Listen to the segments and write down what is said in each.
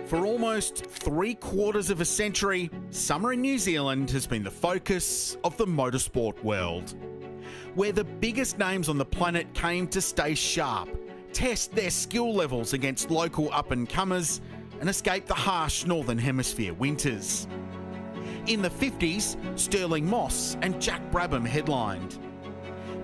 For almost 3/4 of a century, summer in New Zealand has been the focus of the motorsport world, where the biggest names on the planet came to stay sharp, test their skill levels against local up-and-comers, and escape the harsh Northern Hemisphere winters. In the 50s, Sterling Moss and Jack Brabham headlined.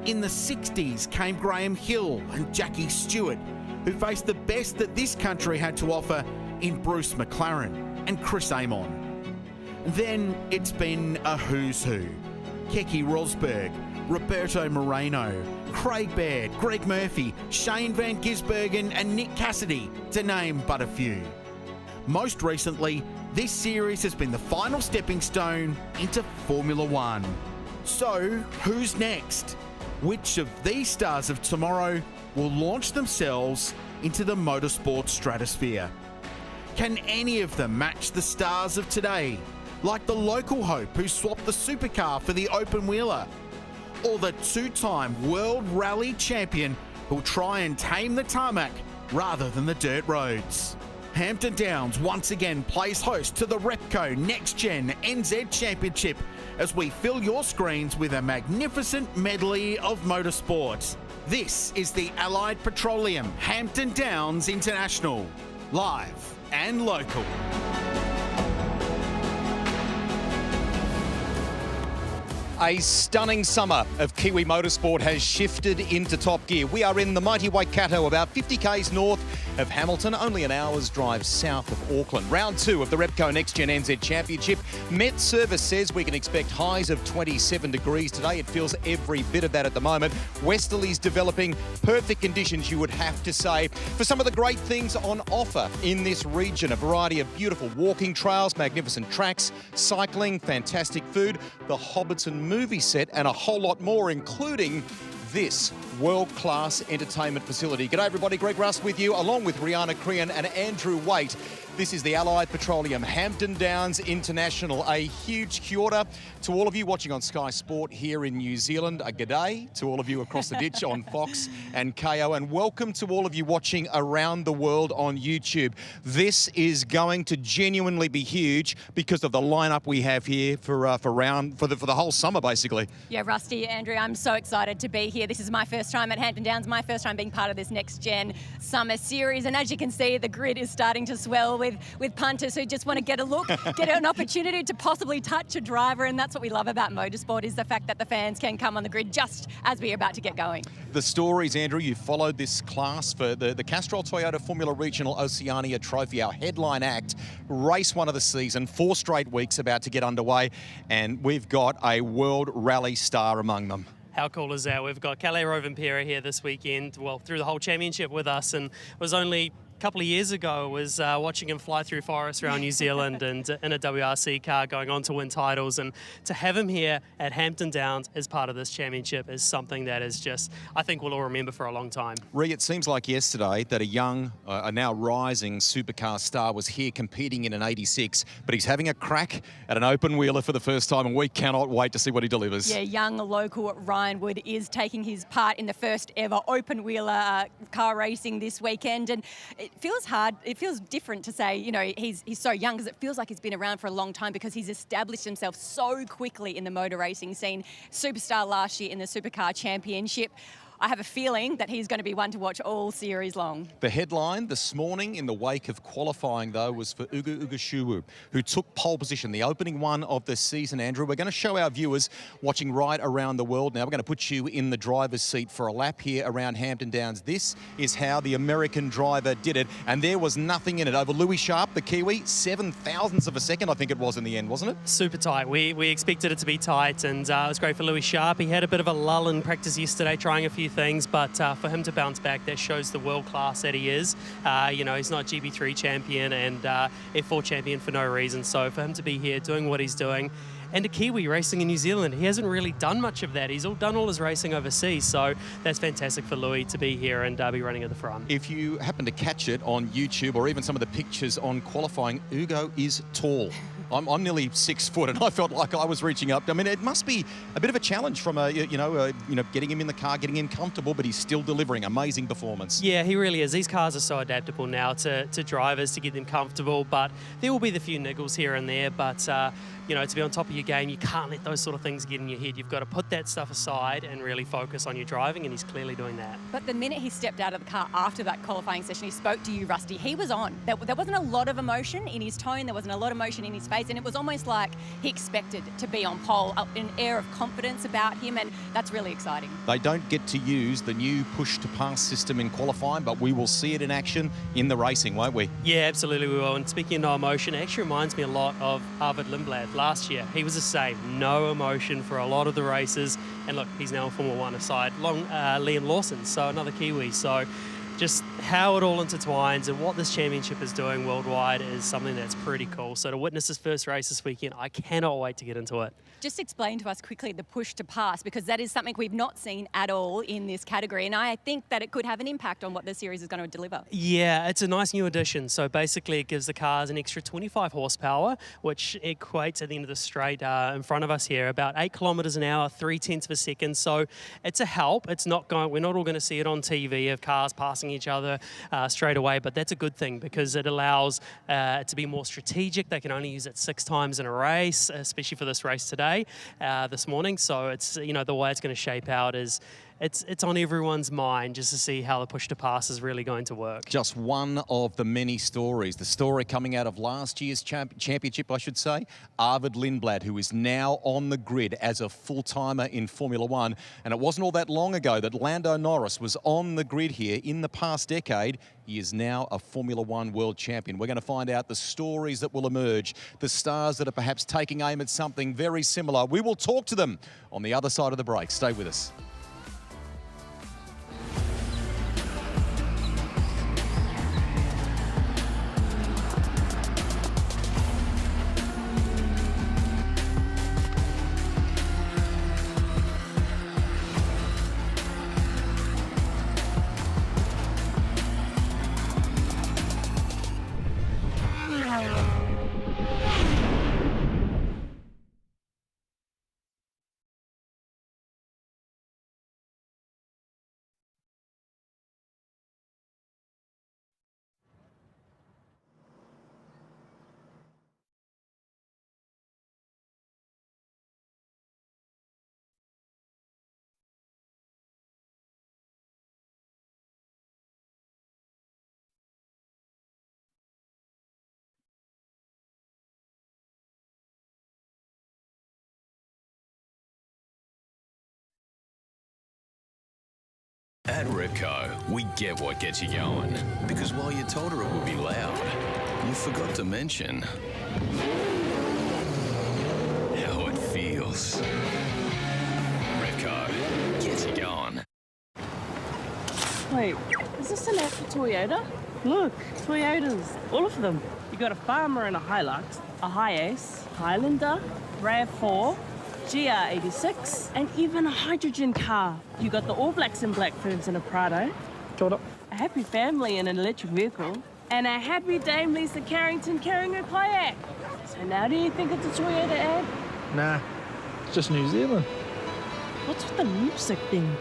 In the 60s came Graham Hill and Jackie Stewart, who faced the best that this country had to offer in Bruce McLaren and Chris Amon. Then it's been a who's who. Keke Rosberg, Roberto Moreno, Craig Baird, Greg Murphy, Shane Van Gisbergen and Nick Cassidy, to name but a few. Most recently, this series has been the final stepping stone into Formula One. So, who's next? Which of these stars of tomorrow will launch themselves into the motorsport stratosphere? Can any of them match the stars of today, like the local hope who swapped the supercar for the open-wheeler? Or the two-time World Rally champion who'll try and tame the tarmac rather than the dirt roads? Hampton Downs once again plays host to the Repco NextGen NZ Championship as we fill your screens with a magnificent medley of motorsport. This is the Allied Petroleum Hampton Downs International, live and local. A stunning summer of Kiwi motorsport has shifted into top gear. We are in the mighty Waikato, about 50 k's north of Hamilton, only an hour's drive south of Auckland. Round 2 of the Repco NextGen NZ Championship. Met Service says we can expect highs of 27 degrees today. It feels every bit of that at the moment. Westerly's developing, perfect conditions, you would have to say, for some of the great things on offer in this region. A variety of beautiful walking trails, magnificent tracks, cycling, fantastic food, the Hobbiton movie set, and a whole lot more, including this world-class entertainment facility. G'day everybody, Greg Russ with you, along with Rihanna Crean and Andrew Waite. This is the Allied Petroleum Hampton Downs International. A huge kia ora to all of you watching on Sky Sport here in New Zealand. A g'day to all of you across the ditch on Fox and KO, and welcome to all of you watching around the world on YouTube. This is going to genuinely be huge because of the lineup we have here for the whole summer, basically. Yeah, Rusty, Andrew, I'm so excited to be here. This is my first time at Hampton Downs, my first time being part of this Next Gen Summer Series, and as you can see, the grid is starting to swell with punters who just want to get a look, get an opportunity to possibly touch a driver, and that's what we love about motorsport, is the fact that the fans can come on the grid just as we're about to get going. The stories, Andrew, you followed this class for the Castrol Toyota Formula Regional Oceania Trophy, our headline act, race 1 of the season, 4 straight weeks about to get underway, and we've got a World Rally star among them. How cool is that? We've got Kalle Rovanperä here this weekend, well, through the whole championship with us, and it was only couple of years ago was watching him fly through forests around New Zealand and in a WRC car going on to win titles, and to have him here at Hampton Downs as part of this championship is something that is just, I think we'll all remember for a long time. Ree, it seems like yesterday that a young, a now rising supercar star was here competing in an 86, but he's having a crack at an open wheeler for the first time, and we cannot wait to see what he delivers. Yeah, young local Ryan Wood is taking his part in the first ever open wheeler car racing this weekend, and it feels hard, it feels different to say, you know, he's so young, because it feels like he's been around for a long time because he's established himself so quickly in the motor racing scene. Superstar last year in the Supercar Championship. I have a feeling that he's going to be one to watch all series long. The headline this morning in the wake of qualifying, though, was for Uga Ugashuwu, who took pole position, the opening one of the season, Andrew. We're going to show our viewers watching right around the world now. We're going to put you in the driver's seat for a lap here around Hampton Downs. This is how the American driver did it, and there was nothing in it. Over Louis Sharp, the Kiwi, 7 thousandths of a second, I think it was in the end, wasn't it? Super tight. We expected it to be tight, and it was great for Louis Sharp. He had a bit of a lull in practice yesterday, trying a few things, but for him to bounce back, that shows the world class that he is. You know, he's not GB3 champion and F4 champion for no reason. So for him to be here doing what he's doing, and a Kiwi racing in New Zealand, he hasn't really done much of that. He's done all his racing overseas, so that's fantastic for Louis to be here and be running at the front. If you happen to catch it on YouTube or even some of the pictures on qualifying, Ugo is tall. I'm nearly 6 foot, and I felt like I was reaching up. I mean, it must be a bit of a challenge from getting him in the car, getting him comfortable, but he's still delivering amazing performance. Yeah, he really is. These cars are so adaptable now to drivers to get them comfortable, but there will be the few niggles here and there. But to be on top of your game, you can't let those sort of things get in your head. You've got to put that stuff aside and really focus on your driving, and he's clearly doing that. But the minute he stepped out of the car after that qualifying session, he spoke to you, Rusty. He was on. There wasn't a lot of emotion in his tone. There wasn't a lot of emotion in his face, and it was almost like he expected to be on pole, an air of confidence about him, and that's really exciting. They don't get to use the new push-to-pass system in qualifying, but we will see it in action in the racing, won't we? Yeah, absolutely we will. And speaking of no emotion, it actually reminds me a lot of Arvid Lindblad last year. He was the same, no emotion for a lot of the races. And look, he's now in Formula One aside Liam Lawson, so another Kiwi. So just how it all intertwines and what this championship is doing worldwide is something that's pretty cool. So to witness his first race this weekend, I cannot wait to get into it. Just explain to us quickly the push to pass, because that is something we've not seen at all in this category, and I think that it could have an impact on what the series is going to deliver. Yeah, it's a nice new addition. So basically it gives the cars an extra 25 horsepower, which equates at the end of the straight in front of us here, about 8 kilometres an hour, 0.3 of a second. So it's a help. It's not going, we're not all going to see it on TV of cars passing each other straight away, but that's a good thing because it allows it to be more strategic. They can only use it 6 times in a race, especially for this race today, this morning. So it's, the way it's going to shape out is it's on everyone's mind just to see how the push to pass is really going to work. Just one of the many stories. The story coming out of last year's championship, I should say, Arvid Lindblad, who is now on the grid as a full-timer in Formula One. And it wasn't all that long ago that Lando Norris was on the grid here in the past decade. He is now a Formula One world champion. We're going to find out the stories that will emerge, the stars that are perhaps taking aim at something very similar. We will talk to them on the other side of the break. Stay with us. At Repco, we get what gets you going. Because while you told her it would be loud, you forgot to mention how it feels. Repco gets you going. Wait, is this an actual Toyota? Look, Toyotas, all of them. You got a Farmer and a Hilux, a Hiace, Highlander, RAV4, GR86, and even a hydrogen car. You got the All Blacks and Black Ferns in a Prado. A happy family in an electric vehicle. And a happy Dame Lisa Carrington carrying her kayak. So now do you think it's a Toyota ad? Nah, it's just New Zealand. What's with the music thing?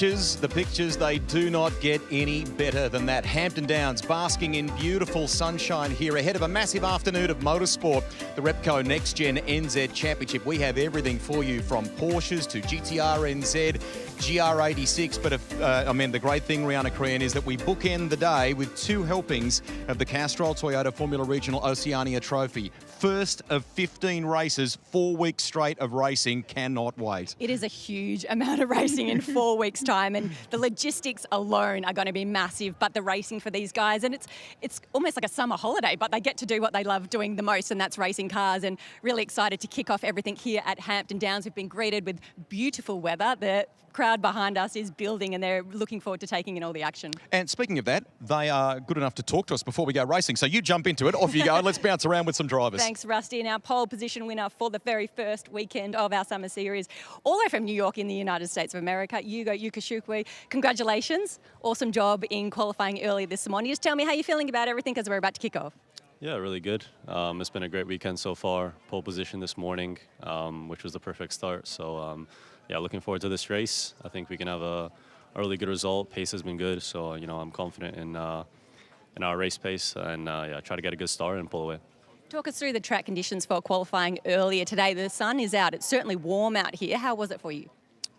pictures, they do not get any better than that. Hampton Downs basking in beautiful sunshine here ahead of a massive afternoon of motorsport. The Repco NextGen NZ Championship. We have everything for you from Porsches to GTRNZ, GR86. But the great thing, Rihanna Crean, is that we bookend the day with 2 helpings of the Castrol Toyota Formula Regional Oceania Trophy. First of 15 races, 4 weeks straight of racing. Cannot wait. It is a huge amount of racing in 4 weeks' time, and the logistics alone are going to be massive. But the racing for these guys, and it's almost like a summer holiday, but they get to do what they love doing the most, and that's racing cars. And really excited to kick off everything here at Hampton Downs. We've been greeted with beautiful weather. The crowd behind us is building, and they're looking forward to taking in all the action. And speaking of that, they are good enough to talk to us before we go racing. So you jump into it. Off you go. Let's bounce around with some drivers. Thanks, Rusty. And our pole position winner for the very first weekend of our summer series, all the way from New York in the United States of America, Yugo Yukashukwi. Congratulations. Awesome job in qualifying early this morning. Just tell me how you're feeling about everything as we're about to kick off. Yeah, really good. It's been a great weekend so far. Pole position this morning, which was the perfect start. So, yeah, looking forward to this race. I think we can have a really good result. Pace has been good, so I'm confident in our race pace, and try to get a good start and pull away. Talk us through the track conditions for qualifying earlier today. The sun is out. It's certainly warm out here. How was it for you?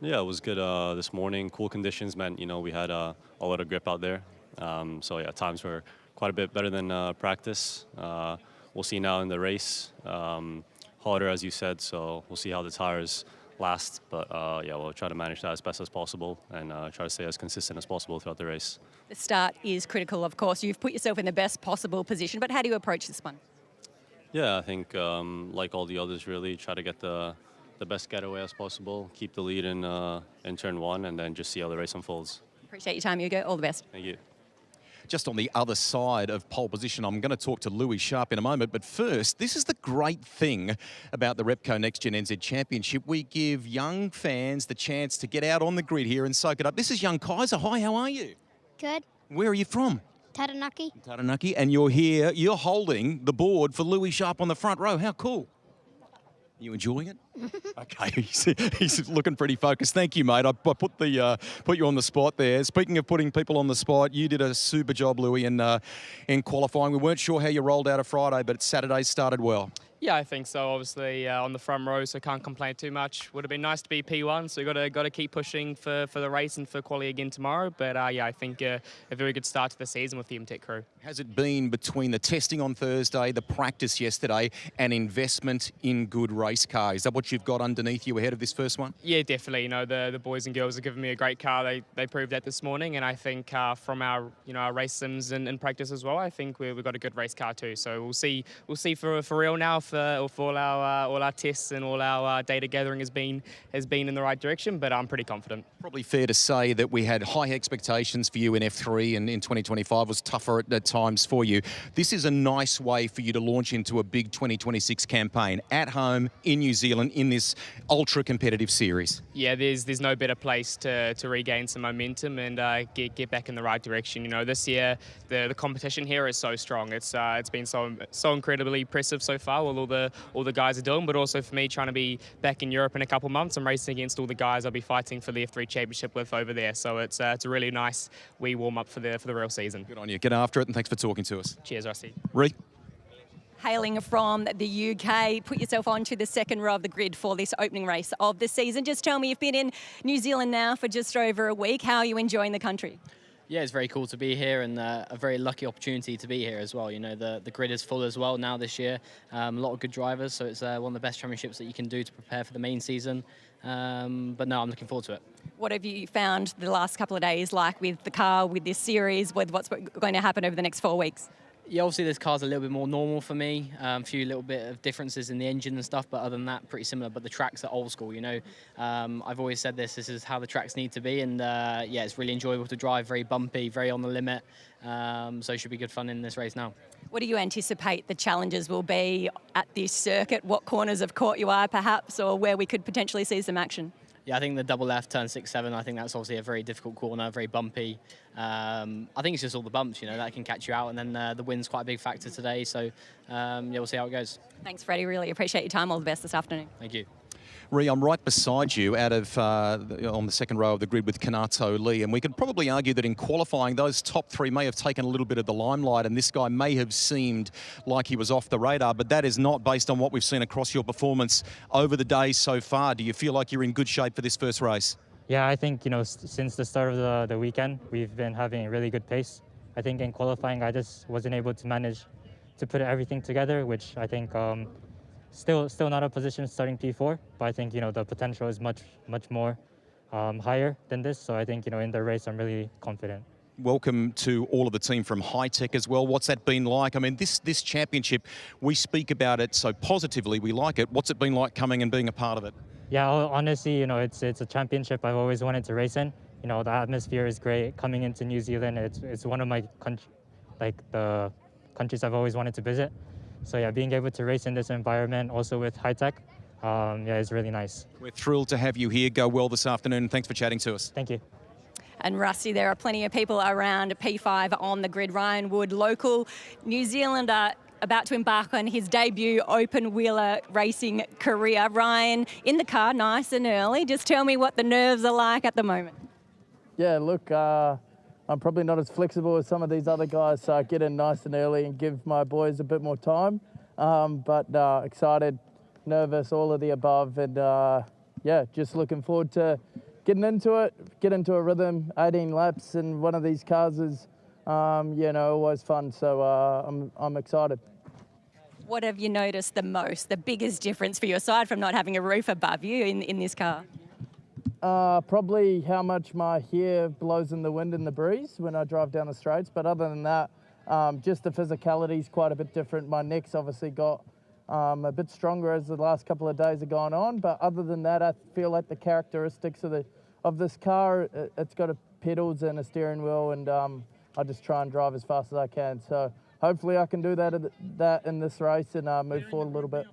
Yeah, it was good this morning. Cool conditions meant we had a lot of grip out there. So yeah, times were quite a bit better than practice. We'll see now in the race. Hotter, as you said, so we'll see how the tires last. But yeah, we'll try to manage that as best as possible and try to stay as consistent as possible throughout the race. The start is critical, of course. You've put yourself in the best possible position, but how do you approach this one? Yeah, I think like all the others, really try to get the best getaway as possible, keep the lead in turn 1, and then just see how the race unfolds. Appreciate your time, Hugo. All the best. Thank you. Just on the other side of pole position, I'm going to talk to Louis Sharp in a moment. But first, this is the great thing about the Repco NextGen NZ Championship. We give young fans the chance to get out on the grid here and soak it up. This is young Kaiser. Hi, how are you? Good. Where are you from? Taranaki. Taranaki. And you're here, you're holding the board for Louis Sharp on the front row. How cool. You enjoying it? Okay, he's looking pretty focused. Thank you, mate. I put you on the spot there. Speaking of putting people on the spot, you did a super job, Louis, in qualifying. We weren't sure how you rolled out of Friday, but Saturday started well. Yeah, I think so. Obviously, on the front row, so can't complain too much. Would have been nice to be P1, so got to keep pushing for the race and for quali again tomorrow. But yeah, I think a very good start to the season with the MTech crew. Has it been between the testing on Thursday, the practice yesterday, and investment in good race cars? Is that what you've got underneath you ahead of this first one? Yeah, definitely. The boys and girls have given me a great car. They proved that this morning, and I think from our our race sims and practice as well, I think we've got a good race car too. So we'll see for real now. For all our tests and all our data gathering has been in the right direction, but I'm pretty confident. Probably fair to say that we had high expectations for you in F3, and in 2025 was tougher at times for you. This is a nice way for you to launch into a big 2026 campaign at home in New Zealand in this ultra competitive series. Yeah, there's no better place to regain some momentum and get back in the right direction. This year the competition here is so strong. It's been so incredibly impressive so far, with all the guys are doing, but also for me trying to be back in Europe in a couple months. I'm racing against all the guys I'll be fighting for the F3 Championship with over there. So it's a really nice wee warm up for the real season. Good on you. Get after it, and thanks for talking to us. Cheers, Rusty. Ree. Hailing from the UK, put yourself onto the second row of the grid for this opening race of the season. Just tell me, you've been in New Zealand now for just over a week. How are you enjoying the country? Yeah, it's very cool to be here, and a very lucky opportunity to be here as well. The grid is full as well now this year. A lot of good drivers, so it's one of the best championships that you can do to prepare for the main season. But no, I'm looking forward to it. What have you found the last couple of days like with the car, with this series, with what's going to happen over the next 4 weeks? Yeah, obviously this car's a little bit more normal for me. A few little bit of differences in the engine and stuff, but other than that, pretty similar. But the tracks are old school, I've always said this is how the tracks need to be, and yeah, it's really enjoyable to drive, very bumpy, very on the limit. So it should be good fun in this race now. What do you anticipate the challenges will be at this circuit? What corners have caught your eye perhaps, or where we could potentially see some action? Yeah, I think the double left, turn 6-7, I think that's obviously a very difficult corner, very bumpy. I think it's just all the bumps, that can catch you out, and then the wind's quite a big factor today, so yeah, we'll see how it goes. Thanks, Freddie. Really appreciate your time. All the best this afternoon. Thank you. Ree, I'm right beside you out of on the second row of the grid with Kanato Lee, and we could probably argue that in qualifying, those top three may have taken a little bit of the limelight, and this guy may have seemed like he was off the radar, but that is not based on what we've seen across your performance over the days so far. Do you feel like you're in good shape for this first race? Yeah, I think, since the start of the weekend, we've been having a really good pace. I think in qualifying, I just wasn't able to manage to put everything together, which I think still not a position starting P4, but I think, the potential is much more higher than this. So I think, in the race, I'm really confident. Welcome to all of the team from High Tech as well. What's that been like? I mean, this championship, we speak about it so positively, we like it. What's it been like coming and being a part of it? Yeah, honestly, it's a championship I've always wanted to race in. The atmosphere is great. Coming into New Zealand, it's one of my the countries I've always wanted to visit. So yeah, being able to race in this environment, also with High Tech, is really nice. We're thrilled to have you here. Go well this afternoon. Thanks for chatting to us. Thank you. And Rusty, there are plenty of people around P5 on the grid. Ryan Wood, local New Zealander, about to embark on his debut open-wheeler racing career. Ryan, in the car nice and early. Just tell me what the nerves are like at the moment. Yeah, look, I'm probably not as flexible as some of these other guys, so I get in nice and early and give my boys a bit more time. But excited, nervous, all of the above, and yeah, just looking forward to getting into it, get into a rhythm. 18 laps in one of these cars is, always fun. So I'm excited. What have you noticed the most, the biggest difference for you, aside from not having a roof above you in this car? Probably how much my hair blows in the wind and the breeze when I drive down the straights. But other than that, just the physicality is quite a bit different. My neck's obviously got a bit stronger as the last couple of days have gone on. But other than that, I feel like the characteristics of this car, it's got pedals and a steering wheel, and I just try and drive as fast as I can. So hopefully I can do that in this race and move forward a little bit.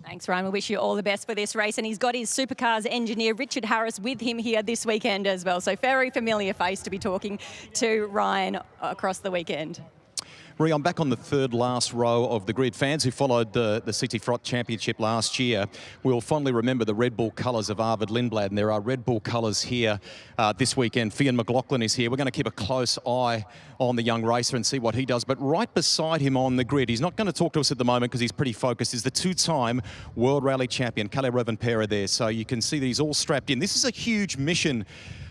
Thanks, Ryan. We wish you all the best for this race. And he's got his supercars engineer, Richard Harris, with him here this weekend as well. So very familiar face to be talking to Ryan across the weekend. Ree, I'm back on the third last row of the grid. Fans who followed the CT Front Championship last year will fondly remember the Red Bull colours of Arvid Lindblad, and there are Red Bull colours here this weekend. Fionn McLaughlin is here. We're going to keep a close eye on the young racer and see what he does. But right beside him on the grid, he's not going to talk to us at the moment because he's pretty focused, is the two-time World Rally Champion, Kalle Rovanperä there. So you can see that he's all strapped in. This is a huge mission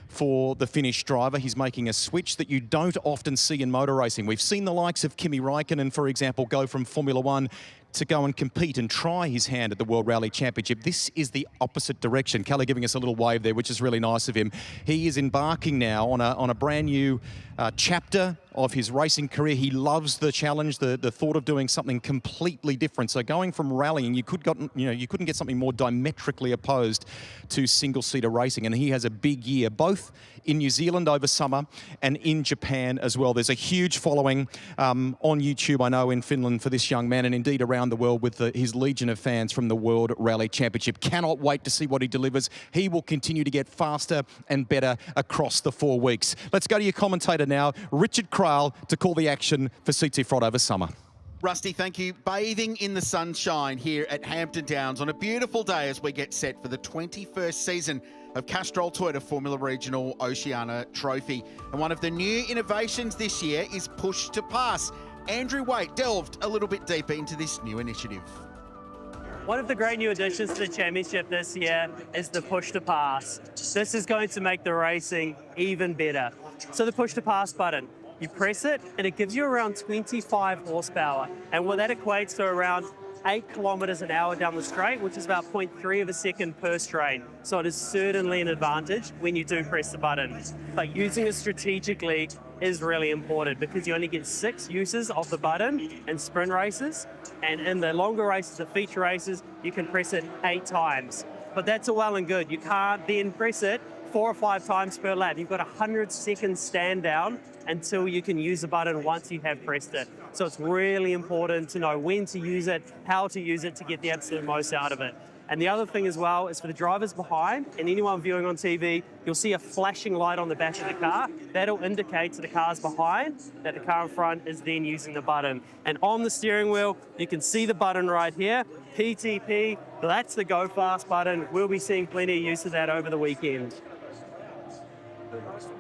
for the Finnish driver. He's making a switch that you don't often see in motor racing. We've seen the likes of Kimi Räikkönen, for example, go from Formula One to go and compete and try his hand at the World Rally Championship. This is the opposite direction. Kalle giving us a little wave there, which is really nice of him. He is embarking now on a brand new chapter of his racing career. He loves the challenge, the thought of doing something completely different. So going from rallying, you couldn't get something more diametrically opposed to single-seater racing. And he has a big year, both in New Zealand over summer and in Japan as well. There's a huge following on YouTube, I know, in Finland for this young man, and indeed around the world with his legion of fans from the World Rally Championship. Cannot wait to see what he delivers. He will continue to get faster and better across the 4 weeks. Let's go to your commentator now, Richard Craill, to call the action for CT Front over summer. Rusty, thank you. Bathing in the sunshine here at Hampton Downs on a beautiful day as we get set for the 21st season of Castrol Toyota Formula Regional Oceania Trophy. And one of the new innovations this year is Push to Pass. Andrew Waite delved a little bit deeper into this new initiative. One of the great new additions to the championship this year is the Push to Pass. This is going to make the racing even better. So the Push to Pass button, you press it and it gives you around 25 horsepower. And what that equates to around 8 kilometers an hour down the straight, which is about 0.3 of a second per straight. So it is certainly an advantage when you do press the button. But using it strategically is really important because you only get 6 uses of the button in sprint races. And in the longer races, the feature races, you can press it 8 times. But that's all well and good. You can't then press it 4 or 5 times per lap. You've got a 100-second stand down until you can use the button once you have pressed it. So it's really important to know when to use it, how to use it to get the absolute most out of it. And the other thing as well is for the drivers behind and anyone viewing on TV, you'll see a flashing light on the back of the car. That'll indicate to the cars behind that the car in front is then using the button. And on the steering wheel, you can see the button right here, PTP. That's the Go Fast button. We'll be seeing plenty of use of that over the weekend.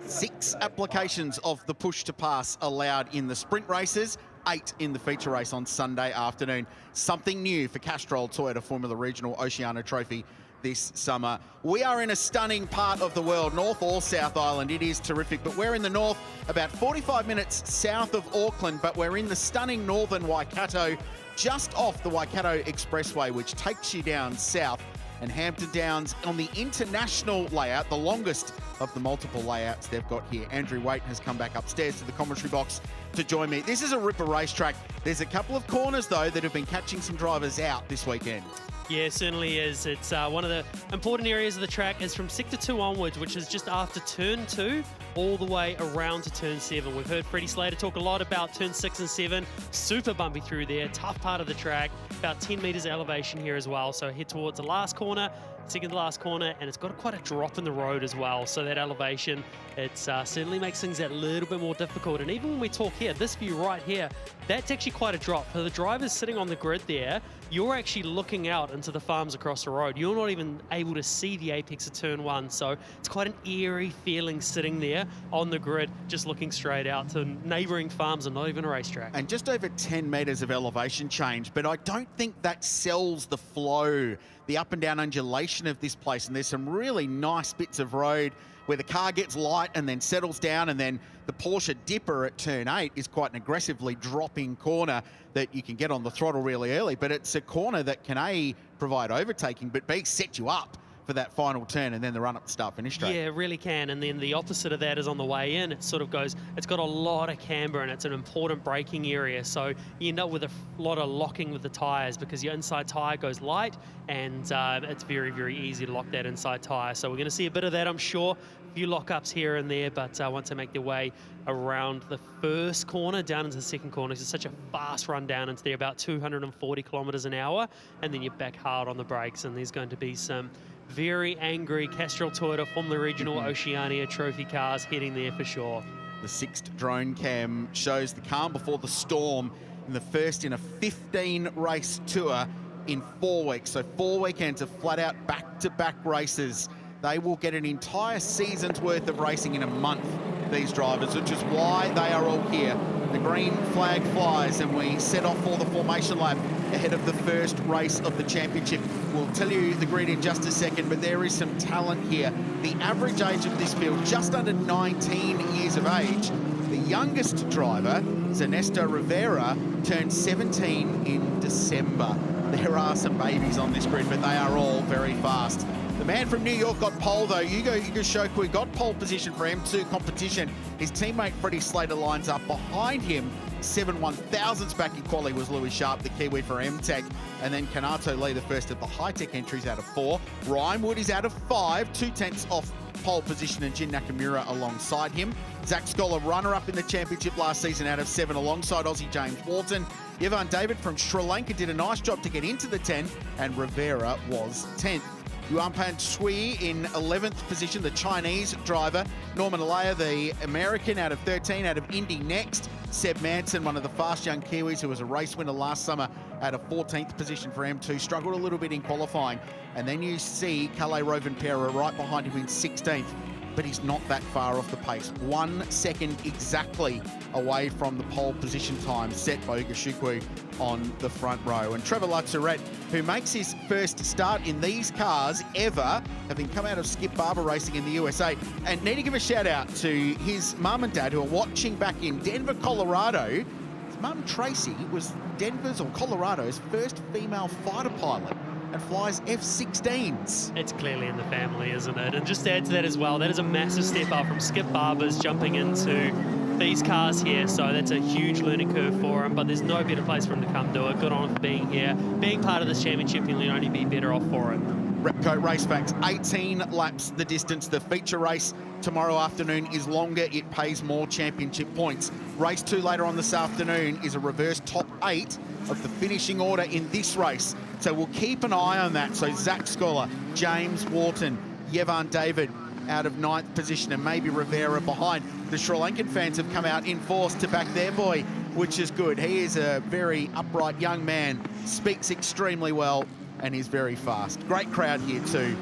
6 applications of the push to pass allowed in the sprint races, 8 in the feature race on Sunday afternoon. Something new for Castrol Toyota Formula Regional Oceania Trophy this summer. We are in a stunning part of the world, North or South Island. It is terrific, but we're in the north, about 45 minutes south of Auckland, but we're in the stunning northern Waikato, just off the Waikato Expressway, which takes you down south, and Hampton Downs on the international layout, the longest of the multiple layouts they've got here. Andrew Waite has come back upstairs to the commentary box to join me. This is a ripper racetrack. There's a couple of corners, though, that have been catching some drivers out this weekend. Yeah, it certainly is. It's one of the important areas of the track is from Sector 2 onwards, which is just after Turn 2, all the way around to Turn 7. We've heard Freddie Slater talk a lot about Turn 6 and 7. Super bumpy through there, tough part of the track. About 10 metres elevation here as well. So head towards the last corner, second to last corner, and it's got quite a drop in the road as well. So that elevation, it certainly makes things a little bit more difficult. And even when we talk here, this view right here, that's actually quite a drop. For the drivers sitting on the grid there, you're actually looking out into the farms across the road. You're not even able to see the apex of Turn 1. So it's quite an eerie feeling sitting there on the grid, just looking straight out to neighbouring farms and not even a racetrack. And just over 10 metres of elevation change, but I don't think that sells the flow, the up and down undulation of this place. And there's some really nice bits of road where the car gets light and then settles down, and then the Porsche dipper at Turn 8 is quite an aggressively dropping corner that you can get on the throttle really early, but it's a corner that can A, provide overtaking, but B, set you up for that final turn and then the run up to start finish straight. Yeah, it really can. And then the opposite of that is on the way in. It sort of goes, it's got a lot of camber and it's an important braking area. So you end up with a lot of locking with the tyres because your inside tyre goes light, and it's very, very easy to lock that inside tyre. So we're going to see a bit of that, I'm sure. A few lockups here and there, but once they make their way around the first corner down into the second corner, it's such a fast run down into there, about 240 kilometres an hour, and then you're back hard on the brakes, and there's going to be some very angry Castrol Toyota Formula Regional Oceania trophy cars heading there for sure. The 6th drone cam shows the calm before the storm in the first in a 15-race tour in 4 weeks. So 4 weekends of flat-out back-to-back races. They will get an entire season's worth of racing in a month, these drivers, which is why they are all here. The green flag flies and we set off for the formation lap ahead of the first race of the championship. We'll tell you the grid in just a second, but there is some talent here. The average age of this field, just under 19 years of age. The youngest driver, Ernesto Rivera, turned 17 in December. There are some babies on this grid, but they are all very fast. The man from New York got pole, though. Hugo Shokwi got pole position for M2 competition. His teammate Freddie Slater lines up behind him. 7 1,000ths back in quali was Louis Sharp, the Kiwi for M-Tech. And then Kanato Lee, the first of the high-tech entries, out of 4. Ryan Wood is out of 5, 2/10 off pole position, and Jin Nakamura alongside him. Zach Scholar, runner-up in the championship last season, out of 7 alongside Aussie James Walton. Ivan David from Sri Lanka did a nice job to get into the 10, and Rivera was 10th. Yuanpan Cui in 11th position, the Chinese driver. Norman Alea, the American, out of 13, out of Indy next. Seb Manson, one of the fast young Kiwis who was a race winner last summer, out of 14th position for M2. Struggled a little bit in qualifying. And then you see Kalle Rovenpera right behind him in 16th. But he's not that far off the pace. 1 second exactly away from the pole position time set by Hugo Shukwu on the front row. And Trevor Lazzarette, who makes his first start in these cars ever, having come out of Skip Barber racing in the USA. And need to give a shout out to his mum and dad who are watching back in Denver, Colorado. His mum, Tracy, was Denver's or Colorado's first female fighter pilot and flies F-16s. It's clearly in the family, isn't it? And just to add to that as well, that is a massive step up from Skip Barber's jumping into these cars here, so that's a huge learning curve for him, but there's no better place for him to come do it. Good on him for being here. Being part of this championship, he'll only be better off for it. Repco race facts, 18 laps the distance. The feature race tomorrow afternoon is longer. It pays more championship points. Race 2 later on this afternoon is a reverse top 8 of the finishing order in this race. So we'll keep an eye on that. So Zach Scholar, James Wharton, Yevan David out of 9th position, and maybe Rivera behind. The Sri Lankan fans have come out in force to back their boy, which is good. He is a very upright young man, speaks extremely well, and is very fast. Great crowd here too.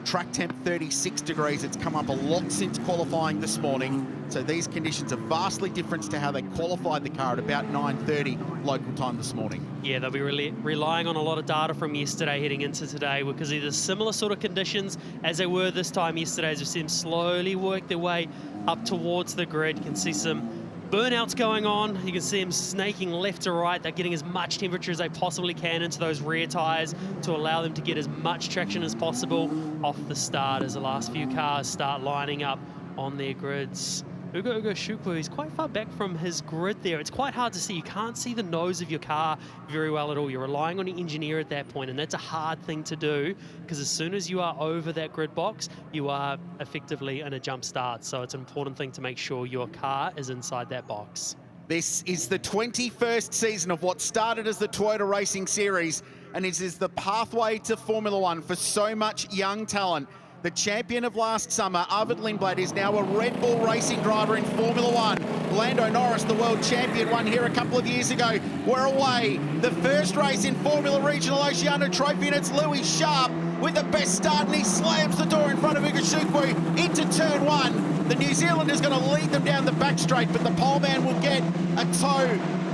Track temp 36 degrees. It's come up a lot since qualifying this morning. So these conditions are vastly different to how they qualified the car at about 9:30 local time this morning. Yeah, they'll be really relying on a lot of data from yesterday heading into today, because they're similar sort of conditions as they were this time yesterday, as we see them slowly work their way up towards the grid. You can see some burnouts going on. You can see them snaking left to right. They're getting as much temperature as they possibly can into those rear tyres to allow them to get as much traction as possible off the start as the last few cars start lining up on their grids. Ugo Shukwu, he's quite far back from his grid there. It's quite hard to see. You can't see the nose of your car very well at all. You're relying on the engineer at that point, and that's a hard thing to do, because as soon as you are over that grid box, you are effectively in a jump start. So it's an important thing to make sure your car is inside that box. This is the 21st season of what started as the Toyota Racing Series, and it is the pathway to Formula One for so much young talent. The champion of last summer, Arvid Lindblad, is now a Red Bull racing driver in Formula One. Lando Norris, the world champion, won here a couple of years ago. We're away. The first race in Formula Regional Oceania Trophy, and it's Louis Sharp with the best start, and he slams the door in front of Ugo Shukwu into turn 1. The New Zealander's going to lead them down the back straight, but the poleman will get a tow.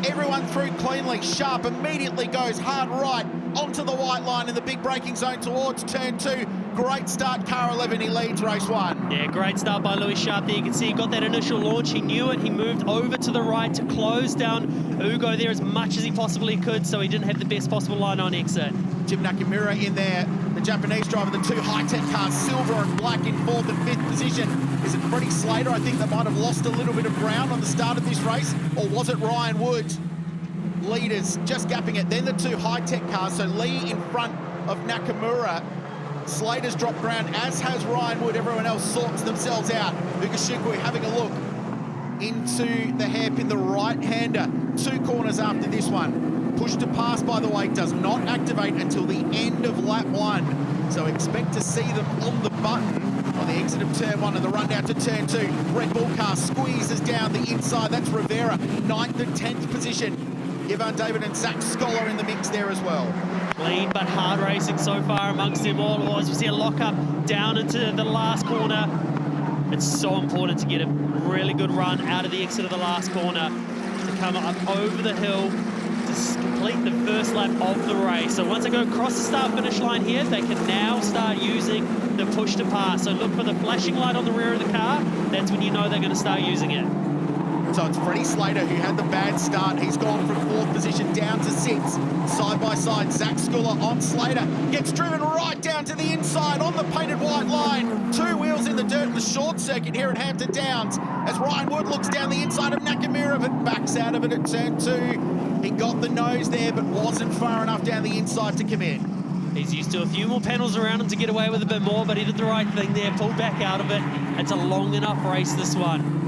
Everyone through cleanly. Sharp immediately goes hard right onto the white line in the big braking zone towards turn 2. Great start, car 11, he leads race 1. Yeah, great start by Louis Sharp there. You can see he got that initial launch, he knew it, he moved over to the right to close down Ugo there as much as he possibly could, so he didn't have the best possible line on exit. Jim Nakamura in there, the Japanese driver, the 2 high-tech cars, silver and black in 4th and 5th position. Is it Freddie Slater? I think they might have lost a little bit of ground on the start of this race, or was it Ryan Wood? Leaders just gapping it. Then the 2 high-tech cars, so Lee in front of Nakamura. Slater's dropped ground, as has Ryan Wood. Everyone else sorts themselves out. Ugo Shukwu having a look into the hairpin, the right-hander. 2 corners after this one. Push to pass, by the way, does not activate until the end of lap 1. So expect to see them on the button on the exit of turn 1 and the run down to turn 2. Red Bull car squeezes down the inside. That's Rivera, 9th and 10th position. Yevan David and Zach Scholar in the mix there as well. Clean but hard racing so far amongst them all. As we see a lock-up down into the last corner. It's so important to get a really good run out of the exit of the last corner to come up over the hill to complete the first lap of the race. So once they go across the start-finish line here, they can now start using the push to pass. So look for the flashing light on the rear of the car. That's when you know they're going to start using it. So it's Freddie Slater who had the bad start. He's gone from 4th position down to 6th. Side by side, Zach Scholar on Slater. Gets driven right down to the inside on the painted white line. 2 wheels in the dirt in the short circuit here at Hampton Downs. As Ryan Wood looks down the inside of Nakamura, but backs out of it at turn 2. He got the nose there, but wasn't far enough down the inside to commit. He's used to a few more panels around him to get away with a bit more, but he did the right thing there, pulled back out of it. It's a long enough race, this one.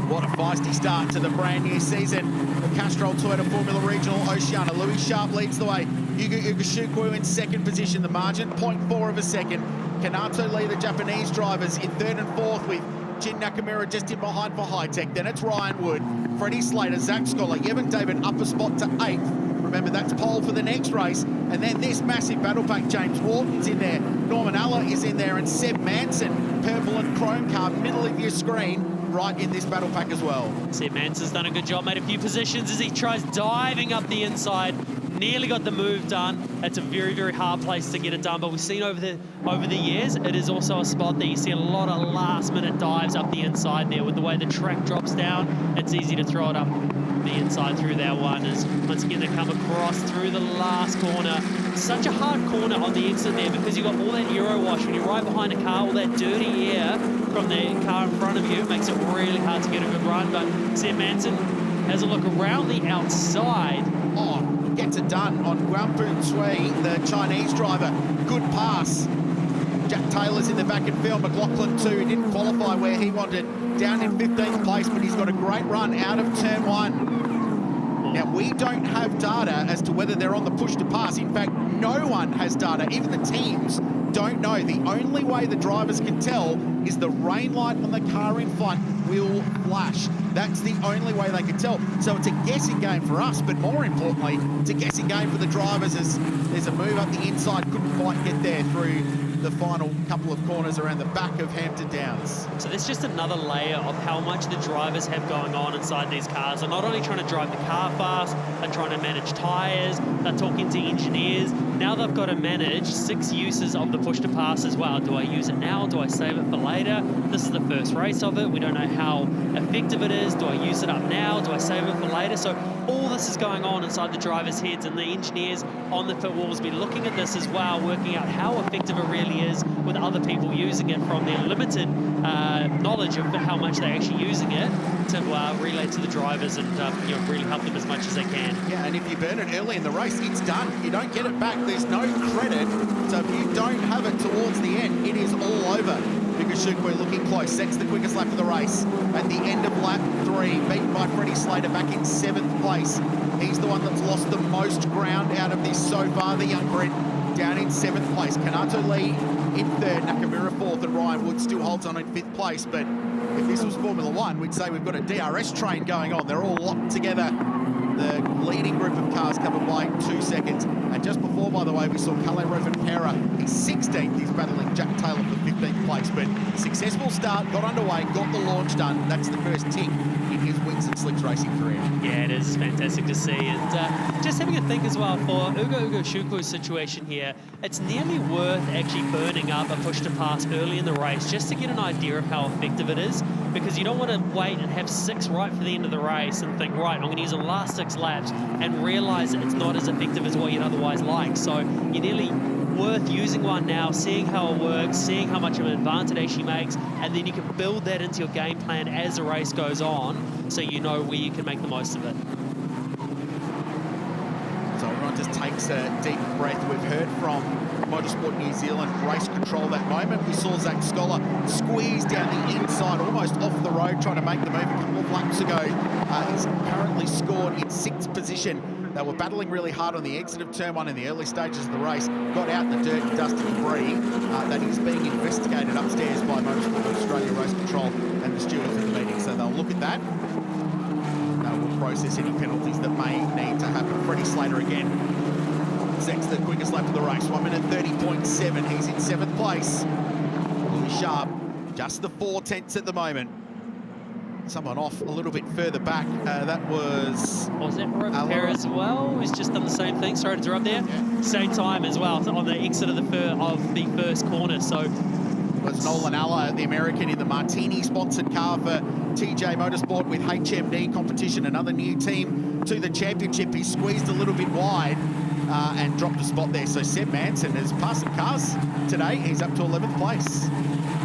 What a feisty start to the brand new season. The Castrol Toyota Formula Regional Oceania. Louis Sharp leads the way. Ugo Shukwu in 2nd position. The margin, 0.4 of a second. Kanato lead the Japanese drivers in 3rd and 4th with Jin Nakamura just in behind for high-tech. Then it's Ryan Wood, Freddie Slater, Zach Scholar, Yevan David up a spot to 8th. Remember, that's pole for the next race. And then this massive battle pack, James Wharton's in there. Norman Alla is in there, and Seb Manson, purple and chrome car, middle of your screen, right in this battle pack as well. Seb Manson's done a good job, made a few positions as he tries diving up the inside. Nearly got the move done. That's a very, very hard place to get it done, but we've seen over the years, it is also a spot that you see a lot of last-minute dives up the inside there. With the way the track drops down, it's easy to throw it up the inside through that one. As once again they come across through the last corner. Such a hard corner on the exit there, because you've got all that Euro wash. When you're right behind a car, all that dirty air from the car in front of you makes it really hard to get a good run. But Seb Manson has a look around the outside. Oh, gets it done on Guangpun Cui, the Chinese driver. Good pass. Jack Taylor's in the back and field. McLaughlin too, didn't qualify where he wanted. Down in 15th place, but he's got a great run out of turn 1. Now, we don't have data as to whether they're on the push to pass. In fact, no one has data. Even the teams don't know. The only way the drivers can tell is the rain light on the car in front will flash. That's the only way they can tell. So it's a guessing game for us, but more importantly, it's a guessing game for the drivers as there's a move up the inside, couldn't quite get there through the final couple of corners around the back of Hampton Downs. So there's just another layer of how much the drivers have going on inside these cars. They're not only trying to drive the car fast, they're trying to manage tyres, they're talking to engineers. Now they've got to manage 6 uses of the push to pass as well. Do I use it now? Do I save it for later? This is the first race of it. We don't know how effective it is. Do I use it up now? Do I save it for later? So all this is going on inside the drivers' heads, and the engineers on the pit wall will be looking at this as well, working out how effective it really is with other people using it from their limited knowledge of how much they're actually using it to relay to the drivers and really help them as much as they can. Yeah, and if you burn it early in the race, it's done. You don't get it back. There's no credit. So if you don't have it towards the end, it is all over. Because Shukwu looking close, sets the quickest lap of the race. At the end of lap 3, beaten by Freddie Slater back in 7th place. He's the one that's lost the most ground out of this so far, the young Brit, down in 7th place. Kanato Lee in 3rd, Nakamura 4th, and Ryan Wood still holds on in 5th place. But if this was Formula 1, we'd say we've got a DRS train going on. They're all locked together. The leading group of cars covered by 2 seconds. And just before, by the way, we saw Kalle Rovanperä. He's 16th. He's battling Jack Taylor for 15th place. But successful start, got underway, got the launch done. That's the first tick in his wins and slicks racing career. Yeah, it is fantastic to see. And just having a think as well for Ugo Shukwu's situation here, it's nearly worth actually burning up a push to pass early in the race just to get an idea of how effective it is, because you don't want to wait and have 6 right for the end of the race and think, right, I'm going to use the last 6 laps and realise that it's not as effective as what you'd otherwise like. So you're nearly worth using one now, seeing how it works, seeing how much of an advantage it actually makes, and then you can build that into your game plan as the race goes on, so you know where you can make the most of it. So everyone just takes a deep breath. We've heard from Motorsport New Zealand race control that moment. We saw Zach Scholar squeeze down the inside, almost off the road, trying to make the move a couple of laps ago. He's currently scored in 6th position. They were battling really hard on the exit of turn 1 in the early stages of the race. Got out in the dirt and dust and debris. That is being investigated upstairs by Motorsport Australia Race Control and the stewards in the meeting. So they'll look at that. They will process any penalties that may need to happen. Freddie Slater again. Sets the quickest lap of the race, 1 minute 30.7. He's in 7th place. Louis Sharp, just the 4 tenths at the moment. Someone off a little bit further back. That was it Rovanperä as well? Who's just done the same thing. Sorry to interrupt there. Yeah. Same time as well on the exit of the first corner. So it was Nolan Alla, the American, in the Martini-sponsored car for TJ Motorsport with HMD competition, another new team to the championship. He squeezed a little bit wide and dropped a spot there. So Seb Manson has passed some cars today. He's up to 11th place.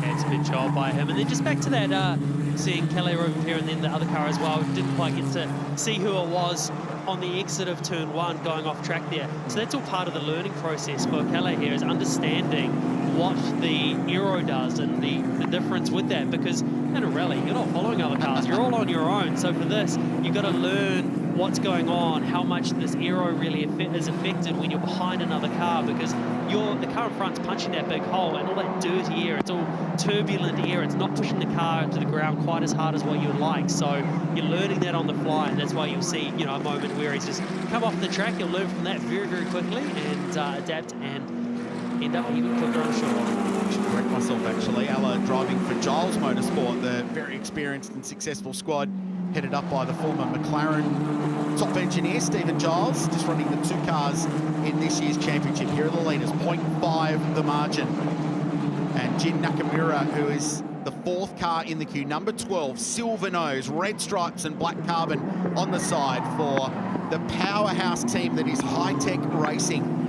Yeah, it's a good job by him. And then just back to that, seeing Kalle Rovanperä and then the other car as well. We didn't quite get to see who it was on the exit of turn 1 going off track there. So that's all part of the learning process for Kalle here, is understanding what the aero does and the difference with that, because in a rally, you're not following other cars, you're all on your own. So for this, you've got to learn what's going on, how much this aero really is affected when you're behind another car, because the car in front's punching that big hole and all that dirty air, it's all turbulent air, it's not pushing the car to the ground quite as hard as what you would like. So you're learning that on the fly, and that's why you'll see, a moment where he's just come off the track. You'll learn from that very, very quickly and adapt and end up even quicker, I'm sure. I should correct myself, actually. Alla driving for Giles Motorsport, the very experienced and successful squad headed up by the former McLaren top engineer, Stephen Giles, just running the 2 cars in this year's championship. Here are the leaders, 0.5 the margin. And Jin Nakamura, who is the 4th car in the queue, number 12, silver nose, red stripes and black carbon on the side for the powerhouse team that is High-Tech Racing.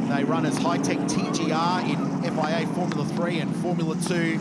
They run as High-Tech TGR in FIA Formula 3 and Formula 2.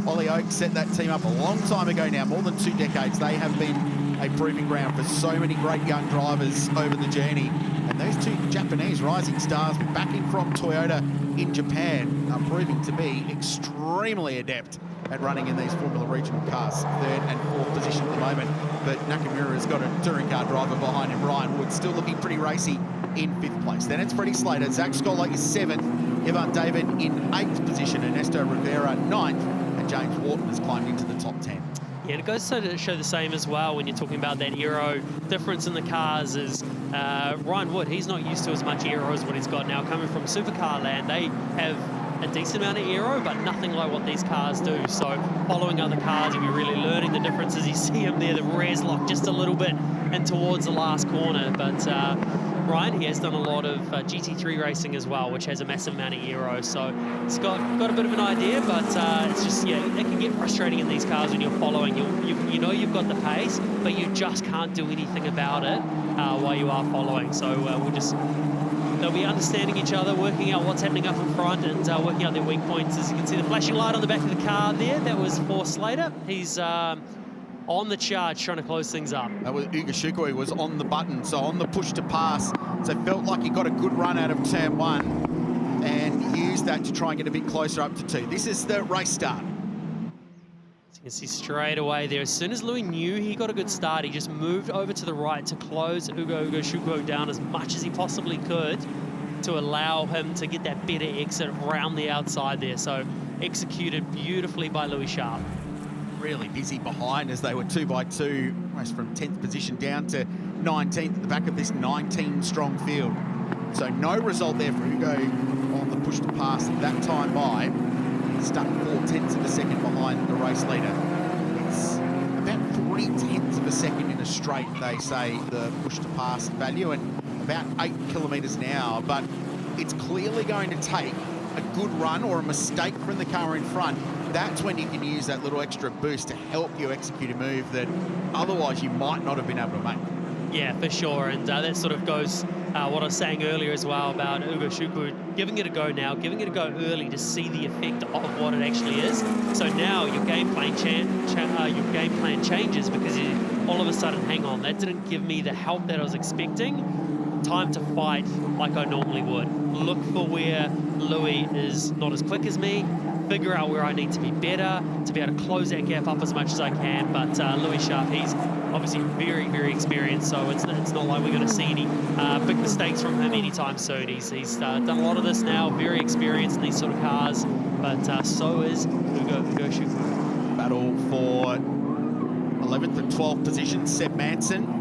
Ollie Oak set that team up a long time ago now, more than 2 decades. They have been a proving ground for so many great young drivers over the journey. And And those two Japanese rising stars backing from Toyota in Japan are proving to be extremely adept at running in these Formula Regional cars. 3rd and 4th position at the moment, but Nakamura has got a touring car driver behind him. Ryan Wood still looking pretty racy in 5th place. Then it's Freddie Slater. Zach Scholar is 7th. Ivan David in 8th position. Ernesto Rivera 9th. And James Wharton has climbed into the top 10. Yeah, it goes to show the same as well when you're talking about that aero difference in the cars. Is Ryan Wood, he's not used to as much aero as what he's got now. Coming from supercar land, they have a decent amount of aero, but nothing like what these cars do. So following other cars, you'll be really learning the differences. You see him there, the rears lock just a little bit and towards the last corner. But Ryan, he has done a lot of GT3 racing as well, which has a massive amount of aero. So he's got a bit of an idea, but it's just, yeah, it can get frustrating in these cars when you're following. You know you've got the pace, but you just can't do anything about it while you are following. So they'll be understanding each other, working out what's happening up in front and working out their weak points. As you can see, the flashing light on the back of the car there, that was for Slater. He's on the charge, trying to close things up. That was Ugo Shukui was on the button, so on the push to pass. So felt like he got a good run out of turn 1 and used that to try and get a bit closer up to 2. This is the race start. So you can see straight away there, as soon as Louis knew he got a good start, he just moved over to the right to close Ugo Shukui down as much as he possibly could to allow him to get that better exit around the outside there. So executed beautifully by Louis Sharp. Really busy behind as they were 2 by 2, almost from 10th position down to 19th at the back of this 19-strong field. So no result there for Ugo on the push to pass that time by. Stuck 4/10 of a second behind the race leader. It's about 3/10 of a second in a straight, they say, the push to pass value, and about 8 kilometres an hour. But it's clearly going to take a good run or a mistake from the car in front. That's when you can use that little extra boost to help you execute a move that otherwise you might not have been able to make. Yeah, for sure, and that sort of goes what I was saying earlier as well about Ugo Shukui giving it a go now, giving it a go early to see the effect of what it actually is. So now your game plan changes because you all of a sudden, hang on, that didn't give me the help that I was expecting. Time to fight like I normally would. Look for where Louis is not as quick as me, figure out where I need to be better to be able to close that gap up as much as I can. But Louis Sharp, he's obviously very, very experienced, so it's not like we're going to see any big mistakes from him anytime soon. He's done a lot of this now, very experienced in these sort of cars, but so is Ugo Shukui. Battle for 11th and 12th position, Seb Manson.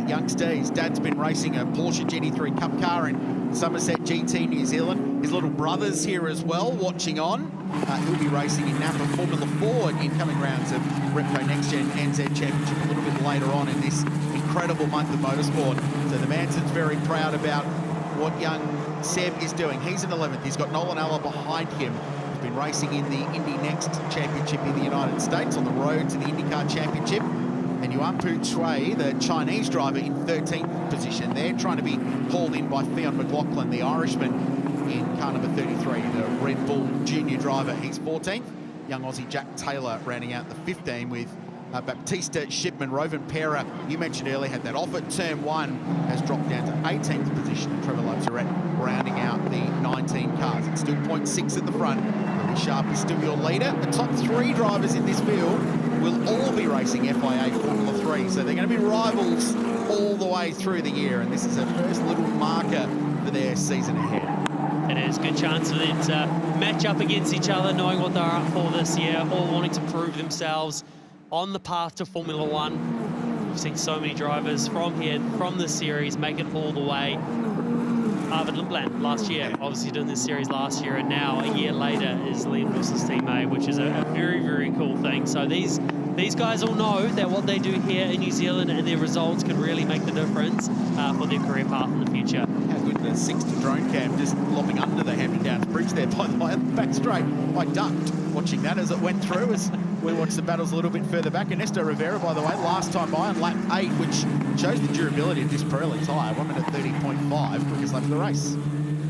Youngster, his dad's been racing a Porsche GT3 Cup car in Somerset GT New Zealand. His little brother's here as well, watching on. He'll be racing in Napa Formula 4 in coming rounds of Repco NextGen NZ Championship a little bit later on in this incredible month of motorsport. So the Manson's very proud about what young Seb is doing. He's in 11th. He's got Nolan Alla behind him. He's been racing in the Indy Next Championship in the United States on the road to the IndyCar Championship. And Yuan Pu Chui, the Chinese driver, in 13th position. They're trying to be hauled in by Theon McLaughlin, the Irishman, in car number 33, the Red Bull junior driver. He's 14th. Young Aussie Jack Taylor rounding out the 15 with Baptista Shipman. Rovan Pera, you mentioned earlier, had that off at turn 1, has dropped down to 18th position. And Trevor Lazaret rounding out the 19 cars. It's still 0.6 at the front. Louis Sharp is still your leader. The top 3 drivers in this field will all be racing FIA Formula 3, so they're going to be rivals all the way through the year, and this is a first little marker for their season ahead. It is a good chance for them to match up against each other, knowing what they're up for this year, all wanting to prove themselves on the path to Formula 1. We've seen so many drivers from here, from this series, make it all the way. Arvid Lindblad last year, obviously doing this series last year, and now a year later is Liam Wilson's teammate, which is a very, very cool thing. So these guys all know that what they do here in New Zealand and their results can really make the difference for their career path in the future. How good the 6th drone cam just lobbing under the Hampton Downs Bridge there, by the way, back straight. I ducked watching that as it went through, as we watched the battles a little bit further back. Ernesto Rivera, by the way, last time by on lap 8, which shows the durability of this Pirelli tyre. 1 minute 30.5, quickest lap of the race.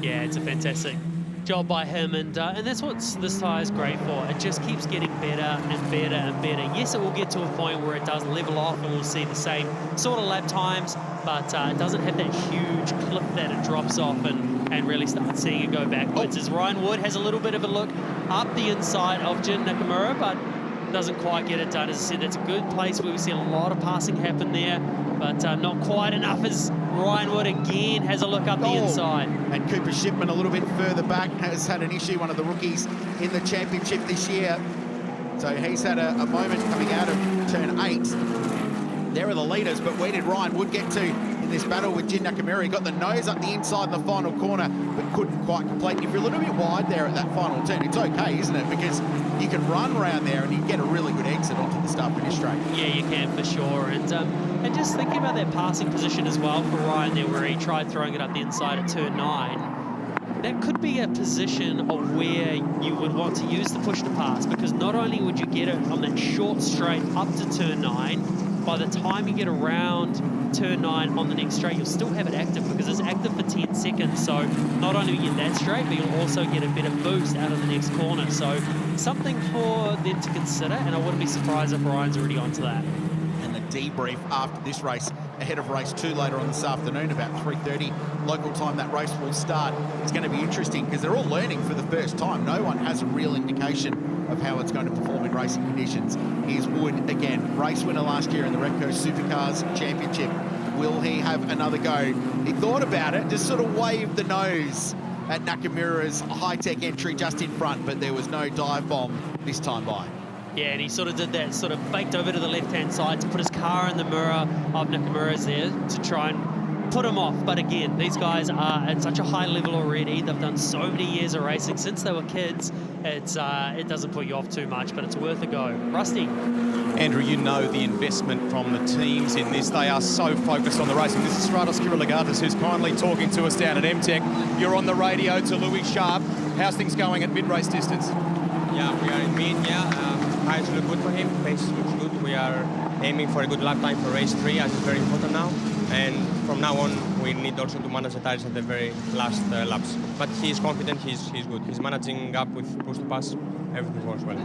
Yeah, it's a fantastic job by him, and that's what this tyre is great for. It just keeps getting better and better and better. Yes, it will get to a point where it does level off and we'll see the same sort of lap times, but it doesn't have that huge cliff that it drops off and really start seeing it go backwards. As Ryan Wood has a little bit of a look up the inside of Jin Nakamura, but doesn't quite get it done. As I said, that's a good place where we see a lot of passing happen there, but not quite enough as Ryan Wood again has a look up the inside. And Cooper Shipman a little bit further back has had an issue, one of the rookies in the championship this year. So he's had a moment coming out of turn 8. There are the leaders, but where did Ryan Wood get to in this battle with Jin Nakamura? He got the nose up the inside in the final corner, but couldn't quite complete. If you're a little bit wide there at that final turn, it's okay, isn't it? Because you can run around there and you get a really good exit onto the start finish straight. Yeah, you can for sure. And just thinking about that passing position as well for Ryan there, where he tried throwing it up the inside at turn 9. That could be a position of where you would want to use the push to pass, because not only would you get it on that short straight up to turn 9, by the time you get around turn 9 on the next straight, you'll still have it active because it's active for 10 seconds. So not only will you get that straight, but you'll also get a better boost out of the next corner. So something for them to consider, and I wouldn't be surprised if Ryan's already onto that. And the debrief after this race, ahead of race 2 later on this afternoon, about 3:30 local time, that race will start. It's going to be interesting because they're all learning for the first time. No one has a real indication of how it's going to perform in racing conditions. Here's Wood again, race winner last year in the Repco Supercars Championship. Will he have another go? He thought about it, just sort of waved the nose at Nakamura's high-tech entry just in front, but there was no dive bomb this time by. Yeah, and he sort of did that, sort of faked over to the left-hand side to put his car in the mirror of Nakamura's there to try and put him off. But again, these guys are at such a high level already. They've done so many years of racing since they were kids. It doesn't put you off too much, but it's worth a go. Rusty. Andrew, you know the investment from the teams in this. They are so focused on the racing. This is Stratos Kirilegatis, who's kindly talking to us down at MTech. You're on the radio to Louis Sharp. How's things going at mid-race distance? Yeah, we are in mid, tires look good for him, pace looks good. We are aiming for a good lap time for race 3, as it's very important now. And from now on, we need also to manage the tires at the very last laps. But he's confident, he's good. He's managing up with push to pass, everything works well.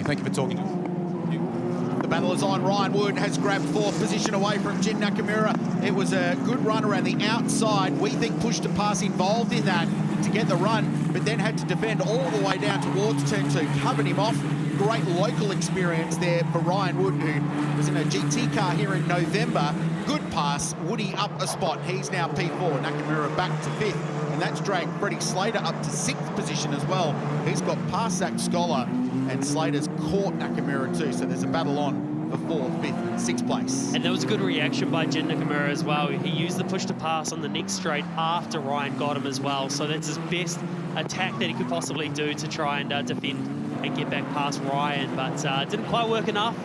Thank you for talking to us. The battle is on. Ryan Wood has grabbed 4th position away from Jin Nakamura. It was a good run around the outside. We think push to pass involved in that to get the run, but then had to defend all the way down towards turn 2, covered him off. Great local experience there for Ryan Wood, who was in a GT car here in November. Good pass, Woody up a spot. He's now P4, Nakamura back to 5th, and that's dragged Freddie Slater up to 6th position as well. He's got past Zach Scholar, and Slater's caught Nakamura too, so there's a battle on for 4th, 5th, and 6th place. And there was a good reaction by Jin Nakamura as well. He used the push to pass on the next straight after Ryan got him as well, so that's his best attack that he could possibly do to try and defend and get back past Ryan, but didn't quite work enough.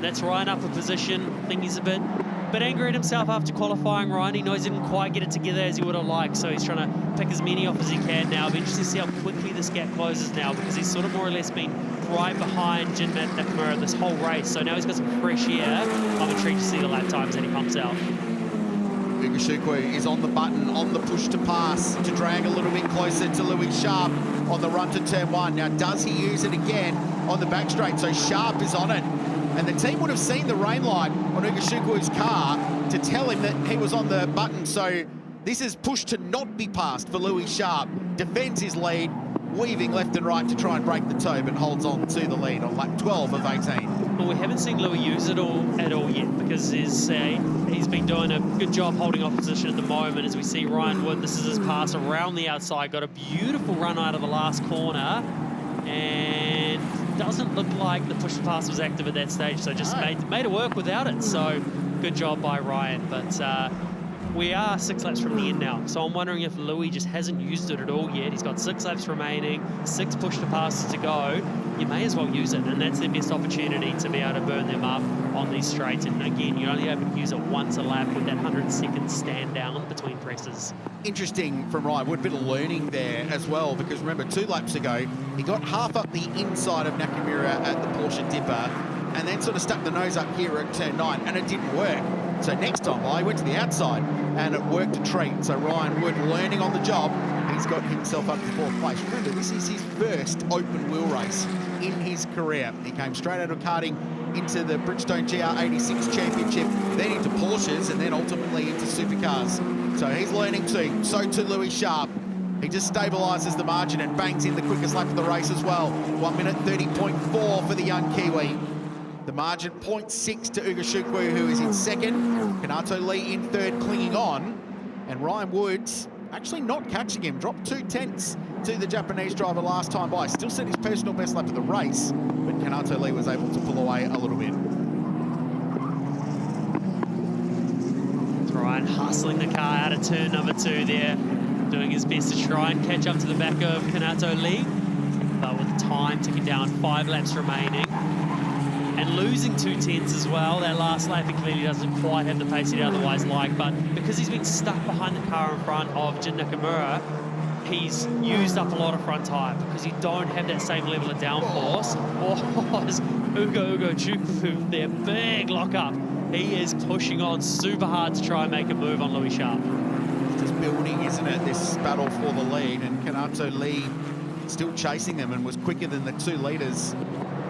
That's Ryan up a position. I think he's a bit angry at himself after qualifying. Ryan, he knows he didn't quite get it together as he would have liked, so he's trying to pick as many off as he can now. It'll be interesting to see how quickly this gap closes now, because he's sort of more or less been right behind Jin Nakamura this whole race, so now he's got some fresh air. I'm intrigued to see the lap times that he pumps out. Ugashukwu is on the button, on the push to pass, to drag a little bit closer to Louis Sharp on the run to turn 1. Now, does he use it again on the back straight? So Sharp is on it. And the team would have seen the rain light on Ugashukwu's car to tell him that he was on the button. So this is push to not be passed for Louis Sharp. Defends his lead, weaving left and right to try and break the toe, but holds on to the lead on lap 12 of 18. Well, we haven't seen Louis use it at all yet, because he's been doing a good job holding off position at the moment. As we see Ryan Wood, this is his pass around the outside, got a beautiful run out of the last corner, and doesn't look like the push pass was active at that stage, so just made it work without it. So good job by Ryan, but we are 6 laps from the end now, so I'm wondering if Louis just hasn't used it at all yet. He's got 6 laps remaining, 6 push to passes to go. You may as well use it, and that's their best opportunity to be able to burn them up on these straights. And again, you're only able to use it once a lap with that 100-second stand down between presses. Interesting from Ryan Wood, bit of learning there as well, because remember 2 laps ago, he got half up the inside of Nakamura at the Porsche dipper, and then sort of stuck the nose up here at turn 9, and it didn't work. So next time he went to the outside, and it worked a treat. So Ryan Wood learning on the job. He's got himself up to 4th place. Remember, this is his first open wheel race in his career. He came straight out of karting into the Bridgestone GR86 Championship, then into Porsches, and then ultimately into supercars. So he's learning too. So too Louis Sharp. He just stabilises the margin and bangs in the quickest lap of the race as well. 1 minute 30.4 for the young Kiwi. The margin 0.6 to Ugo Shukwu, who is in second. Kanato Lee in third, clinging on. And Ryan Woods actually not catching him. Dropped 2/10 to the Japanese driver last time by. Still set his personal best lap of the race, but Kanato Lee was able to pull away a little bit. Ryan hustling the car out of turn number 2 there, doing his best to try and catch up to the back of Kanato Lee, but with time ticking down, 5 laps remaining. And losing 2/10 as well. That last lap, he clearly doesn't quite have the pace he'd otherwise like, but because he's been stuck behind the car in front of Jin Nakamura, he's used up a lot of front tyre because you don't have that same level of downforce. Oh, it's Ugo Chukwu, their big lock-up. He is pushing on super hard to try and make a move on Louis Sharp. It's just building, isn't it, this battle for the lead, and Kanato Lee still chasing them and was quicker than the 2 leaders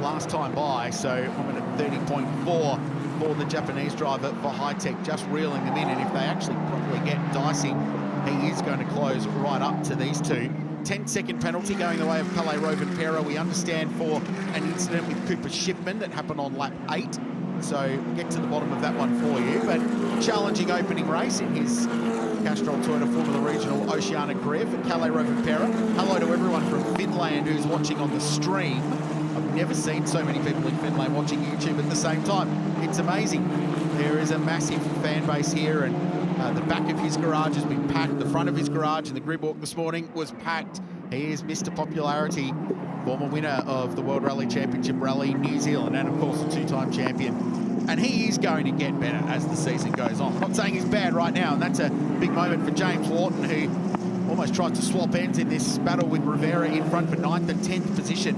last time by. So 1 minute 30.4 for the Japanese driver for High-Tech, just reeling them in, and if they actually properly get dicing, he is going to close right up to these two. 10-second penalty going the way of Kalle Rovanperä, we understand, for an incident with Cooper Shipman that happened on lap 8. So we'll get to the bottom of that one for you. But challenging opening race in his Castrol Toyota Formula Regional Oceania career for Kalle Rovanperä. Hello to everyone from Finland who's watching on the stream. I've never seen so many people in Finland watching YouTube at the same time. It's amazing. There is a massive fan base here, and the back of his garage has been packed. The front of his garage in the grid walk this morning was packed. He is Mr. Popularity, former winner of the World Rally Championship Rally New Zealand, and of course a 2-time champion. And he is going to get better as the season goes on. I'm not saying he's bad right now, and that's a big moment for James Lawton, who almost tries to swap ends in this battle with Rivera in front for 9th and 10th position.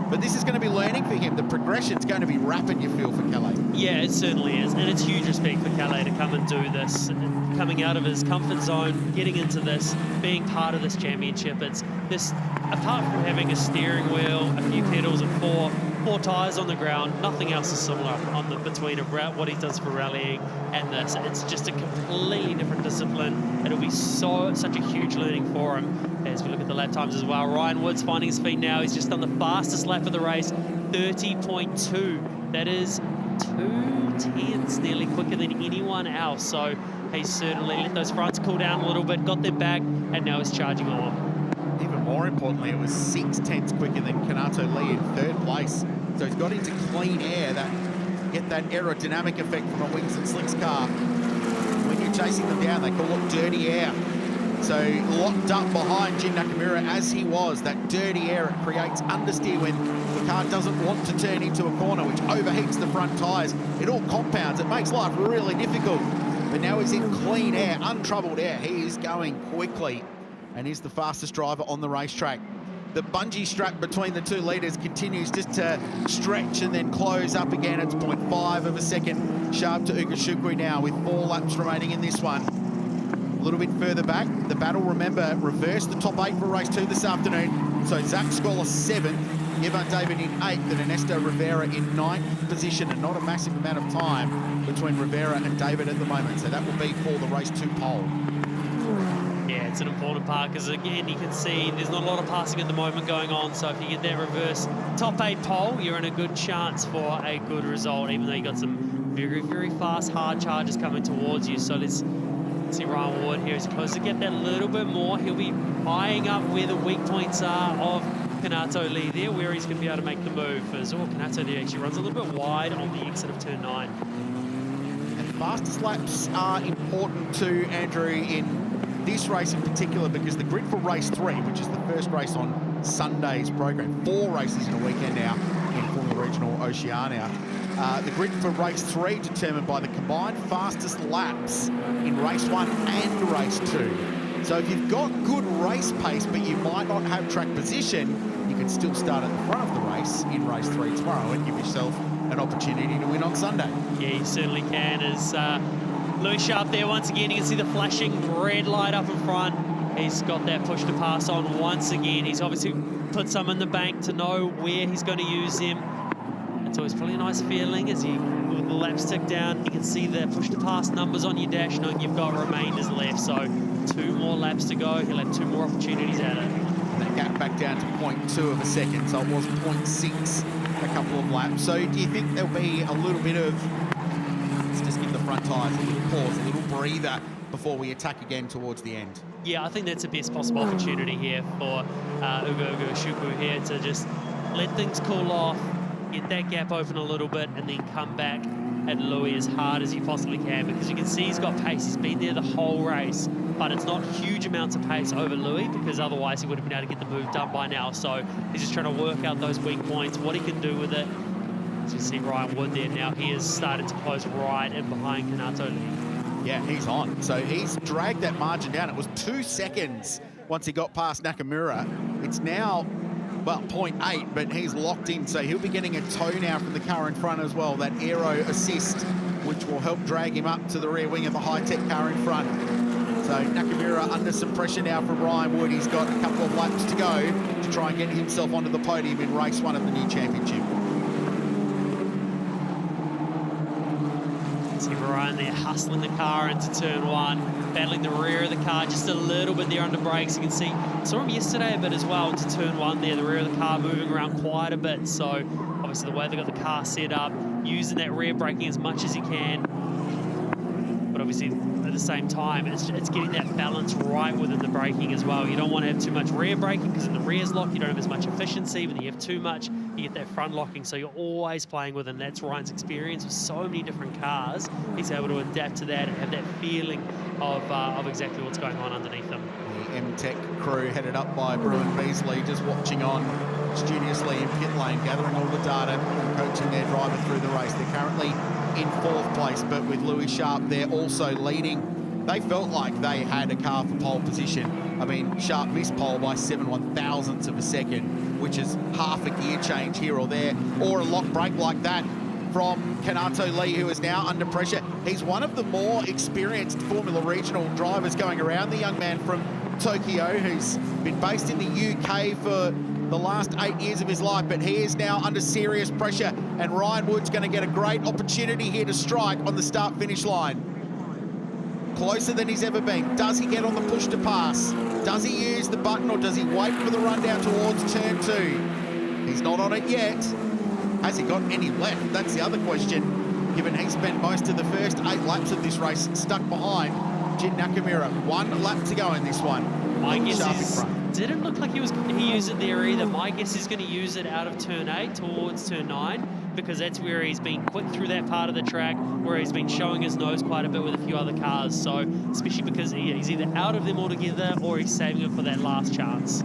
But this is going to be learning for him. The progression's going to be rapid, you feel, for Kalle. Yeah, it certainly is. And it's huge respect for Kalle to come and do this. And coming out of his comfort zone, getting into this, being part of this championship. It's this, apart from having a steering wheel, a few pedals and four tyres on the ground, nothing else is similar on the between what he does for rallying and this. It's just a completely different discipline. It'll be such a huge learning for him as we look at the lap times as well. Ryan Woods finding his feet now. He's just done the fastest lap of the race, 30.2. That is 2/10, nearly quicker than anyone else. So he's certainly let those fronts cool down a little bit, got them back, and now he's charging on. Even more importantly, it was 6/10 quicker than Kanato Lee in 3rd place. So he's got into clean air, get that aerodynamic effect from a Wings and Slicks car. When you're chasing them down, they call it dirty air. So locked up behind Jin Nakamura as he was, that dirty air, it creates understeer when the car doesn't want to turn into a corner, which overheats the front tyres. It all compounds, it makes life really difficult. But now he's in clean air, untroubled air. He is going quickly and is the fastest driver on the racetrack. The bungee strap between the 2 leaders continues just to stretch and then close up again. It's 0.5 of a second sharp to Ugo Shukwu now with 4 laps remaining in this one. A little bit further back, the battle, remember, reversed the top 8 for race 2 this afternoon. So Zach Scholar 7th, Ivan David in 8th, and Ernesto Rivera in 9th position, and not a massive amount of time between Rivera and David at the moment. So that will be for the race 2 pole. Yeah, it's an important part because, again, you can see there's not a lot of passing at the moment going on. So if you get that reverse top 8 pole, you're in a good chance for a good result, even though you got some very, very fast, hard charges coming towards you. So let's see Ryan Ward here as he closes to get that little bit more. He'll be eyeing up where the weak points are of Kanato Lee there, where he's going to be able to make the move. As Kanato Lee actually runs a little bit wide on the exit of turn 9. And fastest laps are important too, Andrew, in this race in particular, because the grid for race 3, which is the first race on Sunday's program, 4 races in a weekend now in Formula Regional Oceania. The grid for race 3 determined by the combined fastest laps in race 1 and race 2. So if you've got good race pace, but you might not have track position, you can still start at the front of the race in race 3 tomorrow and give yourself an opportunity to win on Sunday. Yeah, you certainly can. As Louis Sharp there once again, you can see the flashing red light up in front. He's got that push to pass on once again. He's obviously put some in the bank to know where he's going to use him. It's always probably a nice feeling as you, with the laps tick down, you can see the push-to-pass numbers on your dash, knowing you've got remainders left. So 2 more laps to go. He'll have 2 more opportunities at it. That gap back down to 0.2 of a second, so it was 0.6 a couple of laps. So do you think there'll be a little bit of, let's just give the front tyres a little pause, a little breather before we attack again towards the end? Yeah, I think that's the best possible opportunity here for Ugo Shuku here to just let things cool off, get that gap open a little bit, and then come back at Louis as hard as he possibly can, because you can see he's got pace. He's been there the whole race, but it's not huge amounts of pace over Louis, because otherwise he would have been able to get the move done by now. So he's just trying to work out those weak points, what he can do with it. As you see Ryan Wood there now, he has started to close right in behind Kanato Lee. Yeah, he's on. So he's dragged that margin down. It was 2 seconds once he got past Nakamura. It's now, well, 0.8, but he's locked in. So he'll be getting a tow now from the car in front as well, that aero assist, which will help drag him up to the rear wing of the high-tech car in front. So Nakamura under some pressure now from Ryan Wood. He's got a couple of laps to go to try and get himself onto the podium in race 1 of the new championship. See Ryan there hustling the car into turn 1, battling the rear of the car just a little bit there under brakes. You can see, saw him yesterday a bit as well into turn 1 there, the rear of the car moving around quite a bit. So obviously the way they got the car set up, using that rear braking as much as he can. But obviously at the same time, it's getting that balance right within the braking as well. You don't want to have too much rear braking, because in the rear's lock, you don't have as much efficiency. When you have too much, you get that front locking. So you're always playing with it. And that's Ryan's experience with so many different cars. He's able to adapt to that and have that feeling of exactly what's going on underneath them. The M-Tech crew headed up by Bruin Beasley, just watching on studiously in pit lane, gathering all the data and coaching their driver through the race. They're currently in 4th place, but with Louis Sharp there also leading. They felt like they had a car for pole position. I mean, Sharp missed pole by 7/1000ths of a second, which is half a gear change here or there, or a lock brake like that from Kanato Lee, who is now under pressure. He's one of the more experienced Formula Regional drivers going around, the young man from Tokyo, who's been based in the UK for the last 8 years of his life, but he is now under serious pressure, and Ryan Wood's going to get a great opportunity here to strike on the start-finish line. Closer than he's ever been. Does he get on the push to pass? Does he use the button, or does he wait for the run down towards turn 2? He's not on it yet. Has he got any left? That's the other question, given he spent most of the first 8 laps of this race stuck behind Jin Nakamura. 1 lap to go in this one. My guess is, didn't look like he used it there either. My guess is going to use it out of turn 8 towards turn 9, because that's where he's been quick through that part of the track, where he's been showing his nose quite a bit with a few other cars. So, especially because he's either out of them altogether, or he's saving it for that last chance.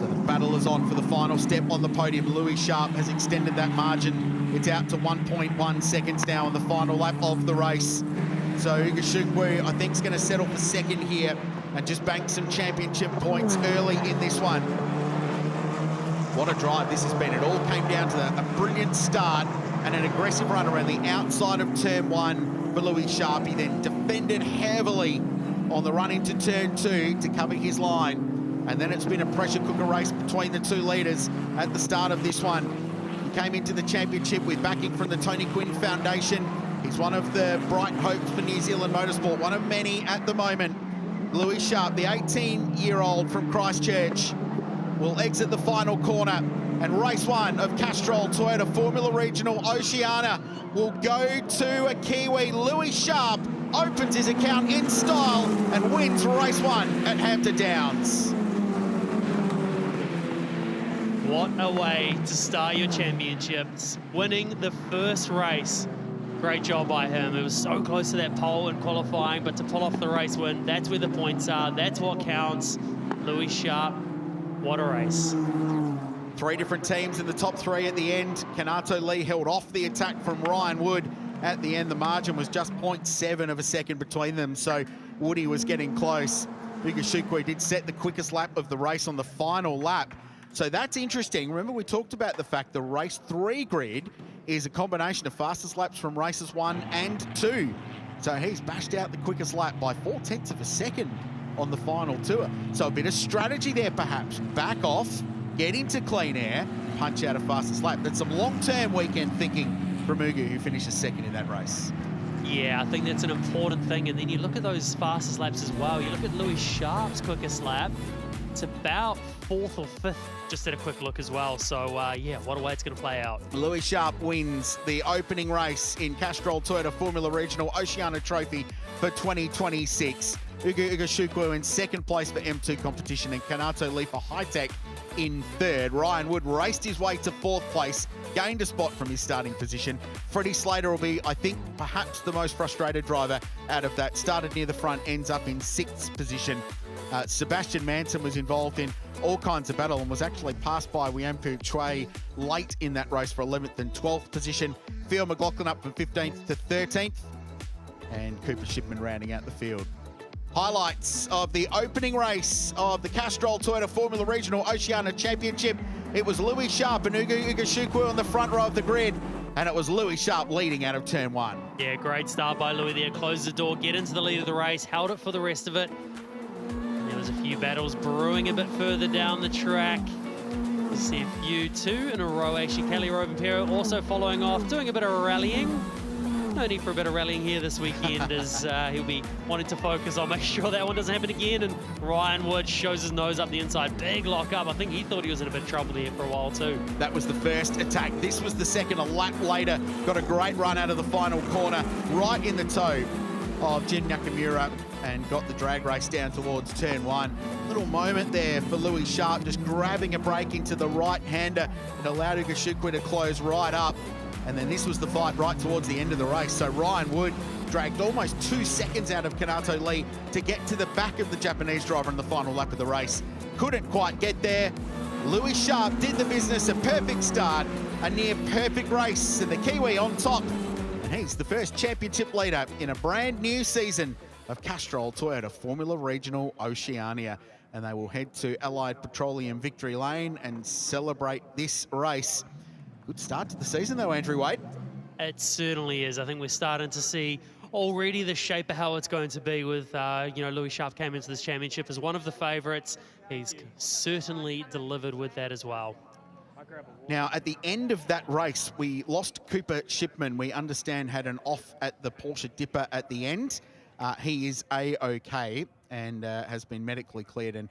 So the battle is on for the final step on the podium. Louis Sharp has extended that margin. It's out to 1.1 seconds now on the final lap of the race. So Ugashukwu, I think, is going to settle for second here and just bank some championship points early in this one. What a drive this has been. It all came down to a brilliant start and an aggressive run around the outside of turn 1 for Louis Sharp. He then defended heavily on the run into turn 2 to cover his line. And then it's been a pressure cooker race between the 2 leaders at the start of this one. He came into the championship with backing from the Tony Quinn Foundation. He's one of the bright hopes for New Zealand motorsport, one of many at the moment. Louis Sharp, the 18-year-old from Christchurch, will exit the final corner, and race 1 of Castrol Toyota Formula Regional Oceania will go to a Kiwi. Louis Sharp opens his account in style and wins race 1 at Hampton Downs. What a way to start your championships, winning the first race. Great job by him. It was so close to that pole in qualifying, but to pull off the race win, that's where the points are. That's what counts. Louis Sharp, what a race. 3 different teams in the top 3 at the end. Kanato Lee held off the attack from Ryan Wood. At the end, the margin was just 0.7 of a second between them, so Woody was getting close. Ugashukwu did set the quickest lap of the race on the final lap. So that's interesting. Remember, we talked about the fact the race 3 grid is a combination of fastest laps from races 1 and 2. So he's bashed out the quickest lap by 0.4 of a second on the final tour. So a bit of strategy there, perhaps. Back off, get into clean air, punch out a fastest lap. That's some long-term weekend thinking from Ugu, who finishes second in that race. Yeah, I think that's an important thing. And then you look at those fastest laps as well. You look at Louis Sharp's quickest lap. It's about 4th or 5th, just at a quick look as well. So, yeah, what a way it's going to play out. Louis Sharp wins the opening race in Castrol Toyota Formula Regional Oceania Trophy for 2026. Ugu Ugashukwu in second place for M2 competition and Kanato Lee for High Tech in third. Ryan Wood raced his way to 4th place, gained a spot from his starting position. Freddie Slater will be, I think, perhaps the most frustrated driver out of that. Started near the front, ends up in 6th position. Sebastian Manson was involved in all kinds of battle and was actually passed by Wiampu Chue late in that race for 11th and 12th position. Theo McLaughlin up from 15th to 13th, and Cooper Shipman rounding out the field. Highlights of the opening race of the Castrol Toyota Formula Regional Oceania Championship. It was Louis Sharp and Ugu Ugashukwu on the front row of the grid, and it was Louis Sharp leading out of turn 1. Yeah, great start by Louis there. Closed the door, get into the lead of the race, held it for the rest of it. There was a few battles brewing a bit further down the track. See a few, 2 in a row actually. Kelly Robinpero also following off, doing a bit of rallying. No need for a bit of rallying here this weekend as he'll be wanting to focus on making sure that one doesn't happen again. And Ryan Wood shows his nose up the inside. Big lock up. I think he thought he was in a bit of trouble there for a while too. That was the first attack. This was the second. A lap later, got a great run out of the final corner, right in the toe of Jin Nakamura, and got the drag race down towards turn 1. Little moment there for Louis Sharp, just grabbing a brake into the right-hander and allowed Ugashukwu to close right up. And then this was the fight right towards the end of the race. So Ryan Wood dragged almost 2 seconds out of Kanato Lee to get to the back of the Japanese driver in the final lap of the race. Couldn't quite get there. Louis Sharp did the business, a perfect start, a near perfect race, and the Kiwi on top. And he's the first championship leader in a brand new season of Castrol Toyota Formula Regional Oceania. And they will head to Allied Petroleum Victory Lane and celebrate this race. Good start to the season though, Andrew Wade. It certainly is. I think we're starting to see already the shape of how it's going to be with, Louis Sharp came into this championship as one of the favourites. He's certainly delivered with that as well. Now, at the end of that race, we lost Cooper Shipman. We understand had an off at the Porsche Dipper at the end. He is A-OK and has been medically cleared and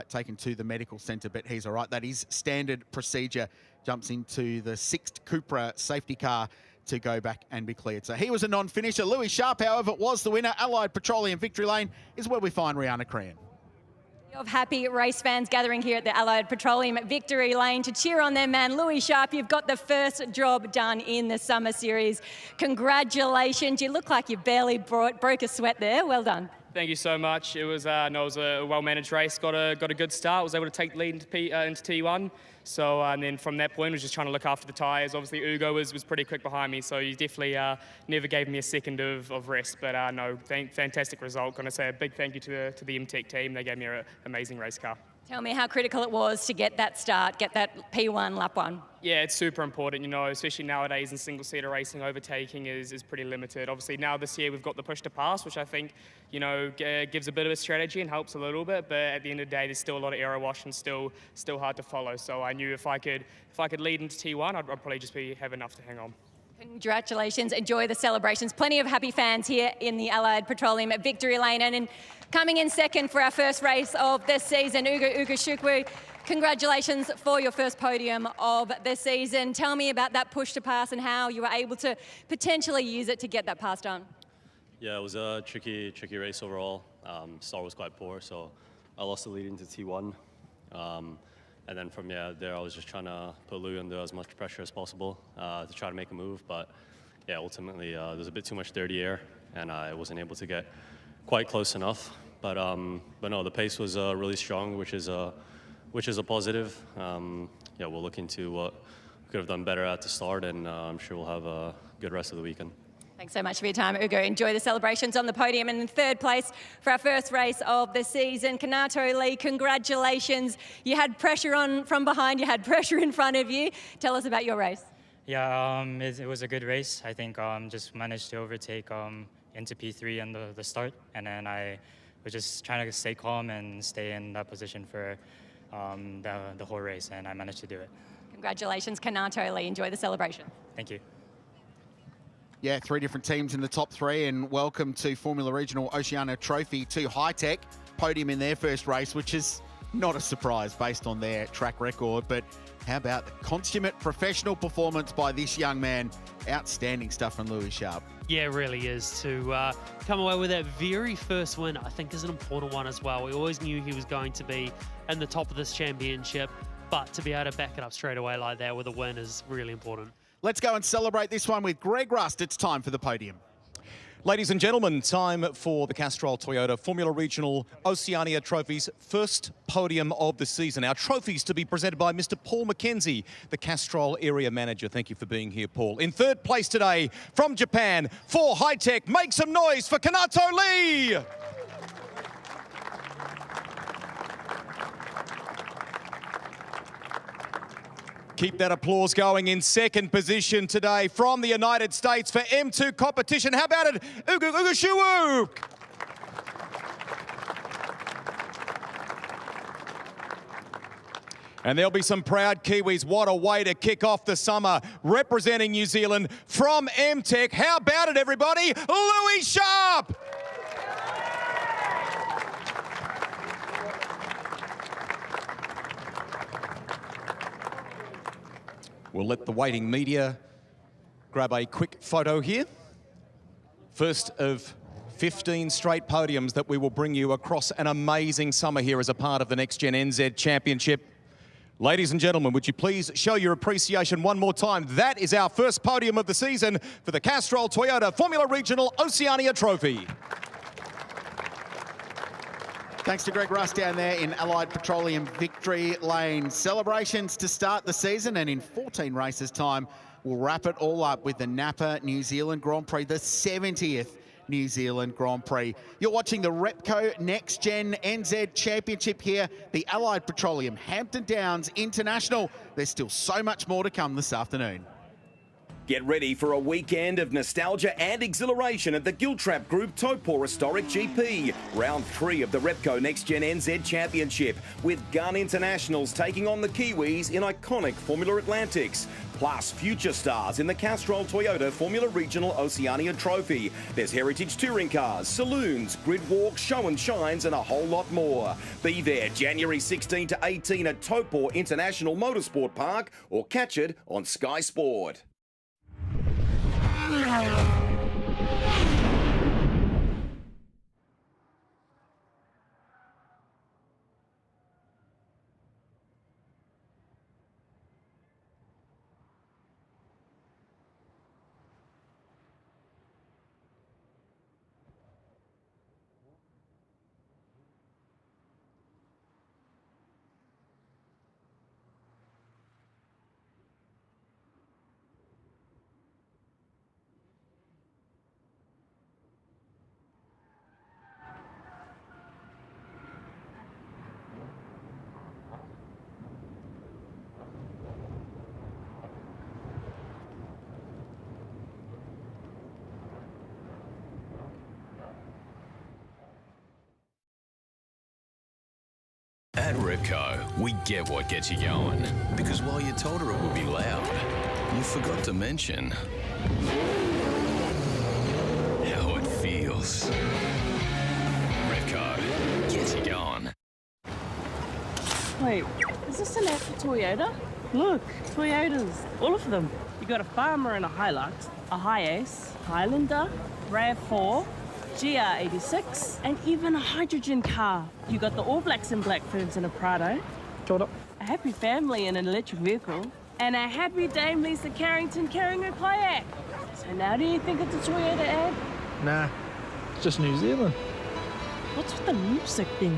taken to the medical centre, but he's all right. That is standard procedure. Jumps into the 6th Cupra safety car to go back and be cleared. So he was a non-finisher. Louis Sharp, however, was the winner. Allied Petroleum Victory Lane is where we find Rihanna Crean. Of happy race fans gathering here at the Allied Petroleum Victory Lane to cheer on their man, Louis Sharp. You've got the first job done in the Summer Series. Congratulations. You look like you barely broke a sweat there. Well done. Thank you so much. It was a well-managed race. Got a good start. Was able to take the lead into T1. So and then from that point, was just trying to look after the tyres. Obviously, Ugo was pretty quick behind me, so you definitely never gave me a second of rest. But no, fantastic result. Going to say a big thank you to the MTech team. They gave me an amazing race car. Tell me how critical it was to get that start, get that P1 lap 1. Yeah, it's super important, especially nowadays in single-seater racing, overtaking is pretty limited. Obviously, now this year we've got the push to pass, which I think, gives a bit of a strategy and helps a little bit, but at the end of the day, there's still a lot of error wash and still hard to follow. So I knew if I could lead into T1, I'd probably just have enough to hang on. Congratulations. Enjoy the celebrations. Plenty of happy fans here in the Allied Petroleum at Victory Lane. And coming in second for our first race of this season, Ugu Ugashukwu. Congratulations for your first podium of the season. Tell me about that push to pass and how you were able to potentially use it to get that pass done. Yeah, it was a tricky race overall. Start was quite poor, so I lost the lead into T1. And then from there, I was just trying to put Louis under as much pressure as possible to try to make a move. But yeah, ultimately, there's a bit too much dirty air, and I wasn't able to get quite close enough. But no, the pace was really strong, which is a positive. We'll look into what we could have done better at the start, and I'm sure we'll have a good rest of the weekend. Thanks so much for your time, Ugo. Enjoy the celebrations on the podium. And in third place for our first race of the season, Kanato Lee, congratulations. You had pressure on from behind, you had pressure in front of you. Tell us about your race. Yeah, it was a good race. I think just managed to overtake into P3 in the start. And then I was just trying to stay calm and stay in that position for the whole race, and I managed to do it. Congratulations, Kanato Lee. Enjoy the celebration. Thank you. Yeah, 3 different teams in the top 3, and welcome to Formula Regional Oceania Trophy to High-Tech. Podium in their first race, which is not a surprise based on their track record, but how about the consummate professional performance by this young man? Outstanding stuff from Louis Sharp. Yeah, it really is. To come away with that very first win, I think is an important one as well. We always knew he was going to be in the top of this championship, but to be able to back it up straight away like that with a win is really important. Let's go and celebrate this one with Greg Rust. It's time for the podium. Ladies and gentlemen, time for the Castrol Toyota Formula Regional Oceania Trophies first podium of the season. Our trophies to be presented by Mr. Paul McKenzie, the Castrol Area Manager. Thank you for being here, Paul. In third place today from Japan for High-Tech, make some noise for Kanato Lee! Keep that applause going. In second position today from the United States for M2 competition. How about it, Ugashuuk? And there'll be some proud Kiwis. What a way to kick off the summer. Representing New Zealand from M-Tech. How about it, everybody? Louis Sharp! We'll let the waiting media grab a quick photo here. First of 15 straight podiums that we will bring you across an amazing summer here as a part of the NextGen NZ Championship. Ladies and gentlemen, would you please show your appreciation one more time? That is our first podium of the season for the Castrol Toyota Formula Regional Oceania Trophy. Thanks to Greg Rust down there in Allied Petroleum Victory Lane. Celebrations to start the season, and in 14 races time, we'll wrap it all up with the Napa New Zealand Grand Prix, the 70th New Zealand Grand Prix. You're watching the Repco NextGen NZ Championship here, the Allied Petroleum Hampton Downs International. There's still so much more to come this afternoon. Get ready for a weekend of nostalgia and exhilaration at the Giltrap Group Topor Historic GP. Round 3 of the Repco NextGen NZ Championship, with Gun Internationals taking on the Kiwis in iconic Formula Atlantics. Plus future stars in the Castrol Toyota Formula Regional Oceania Trophy. There's heritage touring cars, saloons, grid walks, show and shines, and a whole lot more. Be there January 16 to 18 at Topor International Motorsport Park, or catch it on Sky Sport. At Repco, we get what gets you going. Because while you told her it would be loud, you forgot to mention how it feels. Repco gets you going. Wait, is this an actual Toyota? Look, Toyotas, all of them. You got a Farmer and a Hilux, a Hiace, Highlander, RAV4, GTRNZ, and even a hydrogen car. You got the All Blacks and Black Ferns in a Prado, a happy family in an electric vehicle, and a happy Dame Lisa Carrington carrying a kayak. So now do you think it's a Toyota ad? Nah, it's just New Zealand. What's with the music thing?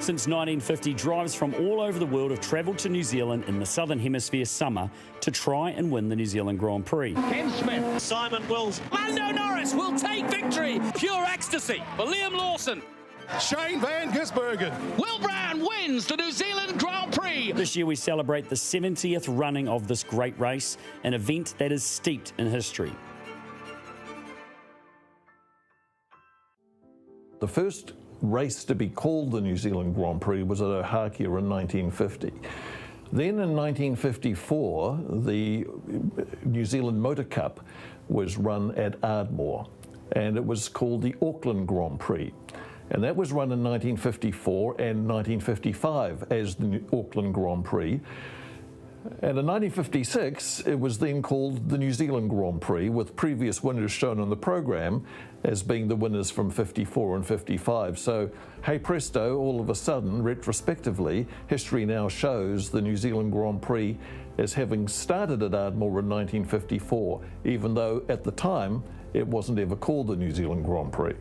Since 1950, drivers from all over the world have travelled to New Zealand in the Southern Hemisphere summer to try and win the New Zealand Grand Prix. Ken Smith, Simon Wills, Lando Norris will take victory. Pure ecstasy for Liam Lawson. Shane van Gisbergen. Will Brown wins the New Zealand Grand Prix. This year we celebrate the 70th running of this great race, an event that is steeped in history. The first race to be called the New Zealand Grand Prix was at Oceania in 1950. Then in 1954, the New Zealand Motor Cup was run at Ardmore, and it was called the Auckland Grand Prix. And that was run in 1954 and 1955 as the Auckland Grand Prix. And in 1956, it was then called the New Zealand Grand Prix, with previous winners shown on the program as being the winners from 54 and 55. So, hey presto, all of a sudden, retrospectively, history now shows the New Zealand Grand Prix as having started at Ardmore in 1954, even though at the time it wasn't ever called the New Zealand Grand Prix.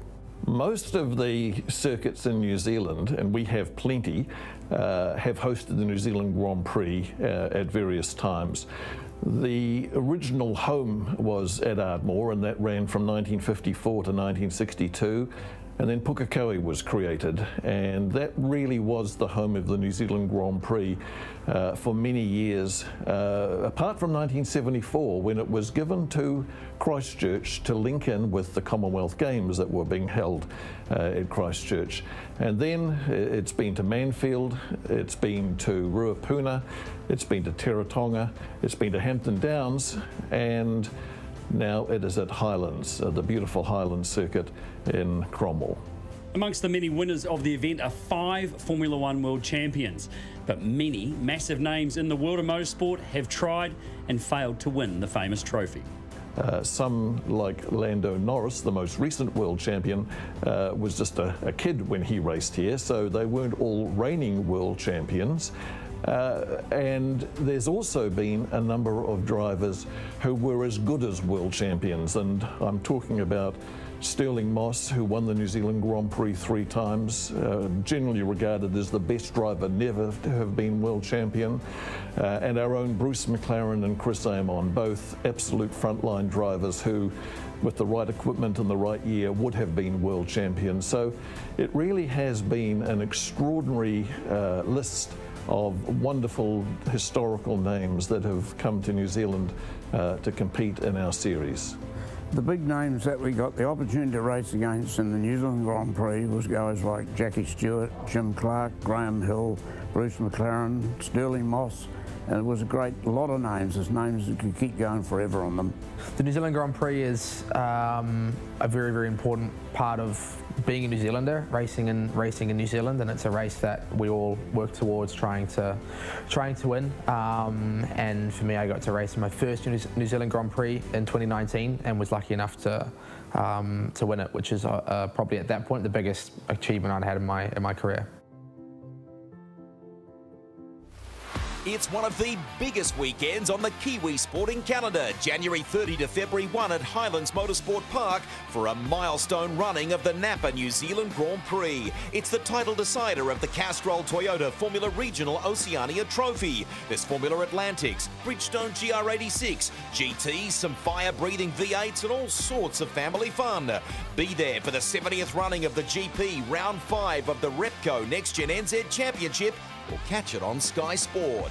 Most of the circuits in New Zealand, and we have plenty, have hosted the New Zealand Grand Prix at various times. The original home was at Ardmore, and that ran from 1954 to 1962. And then Pukekohe was created, and that really was the home of the New Zealand Grand Prix for many years, apart from 1974, when it was given to Christchurch to link in with the Commonwealth Games that were being held at Christchurch. And then it's been to Manfield, it's been to Ruapuna, it's been to Teretonga, it's been to Hampton Downs, and now it is at Highlands, the beautiful Highlands circuit in Cromwell. Amongst the many winners of the event are 5 Formula One world champions, but many massive names in the world of motorsport have tried and failed to win the famous trophy. Some, like Lando Norris, the most recent world champion, was just a kid when he raced here, so they weren't all reigning world champions. And there's also been a number of drivers who were as good as world champions, and I'm talking about Stirling Moss, who won the New Zealand Grand Prix 3 times, generally regarded as the best driver never to have been world champion, and our own Bruce McLaren and Chris Amon, both absolute frontline drivers who, with the right equipment and the right year, would have been world champions. So it really has been an extraordinary list of wonderful historical names that have come to New Zealand to compete in our series. The big names that we got the opportunity to race against in the New Zealand Grand Prix was guys like Jackie Stewart, Jim Clark, Graham Hill, Bruce McLaren, Stirling Moss, and it was a lot of names. There's names that could keep going forever on them. The New Zealand Grand Prix is a very, very important part of being a New Zealander, racing in New Zealand, and it's a race that we all work towards trying to win. And for me, I got to race in my first New Zealand Grand Prix in 2019, and was lucky enough to win it, which is probably at that point the biggest achievement I'd had in my career. It's one of the biggest weekends on the Kiwi sporting calendar, January 30 to February 1 at Highlands Motorsport Park for a milestone running of the Napa New Zealand Grand Prix. It's the title decider of the Castrol Toyota Formula Regional Oceania Trophy. There's Formula Atlantics, Bridgestone GR86, GTs, some fire-breathing V8s and all sorts of family fun. Be there for the 70th running of the GP Round 5 of the Repco NextGen NZ Championship, or catch it on Sky Sport.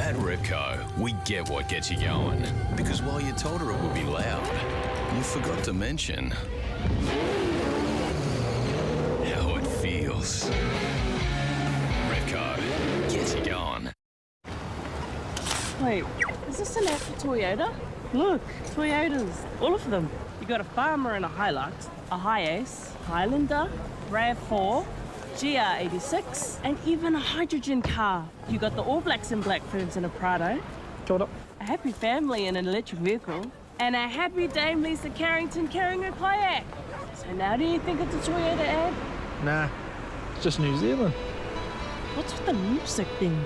At Repco, we get what gets you going. Because while you told her it would be loud, you forgot to mention how it feels. Repco gets you going. Wait, is this an actual Toyota? Look, Toyotas, all of them. You got a Farmer and a Hilux, a Hiace, Highlander, RAV4, GTRNZ, and even a hydrogen car. You got the All Blacks and Blackfirms in a Prado. A happy family in an electric vehicle. And a happy Dame Lisa Carrington carrying a kayak. So now do you think it's a Toyota ad? Nah, it's just New Zealand. What's with the music thing?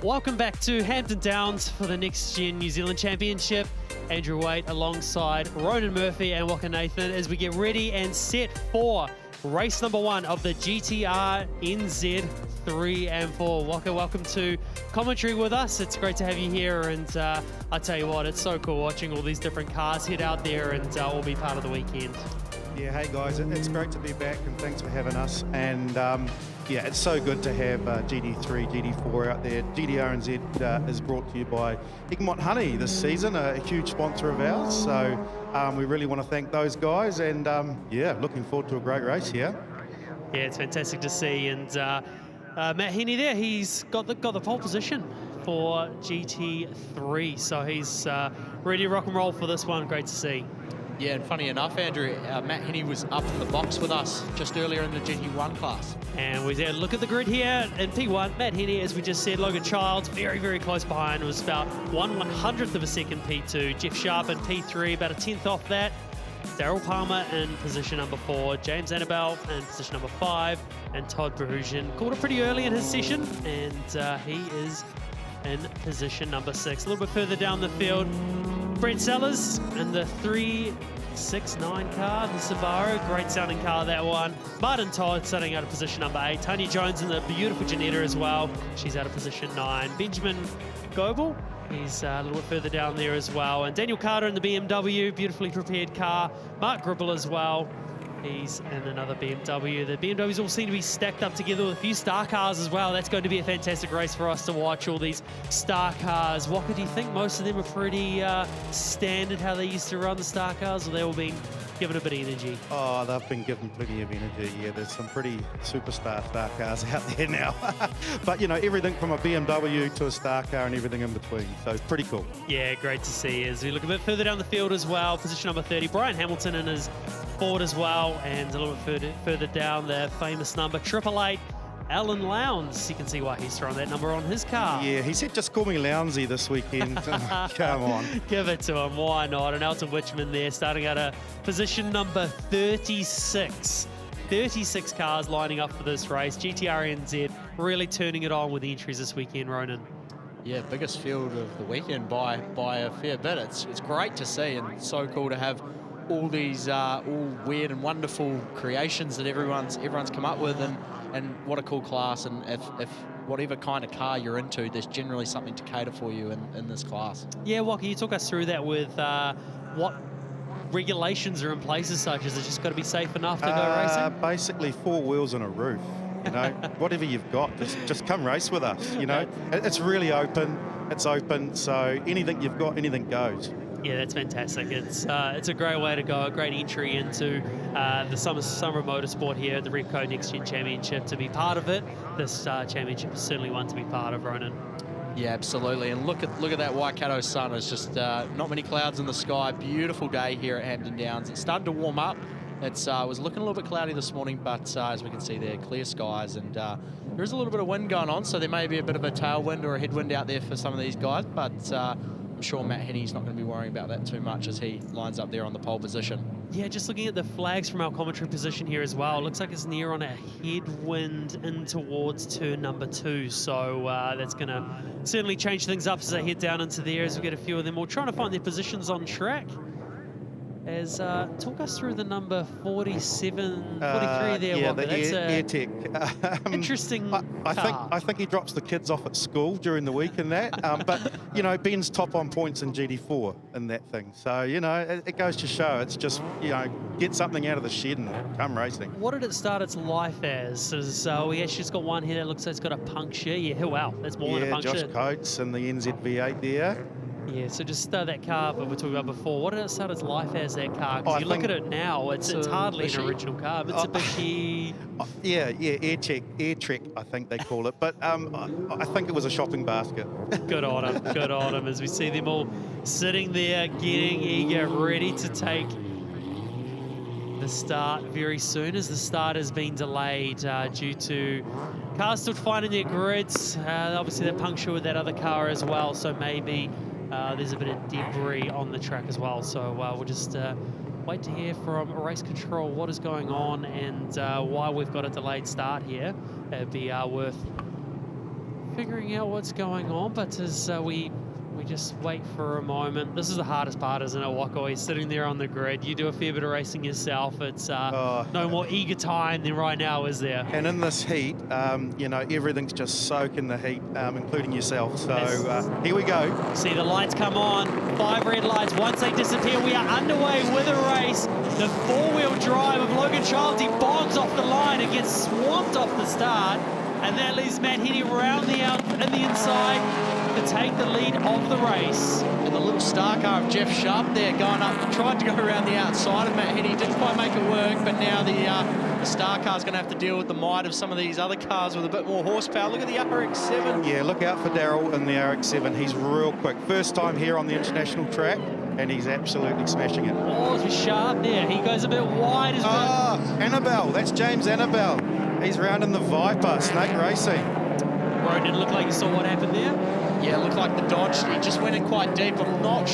Welcome back to Hampton Downs for the Next Gen New Zealand Championship. Andrew Waite alongside Ronan Murphy and Waka Nathan as we get ready and set for race number 1 of the GTRNZ 3 and 4. Waka, welcome to commentary with us. It's great to have you here, and I tell you what, it's so cool watching all these different cars head out there and all be part of the weekend. Yeah, hey guys, it's great to be back and thanks for having us. And yeah, it's so good to have GT3, GT4 out there. GTRNZ is brought to you by Egmont Honey this season, a huge sponsor of ours. So we really want to thank those guys, and yeah, looking forward to a great race here. Yeah, it's fantastic to see. And Matt Heaney there, he's got the pole position for GT3, so he's ready to rock and roll for this one. Great to see. Yeah, and funny enough, Andrew, Matt Heaney was up in the box with us just earlier in the GT1 class. And we had a look at the grid here in P1. Matt Heaney, as we just said, Logan Childs very, very close behind. It was about 1/100th of a second P2. Jeff Sharp in P3, about a 10th off that. Daryl Palmer in position number 4. James Annabelle in position number 5. And Todd Berusian called it pretty early in his session. And he is in position number 6. A little bit further down the field, Brent Sellers in the 369 car, the Subaru. Great sounding car, that one. Martin Todd sitting out of position number 8. Tanya Jones in the beautiful Janetta as well. She's out of position 9. Benjamin Goebel, he's a little bit further down there as well. And Daniel Carter in the BMW, beautifully prepared car. Mark Gribble as well. He's in another BMW. The BMWs all seem to be stacked up together with a few star cars as well. That's going to be a fantastic race for us to watch, all these star cars. Waka, do you think most of them are pretty standard how they used to run the star cars, or they all been given a bit of energy? Oh, they've been given plenty of energy. Yeah, there's some pretty superstar star cars out there now. But, you know, everything from a BMW to a star car and everything in between. So it's pretty cool. Yeah, great to see. As we look a bit further down the field as well, position number 30, Brian Hamilton in his Ford as well, and a little bit further down, the famous number 888, Alan Lowndes. You can see why he's throwing that number on his car. Yeah, he said just call me Lownsy this weekend. Come on. Give it to him, why not? And Elton Witchman there starting at a position number 36. 36 cars lining up for this race. GTRNZ really turning it on with the entries this weekend, Ronan. Yeah, biggest field of the weekend by a fair bit. It's great to see, and so cool to have all these all weird and wonderful creations that everyone's come up with, and what a cool class. And if whatever kind of car you're into, there's generally something to cater for you in this class. Yeah, Waka, you talk us through that with what regulations are in place as such? Is it just got to be safe enough to go racing? Basically 4 wheels and a roof. You know, whatever you've got, just come race with us. You know, it's really open. It's open, so anything you've got, anything goes. Yeah, that's fantastic. It's a great way to go, a great entry into the summer motorsport here at the Repco NextGen Championship. To be part of it, this championship is certainly one to be part of, Ronan. Yeah, absolutely. And look at that Waikato sun. It's just not many clouds in the sky. Beautiful day here at Hampton Downs. It's starting to warm up. It was looking a little bit cloudy this morning, but as we can see there, clear skies, and there is a little bit of wind going on, so there may be a bit of a tailwind or a headwind out there for some of these guys, but I'm sure Matt Henney's not going to be worrying about that too much as he lines up there on the pole position. Yeah, just looking at the flags from our commentary position here as well, it looks like it's near on a headwind in towards turn number 2, so that's going to certainly change things up as they head down into there as we get a few of them all trying to find their positions on track. As talk us through the number 47, 43 there. Yeah, Wonka. the Airtech. Interesting I think he drops the kids off at school during the week and that. But you know, Ben's top on points in GT4 and that thing. So you know, it goes to show it's just, you know, get something out of the shed and come racing. What did it start its life as? We actually just got one here that looks like it's got a puncture. Yeah, wow, that's more than a puncture. Josh Coates and the NZ V8 there. Yeah, so just that car that we were talking about before, what did it start its life as, that car? Because you look at it now, it's hardly an original car. Mitsubishi. Yeah, Airtrek, I think they call it. But I think it was a shopping basket. Good on him, good on him. As we see them all sitting there, getting eager, ready to take the start very soon, as the start has been delayed due to cars still finding their grids. Obviously, that puncture with that other car as well, so maybe there's a bit of debris on the track as well. So we'll just wait to hear from race control what is going on and why we've got a delayed start here. It'd be worth figuring out what's going on, but as we just wait for a moment. This is the hardest part, isn't it, Wako? He's sitting there on the grid. You do a fair bit of racing yourself. It's no more eager time than right now, is there? And in this heat, you know, everything's just soaking the heat, including yourself. So here we go. See the lights come on. 5 red lights. Once they disappear, we are underway with a race. The four-wheel drive of Logan Childs. He bombs off the line and gets swamped off the start. And that leaves Matt Henney round the inside to take the lead of the race. And the little star car of Jeff Sharp there going up, tried to go around the outside of Matt Henney, didn't quite make it work, but now the star car's going to have to deal with the might of some of these other cars with a bit more horsepower. Look at the RX-7. Yeah, look out for Daryl in the RX-7. He's real quick. First time here on the international track, and he's absolutely smashing it. Oh, it's Sharp there. He goes a bit wide as well. Annabelle. That's James Annabelle. He's round in the Viper, Snake Racing. Road didn't look like you saw what happened there. Yeah, it looked like the Dodge, he just went in quite deep. I'm not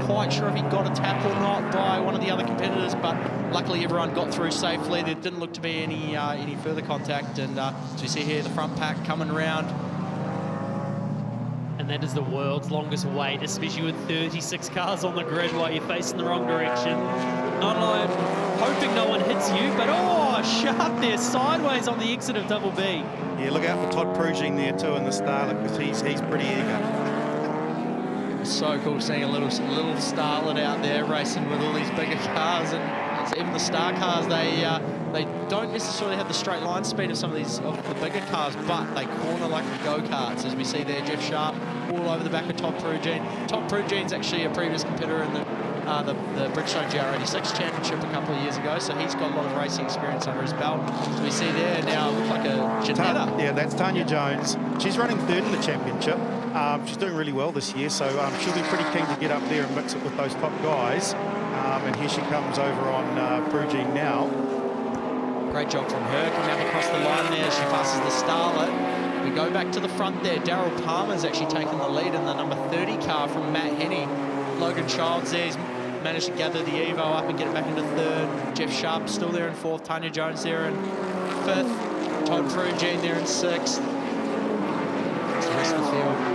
quite sure if he got a tap or not by one of the other competitors, but luckily everyone got through safely. There didn't look to be any further contact, and as you see here, the front pack coming around. And that is the world's longest wait, especially with 36 cars on the grid while you're facing the wrong direction. Not like hoping no one hits you, but Sharp there, sideways on the exit of Double B. Yeah, look out for Todd Prugine there too in the Starlet, because he's pretty eager. It was so cool seeing a little Starlet out there racing with all these bigger cars, and even the star cars, they don't necessarily have the straight line speed of some of the bigger cars, but they corner like the go-karts, as we see there. Jeff Sharp all over the back of Todd Prugine. Todd Prugine's actually a previous competitor in the Bridgestone GTRNZ championship a couple of years ago, so he's got a lot of racing experience under his belt. As we see there now, looks like a Janetta. Yeah, that's Tanya Jones. She's running third in the championship. She's doing really well this year, so she'll be pretty keen to get up there and mix it with those top guys. And here she comes over on Prugine now. Great job from her coming up across the line there as she passes the Starlet. We go back to the front there. Daryl Palmer's actually taken the lead in the number 30 car from Matt Henney. Logan Childs there, he's managed to gather the Evo up and get it back into third. Jeff Sharp still there in fourth. Tanya Jones there in fifth. Todd Prugine there in sixth. It's the rest of the field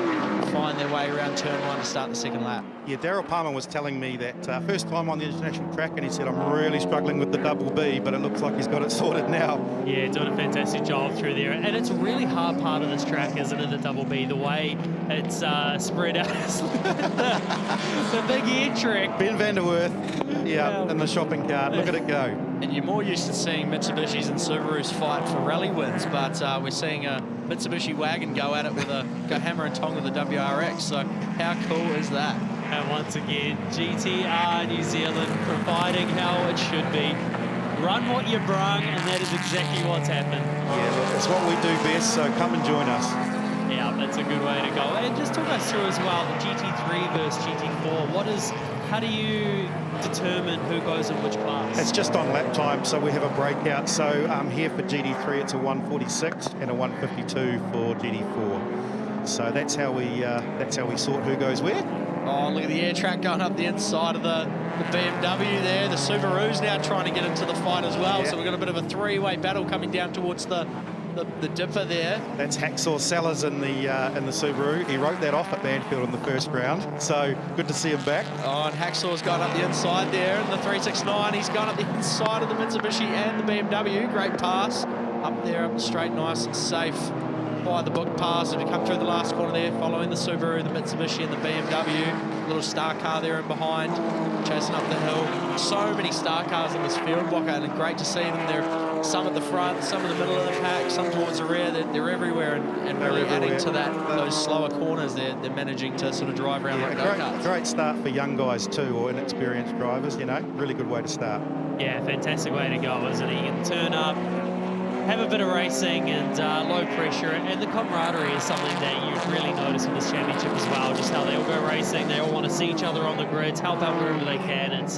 find their way around turn one to start the second lap. Yeah, Daryl Palmer was telling me that first time on the international track, and he said, I'm really struggling with the double B, but it looks like he's got it sorted now. Yeah, doing a fantastic job through there. And it's a really hard part of this track, isn't it, the double B, the way it's spread out. the big air track. Ben van der Werf, yeah, in the shopping cart. Look at it go. And you're more used to seeing Mitsubishis and Subarus fight for rally wins, but we're seeing a Mitsubishi wagon go at it with go hammer and tong with the WRX. So how cool is that? And once again, GTR New Zealand providing how it should be. Run what you brung, and that is exactly what's happened. Yeah, look, it's what we do best, so come and join us. Yeah, that's a good way to go. And just talk us through as well, the GT3 versus GT4. How do you determine who goes in which class? It's just on lap time, so we have a breakout. So here for GT3, it's a 146 and a 152 for GT4. So that's how we sort who goes where. Oh, look at the air track going up the inside of the BMW there. The Subaru's now trying to get into the fight as well. Yeah. So we've got a bit of a three-way battle coming down towards the dipper there. That's Hacksaw Sellers in the Subaru. He wrote that off at Banfield in the first round, so good to see him back. Oh, and Hacksaw's gone up the inside there in the 369. He's gone up the inside of the Mitsubishi and the BMW. Great pass up there, up the straight, nice and safe. By the book pass, and to come through the last corner there, following the Subaru, the Mitsubishi and the BMW. Little star car there in behind, chasing up the hill. So many star cars in this field, Walker, and great to see them. They're some at the front, some in the middle of the pack, some towards the rear. They're everywhere, and really adding to those slower corners. They're managing to sort of drive around like go-karts. Great start for young guys too, or inexperienced drivers. You know, really good way to start. Yeah, fantastic way to go, isn't it? You can turn up, have a bit of racing and low pressure, and the camaraderie is something that you really notice in this championship as well. Just how they all go racing, they all want to see each other on the grids, help out wherever they can. It's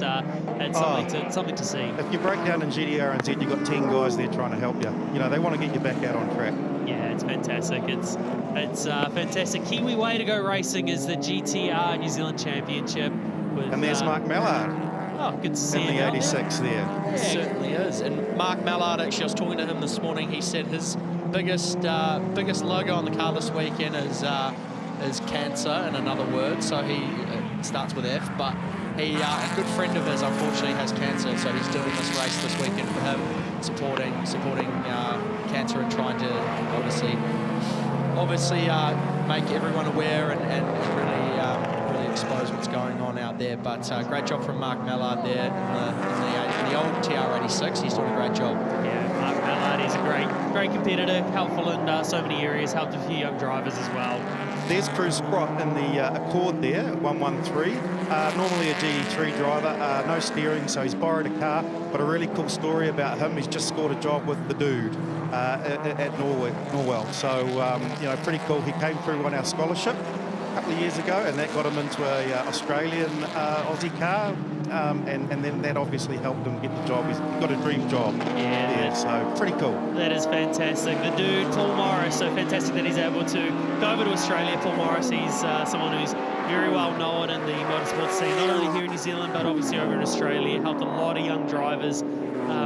something to see. If you break down in GTRNZ, you've got 10 guys there trying to help you. You know, they want to get you back out on track. Yeah, it's fantastic. It's fantastic. Kiwi way to go racing is the GTR New Zealand Championship. And there's Mark Mallard. Oh, good to see in the 86 there. It certainly is. And Mark Mallard, actually, I was talking to him this morning. He said his biggest logo on the car this weekend is cancer, in another word. So he starts with F, but he a good friend of his unfortunately has cancer, so he's doing this race this weekend for him, supporting cancer and trying to obviously make everyone aware and really expose what's going on out there. But great job from Mark Mallard there in the old TR86. He's doing a great job. Yeah, Mark Mallard is a great competitor, helpful in so many areas, helped a few young drivers as well. There's Cruz Sprott in the Accord there, 113. Normally a GT3 driver, no steering, so he's borrowed a car. But a really cool story about him, he's just scored a job with the dude at Norwell. So, you know, pretty cool. He came through on our scholarship a couple of years ago, and that got him into a Australian Aussie car, and then that obviously helped him get the job. He's got a dream job. Yeah, so pretty cool. That is fantastic. The dude, Paul Morris, so fantastic that he's able to go over to Australia. Paul Morris, he's someone who's very well known in the motorsport scene, not only here in New Zealand, but obviously over in Australia. Helped a lot of young drivers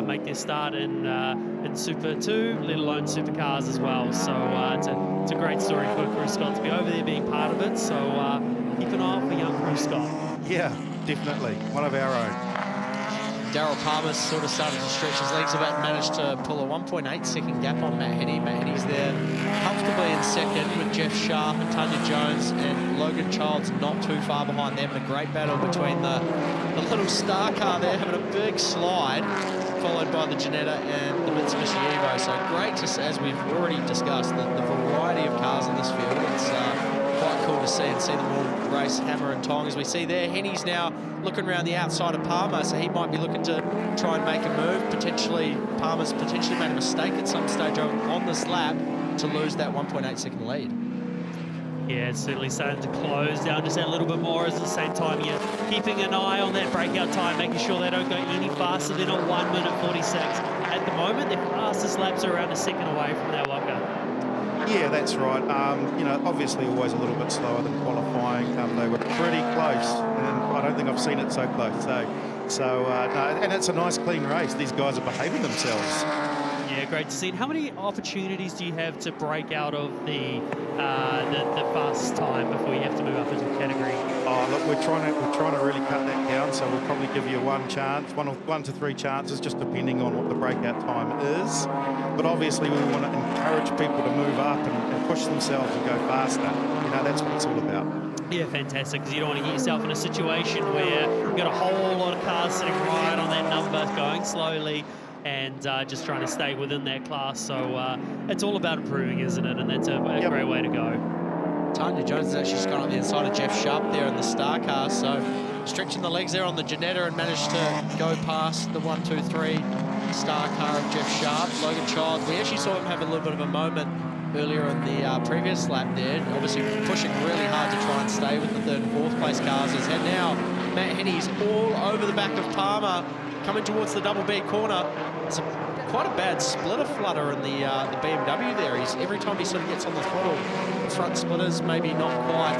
make their start in Super 2, let alone supercars as well. So it's a great story for Cruz Scott to be over there being part of it. So keep an eye out for young Cruz Scott. Yeah, definitely. One of our own. Daryl Palmer's sort of started to stretch his legs a bit and managed to pull a 1.8 second gap on Matt Henny. Matt Henny's there comfortably in second with Jeff Sharp and Tanya Jones, and Logan Childs not too far behind them. And a great battle between the little star car there having a big slide, followed by the Ginetta and the Mitsubishi Evo. So great to see, as we've already discussed, the variety of cars in this field. It's quite cool to see them all race hammer and tong. As we see there, Henny's now looking around the outside of Palmer, so he might be looking to try and make a move. Palmer's potentially made a mistake at some stage on this lap to lose that 1.8 second lead. Yeah, it's certainly starting to close down just a little bit more. At the same time, you're keeping an eye on that breakout time, making sure they don't go any faster than a 1 minute 46. At the moment, their fastest laps are around a second away from that walker. Yeah, that's right. You know, obviously always a little bit slower than qualifying. They were pretty close, and I don't think I've seen it so close. So no, and it's a nice clean race. These guys are behaving themselves. Yeah, great to see. How many opportunities do you have to break out of the fastest time before you have to move up into a category? Oh, look, we're trying to really cut that down. So we'll probably give you one to three chances, just depending on what the breakout time is. But obviously, we want to encourage people to move up and push themselves and go faster. You know, that's what it's all about. Yeah, fantastic, because you don't want to get yourself in a situation where you've got a whole lot of cars sitting right on that number, going slowly, and just trying to stay within that class. So it's all about improving, isn't it? And that's a great way to go. Tanya Jones has actually gone on the inside of Jeff Sharp there in the star car, so stretching the legs there on the Janetta and managed to go past the 1, 2, 3 star car of Jeff Sharp. Logan Child, we actually saw him have a little bit of a moment earlier in the previous lap there, obviously pushing really hard to try and stay with the 3rd and 4th place cars. And now Matt Henney's all over the back of Palmer, coming towards the double B corner. It's quite a bad splitter flutter in the BMW there. Every time he sort of gets on the throttle, the front splitter's maybe not quite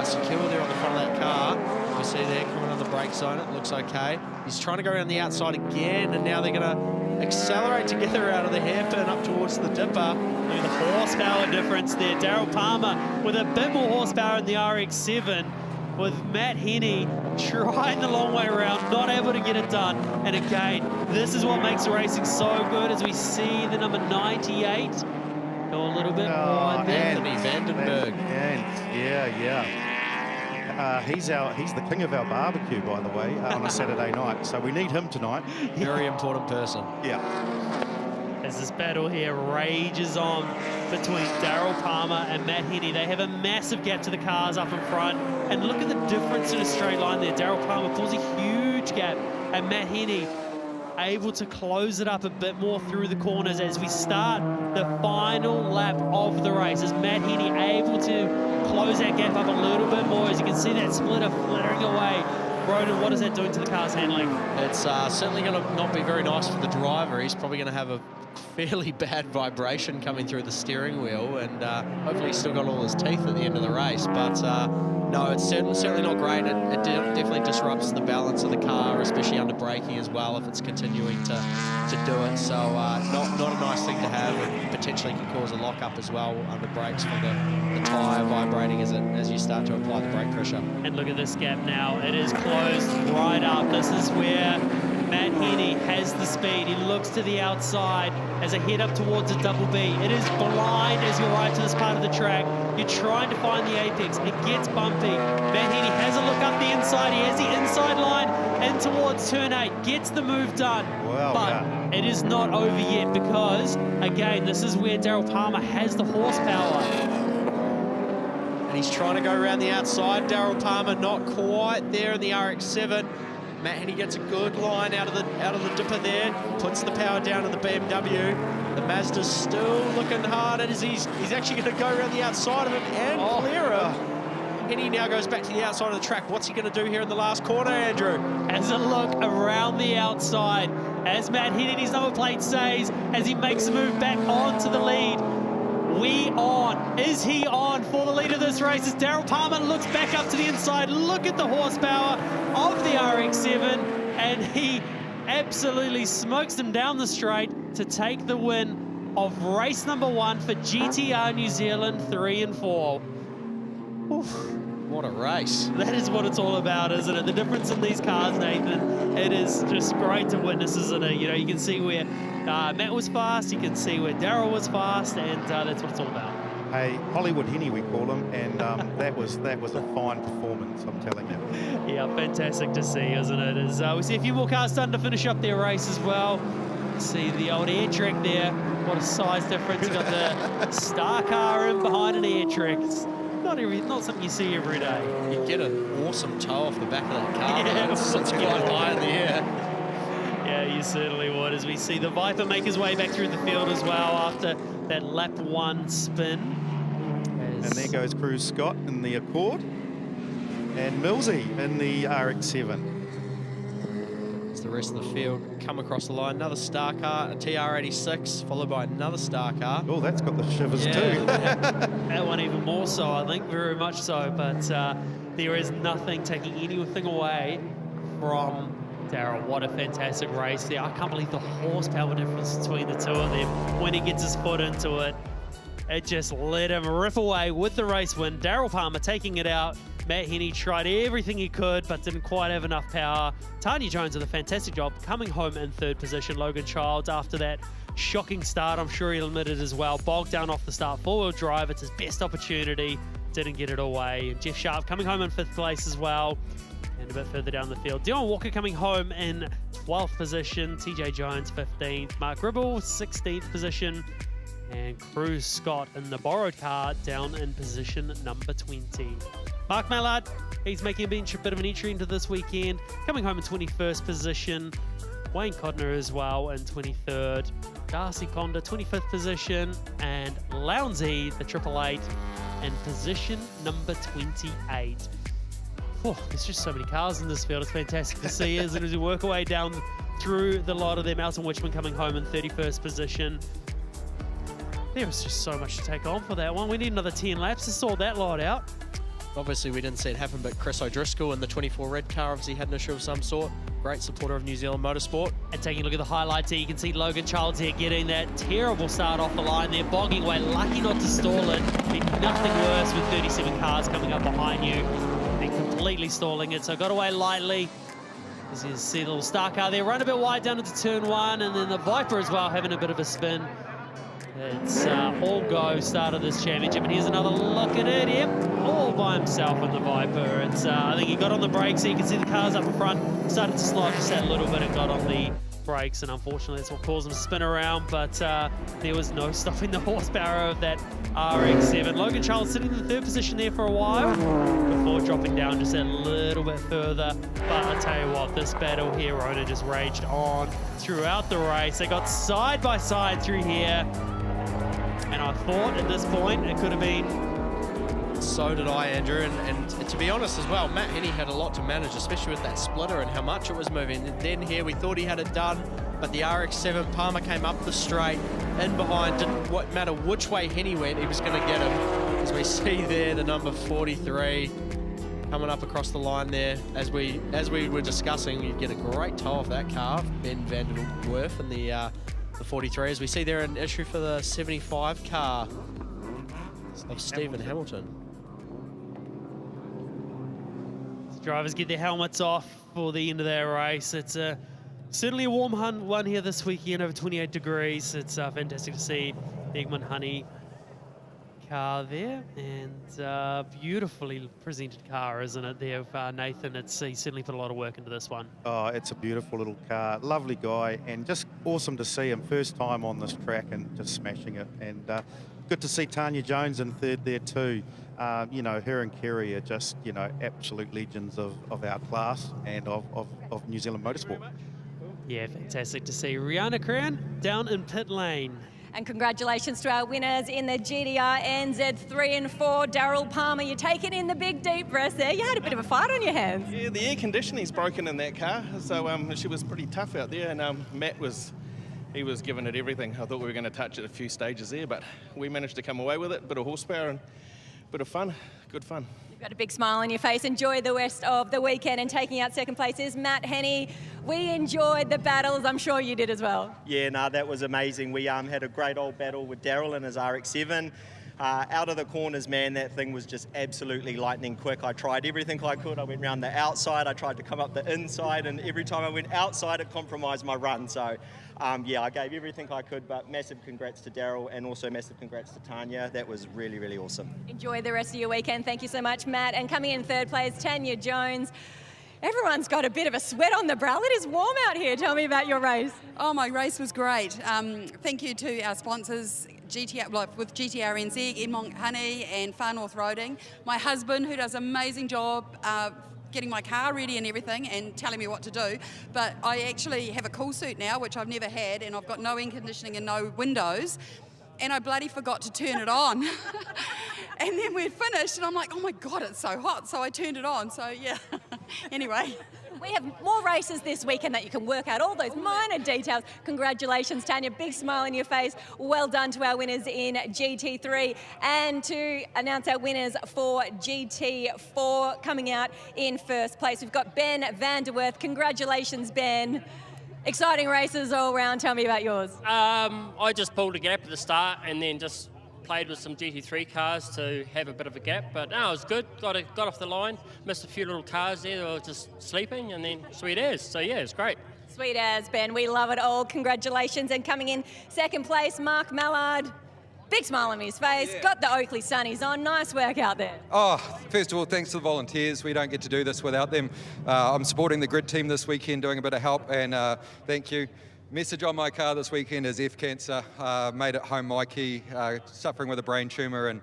secure there on the front of that car. We see there coming on the brake zone, it looks okay. He's trying to go around the outside again, and now they're going to accelerate together out of the hairpin up towards the dipper. Look at the horsepower difference there. Daryl Palmer with a bit more horsepower in the RX-7, with Matt Henney trying the long way around, not able to get it done. And again, this is what makes the racing so good, as we see the number 98 go a little bit wide there. Anthony Vandenberg. He's the king of our barbecue, by the way, on a Saturday night. So we need him tonight. Very important person. Yeah. As this battle here rages on between Daryl Palmer and Matt Henney. They have a massive gap to the cars up in front. And look at the difference in a straight line there. Daryl Palmer pulls a huge gap, and Matt Henney able to close it up a bit more through the corners as we start the final lap of the race. As Matt Henney able to close that gap up a little bit more, as you can see that splitter flittering away. Broden, what is that doing to the car's handling? It's certainly going to not be very nice for the driver. He's probably going to have a fairly bad vibration coming through the steering wheel, and hopefully he's still got all his teeth at the end of the race. But no, it's certainly not great. It definitely disrupts the balance of the car, especially under braking as well, if it's continuing to do it. So not a nice thing to have, and potentially can cause a lock-up as well under brakes for the tyre vibrating as you start to apply the brake pressure. And look at this gap now. It is closed right up. This is where Matt Henney has the speed. He looks to the outside as I head up towards a double B. It is blind as you ride to this part of the track. You're trying to find the apex. It gets bumpy. Matt Henney has a look up the inside. He has the inside line and towards turn 8. Gets the move done. Well, but it is not over yet, because, again, this is where Daryl Palmer has the horsepower. And he's trying to go around the outside. Daryl Palmer not quite there in the RX-7. Matt Henney gets a good line out of the dipper there, puts the power down in the BMW. The Mazda's still looking hard, and he's actually going to go around the outside of him and clear him. Henney now goes back to the outside of the track. What's he going to do here in the last corner, Andrew? Has a look around the outside as Matt Henney's number plate says, as he makes a move back onto the lead. We on. Is he on for the lead of this race? As Daryl Palmer looks back up to the inside, look at the horsepower of the RX-7, and he absolutely smokes them down the straight to take the win of race number 1 for GTR New Zealand 3 and 4. Oof. What a race. That is what it's all about, isn't it? The difference in these cars, Nathan, it is just great to witness, isn't it? You know, you can see where Matt was fast, you can see where Daryl was fast, and that's what it's all about. Hey, Hollywood Henney, we call him, and that was a fine performance, I'm telling you. Yeah, fantastic to see, isn't it? As we see a few more cars starting to finish up their race as well. See the old air track there. What a size difference. You've got the star car in behind an air track. It's not something you see every day. You get an awesome tow off the back of that car. Yeah, it's quite high in the air. Yeah, you certainly would, as we see the Viper make his way back through the field as well after that lap 1 spin. And there goes Cruz Scott in the Accord, and Millsy in the RX-7. As the rest of the field come across the line, another star car, a TR86, followed by another star car. Oh, that's got the shivers too. That one even more so, I think, very much so. But there is nothing taking anything away from Daryl. What a fantastic race there. I can't believe the horsepower difference between the two of them. When he gets his foot into it, it just let him rip away with the race win. Daryl Palmer taking it out. Matt Henney tried everything he could, but didn't quite have enough power. Tanya Jones did a fantastic job coming home in 3rd position. Logan Childs, after that shocking start, I'm sure he'll admit it as well, bogged down off the start, 4-wheel drive. It's his best opportunity, didn't get it away. And Jeff Sharp coming home in 5th place as well. And a bit further down the field, Dion Walker coming home in 12th position. TJ Jones 15th. Mark Ribble 16th position. And Cruz Scott in the borrowed car down in position number 20. Mark Mallard, he's making a bit of an entry into this weekend, coming home in 21st position. Wayne Codner as well in 23rd. Darcy Conda 25th position. And Lounsey, the 888, in position number 28. Oh, there's just so many cars in this field. It's fantastic to see as we work our way down through the lot of them. Elton Witchman coming home in 31st position. There was just so much to take on for that one. We need another 10 laps to sort that lot out. Obviously, we didn't see it happen, but Chris O'Driscoll in the 24 red car obviously had an issue of some sort. Great supporter of New Zealand Motorsport. And taking a look at the highlights here, you can see Logan Childs here getting that terrible start off the line there, bogging away, lucky not to stall it. Be nothing worse with 37 cars coming up behind you and completely stalling it. So got away lightly. As you see the little star car there, run a bit wide down into turn 1, and then the Viper as well having a bit of a spin. It's all go start of this championship, and here's another look at it. Yep, all by himself in the Viper. It's I think he got on the brakes, so you can see the cars up in front started to slide just that little bit and got on the brakes, and unfortunately that's what caused him to spin around. But there was no stopping the horsepower of that RX-7. Logan Charles sitting in the 3rd position there for a while before dropping down just a little bit further. But I tell you what, this battle here, Rona, just raged on throughout the race. They got side by side through here. And I thought at this point it could have been. So did I, Andrew. And to be honest as well, Matt Henney had a lot to manage, especially with that splitter and how much it was moving. And then here we thought he had it done, but the RX-7 Palmer came up the straight, in behind. Didn't matter which way Henney went, he was going to get him. As we see there, the number 43 coming up across the line there. As we were discussing, you'd get a great tow off that car, Ben van der Werf in the 43, as we see there an issue for the 75 car of Stephen Hamilton. Drivers get their helmets off for the end of their race. It's certainly a warm one here this weekend, over 28 degrees. It's fantastic to see the Egmont Honey car there, and beautifully presented car, isn't it, there of Nathan. He certainly put a lot of work into this one. Oh, it's a beautiful little car, lovely guy, and just awesome to see him first time on this track and just smashing it. And good to see Tanya Jones in 3rd there too. You know, her and Kerry are just, you know, absolute legends of our class and of New Zealand motorsport. Yeah, fantastic to see Rihanna Cran down in pit lane. And congratulations to our winners in the GTRNZ 3 and 4. Daryl Palmer, you take it in the big deep breath there. You had a bit of a fight on your hands. Yeah, the air conditioning's broken in that car, so she was pretty tough out there, and Matt was giving it everything. I thought we were going to touch it a few stages there, but we managed to come away with it. Bit of horsepower and bit of fun, good fun. You've got a big smile on your face. Enjoy the rest of the weekend. And taking out 2nd place is Matt Henney. We enjoyed the battles. I'm sure you did as well. Yeah, no, that was amazing. We had a great old battle with Daryl and his RX-7. Out of the corners, man, that thing was just absolutely lightning quick. I tried everything I could. I went around the outside. I tried to come up the inside, and every time I went outside, it compromised my run. So, yeah, I gave everything I could, but massive congrats to Daryl and also massive congrats to Tanya. That was really, really awesome. Enjoy the rest of your weekend. Thank you so much, Matt. And coming in 3rd place, Tanya Jones. Everyone's got a bit of a sweat on the brow. It is warm out here. Tell me about your race. Oh, my race was great. Thank you to our sponsors, with GTRNZ, Egmont Honey and Far North Roading. My husband, who does an amazing job getting my car ready and everything and telling me what to do. But I actually have a cool suit now, which I've never had, and I've got no air conditioning and no windows. And I bloody forgot to turn it on. And then we'd finished, and I'm like, oh my God, it's so hot. So I turned it on, so yeah. Anyway. We have more races this weekend that you can work out all those minor details. Congratulations, Tanya. Big smile on your face. Well done to our winners in GT3. And to announce our winners for GT4 coming out in 1st place, we've got Ben van der Werf. Congratulations, Ben. Exciting races all around. Tell me about yours. I just pulled a gap at the start and then just played with some GT3 cars to have a bit of a gap, but no, it was good. Got off the line, missed a few little cars there that were just sleeping, and then sweet as. So yeah, it's great. Sweet as, Ben. We love it all. Congratulations. And coming in 2nd place, Mark Mallard. Big smile on his face, got the Oakley sunnies on. Nice work out there. Oh, first of all, thanks to the volunteers. We don't get to do this without them. I'm supporting the grid team this weekend, doing a bit of help, and thank you. Message on my car this weekend is F cancer. Made it home, Mikey, suffering with a brain tumour, and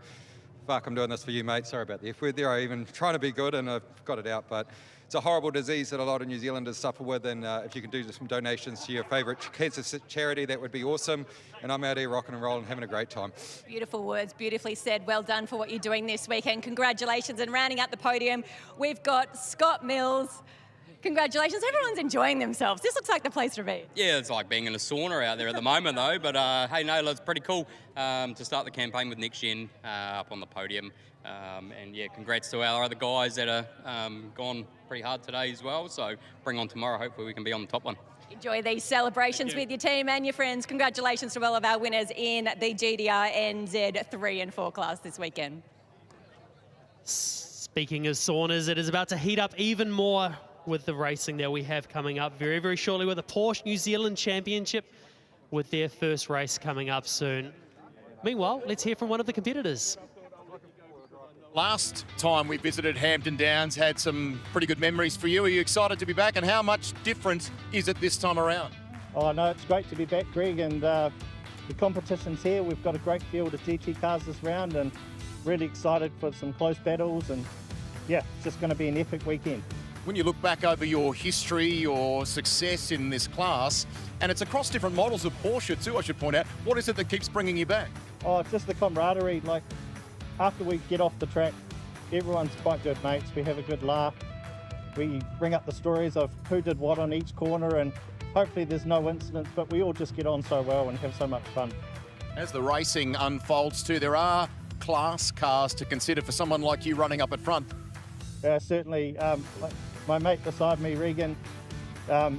fuck, I'm doing this for you, mate. Sorry about the F word there. I even trying to be good, and I've got it out, but it's a horrible disease that a lot of New Zealanders suffer with, and if you can do some donations to your favourite cancer charity, that would be awesome. And I'm out here rocking and rolling, having a great time. Beautiful words, beautifully said. Well done for what you're doing this weekend. Congratulations. And rounding out the podium, we've got Scott Mills. Congratulations. Everyone's enjoying themselves. This looks like the place to be. Yeah, it's like being in a sauna out there at the moment, though. But hey, no, it's pretty cool to start the campaign with NextGen up on the podium. And yeah, congrats to our other guys that are gone pretty hard today as well. So bring on tomorrow. Hopefully we can be on the top one. Enjoy these celebrations with your team and your friends. Congratulations to all of our winners in the GTRNZ 3 and 4 class this weekend. Speaking of saunas, it is about to heat up even more with the racing that we have coming up very, very shortly with the Porsche New Zealand Championship with their first race coming up soon. Meanwhile, let's hear from one of the competitors. Last time we visited Hampton Downs had some pretty good memories for you. Are you excited to be back, and how much different is it this time around? Oh no, it's great to be back, Greg, and the competition's here. We've got a great field of GT cars this round, and really excited for some close battles, and yeah, it's just going to be an epic weekend. When you look back over your history, your success in this class, and it's across different models of Porsche too, I should point out, what is it that keeps bringing you back? Oh, it's just the camaraderie. Like, after we get off the track, everyone's quite good mates. We have a good laugh. We bring up the stories of who did what on each corner, and hopefully there's no incidents, but we all just get on so well and have so much fun. As the racing unfolds too, there are class cars to consider for someone like you running up at front. Certainly, like my mate beside me, Regan, I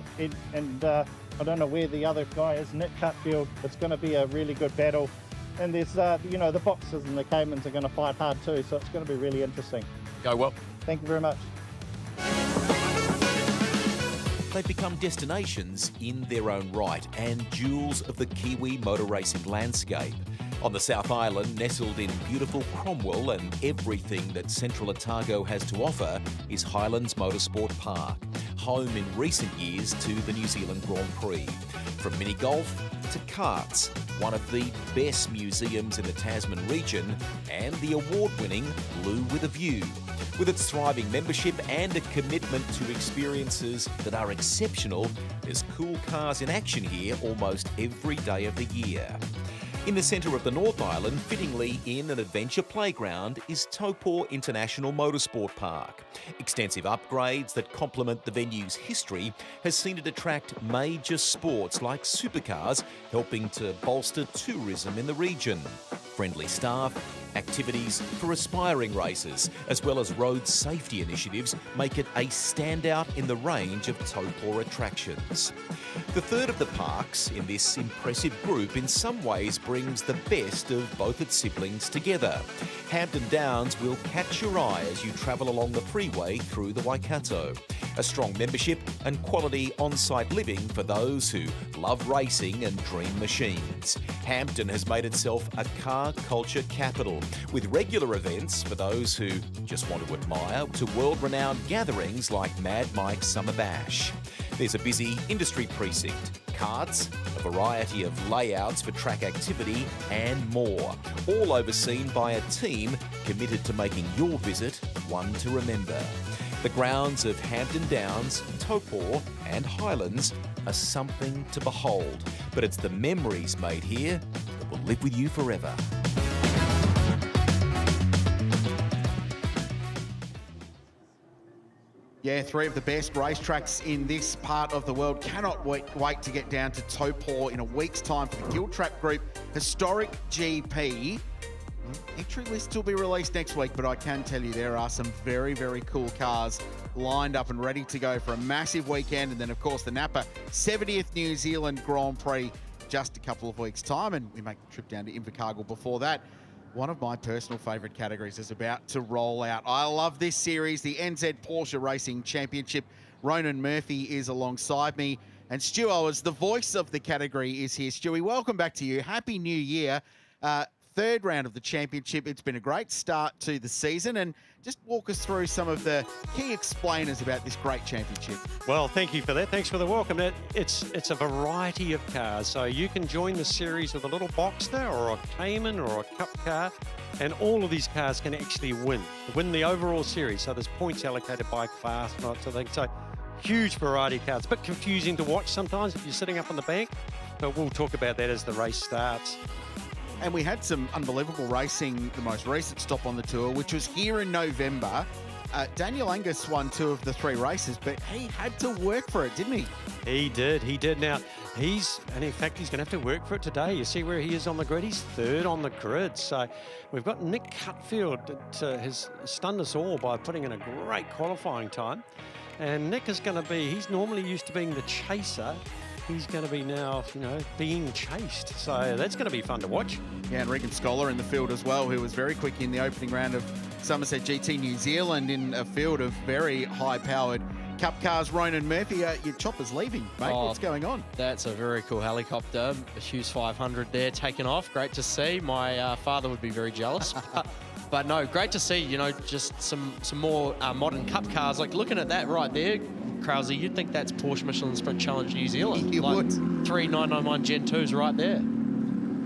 don't know where the other guy is, Nick Cutfield. It's going to be a really good battle. And there's, the Boxers and the Caymans are going to fight hard too, so it's going to be really interesting. Go well. Thank you very much. They've become destinations in their own right and jewels of the Kiwi motor racing landscape. On the South Island, nestled in beautiful Cromwell and everything that Central Otago has to offer, is Highlands Motorsport Park, home in recent years to the New Zealand Grand Prix. From mini golf to karts, one of the best museums in the Tasman region, and the award-winning Blue with a View. With its thriving membership and a commitment to experiences that are exceptional, there's cool cars in action here almost every day of the year. In the centre of the North Island, fittingly in an adventure playground, is Taupō International Motorsport Park. Extensive upgrades that complement the venue's history has seen it attract major sports like supercars, helping to bolster tourism in the region. Friendly staff, activities for aspiring racers, as well as road safety initiatives, make it a standout in the range of Taupō attractions. The third of the parks in this impressive group in some ways brings the best of both its siblings together. Hampton Downs will catch your eye as you travel along the freeway through the Waikato. A strong membership and quality on-site living for those who love racing and dream machines. Hampton has made itself a car culture capital, with regular events for those who just want to admire, to world-renowned gatherings like Mad Mike's Summer Bash. There's a busy industry precinct, karts, a variety of layouts for track activity and more, all overseen by a team committed to making your visit one to remember. The grounds of Hampton Downs, Taupō and Highlands are something to behold, but it's the memories made here that will live with you forever. Yeah, three of the best racetracks in this part of the world. Cannot wait to get down to Taupō in a week's time for the Giltrap Group Historic GP. Entry list will be released next week, but I can tell you there are some very, very cool cars lined up and ready to go for a massive weekend. And then, of course, the Napa 70th New Zealand Grand Prix just a couple of weeks' time. And we make the trip down to Invercargill before that. One of my personal favourite categories is about to roll out. I love this series, the NZ Porsche Racing Championship. Ronan Murphy is alongside me. And Stu Owers, the voice of the category, is here. Stewie, welcome back to you. Happy New Year. third round of the championship. It's been a great start to the season, and just walk us through some of the key explainers about this great championship. Well, thank you for that. Thanks for the welcome. It's a variety of cars, so you can join the series with a little Boxster or a Cayman or a Cup car, and all of these cars can actually win the overall series. So there's points allocated by class and that sort of thing. So huge variety of cars. A bit confusing to watch sometimes if you're sitting up on the bank, but we'll talk about that as the race starts. And we had some unbelievable racing, the most recent stop on the tour, which was here in November. Daniel Angus won 2 of the 3 races, but he had to work for it, didn't he? He did. Now, in fact, he's going to have to work for it today. You see where he is on the grid? He's 3rd on the grid. So we've got Nick Cutfield that has stunned us all by putting in a great qualifying time. And Nick is going to be, he's normally used to being the chaser. He's going to be now, being chased. So that's going to be fun to watch. Yeah, and Regan Scholar in the field as well, who was very quick in the opening round of Somerset GT New Zealand in a field of very high-powered Cup cars. Ronan Murphy, your chopper's leaving, mate. What's going on? That's a very cool helicopter. A Hughes 500 there taking off. Great to see. My father would be very jealous. But no, great to see, just some more modern Cup cars. Like looking at that right there, Krause, you'd think that's Porsche Michelin Sprint Challenge New Zealand. You would. 3 991 Gen 2s right there.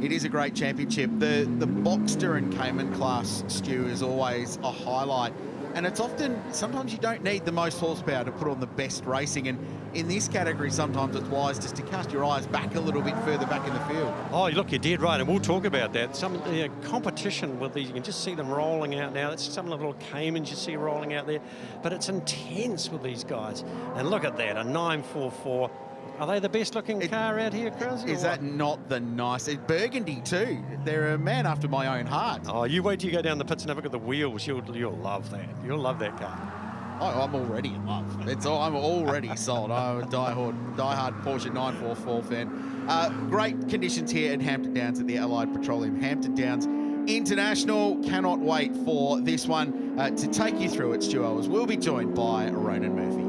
It is a great championship. The Boxster and Cayman class, Stu, is always a highlight. And it's often, sometimes you don't need the most horsepower to put on the best racing. And in this category, sometimes it's wise just to cast your eyes back a little bit further back in the field. Oh, look, you're dead right, and we'll talk about that. Some of the competition with these, you can just see them rolling out now. That's some of the little Caymans you see rolling out there. But it's intense with these guys. And look at that, a 944. Are they the best looking car out here, Krause? Is that not the nicest? Burgundy too. They're a man after my own heart. Oh, you wait till you go down the pits and have a look at the wheels. You'll love that. You'll love that car. Oh, I'm already in love. I'm already sold. I'm a diehard Porsche 944 fan. Great conditions here at Hampton Downs at the Allied Petroleum Hampton Downs International. Cannot wait for this one to take you through it, Stu Owers. We'll be joined by Ronan Murphy.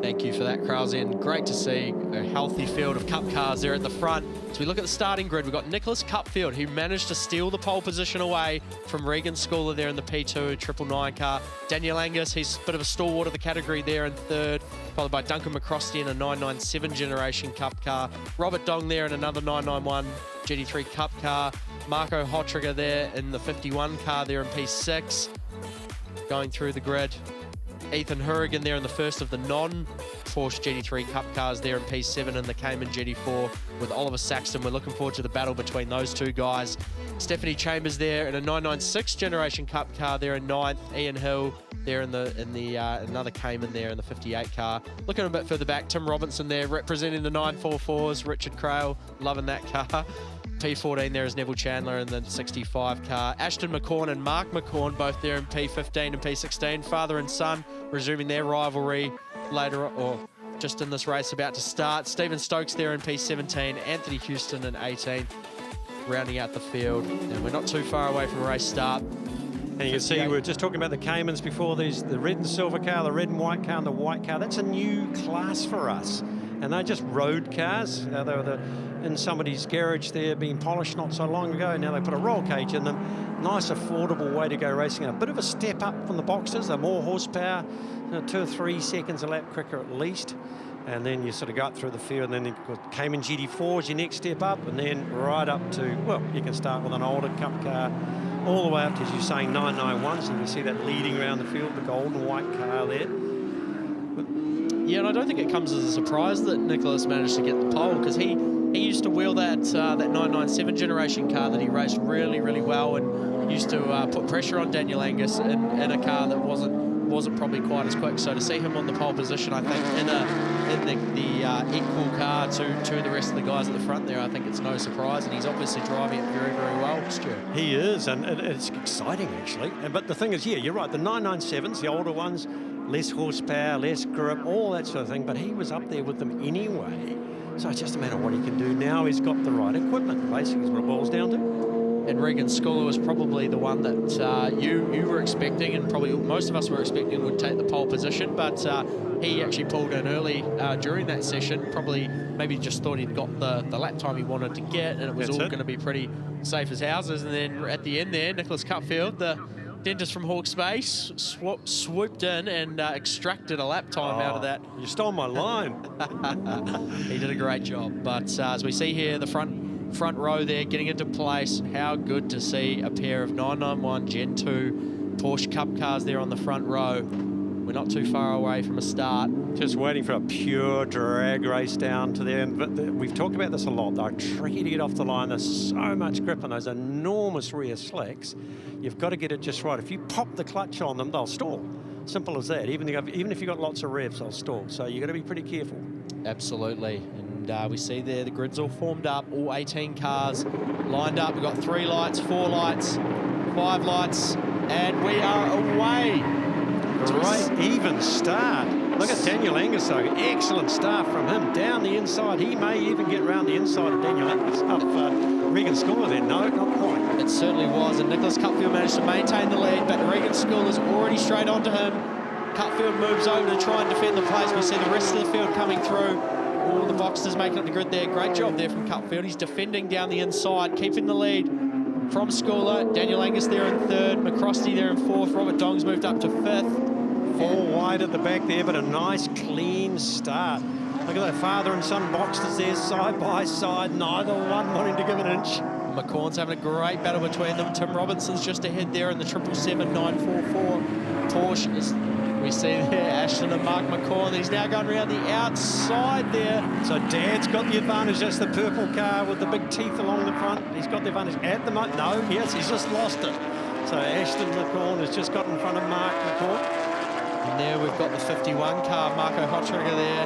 Thank you for that, Krause, and great to see a healthy field of Cup cars there at the front. So we look at the starting grid, we've got Nicholas Cutfield, who managed to steal the pole position away from Regan Scholar there in the P2 999 car. Daniel Angus, he's a bit of a stalwart of the category there in 3rd, followed by Duncan McCrosty in a 997 generation Cup car. Robert Dong there in another 991 GT3 Cup car. Marco Hottrigger there in the 51 car there in P6. Going through the grid. Ethan Hurrigan there in the first of the non-Porsche GT3 Cup cars there in P7 and the Cayman GT4 with Oliver Saxton. We're looking forward to the battle between those two guys. Stephanie Chambers there in a 996 generation Cup car there in 9th. Ian Hill there in another Cayman there in the 58 car. Looking a bit further back, Tim Robinson there representing the 944s. Richard Crail, loving that car. P14 there is Neville Chandler in the 65 car. Ashton McCorn and Mark McCorn both there in P15 and P16. Father and son resuming their rivalry later, or just in this race about to start. Stephen Stokes there in P17. Anthony Houston in 18. Rounding out the field. And we're not too far away from race start. And you can see we were just talking about the Caymans before. These the red and silver car, the red and white car, and the white car. That's a new class for us. And they're just road cars. They were in somebody's garage there being polished not so long ago. Now they put a roll cage in them. Nice, affordable way to go racing. A bit of a step up from the Boxsters. They're more horsepower, 2 or 3 seconds a lap quicker at least. And then you sort of go up through the field, and then you've got Cayman GT4 is your next step up, and then right up to, well, you can start with an older Cup car, all the way up to, as you're saying, 991s, and you see that leading around the field, the gold and white car there. Yeah, and I don't think it comes as a surprise that Nicholas managed to get the pole, because he used to wheel that 997 generation car that he raced really, really well, and used to put pressure on Daniel Angus in a car that wasn't probably quite as quick. So to see him on the pole position, I think in the equal car to the rest of the guys at the front there, I think it's no surprise, and he's obviously driving it very, very well, Stuart. He is, and it's exciting actually. But the thing is, yeah, you're right, the 997s, the older ones, less horsepower, less grip, all that sort of thing, but he was up there with them anyway. So it's just a matter of what he can do now. He's got the right equipment, basically, is what it boils down to. And Regan Schooler was probably the one that you were expecting, and probably most of us were expecting would take the pole position, but he actually pulled in early during that session. Probably maybe just thought he'd got the lap time he wanted to get, and it was all going to be pretty safe as houses. And then at the end there, Nicholas Cutfield, the dentist from Hawke's Bay, swooped in and extracted a lap time out of that. You stole my line. He did a great job. But as we see here, the front row there getting into place. How good to see a pair of 991 Gen 2 Porsche Cup cars there on the front row. We're not too far away from a start. Just waiting for a pure drag race down to there. And we've talked about this a lot. They're tricky to get off the line. There's so much grip on those enormous rear slicks. You've got to get it just right. If you pop the clutch on them, they'll stall. Simple as that. Even if you've got lots of revs, they'll stall. So you've got to be pretty careful. Absolutely. And we see there the grid's all formed up, all 18 cars lined up. We've got 3 lights, 4 lights, 5 lights, and we are away. Great even start. Look at Daniel Angus, though. Excellent start from him. Down the inside. He may even get round the inside of Daniel Angus. Regan Schooler there. No, not quite. It certainly was. And Nicholas Cutfield managed to maintain the lead, but Regan Schooler's already straight onto him. Cutfield moves over to try and defend the place. We see the rest of the field coming through. All the boxers making up the grid there. Great job there from Cutfield. He's defending down the inside, keeping the lead from Schooler. Daniel Angus there in 3rd. McCrosty there in 4th. Robert Dong's moved up to 5th. 4 wide at the back there, but a nice clean start. Look at that father and son boxers there side by side, neither one wanting to give an inch. McCorn's having a great battle between them. Tim Robinson's just ahead there in the 777-944 Porsche. We see there Ashton and Mark McCorn. He's now going around the outside there. So Dad's got the advantage. That's the purple car with the big teeth along the front. He's got the advantage at the moment. No, yes, he's just lost it. So Ashton McCorn has just got in front of Mark McCorn. And there we've got the 51 car, Marco Hottrigger there.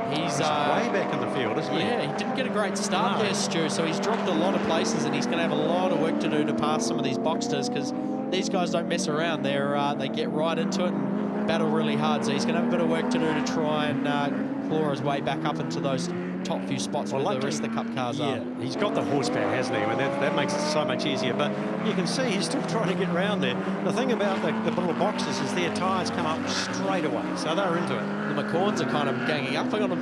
He's way back in the field, isn't he? Yeah, he didn't get a great start there, Stu, so he's dropped a lot of places, and he's going to have a lot of work to do to pass some of these boxsters, because these guys don't mess around. They get right into it and battle really hard, so he's going to have a bit of work to do to try and claw his way back up into those top few spots where the rest of the Cup cars are. He's got the horsepower, hasn't he? I mean, that makes it so much easier, but you can see he's still trying to get around there. The thing about the little boxes is their tyres come up straight away, so they're into it. The McCorns are kind of ganging up on him a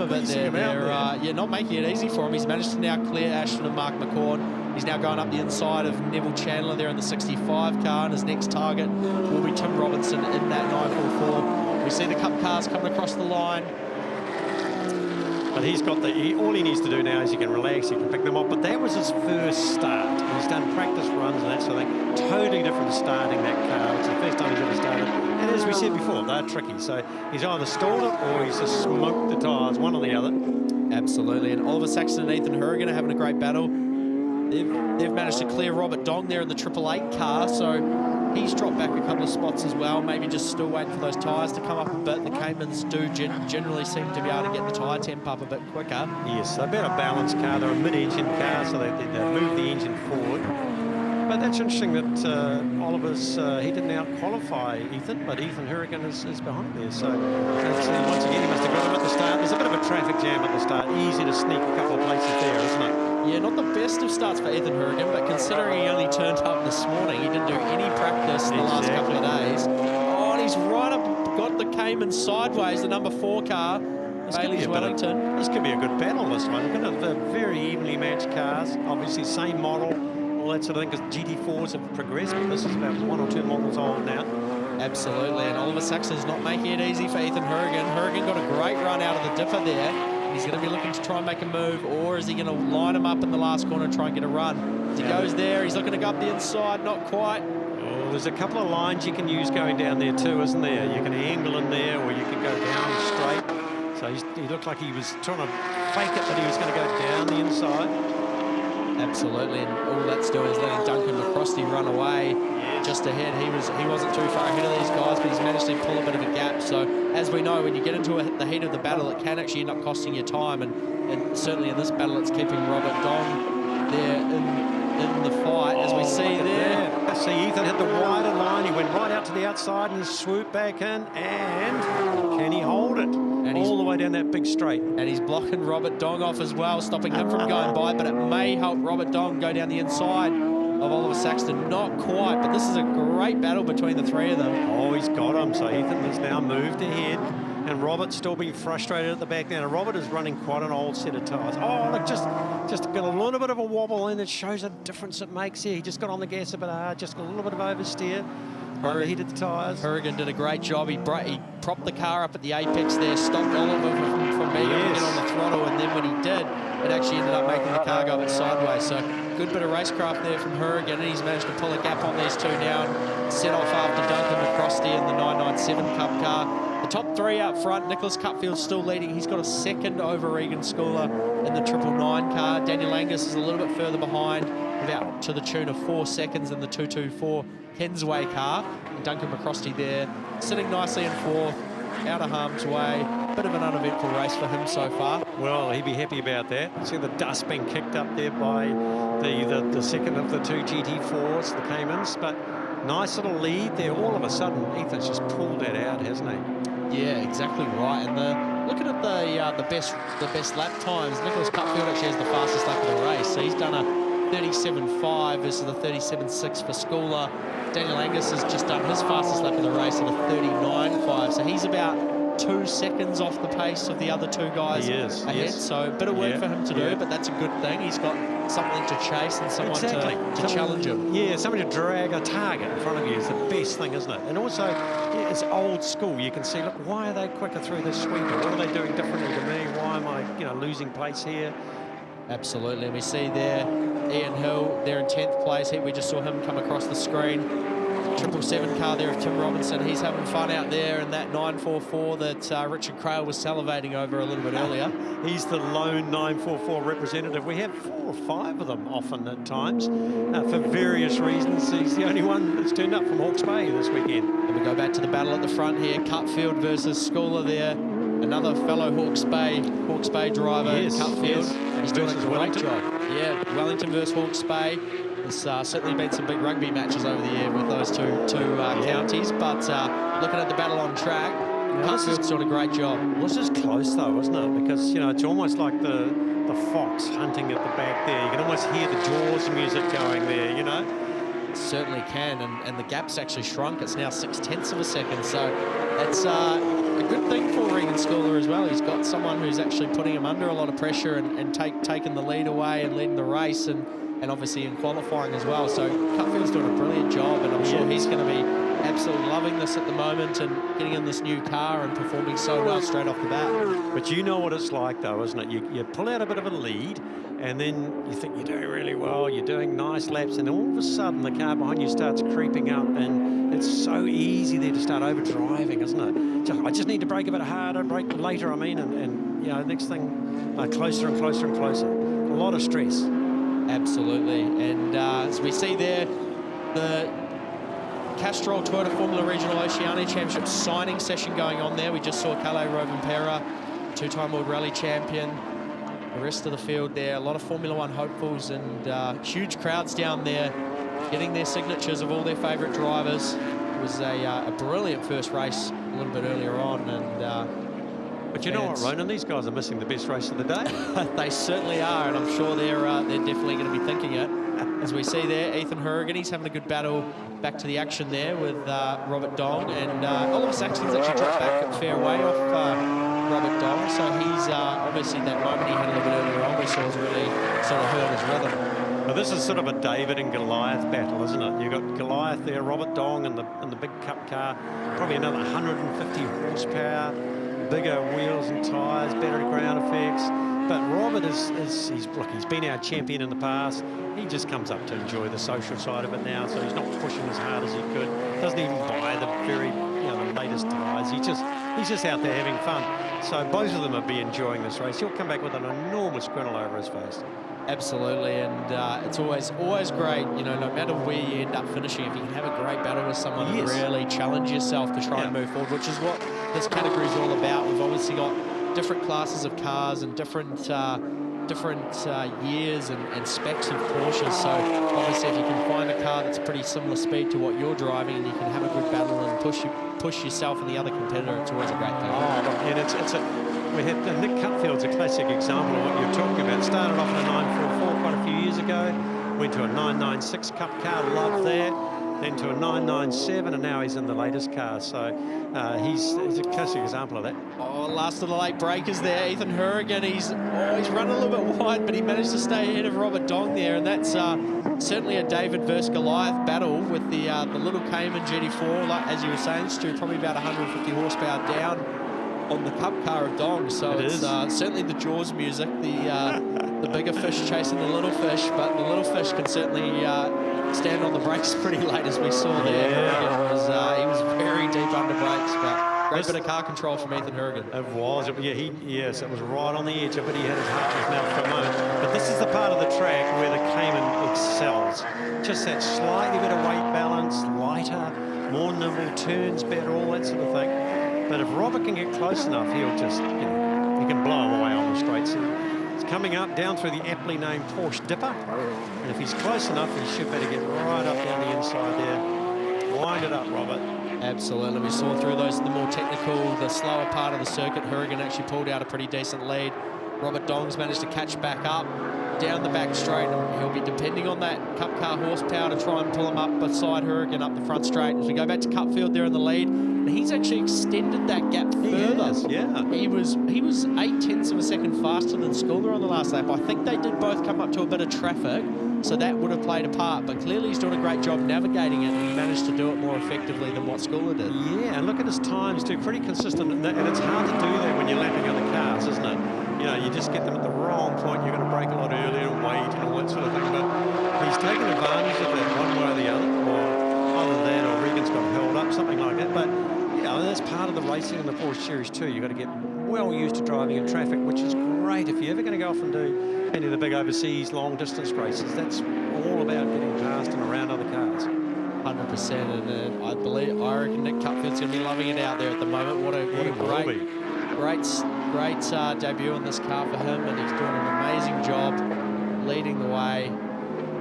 bit there. They're not making it easy for him. He's managed to now clear Ashton and Mark McCorn. He's now going up the inside of Neville Chandler there in the 65 car, and his next target will be Tim Robinson in that 944. We see the Cup cars coming across the line. But he's got all he needs to do now is he can relax, he can pick them up. But that was his first start. He's done practice runs and that sort of thing. Totally different to starting that car. It's the first time he's ever started. And as we said before, they're tricky. So he's either stalled it or he's just smoked the tyres, one or the other. Absolutely. And Oliver Saxton and Ethan Hurrigan are having a great battle. They've managed to clear Robert Dong there in the 888 car. So he's dropped back a couple of spots as well, maybe just still waiting for those tyres to come up a bit. The Caymans do generally seem to be able to get the tyre temp up a bit quicker. Yes, they're about a balanced car. They're a mid-engine car, so they move the engine forward. But that's interesting that Oliver's, he didn't out-qualify Ethan, but Ethan Hurrigan is behind there. So once again, he must have got him at the start. There's a bit of a traffic jam at the start. Easy to sneak a couple of places there, isn't it? Yeah, not the best of starts for Ethan Hurrigan, but considering he only turned up this morning, he didn't do any practice in the last couple of days. Oh, and he's right up, got the Cayman sideways, the number 4 car, Bailey's Wellington. This could be a good battle, this one. We're going to have very evenly matched cars, obviously same model, all that sort of thing, because GT4s have progressed, but this is about 1 or 2 models old now. Absolutely, and Oliver Saxton's not making it easy for Ethan Hurrigan. Hurrigan got a great run out of the dipper there. He's going to be looking to try and make a move, or is he going to line him up in the last corner and try and get a run? As he goes there, he's looking to go up the inside, not quite. Oh, there's a couple of lines you can use going down there too, isn't there? You can angle in there, or you can go down straight. So he looked like he was trying to fake it, but he was going to go down the inside. Absolutely, and all that's doing is letting Duncan McCrosty run away just ahead. He wasn't too far ahead of these guys, but he's managed to pull a bit of a gap. So as we know, when you get into the heat of the battle, it can actually end up costing you time, and certainly in this battle, it's keeping Robert Dong there in the fight, as we see there. Let's see, Ethan hit the wider line. He went right out to the outside and swooped back in, and can he hold it? And all the way down that big straight. And he's blocking Robert Dong off as well, stopping him from going by, but it may help Robert Dong go down the inside of Oliver Saxton. Not quite, but this is a great battle between the three of them. Oh, he's got him. So Ethan has now moved ahead, and Robert's still being frustrated at the back now. Robert is running quite an old set of tyres. Oh, look, just got a little bit of a wobble in. It shows a difference it makes here. He just got on the gas a bit hard, just got a little bit of oversteer. Overheated the tyres. Hurrigan did a great job. He propped the car up at the apex there, stopped Oliver from being able to get on the throttle, and then when he did, it actually ended up making the car go a bit sideways. So good bit of racecraft there from Hurrigan, and he's managed to pull a gap on these two now and set off after Duncan McCrosty in the 997 Cup car. The top three up front, Nicholas Cutfield's still leading. He's got a second over Regan Schooler in the 999 car. Daniel Angus is a little bit further behind, about to the tune of 4 seconds in the 224 Hensway car. And Duncan McCrosty there, sitting nicely in fourth, out of harm's way. Bit of an uneventful race for him so far. Well, he'd be happy about that. See the dust being kicked up there by the second of the two GT4s, the Caymans, but nice little lead there. All of a sudden, Ethan's just pulled that out, hasn't he? Yeah, exactly right. And looking at the best lap times, Nicholas Cutfield actually has the fastest lap of the race. So he's done a 37.5 versus the 37.6 for Schooler. Daniel Angus has just done his fastest lap of the race at a 39.5. So he's about 2 seconds off the pace of the other two guys ahead. Yes. So a bit of work for him to do, but that's a good thing. He's got something to chase and someone to challenge him. Yeah, somebody to drag a target in front of you is the best thing, isn't it? And also, it's old school. You can see, look, why are they quicker through this sweeper? What are they doing differently to me? Why am I, losing place here? Absolutely, and we see there Ian Hill, they're in 10th place. We just saw him come across the screen. 777 car there of Tim Robinson. He's having fun out there in that 944 that Richard Crail was salivating over a little bit earlier. He's the lone 944 representative. We have 4 or 5 of them often at times for various reasons. He's the only one that's turned up from Hawke's Bay this weekend. And we go back to the battle at the front here. Cutfield versus Schooler there. Another fellow Hawke's Bay driver, Cutfield. Yes. He's doing a great job. Yeah, Wellington versus Hawke's Bay. There's certainly been some big rugby matches over the year with those two counties, but looking at the battle on track, Cutfield's doing a great job. This is close though, isn't it? Because it's almost like the fox hunting at the back there. You can almost hear the Jaws music going there, It certainly can, and the gap's actually shrunk. It's now 0.6 of a second, so that's a good thing for Regan Schooler as well. He's got someone who's actually putting him under a lot of pressure and taking the lead away and leading the race, and obviously in qualifying as well. So Cutfield's doing a brilliant job, and I'm sure he's going to be absolutely loving this at the moment and getting in this new car and performing so well straight off the bat. But you know what it's like though, isn't it? You pull out a bit of a lead, and then you think you're doing really well, you're doing nice laps, and all of a sudden the car behind you starts creeping up, and it's so easy there to start overdriving, isn't it? I just need to brake a bit harder, brake later, and next thing, closer and closer and closer. A lot of stress. Absolutely, and as we see there, the Castrol Toyota Formula Regional Oceania Championship signing session going on there. We just saw Kalle Rovanperä, two-time World Rally champion. The rest of the field there, a lot of Formula One hopefuls, and huge crowds down there getting their signatures of all their favourite drivers. It was a brilliant first race a little bit earlier on, and but you know what, Ronan? These guys are missing the best race of the day. They certainly are, and I'm sure they're definitely going to be thinking it. As we see there, Ethan Hurrigan, he's having a good battle back to the action there with Robert Dong, and Oliver Saxton's actually dropped back a fair way off Robert Dong, so he's obviously that moment he had a little bit earlier on we saw has really sort of hurt his rhythm. Well, this is sort of a David and Goliath battle, isn't it? You've got Goliath there, Robert Dong in the big cup car, probably another 150 horsepower, bigger wheels and tyres, better ground effects. But Robert he's been our champion in the past. He just comes up to enjoy the social side of it now, so he's not pushing as hard as he could. Doesn't even buy the very the latest tyres. He's just out there having fun. So both of them will be enjoying this race. He'll come back with an enormous grin over his face. Absolutely, and it's always great, no matter where you end up finishing, if you can have a great battle with someone and really challenge yourself to try and move forward, which is what this category is all about. We've obviously got different classes of cars and different years and specs of Porsche. So obviously, if you can find a car that's pretty similar speed to what you're driving, and you can have a good battle and push yourself and the other competitor, it's always a great thing. And we had Nick Cutfield's a classic example of what you're talking about. Started off in a 944 quite a few years ago, went to a 996 Cup car, loved that, then to a 997, and now he's in the latest car. So he's a classic example of that. Oh, last of the late breakers there, Ethan Hurrigan. He's run a little bit wide, but he managed to stay ahead of Robert Dong there, and that's certainly a David versus Goliath battle with the little Cayman GT4, like as you were saying, Stu, probably about 150 horsepower down on the Cup car of Dong. So it's certainly the Jaws music, the bigger fish chasing the little fish, but the little fish can certainly stand on the brakes pretty late, as we saw there. Yeah. He was very deep under brakes, but great bit of car control from Ethan Hurrigan. It was, yes, it was right on the edge, but he had his heart in his mouth for a moment. But this is the part of the track where the Cayman excels. Just that slightly better weight balance, lighter, more nimble, turns better, all that sort of thing. But if Robert can get close enough, he'll just, he can blow him away on the straights. It's coming up down through the aptly named Porsche Dipper. And if he's close enough, he should better get right up down the inside there. Wind it up, Robert. Absolutely. We saw through the more technical, the slower part of the circuit, Hurrigan actually pulled out a pretty decent lead. Robert Dong's managed to catch back up down the back straight, and he'll be depending on that Cup car horsepower to try and pull him up beside Hurrigan up the front straight. As we go back to Cutfield there in the lead, and he's actually extended that gap further. He was 0.8 of a second faster than Schooler on the last lap. I think they did both come up to a bit of traffic, so that would have played a part, but clearly he's doing a great job navigating it, and he managed to do it more effectively than what Schooler did. Yeah, and look at his times too, pretty consistent, and it's hard to do that when you're lapping other cars, isn't it? You know, you just get them at the wrong point, you're going to brake a lot earlier and wait and all that sort of thing, but he's taken advantage of that one way or the other, or either that or Regan's got held up, something like that. But yeah, that's part of the racing in the Porsche Series too. You've got to get well used to driving in traffic, which is great if you're ever going to go off and do any of the big overseas long distance races. That's all about getting past and around other cars. 100%, and I reckon Nick Cutfield's going to be loving it out there at the moment. What a great debut in this car for him, and he's doing an amazing job leading the way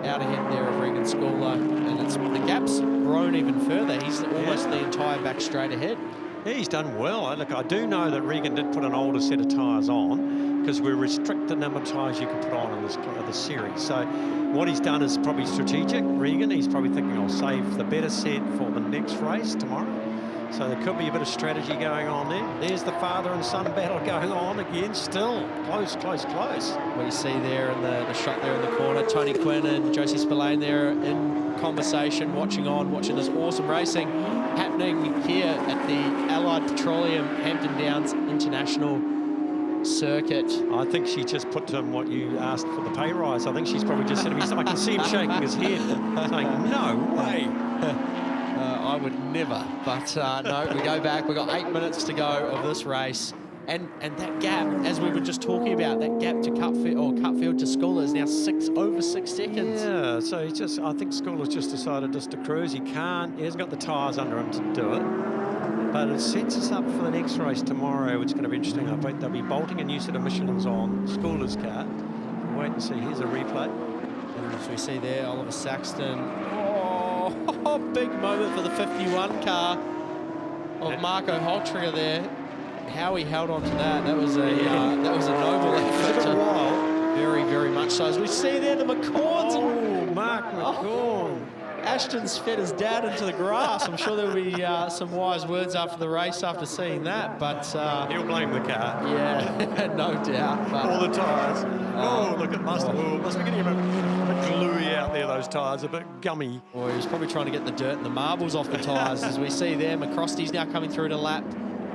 out ahead there of Regan Schooler, and the gap's grown even further. He's almost the entire back straight ahead. Yeah, he's done well. Look, I do know that Regan did put an older set of tyres on, because we're restricted the number of tyres you can put on in this series. So what he's done is probably strategic. Regan, he's probably thinking, I'll save the better set for the next race tomorrow. So there could be a bit of strategy going on there. There's the father and son battle going on again. Still close. What you see there in the shot there in the corner, Tony Quinn and Josie Spillane there in conversation, watching this awesome racing happening here at the Allied Petroleum Hampton Downs International Circuit. I think she just put to him what you asked for the pay rise. I think she's probably just said to me, I can see him shaking his head, saying, no way. I would never, but no, we go back. We've got 8 minutes to go of this race. And that gap, as we were just talking about, that gap to Cutfield to Schooler is now over 6 seconds. Yeah, so I think Schooler's just decided just to cruise. He hasn't got the tyres under him to do it. But it sets us up for the next race tomorrow, which is going to be interesting. I bet they'll be bolting a new set of Michelin's on Schooler's car. Wait and see. Here's a replay. And as we see there, Oliver Saxton. Oh, big moment for the 51 car of Marco Holtriger there. How he held on to that. That was a noble effort. Very, very much so. As we see there, the McCorns. Oh, Mark McCorn. Ashton's fed his dad into the grass. I'm sure there'll be some wise words after the race after seeing that, but he'll blame the car. Yeah, no doubt. But, all the tyres. Look at must be getting a bit gluey out there. Those tyres, a bit gummy. Well, he was probably trying to get the dirt and the marbles off the tyres. As we see there, McCrosty's now coming through to lap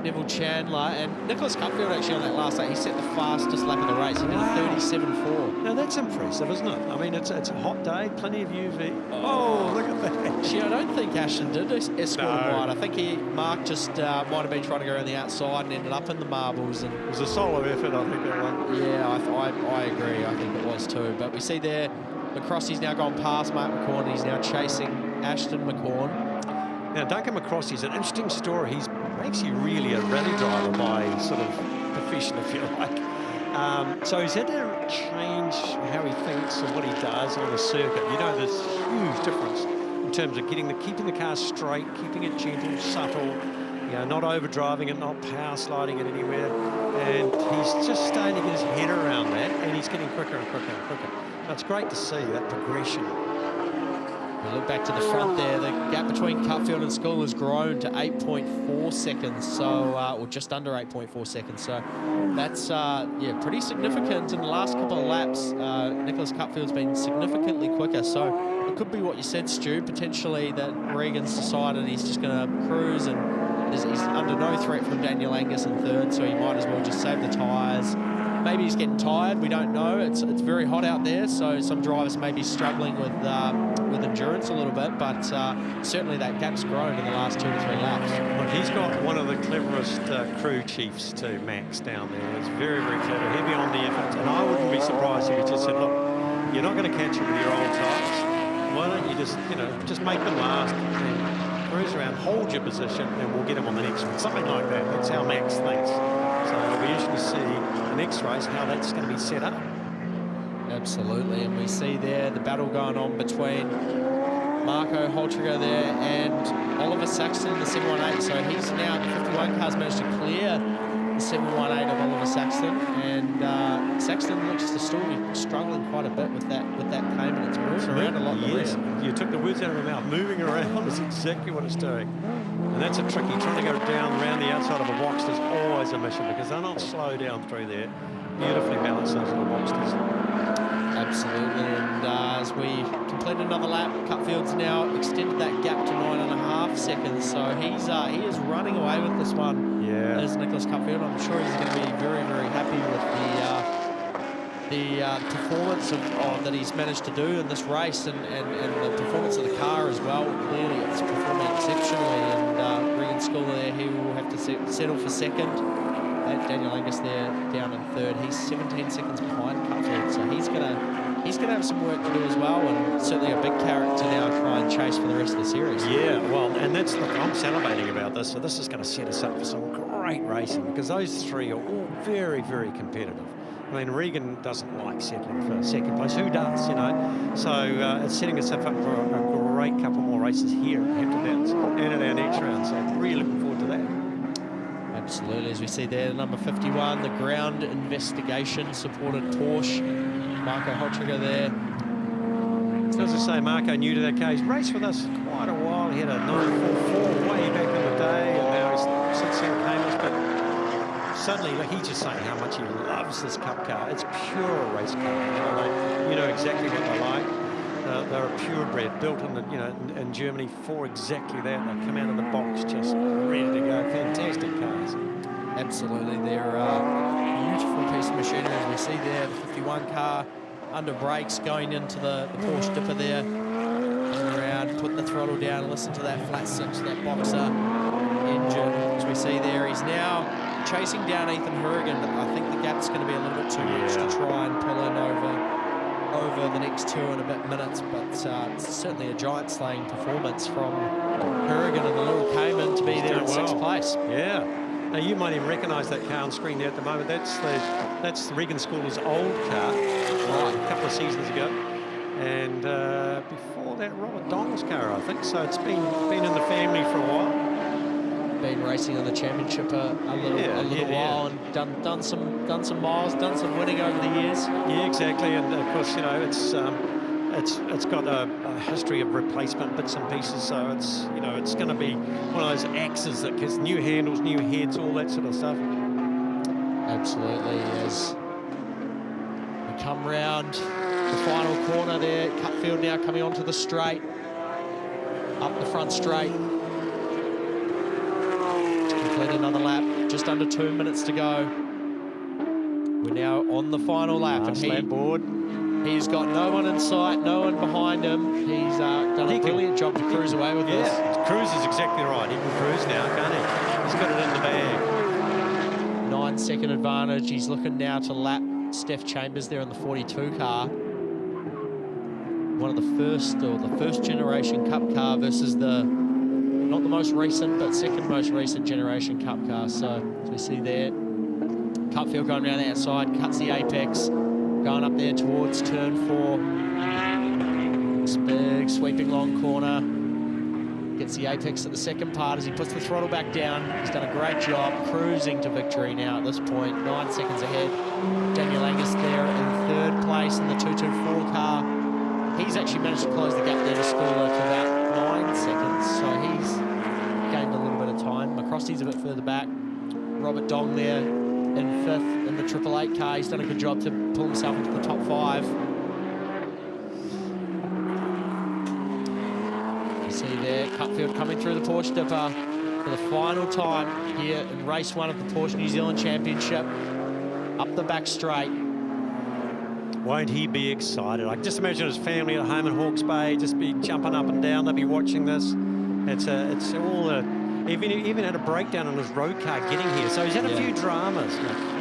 Neville Chandler, and Nicholas Cutfield actually on that last lap, he set the fastest lap of the race. He did a 37.4. Now that's impressive, isn't it? I mean, it's a hot day, plenty of UV. Oh, look at that. Actually, I don't think Ashton did escort him wide. I think Mark just might have been trying to go around the outside and ended up in the marbles. And it was a solo effort, I think, that one. Yeah, I agree. I think it was too. But we see there, McCrosty's now gone past Mark McCorn, and he's now chasing Ashton McCorn. Now, Duncan McCrosty's an interesting story. He's actually really a rally driver by sort of profession, if you like. So he's had to change how he thinks and what he does on the circuit. You know, there's huge difference in terms of keeping the car straight, keeping it gentle, subtle, you know, not overdriving it, not power sliding it anywhere. And he's just starting to get his head around that, and he's getting quicker and quicker and quicker. So it's great to see that progression. We look back to the front there, the gap between Cutfield and School has grown to 8.4 seconds, so, or just under 8.4 seconds. So that's, yeah, pretty significant in the last couple of laps. Nicholas Cutfield's been significantly quicker, so it could be what you said, Stu, potentially that Regan's decided he's just going to cruise, and he's under no threat from Daniel Angus in third, so he might as well just save the tyres. Maybe he's getting tired, we don't know. It's very hot out there, so some drivers may be struggling with endurance a little bit, but certainly that gap's grown in the last 2 to 3 laps. Well, he's got one of the cleverest crew chiefs too, Max, down there. He's very, very clever, heavy on the effort, and I wouldn't be surprised if he just said, look, you're not going to catch him with your old tyres. Why don't you just make them last and cruise around, hold your position, and we'll get him on the next one. Something like that. That's how Max thinks. So it'll be interesting to see the next race how that's going to be set up. Absolutely, and we see there the battle going on between Marco Holtriger there and Oliver Saxton in the 718. So he's now, the 51 car's managed to clear the 718 of Oliver Saxton, and Saxton looks to still be struggling quite a bit with that Cayman. It's moving around a lot. Yes, you took the words out of my mouth. Moving around is exactly what it's doing. And that's a tricky, trying to go down around the outside of a box is always a mission because they're not slow down through there. Beautifully balanced those little boxes. Absolutely, and as we complete another lap, Cutfield's now extended that gap to 9.5 seconds, so he is running away with this one. Yeah. As Nicholas Cutfield, I'm sure he's going to be very, very happy with the performance that he's managed to do in this race, and the performance of the car as well. Clearly, it's performing exceptionally, and Regan School there, he will have to settle for second. Daniel Angus there down in third. He's 17 seconds behind Cutfield, so he's gonna have some work to do as well, and certainly a big character now try and chase for the rest of the series. Yeah, well, and that's, look, I'm salivating about this, so this is going to set us up for some great racing because those three are all very, very competitive. I mean, Regan doesn't like settling for second place. Who does, you know? So it's setting us up for a great couple more races here at Hampton Downs and at our next round, so really looking forward to that. Absolutely, as we see there, number 51, the ground investigation supported Porsche. Marco Holtriger there. So as I say, Marco new to that car. He's raced with us quite a while. He had a 944 way back in the day, and now he's since then Caymans, but suddenly he's just saying how much he loves this Cup car. It's pure race car. You know exactly what they like. They're a purebred, built in Germany for exactly that. They come out of the box just ready to go. Fantastic cars. Absolutely, they're a beautiful piece of machinery. As we see there, the 51 car under brakes going into the Porsche dipper there, and around, put the throttle down, listen to that flat six, that boxer engine. As we see there, he's now chasing down Ethan Hurrigan, but I think the gap's going to be a little bit too much to try and pull in over the next 2 and a bit minutes, but it's certainly a giant slaying performance from Hurrigan and the little Cayman to be there in 6th place. Yeah. Now you might even recognise that car on screen there at the moment. That's Regan School's old car, a couple of seasons ago, and before that Robert Donald's car, I think. So it's been in the family for a while. Been racing on the championship a little while, and done some miles, done some winning over the years. Yeah, exactly, and of course, you know, it's got a history of replacement bits and pieces, so it's going to be one of those axes that gets new handles, new heads, all that sort of stuff. Absolutely, as we come round the final corner there, Cutfield now coming onto the straight, up the front straight. Complete another lap, just under 2 minutes to go. We're now on the final lap, Last and lap board. He's got no one in sight, no one behind him. He's done a brilliant job to cruise away with this. Yeah, cruise is exactly right. He can cruise now, can't he? He's got it in the bag. 9-second advantage. He's looking now to lap Steph Chambers there in the 42 car. One of the first generation Cup car versus not the most recent, but second most recent generation Cup car. So as we see there, Cutfield going around the outside, cuts the apex, going up there towards turn 4. This big sweeping long corner. Gets the apex at the second part as he puts the throttle back down. He's done a great job cruising to victory now at this point, 9 seconds ahead. Daniel Angus there in 3rd place in the 224 car. He's actually managed to close the gap there to Schooler to about 9 seconds, so he's gained a little bit of time. McCrosty's a bit further back. Robert Dong there in 5th in the 888 car. He's done a good job to pull himself into the top 5. You see there, Cutfield coming through the Porsche Dipper for the final time here in race 1 of the Porsche New Zealand Championship. Up the back straight. Won't he be excited? I can just imagine his family at home in Hawke's Bay just be jumping up and down. They'll be watching this. It's all a... Even had a breakdown on his road car getting here. So he's had a few dramas.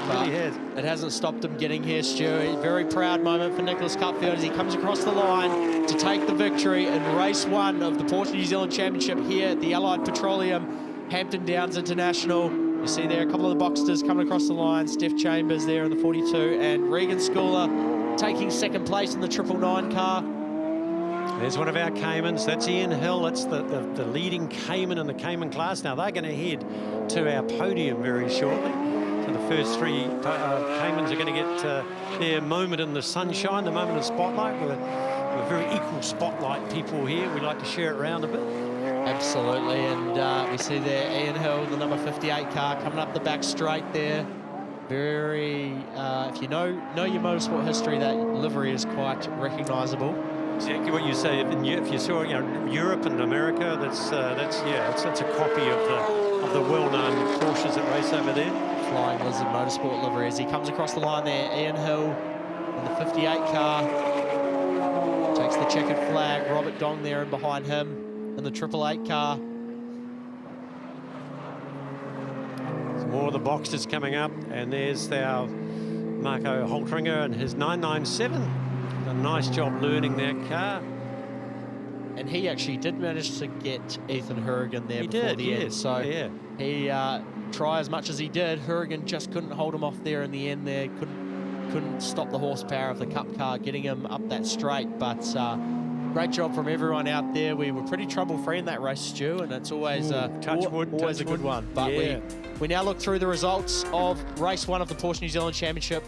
Really has. It hasn't stopped him getting here, Stu. Very proud moment for Nicholas Cutfield as he comes across the line to take the victory in race 1 of the Porsche New Zealand Championship here at the Allied Petroleum Hampton Downs International. You see there a couple of the Boxsters coming across the line. Steph Chambers there in the 42 and Regan Schooler taking 2nd place in the 999 car. There's one of our Caymans. That's Ian Hill. That's the leading Cayman in the Cayman class. Now they're going to head to our podium very shortly. So the first 3 Caymans are going to get their moment in the sunshine, the moment of spotlight. We're very equal spotlight people here. We like to share it around a bit. Absolutely, and we see there Ian Hill, the number 58 car, coming up the back straight there. Very, if you know your motorsport history, that livery is quite recognisable. Exactly what you say. If you saw, Europe and America, that's a copy of the well-known Porsches that race over there. Flying Lizard Motorsport livery as he comes across the line there. Ian Hill in the 58 car takes the checkered flag. Robert Dong there and behind him in the 888 car. More of the Boxsters coming up, and there's our Marco Holtringer and his 997. A nice job learning that car. And he actually did manage to get Ethan Hurrigan there before the end. So he try as much as he did, Hurrigan just couldn't hold him off there in the end there. Couldn't stop the horsepower of the Cup car, getting him up that straight. But great job from everyone out there. We were pretty trouble-free in that race, Stu, and it's always always a good one. But we now look through the results of race 1 of the Porsche New Zealand Championship.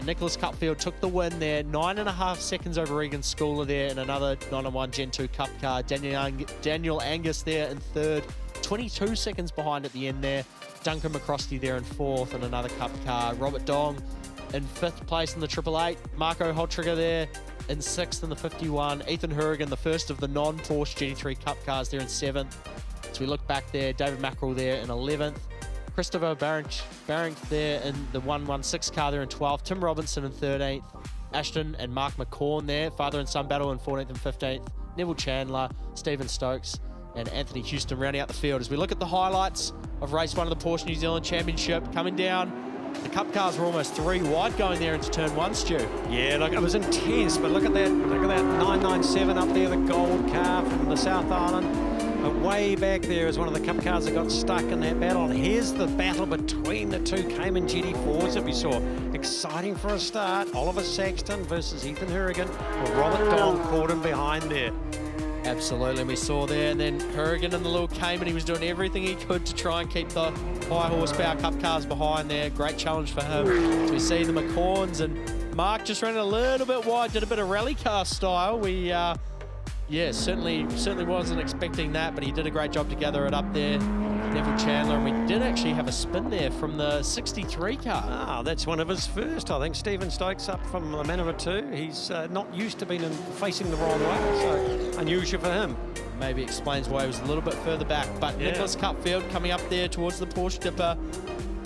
Nicholas Cutfield took the win there, 9.5 seconds over Regan Schooler there in another 991 Gen 2 Cup car. Daniel Angus there in 3rd, 22 seconds behind at the end there. Duncan McCrosty there in 4th in another Cup car. Robert Dong in 5th place in the 888. Marco Holtriger there in 6th in the 51. Ethan Hurrigan, the first of the non-Porsche GT3 Cup cars there in 7th. So we look back there, David Mackerel there in 11th. Christopher Barrank there in the 116 car there in 12th. Tim Robinson in 13th. Ashton and Mark McCorn there, father and son battle in 14th and 15th. Neville Chandler, Stephen Stokes and Anthony Houston rounding out the field. As we look at the highlights of race 1 of the Porsche New Zealand Championship, coming down, the Cup cars were almost 3 wide going there into turn 1, Stu. Yeah, look, it was intense, but look at that 997 up there, the gold car from the South Island. Way back there is one of the Cup cars that got stuck in that battle. And here's the battle between the 2 Cayman GT4s that we saw. Exciting for a start. Oliver Saxton versus Ethan Hurrigan. Well, Robert Dong caught him behind there. Absolutely, we saw there. And then Hurrigan and the little Cayman, he was doing everything he could to try and keep the high horsepower Cup cars behind there. Great challenge for him. So we see the McCorns and Mark just ran a little bit wide, did a bit of rally car style. We certainly wasn't expecting that, but he did a great job to gather it up there. Neville Chandler, and we did actually have a spin there from the 63 car. Ah, that's one of his first, I think. Stephen Stokes up from the Manor 2. He's not used to being facing the wrong way, so unusual for him. Maybe explains why he was a little bit further back. But Nicholas Cutfield coming up there towards the Porsche Dipper.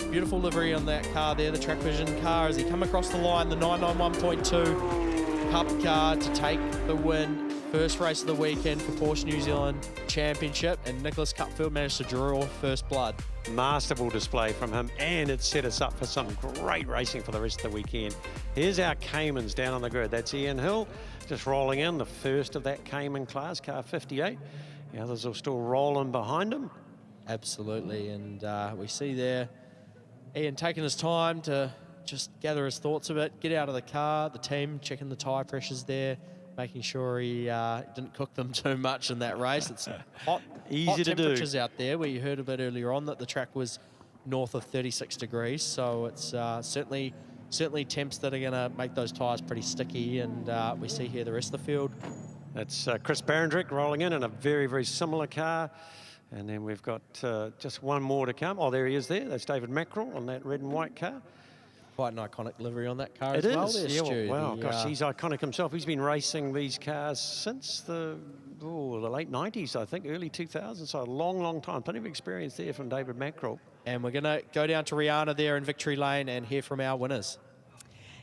Beautiful livery on that car there, the Track Vision car, as he come across the line, the 991.2 Cup car to take the win. First race of the weekend for Porsche New Zealand Championship, and Nicholas Cutfield managed to draw first blood. Masterful display from him, and it set us up for some great racing for the rest of the weekend. Here's our Caymans down on the grid. That's Ian Hill just rolling in, the first of that Cayman class, car 58. The others are still rolling behind him. Absolutely, and we see there Ian taking his time to just gather his thoughts a bit, get out of the car, the team checking the tyre pressures there, making sure he didn't cook them too much in that race. It's hot temperatures out there. We heard a bit earlier on that the track was north of 36 degrees, so it's certainly temps that are going to make those tyres pretty sticky, and we see here the rest of the field. That's Chris Barendrick rolling in a very, very similar car. And then we've got just one more to come. Oh, there he is there. That's David Mackerel on that red and white car. Quite an iconic livery on that car It as well. is. There, Yeah, Stu. wow, gosh, he's iconic himself. He's been racing these cars since the late 90s, I think, early 2000s. So a long, long time. Plenty of experience there from David Mackerel. And we're going to go down to Rihanna there in victory lane and hear from our winners.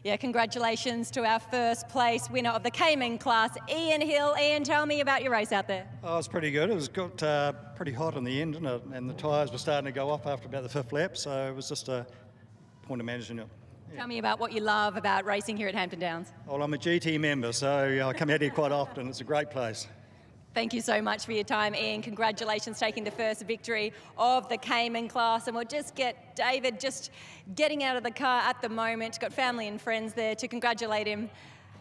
Yeah, congratulations to our first place winner of the Cayman class, Ian Hill. Ian, tell me about your race out there. Oh, it was pretty good. It was got pretty hot in the end, didn't it? And the tyres were starting to go off after about the 5th lap, so it was just a point of managing it. Tell me about what you love about racing here at Hampton Downs. Well, I'm a GT member, so I come out here quite often. It's a great place. Thank you so much for your time, Ian. Congratulations taking the first victory of the Cayman class. And we'll just get David just getting out of the car at the moment. Got family and friends there to congratulate him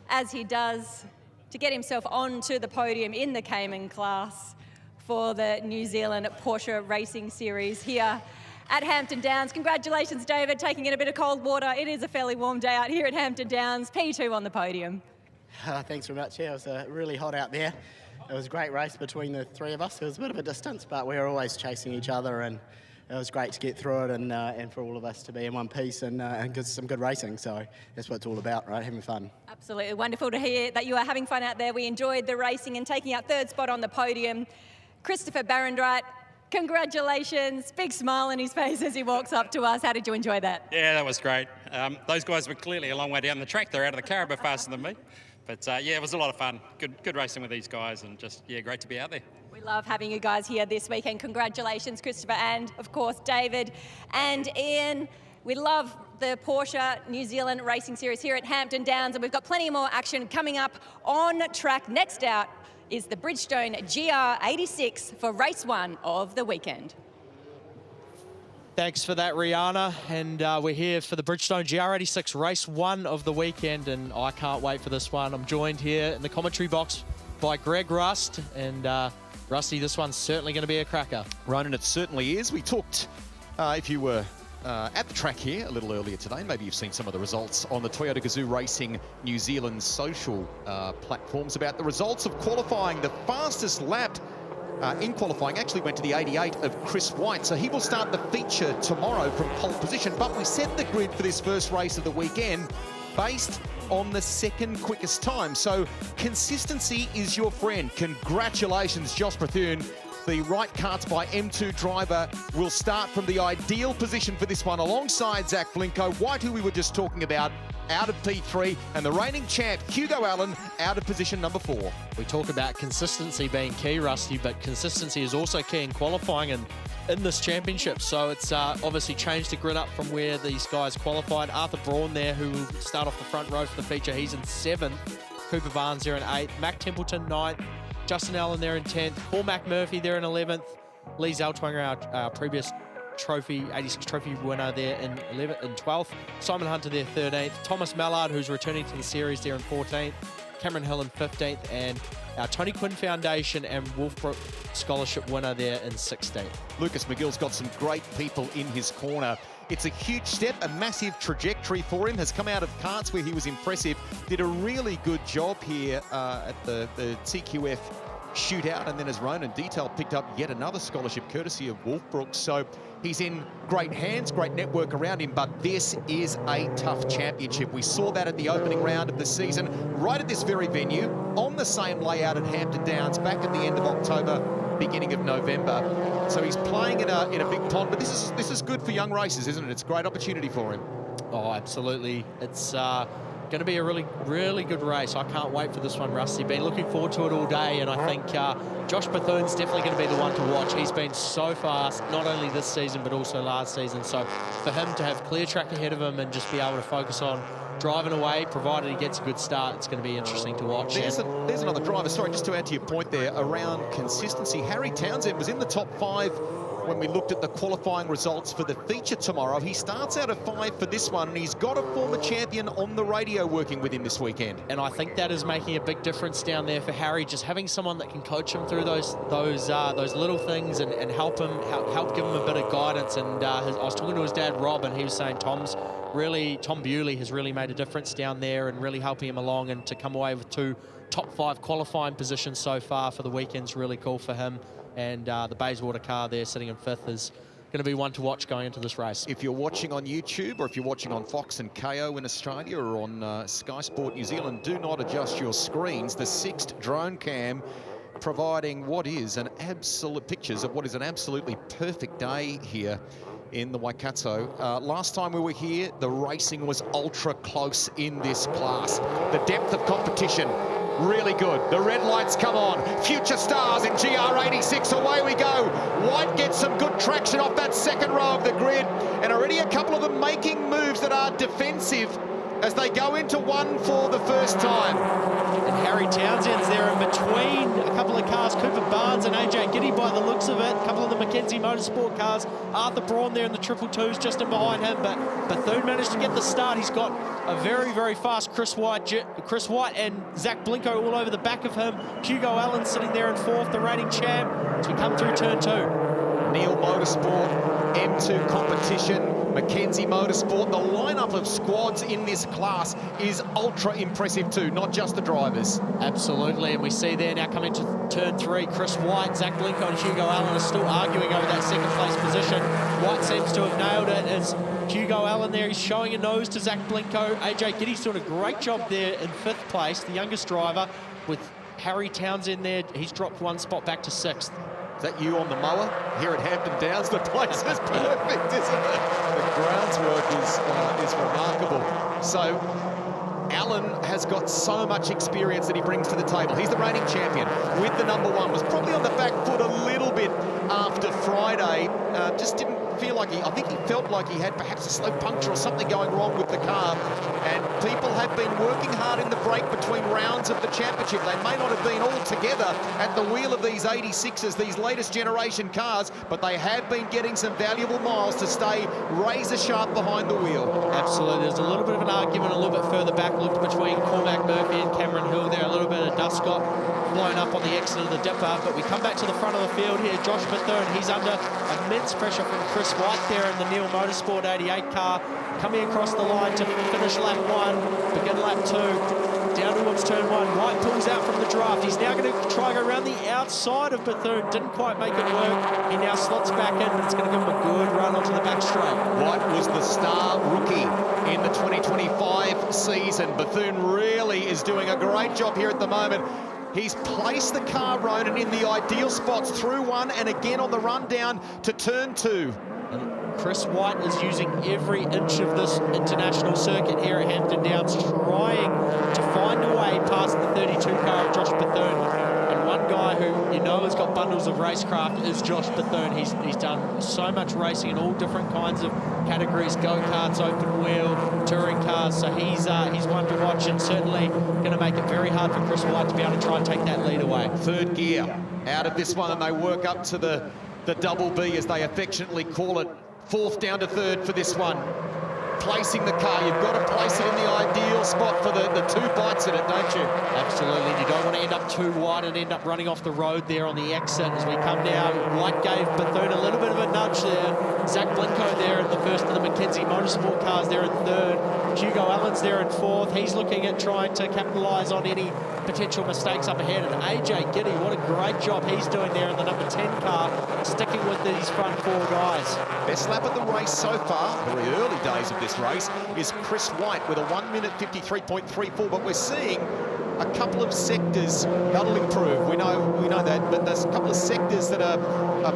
as he does to get himself onto the podium in the Cayman class for the New Zealand Porsche Racing Series here at Hampton Downs. Congratulations, David, taking in a bit of cold water. It is a fairly warm day out here at Hampton Downs. P2 on the podium. Thanks very much. Yeah, it was really hot out there. It was a great race between the three of us. It was a bit of a distance, but we were always chasing each other, and it was great to get through it and for all of us to be in one piece and some good racing. So that's what it's all about, right? Having fun. Absolutely wonderful to hear that you are having fun out there. We enjoyed the racing and taking out third spot on the podium. Christopher Barendright, congratulations. Big smile on his face as he walks up to us. How did you enjoy that? Yeah, that was great. Those guys were clearly a long way down the track. They're out of the car a bit faster than me. But yeah, it was a lot of fun. Good racing with these guys, and just, yeah, great to be out there. We love having you guys here this weekend. Congratulations, Christopher, and of course, David and Ian. We love the Porsche New Zealand Racing Series here at Hampton Downs, and we've got plenty more action coming up on track. Next out is the Bridgestone GR86 for race 1 of the weekend. Thanks for that, Rihanna. And we're here for the Bridgestone GR86 race 1 of the weekend, and I can't wait for this one. I'm joined here in the commentary box by Greg Rust, and Rusty, this one's certainly going to be a cracker. Ronan, it certainly is. We talked, if you were at the track here a little earlier today, maybe you've seen some of the results on the Toyota Gazoo Racing New Zealand social platforms about the results of qualifying. The fastest lap in qualifying actually went to the 88 of Chris White, so he will start the feature tomorrow from pole position. But we set the grid for this first race of the weekend based on the second quickest time, so consistency is your friend. Congratulations, Josh Bethune. The right karts by M2 driver will start from the ideal position for this one alongside Zach Blinko. White, who we were just talking about, out of P3, and the reigning champ, Hugo Allen, out of position number 4. We talk about consistency being key, Rusty, but consistency is also key in qualifying and in this championship. So it's obviously changed the grid up from where these guys qualified. Arthur Braun there, who will start off the front row for the feature. He's in 7th. Cooper Barnes there in 8th. Mac Templeton 9th. Justin Allen there in 10th. Paul McMurphy there in 11th. Lee Zaltwanger, our previous trophy, 86 trophy winner there in 12th. Simon Hunter there 13th. Thomas Mallard, who's returning to the series there in 14th. Cameron Hill in 15th. And our Tony Quinn Foundation and Wolfbrook Scholarship winner there in 16th. Lucas McGill's got some great people in his corner. It's a huge step, a massive trajectory for him. Has come out of karts where he was impressive. Did a really good job here at the TQF shootout, and then as Ronan detailed, picked up yet another scholarship courtesy of Wolfbrook. So he's in great hands, great network around him, but this is a tough championship. We saw that at the opening round of the season, right at this very venue, on the same layout at Hampton Downs, back at the end of October, beginning of November. So he's playing in a big pond, but this is good for young racers, isn't it? It's a great opportunity for him. Oh, absolutely. It's going to be a really, really good race. I can't wait for this one, Rusty. Been looking forward to it all day, and I think Josh Bethune's definitely going to be the one to watch. He's been so fast, not only this season, but also last season. So for him to have clear track ahead of him and just be able to focus on driving away, provided he gets a good start, it's going to be interesting to watch. There's another driver, sorry, just to add to your point there, around consistency. Harry Townsend was in the top 5 when we looked at the qualifying results for the feature tomorrow. He starts out of 5 for this one, and he's got a former champion on the radio working with him this weekend. And I think that is making a big difference down there for Harry, just having someone that can coach him through those little things and help give him a bit of guidance. And I was talking to his dad, Rob, and he was saying Tom Bewley has really made a difference down there and really helping him along, and to come away with 2 top 5 qualifying positions so far for the weekend's really cool for him. And the Bayswater car there sitting in 5th is going to be one to watch going into this race. If you're watching on YouTube, or if you're watching on Fox and KO in Australia, or on Sky Sport New Zealand, do not adjust your screens. The 6th drone cam providing pictures of what is an absolutely perfect day here in the Waikato. Last time we were here, the racing was ultra close in this class. The depth of competition, really good. The red lights come on. Future stars in GR86. Away we go. White gets some good traction off that second row of the grid. And already a couple of them making moves that are defensive as they go into 1 for the first time. And Harry Townsend's there in between a couple of cars, Cooper Barnes and AJ Giddy by the looks of it. A couple of the Mackenzie Motorsport cars. Arthur Braun there in the 222s just in behind him, but Bethune managed to get the start. He's got a very, very fast Chris White and Zach Blinko all over the back of him. Hugo Allen sitting there in 4th, the reigning champ, as we come through turn 2. Neil Motorsport, M2 competition, Mackenzie Motorsport. The lineup of squads in this class is ultra impressive too, not just the drivers. Absolutely, and we see there now coming to turn 3, Chris White, Zach Blinko and Hugo Allen are still arguing over that 2nd place position. White seems to have nailed it as Hugo Allen there, he's showing a nose to Zach Blinko. AJ Giddy's doing a great job there in 5th place, the youngest driver, with Harry Townsend there. He's dropped 1 spot back to 6th. Is that you on the mower here at Hampton Downs? The place is perfect, isn't it? The groundswork is remarkable. So Allen has got so much experience that he brings to the table. He's the reigning champion with the number 1. Was probably on the back foot a little bit after Friday. Just didn't feel like I think he felt like he had perhaps a slow puncture or something going wrong with the car. And people have been working hard in the break between rounds of the championship. They may not have been all together at the wheel of these 86s, these latest generation cars, but they have been getting some valuable miles to stay razor sharp behind the wheel. Absolutely. There's a little bit of an argument a little bit further back, looked between Cormac Murphy and Cameron Hill there. A little bit of dust got blown up on the exit of the dipper, but we come back to the front of the field here. Josh Bethune, he's under immense pressure from Chris White there in the Neil Motorsport 88 car, coming across the line to finish lap 1, begin lap 2, down towards turn 1. White pulls out from the draft. He's now going to try to go around the outside of Bethune. Didn't quite make it work. He now slots back in, and it's going to give him a good run onto the back straight. White was the star rookie in the 2025 season. Bethune really is doing a great job here at the moment. He's placed the car, Ronan, in the ideal spots through 1 and again on the run down to turn 2. Chris White is using every inch of this international circuit here at Hampton Downs, trying to find a way past the 32 car of Josh Bethune. And one guy who you know has got bundles of racecraft is Josh Bethune. He's done so much racing in all different kinds of categories, go-karts, open wheel, touring cars. So he's one to watch, and certainly going to make it very hard for Chris White to be able to try and take that lead away. 3rd gear out of this one, and they work up to the double B, as they affectionately call it. 4th down to 3rd for this one. Placing the car, you've got to place it in the ideal spot for the 2 bites in it, don't you? Absolutely. You don't want to end up too wide and end up running off the road there on the exit as we come down. White gave Bethune a little bit of a nudge there. Zach Blinko there in the first of the Mackenzie Motorsport cars there in 3rd. Hugo Allen's there in 4th. He's looking at trying to capitalise on any potential mistakes up ahead. And AJ Giddy, what a great job he's doing there in the number 10 car, sticking with these front 4 guys. Best lap of the race so far, very early days of this race, is Chris White with a 1 minute 53.34, but we're seeing a couple of sectors that'll improve. We know that, but there's a couple of sectors that are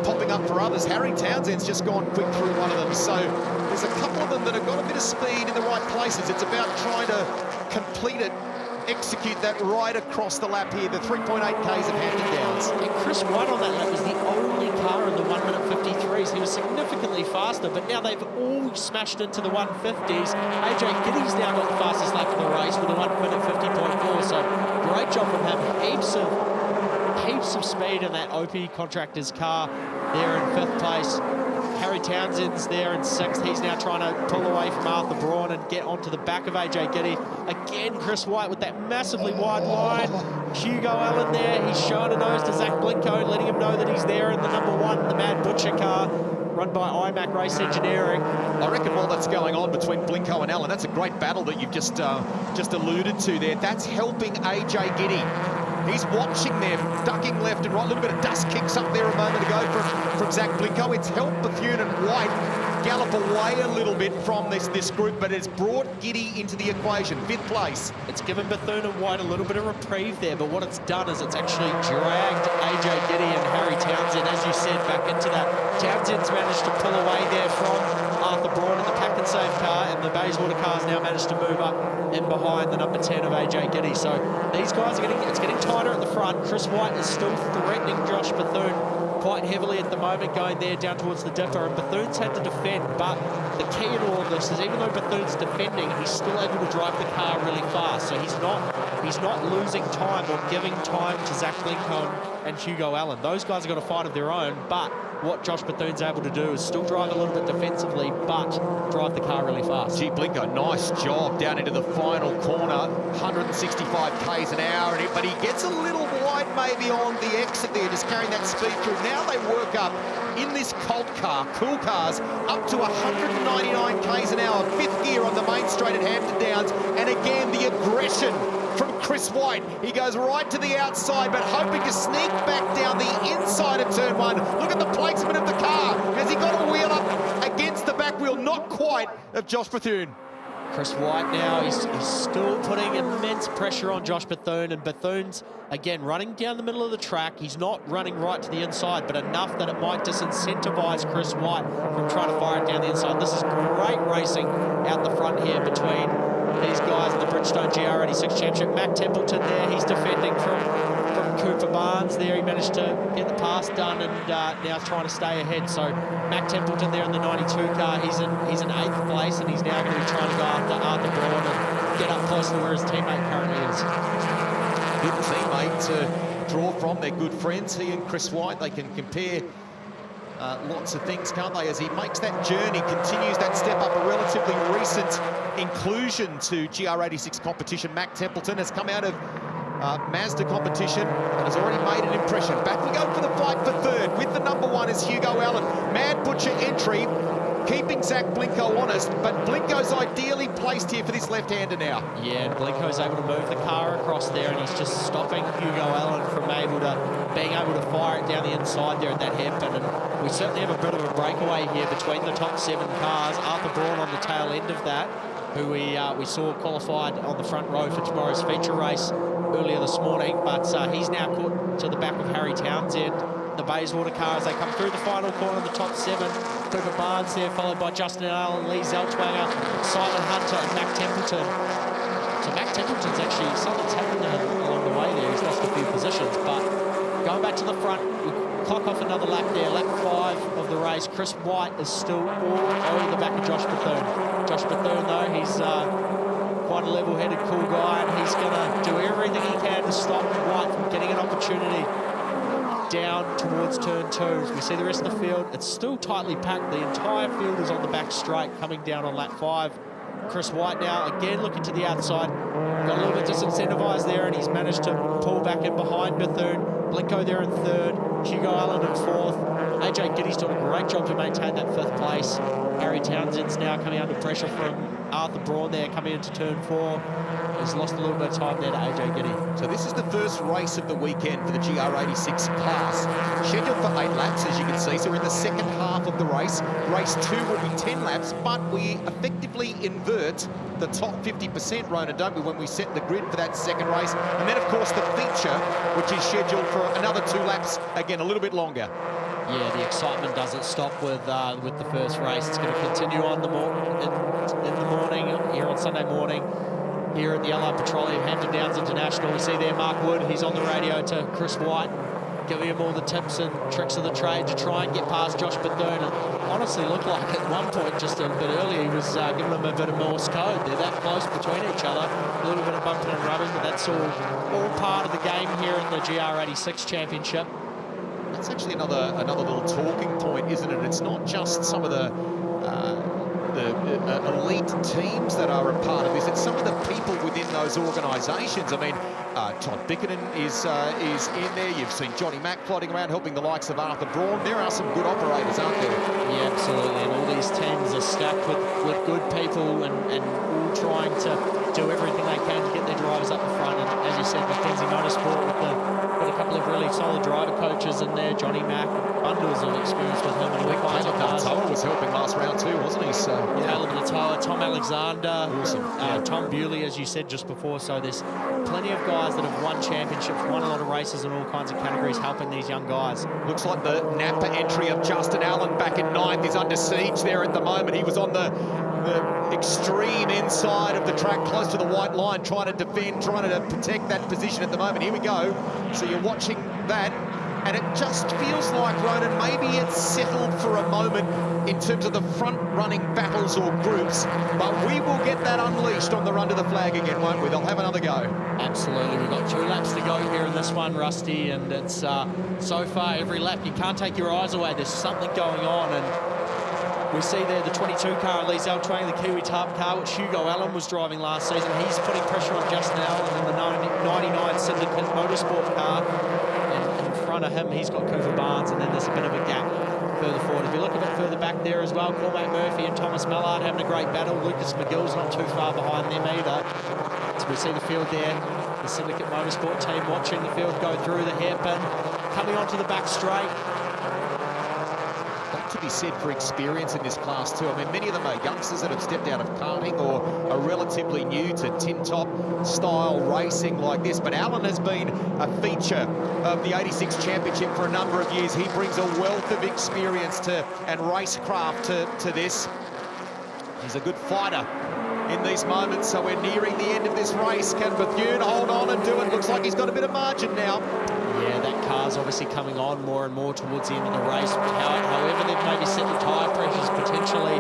popping up for others. Harry Townsend's just gone quick through one of them, so there's a couple of them that have got a bit of speed in the right places. It's about trying to complete it, execute that right across the lap here, the 3.8 Ks of Hampton Downs. And Chris White on that lap was the only car in the 1 minute 53s. He was significantly faster, but now they've all smashed into the 150s. AJ Giddy's now got the fastest lap of the race with a 1 minute 50.4, so great job from him. Heaps of speed in that OP Contractors car. there in 5th place. Harry Townsend's there in 6th. He's now trying to pull away from Arthur Braun and get onto the back of AJ Giddy. Again, Chris White with that massively wide line. Hugo Allen there. He's showing a nose to Zach Blinko, letting him know that he's there in the number 1, the Mad Butcher car, run by IMAC Race Engineering. I reckon while that's going on between Blinko and Allen, that's a great battle that you've just alluded to there. That's helping AJ Giddy. He's watching them, ducking left and right. A little bit of dust kicks up there a moment ago from Zach Blinko. It's helped Bethune and White gallop away a little bit from this group, but it's brought Giddy into the equation. 5th place. It's given Bethune and White a little bit of reprieve there, but what it's done is it's actually dragged AJ Giddy and Harry Townsend, as you said, back into that. Townsend's managed to pull away there from Arthur Braun in the pack and save car, and the Bayswater car's now managed to move up in behind the number 10 of AJ Giddy. So these guys are it's getting tighter at the front. Chris White is still threatening Josh Bethune quite heavily at the moment, going there down towards the dipper, and Bethune's had to defend, but the key in all of this is even though Bethune's defending, he's still able to drive the car really fast, so he's not losing time or giving time to Zach Blinko and Hugo Allen. Those guys have got a fight of their own, but what Josh Bethune's able to do is still drive a little bit defensively, but drive the car really fast. Gee, Blinko, nice job down into the final corner, 165 k's an hour, but he gets a little wide maybe on the exit there, just carrying that speed through. Now they work up in this Colt car, cool cars, up to 199 k's an hour, 5th gear on the main straight at Hampton Downs, and again the aggression from Chris White. He goes right to the outside, but hoping to sneak back down the inside of turn 1. Look at the placement of the car. Has he got a wheel up against the back wheel? Not quite, of Josh Bethune. Chris White now, he's still putting immense pressure on Josh Bethune, and Bethune's, again, running down the middle of the track. He's not running right to the inside, but enough that it might disincentivize Chris White from trying to fire it down the inside. This is great racing out the front here between these guys in the Bridgestone GTRNZ Championship. Matt Templeton there, he's defending from Cooper Barnes there. He managed to get the pass done and now trying to stay ahead. So Matt Templeton there in the 92 car, he's in 8th place, and he's now going to be trying to go after Arthur Braun and get up close to where his teammate currently is. Good teammate to draw from. They're good friends, he and Chris White. They can compare lots of things, can't they? As he makes that journey, continues that step up, a relatively recent inclusion to GR86 competition. Matt Templeton has come out of Mazda competition and has already made an impression. Back we go for the fight for 3rd. With the number 1 is Hugo Allen. Mad Butcher entry, keeping Zach Blinko honest, but Blinko's ideally placed here for this left-hander now. Yeah, and Blinko's able to move the car across there, and he's just stopping Hugo Allen from being able to fire it down the inside there at that hairpin. And we certainly have a bit of a breakaway here between the top 7 cars. Arthur Braun on the tail end of that, who we saw qualified on the front row for tomorrow's feature race earlier this morning, but he's now caught to the back of Harry Townsend. The Bayswater car as they come through the final corner of the top 7. Cooper Barnes there, followed by Justin Allen, Lee Zeltwanger, Simon Hunter, and Matt Templeton. So Matt Templeton's actually, something's happened along the way there. He's lost a few positions, but going back to the front, we clock off another lap there, lap 5 of the race. Chris White is still all over the back of Josh Bethune. Josh Bethune, though, he's quite a level-headed, cool guy, and he's going to do everything he can to stop White from getting an opportunity down towards turn 2. As we see the rest of the field, it's still tightly packed. The entire field is on the back straight coming down on lap 5. Chris White now again looking to the outside, got a little bit disincentivised there, and he's managed to pull back in behind Bethune. Blinko there in 3rd, Hugo Allen in 4th. AJ Giddy's doing a great job to maintain that 5th place. Harry Townsend's now coming under pressure from Arthur Braun there coming into turn 4. He's lost a little bit of time there to AJ Giddy. So this is the first race of the weekend for the GR86 class. Scheduled for 8 laps, as you can see. So we're in the second half of the race. Race 2 will be 10 laps, but we effectively invert the top 50%, Ronan, don't we, when we set the grid for that second race. And then, of course, the feature, which is scheduled for another 2 laps, again, a little bit longer. Yeah, the excitement doesn't stop with the first race. It's going to continue on in the morning, here on Sunday morning, here at the Allied Petroleum Hampton Downs International. We see there Mark Wood, he's on the radio to Chris White, giving him all the tips and tricks of the trade to try and get past Josh Bethune. And honestly looked like at one point, just a bit earlier, he was giving him a bit of Morse code. They're that close between each other, a little bit of bumping and rubbing, but that's all part of the game here in the GR86 Championship. that's actually another little talking point, isn't it? It's not just some of the elite teams that are a part of this. It's some of the people within those organisations. I mean, Todd Bickerton is in there. You've seen Johnny Mack floating around helping the likes of Arthur Braun. There are some good operators, aren't there? Yeah, absolutely. And all these teams are stacked with good people and all trying to do everything they can to get their drivers up the front. And as you said, Mackenzie Motorsport with a couple of really solid driver coaches in there. Johnny Mack, bundles of experience with him. And Caleb Latoa was helping last round too, wasn't he? So Caleb Latoa, Tom Alexander, awesome. Tom Bewley, as you said just before. So there's plenty of guys that have won championships, won a lot of races in all kinds of categories, helping these young guys. Looks like the Napa entry of Justin Allen back in 9th is under siege there at the moment. He was on the extreme inside of the track, close to the white line, trying to defend, trying to protect that position at the moment. Here we go. So you're watching that, and it just feels like, Ronan, maybe it's settled for a moment in terms of the front-running battles or groups, but we will get that unleashed on the run to the flag again, won't we? They'll have another go. Absolutely. We've got 2 laps to go here in this one, Rusty, and it's so far every lap, you can't take your eyes away. There's something going on, and we see there the 22 car, Lee Zaltwang, the Kiwi Tarp car, which Hugo Allen was driving last season. He's putting pressure on Justin Allen in the 99 Syndicate Motorsport car. And in front of him, he's got Cooper Barnes, and then there's a bit of a gap further forward. If you look a bit further back there as well, Cormac Murphy and Thomas Mallard having a great battle. Lucas McGill's not too far behind them either. So we see the field there, the Syndicate Motorsport team watching the field go through the hairpin, coming onto the back straight. To be said for experience in this class too. I mean, many of them are youngsters that have stepped out of karting or are relatively new to tin top style racing like this. But Allen has been a feature of the 86 Championship for a number of years. He brings a wealth of experience and racecraft to this. He's a good fighter in these moments, so we're nearing the end of this race. Can Bethune hold on and do it? Looks like he's got a bit of margin now. Yeah, that car's obviously coming on more and more towards the end of the race. However, they've maybe set the tyre pressures potentially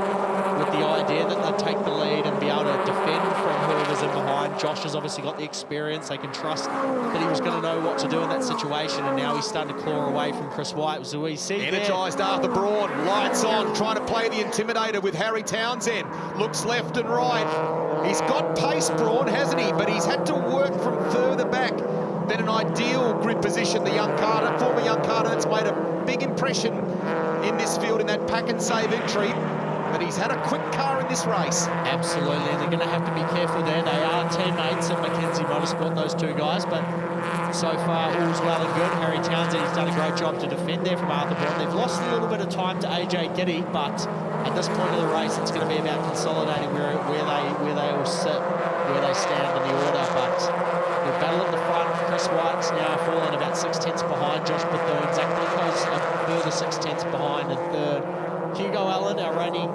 with the idea that they'll take the lead and be able to defend from whoever's in behind. Josh has obviously got the experience. They can trust that he was going to know what to do in that situation, and now he's starting to claw away from Chris White. So we see energised Arthur Braun, lights on, trying to play the intimidator with Harry Townsend. Looks left and right. He's got pace, Braun, hasn't he? But he's had to work from further back than an ideal grid position. The young Carter, former young Carter, that's made a big impression in this field in that pack and save entry. But he's had a quick car in this race. Absolutely, and they're going to have to be careful there. They are teammates at Mackenzie Motorsport, those two guys, but so far all's well and good. Harry Townsend, he's done a great job to defend there from Arthur Braun. They've lost a little bit of time to AJ Giddy, but at this point of the race, it's going to be about consolidating where they all sit, where they stand in the order. But the battle at the front, Chris White's now fallen about 6 tenths behind Josh Bethune. Zach Blinco's a further 6 tenths behind in third. Hugo Allen, our reigning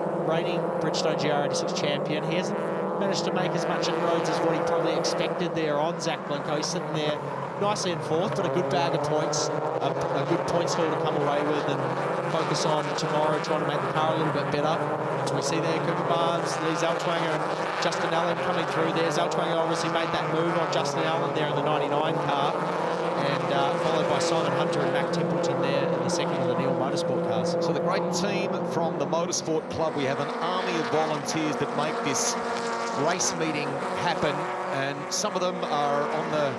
Bridgestone GTRNZ champion, he hasn't managed to make as much inroads as what he probably expected there on Zach Blinco. He's sitting there nicely in fourth, but a good bag of points, a good points haul to come away with and focus on tomorrow, trying to make the car a little bit better. So we see there Cooper Barnes, Lee Zaltwanger and Justin Allen coming through there. Zaltwanger obviously made that move on Justin Allen there in the 99 car, and followed by Simon Hunter and Mac Templeton there in the second of the Neil Motorsport cars. So the great team from the Motorsport Club, we have an army of volunteers that make this race meeting happen, and some of them are on the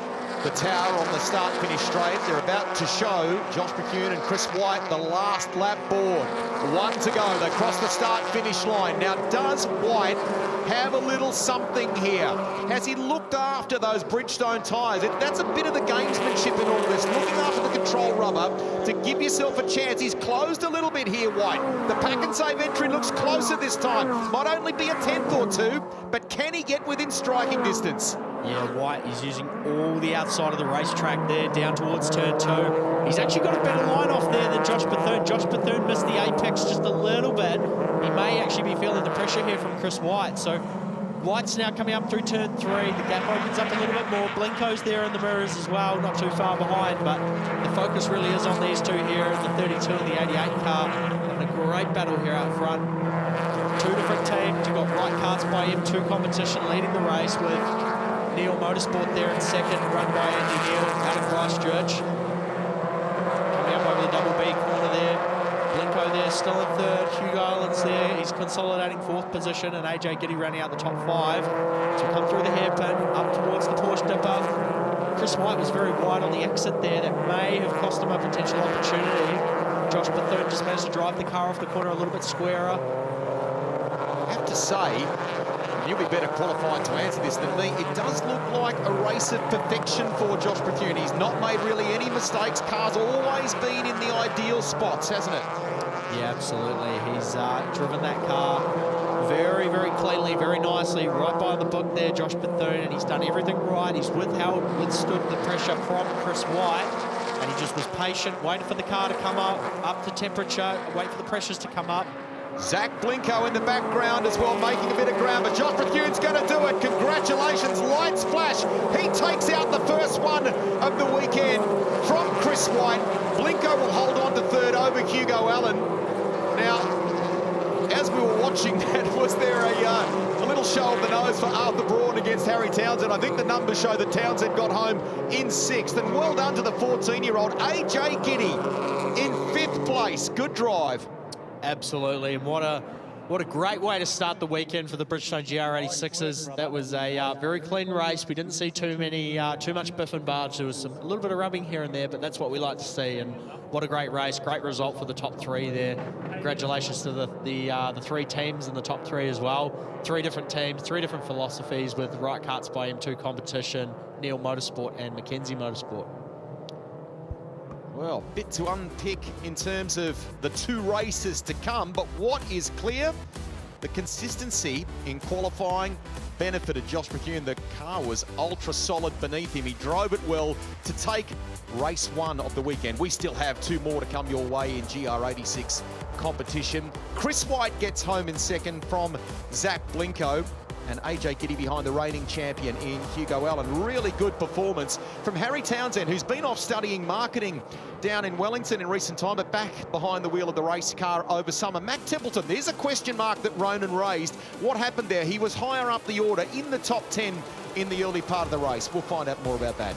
tower on the start-finish straight. They're about to show Josh Bethune and Chris White the last lap board. 1 to go. They cross the start-finish line. Now, does White have a little something here? Has he looked after those Bridgestone tyres? That's a bit of the gamesmanship in all this, looking after the control rubber to give yourself a chance. He's closed a little bit here, White. The pack and save entry looks closer this time. Might only be a tenth or two, but can he get within striking distance? Yeah, White is using all the outside of the racetrack there, down towards turn 2. He's actually got a better line off there than Josh Bethune. Josh Bethune missed the apex just a little bit. He may actually be feeling the pressure here from Chris White. So White's now coming up through turn 3. The gap opens up a little bit more. Blinco's there in the mirrors as well, not too far behind, but the focus really is on these two here in the 32 and the 88 car. Having a great battle here out front. Two different teams. You've got right carts by M2 competition leading the race with Neil Motorsport there in second, run by Andy Neil out of Christchurch. Coming up over the double still in third. Hugo Allen's there. He's consolidating fourth position, and AJ Giddy running out the top 5. So we come through the hairpin, up towards the Porsche dipper. Chris White was very wide on the exit there. That may have cost him a potential opportunity. Josh Bethune just managed to drive the car off the corner a little bit squarer. I have to say, you'll be better qualified to answer this than me. It does look like a race of perfection for Josh Bethune. He's not made really any mistakes. Car's always been in the ideal spots, hasn't it? Yeah, absolutely. He's driven that car very, very cleanly, very nicely, right by the book there, Josh Bethune, and he's done everything right. He's withstood the pressure from Chris White, and he just was patient, waiting for the car to come up to temperature, wait for the pressures to come up. Zach Blinko in the background as well, making a bit of ground, but Josh Bethune's going to do it. Congratulations, lights flash. He takes out the first one of the weekend from Chris White. Blinko will hold on to third over Hugo Allen. Now, as we were watching that, was there a little show of the nose for Arthur Braun against Harry Townsend? I think the numbers show that Townsend got home in 6th, and well done to the 14-year-old AJ Giddy in 5th place. Good drive. Absolutely, and what a great way to start the weekend for the Bridgestone GR86s. That was a very clean race. We didn't see too much biff and barge. There was a little bit of rubbing here and there, but that's what we like to see. And what a great race, great result for the top 3 there. Congratulations to the 3 teams in the top 3 as well. 3 different teams, 3 different philosophies with Right Karts by M2 Competition, Neil Motorsport, and Mackenzie Motorsport. Well, bit to unpick in terms of the 2 races to come, but what is clear? The consistency in qualifying benefited Josh Bethune. The car was ultra solid beneath him. He drove it well to take race 1 of the weekend. We still have 2 more to come your way in GR86 competition. Chris White gets home in 2nd from Zach Blinko, and AJ Giddy behind the reigning champion in Hugo Allen. Really good performance from Harry Townsend, who's been off studying marketing down in Wellington in recent time, but back behind the wheel of the race car over summer. Mac Templeton, there's a question mark that Ronan raised. What happened there? He was higher up the order in the top 10 in the early part of the race. We'll find out more about that.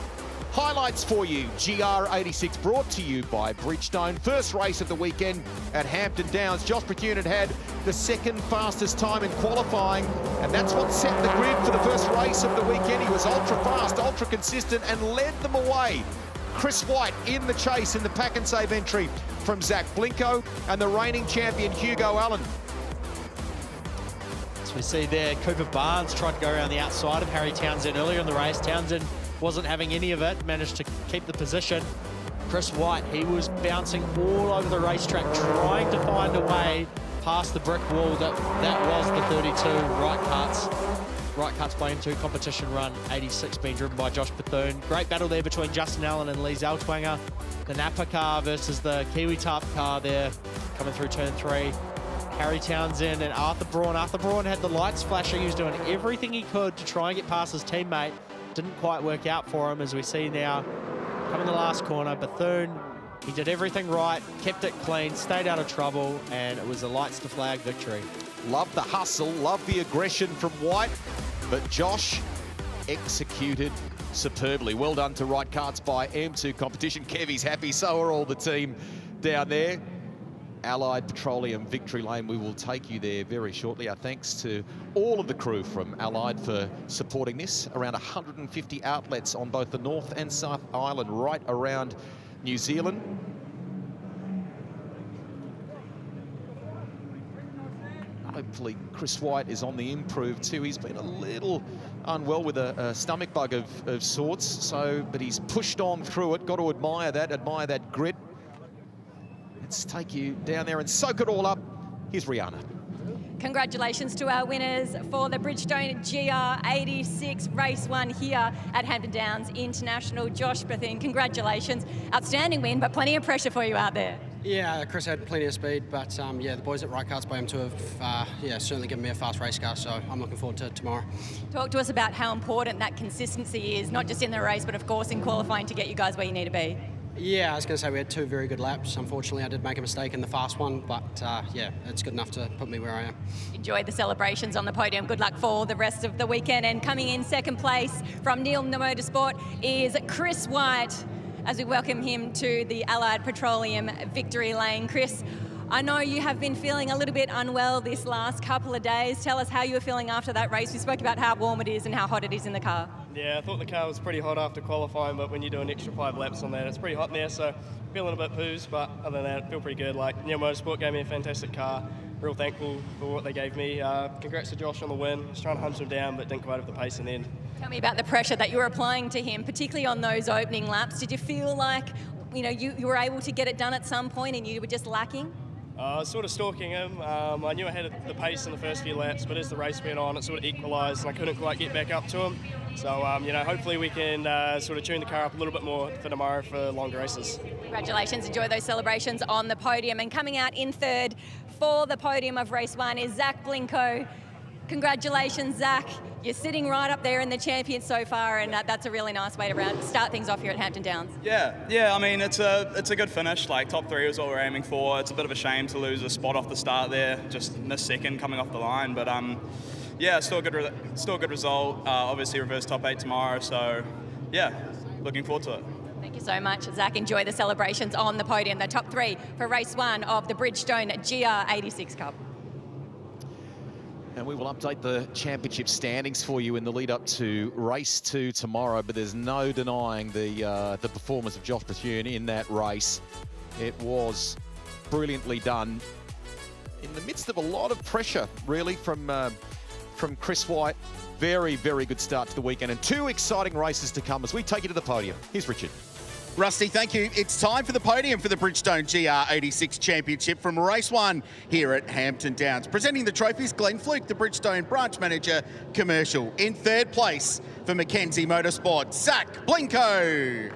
Highlights for you, GR86 brought to you by Bridgestone. First race of the weekend at Hampton Downs. Josh Bethune had the 2nd fastest time in qualifying, and that's what set the grid for the first race of the weekend. He was ultra fast, ultra consistent, and led them away. Chris White in the chase in the pack and save entry from Zach Blinko and the reigning champion Hugo Allen. As we see there, Cooper Barnes tried to go around the outside of Harry Townsend earlier in the race. Townsend wasn't having any of it, managed to keep the position. Chris White, he was bouncing all over the racetrack, trying to find a way past the brick wall that was the 32 Right Karts by M2 competition run, 86 being driven by Josh Bethune. Great battle there between Justin Allen and Lee Zelltwanger. The Napa car versus the Kiwi Tarp car there, coming through turn 3. Harry Townsend and Arthur Braun. Arthur Braun had the lights flashing. He was doing everything he could to try and get past his teammate. Didn't quite work out for him, as we see now. Coming the last corner, Bethune, he did everything right, kept it clean, stayed out of trouble, and it was a lights to flag victory. Love the hustle, love the aggression from White, but Josh executed superbly. Well done to Right Karts by M2 Competition. Kevy's happy, so are all the team down there. Allied Petroleum Victory Lane, we will take you there very shortly. Our thanks to all of the crew from Allied for supporting this. Around 150 outlets on both the North and South Island, right around New Zealand. Hopefully Chris White is on the improve too. He's been a little unwell with a stomach bug of sorts, but he's pushed on through it. Got to admire that grit. Let's take you down there and soak it all up. Here's Rihanna. Congratulations to our winners for the Bridgestone GR86 Race 1 here at Hampton Downs International. Josh Bethune, congratulations. Outstanding win, but plenty of pressure for you out there. Yeah, Chris had plenty of speed, but yeah, the boys at Right Karts by M2 have certainly given me a fast race car, so I'm looking forward to tomorrow. Talk to us about how important that consistency is, not just in the race, but of course in qualifying to get you guys where you need to be. Yeah, I was going to say we had 2 very good laps. Unfortunately, I did make a mistake in the fast one, but yeah, it's good enough to put me where I am. Enjoy the celebrations on the podium. Good luck for the rest of the weekend. And coming in 2nd place from Neil Motorsport is Chris White, as we welcome him to the Allied Petroleum Victory Lane. Chris, I know you have been feeling a little bit unwell this last couple of days. Tell us how you were feeling after that race. We spoke about how warm it is and how hot it is in the car. Yeah, I thought the car was pretty hot after qualifying, but when you do an extra 5 laps on that, it's pretty hot in there, so feeling a bit poos, but other than that, I feel pretty good. Like, Motorsport gave me a fantastic car. Real thankful for what they gave me. Congrats to Josh on the win. Was trying to hunt him down, but didn't quite have the pace in the end. Tell me about the pressure that you were applying to him, particularly on those opening laps. Did you feel like, you were able to get it done at some point and you were just lacking? I was sort of stalking him. I knew I had the pace in the first few laps, but as the race went on, it sort of equalised and I couldn't quite get back up to him. So, hopefully we can sort of tune the car up a little bit more for tomorrow for longer races. Congratulations, enjoy those celebrations on the podium. And coming out in third for the podium of race 1 is Zach Blinko. Congratulations, Zach. You're sitting right up there in the champions so far, and that's a really nice way to start things off here at Hampton Downs. Yeah. I mean, it's a good finish. Like, top 3 was what we're aiming for. It's a bit of a shame to lose a spot off the start there, just missed second coming off the line. But yeah, still a good result. Obviously, reverse top 8 tomorrow. So yeah, looking forward to it. Thank you so much, Zach. Enjoy the celebrations on the podium. The top 3 for race 1 of the Bridgestone GR86 Cup. And we will update the championship standings for you in the lead up to race 2 tomorrow, but there's no denying the performance of Josh Bethune in that race. It was brilliantly done in the midst of a lot of pressure, really, from Chris White. Very, very good start to the weekend, and 2 exciting races to come as we take you to the podium. Here's Richard. Rusty, thank you. It's time for the podium for the Bridgestone GR86 Championship from race 1 here at Hampton Downs. Presenting the trophies, Glenn Fluke, the Bridgestone branch manager, commercial. In third place for Mackenzie Motorsport, Zach Blinko.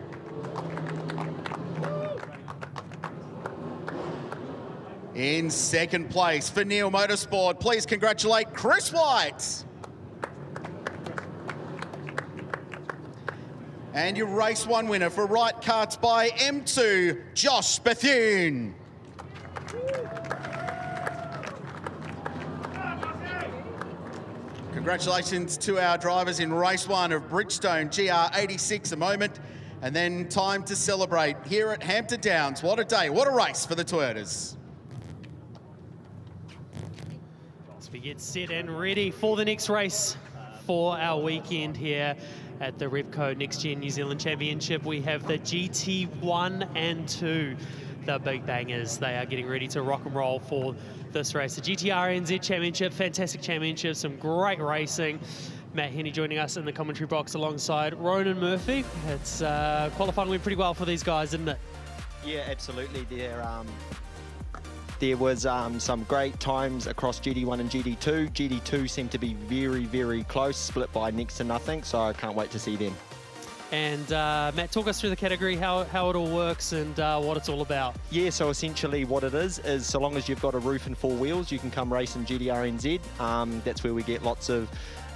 In second place for Neil Motorsport, please congratulate Chris White. And your race 1 winner for Right Karts by M2, Josh Bethune. Congratulations to our drivers in race 1 of Bridgestone GR86. A moment, and then time to celebrate here at Hampton Downs. What a day, what a race for the Toyotas. As we get set and ready for the next race for our weekend here at the Repco NextGen New Zealand Championship, we have the GT1 and 2, the big bangers. They are getting ready to rock and roll for this race. The GTRNZ Championship, fantastic championship, some great racing. Matt Henney joining us in the commentary box alongside Ronan Murphy. It's qualifying went pretty well for these guys, didn't it? Yeah, absolutely. There was some great times across GT1 and GT2. GT2 seemed to be very, very close, split by next to nothing, so I can't wait to see them. And Matt, talk us through the category, how it all works and what it's all about. Yeah, so essentially what it is so long as you've got a roof and 4 wheels, you can come race in GTRNZ. That's where we get lots of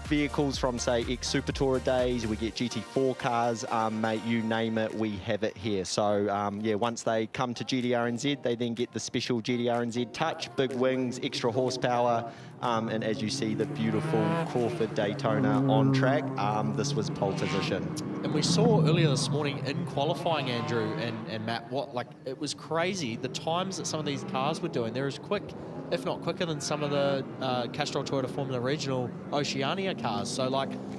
vehicles from, say, ex-Super Tourer days. We get GT4 cars, mate, you name it, we have it here. So, yeah, once they come to GTRNZ, they then get the special GTRNZ touch, big wings, extra horsepower, and as you see, the beautiful Crawford Daytona on track. This was pole position. And we saw earlier this morning in qualifying, Andrew and Matt, it was crazy. The times that some of these cars were doing, they're as quick, if not quicker than some of the Castrol Toyota Formula Regional Oceania cars. So,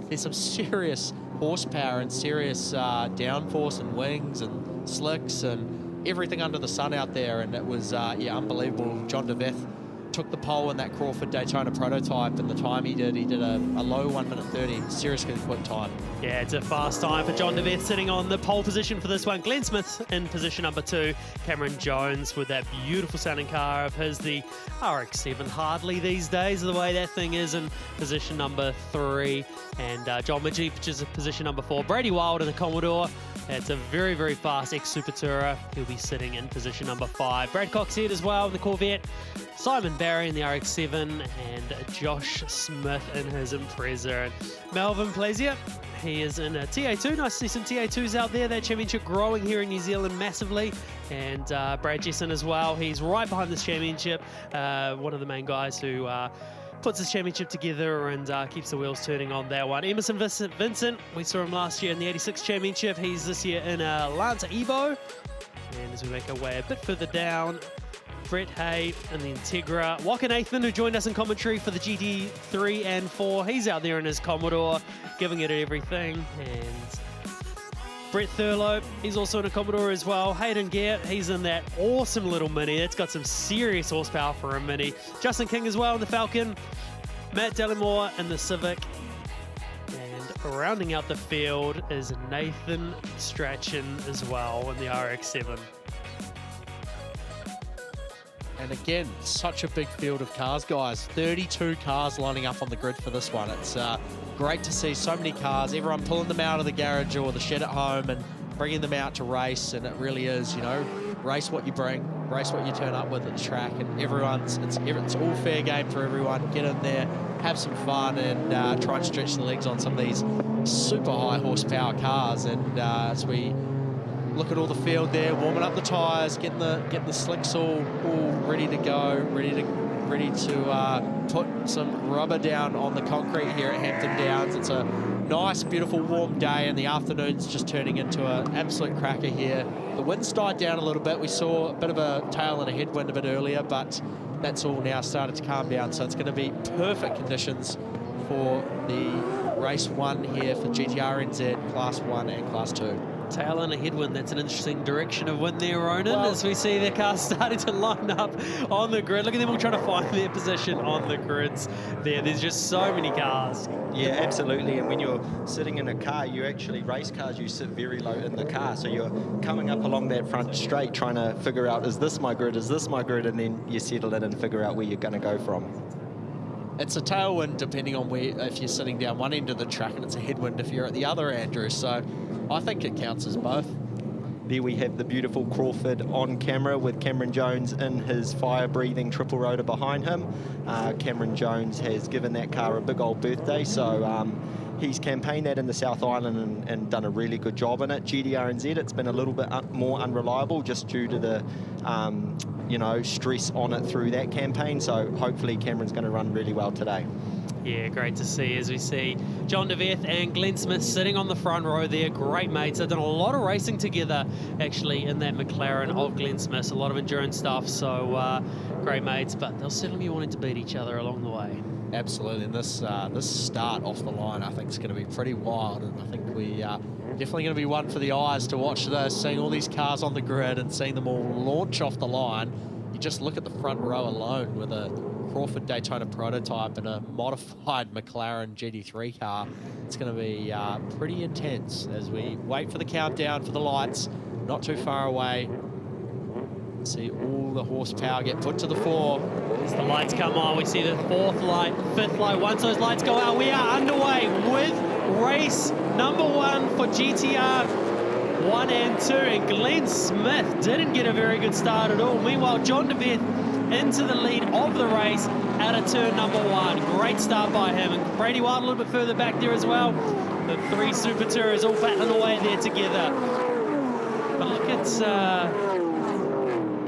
there's some serious horsepower and serious downforce and wings and slicks and everything under the sun out there. And it was, unbelievable. John DeVeth took the pole in that Crawford Daytona prototype, and the time he did a low 1:30, seriously quick time. Yeah, it's a fast time for John DeVeth sitting on the pole position for this one. Glenn Smith in position number 2. Cameron Jones with that beautiful sounding car of his, the RX-7 Hardly these days, the way that thing is, in position number 3. And John Midgie, which is position number 4. Brady Wild in the Commodore. It's a very, very fast ex-Super Tourer. He'll be sitting in position number 5. Brad Cox here as well in the Corvette. Simon Barry in the RX-7 and Josh Smith in his Impreza. And Melvin Plezier, he is in a TA2. Nice to see some TA2s out there. That championship growing here in New Zealand massively. And Brad Jesson as well. He's right behind this championship. One of the main guys who puts this championship together and keeps the wheels turning on that one. Emerson Vincent, we saw him last year in the 86 championship. He's this year in a Lancer Evo. And as we make our way a bit further down Brett Hay and the Integra. Waka Nathan, who joined us in commentary for the GT3 and 4. He's out there in his Commodore, giving it everything. And Brett Thurlow, he's also in a Commodore as well. Hayden Geert, he's in that awesome little Mini. It's got some serious horsepower for a Mini. Justin King as well in the Falcon. Matt Dellimore in the Civic. And rounding out the field is Nathan Strachan as well in the RX-7. And again, such a big field of cars, guys. 32 cars lining up on the grid for this one. It's great to see so many cars, everyone pulling them out of the garage or the shed at home and bringing them out to race. And it really is, you know, race what you bring, race what you turn up with at the track. And it's all fair game for everyone. Get in there, have some fun, and try and stretch the legs on some of these super high horsepower cars. And as we look at all the field there, warming up the tyres, getting the slicks all ready to go, ready to put some rubber down on the concrete here at Hampton Downs. It's a nice, beautiful, warm day, and the afternoon's just turning into an absolute cracker here. The wind's died down a little bit. We saw a bit of a tail and a headwind a bit earlier, but that's all now started to calm down. So it's going to be perfect conditions for the race 1 here for GTRNZ Class 1 and Class 2. Tail and a headwind, that's an interesting direction of wind there, Ronan, as we see their cars starting to line up on the grid. Look at them all trying to find their position on the grids there. There's just so many cars. Yeah, absolutely. And when you're sitting in a car, you actually, race cars, you sit very low in the car. So you're coming up along that front straight trying to figure out, is this my grid, is this my grid? And then you settle in and figure out where you're going to go from. It's a tailwind depending on where, if you're sitting down one end of the track, and it's a headwind if you're at the other, Andrew. So I think it counts as both. There we have the beautiful Crawford on camera with Cameron Jones in his fire-breathing triple rotor behind him. Cameron Jones has given that car a big old birthday, so he's campaigned that in the South Island and done a really good job in it. GTRNZ, it's been a little bit more unreliable just due to the you know, stress on it through that campaign, so hopefully Cameron's going to run really well today. Yeah, great to see as we see John DeVeth and Glenn Smith sitting on the front row there. Great mates. They've done a lot of racing together actually in that McLaren of Glenn Smith. A lot of endurance stuff, so great mates, but they'll certainly be wanting to beat each other along the way. Absolutely, and this start off the line I think is going to be pretty wild, and I think we definitely going to be one for the eyes to watch this, seeing all these cars on the grid and seeing them all launch off the line. You just look at the front row alone with a Crawford Daytona prototype and a modified McLaren GT3 car. It's going to be pretty intense as we wait for the countdown for the lights, not too far away. See all the horsepower get put to the floor. As the lights come on, we see the 4th light, 5th light. Once those lights go out, we are underway with race number 1 for GTR 1 and 2. And Glenn Smith didn't get a very good start at all. Meanwhile, John DeVeth into the lead of the race out of turn number 1. Great start by him. And Brady Wild a little bit further back there as well. The 3 Super Tourers all battling away there together. But look at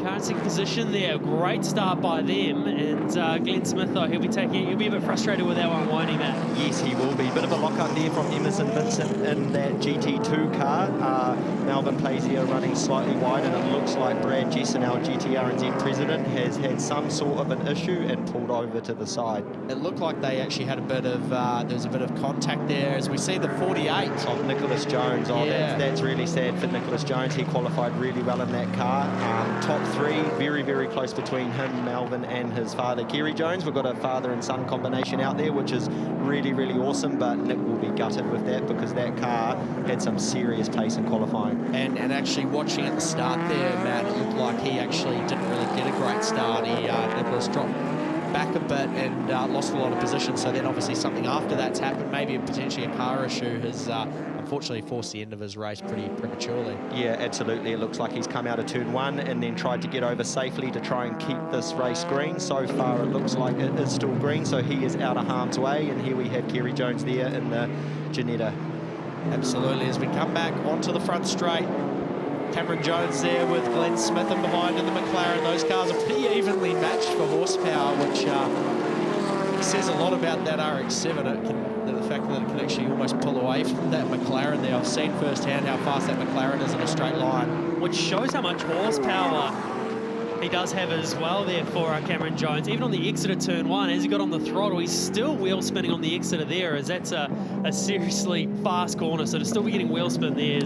Currency position there. Great start by them. And Glenn Smith, though, he'll be a bit frustrated with that one, won't he, Matt? Yes, he will be. Bit of a lockup there from Emerson Vincent in that GT2 car. Melvin plays here running slightly wide, and it looks like Brad Jessen, our GTRNZ president, has had some sort of an issue and pulled over to the side. It looked like they actually had a bit of, there was a bit of contact there as we see the 48. Of Nicholas Jones. Oh, yeah. That's really sad for Nicholas Jones. He qualified really well in that car. Top 3, very, very close between him, Melvin, and his father, Kerry Jones. We've got a father and son combination out there, which is really, really awesome, but Nick will be gutted with that because that car had some serious pace in qualifying. And actually watching at the start there, Matt, it looked like he actually didn't really get a great start. Nicholas dropped back a bit and lost a lot of position, so then obviously something after that's happened, maybe potentially a car issue, has unfortunately forced the end of his race pretty prematurely. Yeah, absolutely. It looks like he's come out of turn 1 and then tried to get over safely to try and keep this race green. So far it looks like it is still green, so he is out of harm's way, and here we have Kerry Jones there in the Janetta. Absolutely, as we come back onto the front straight, Cameron Jones there with Glenn Smith in behind in the McLaren. Those cars are pretty evenly matched for horsepower, which says a lot about that RX-7. The fact that it can actually almost pull away from that McLaren there. I've seen firsthand how fast that McLaren is in a straight line. Which shows how much horsepower He does have as well there for Cameron Jones. Even on the exit of turn 1, as he got on the throttle, he's still wheel spinning on the exit of there, as that's a seriously fast corner. So to still be getting wheel spin there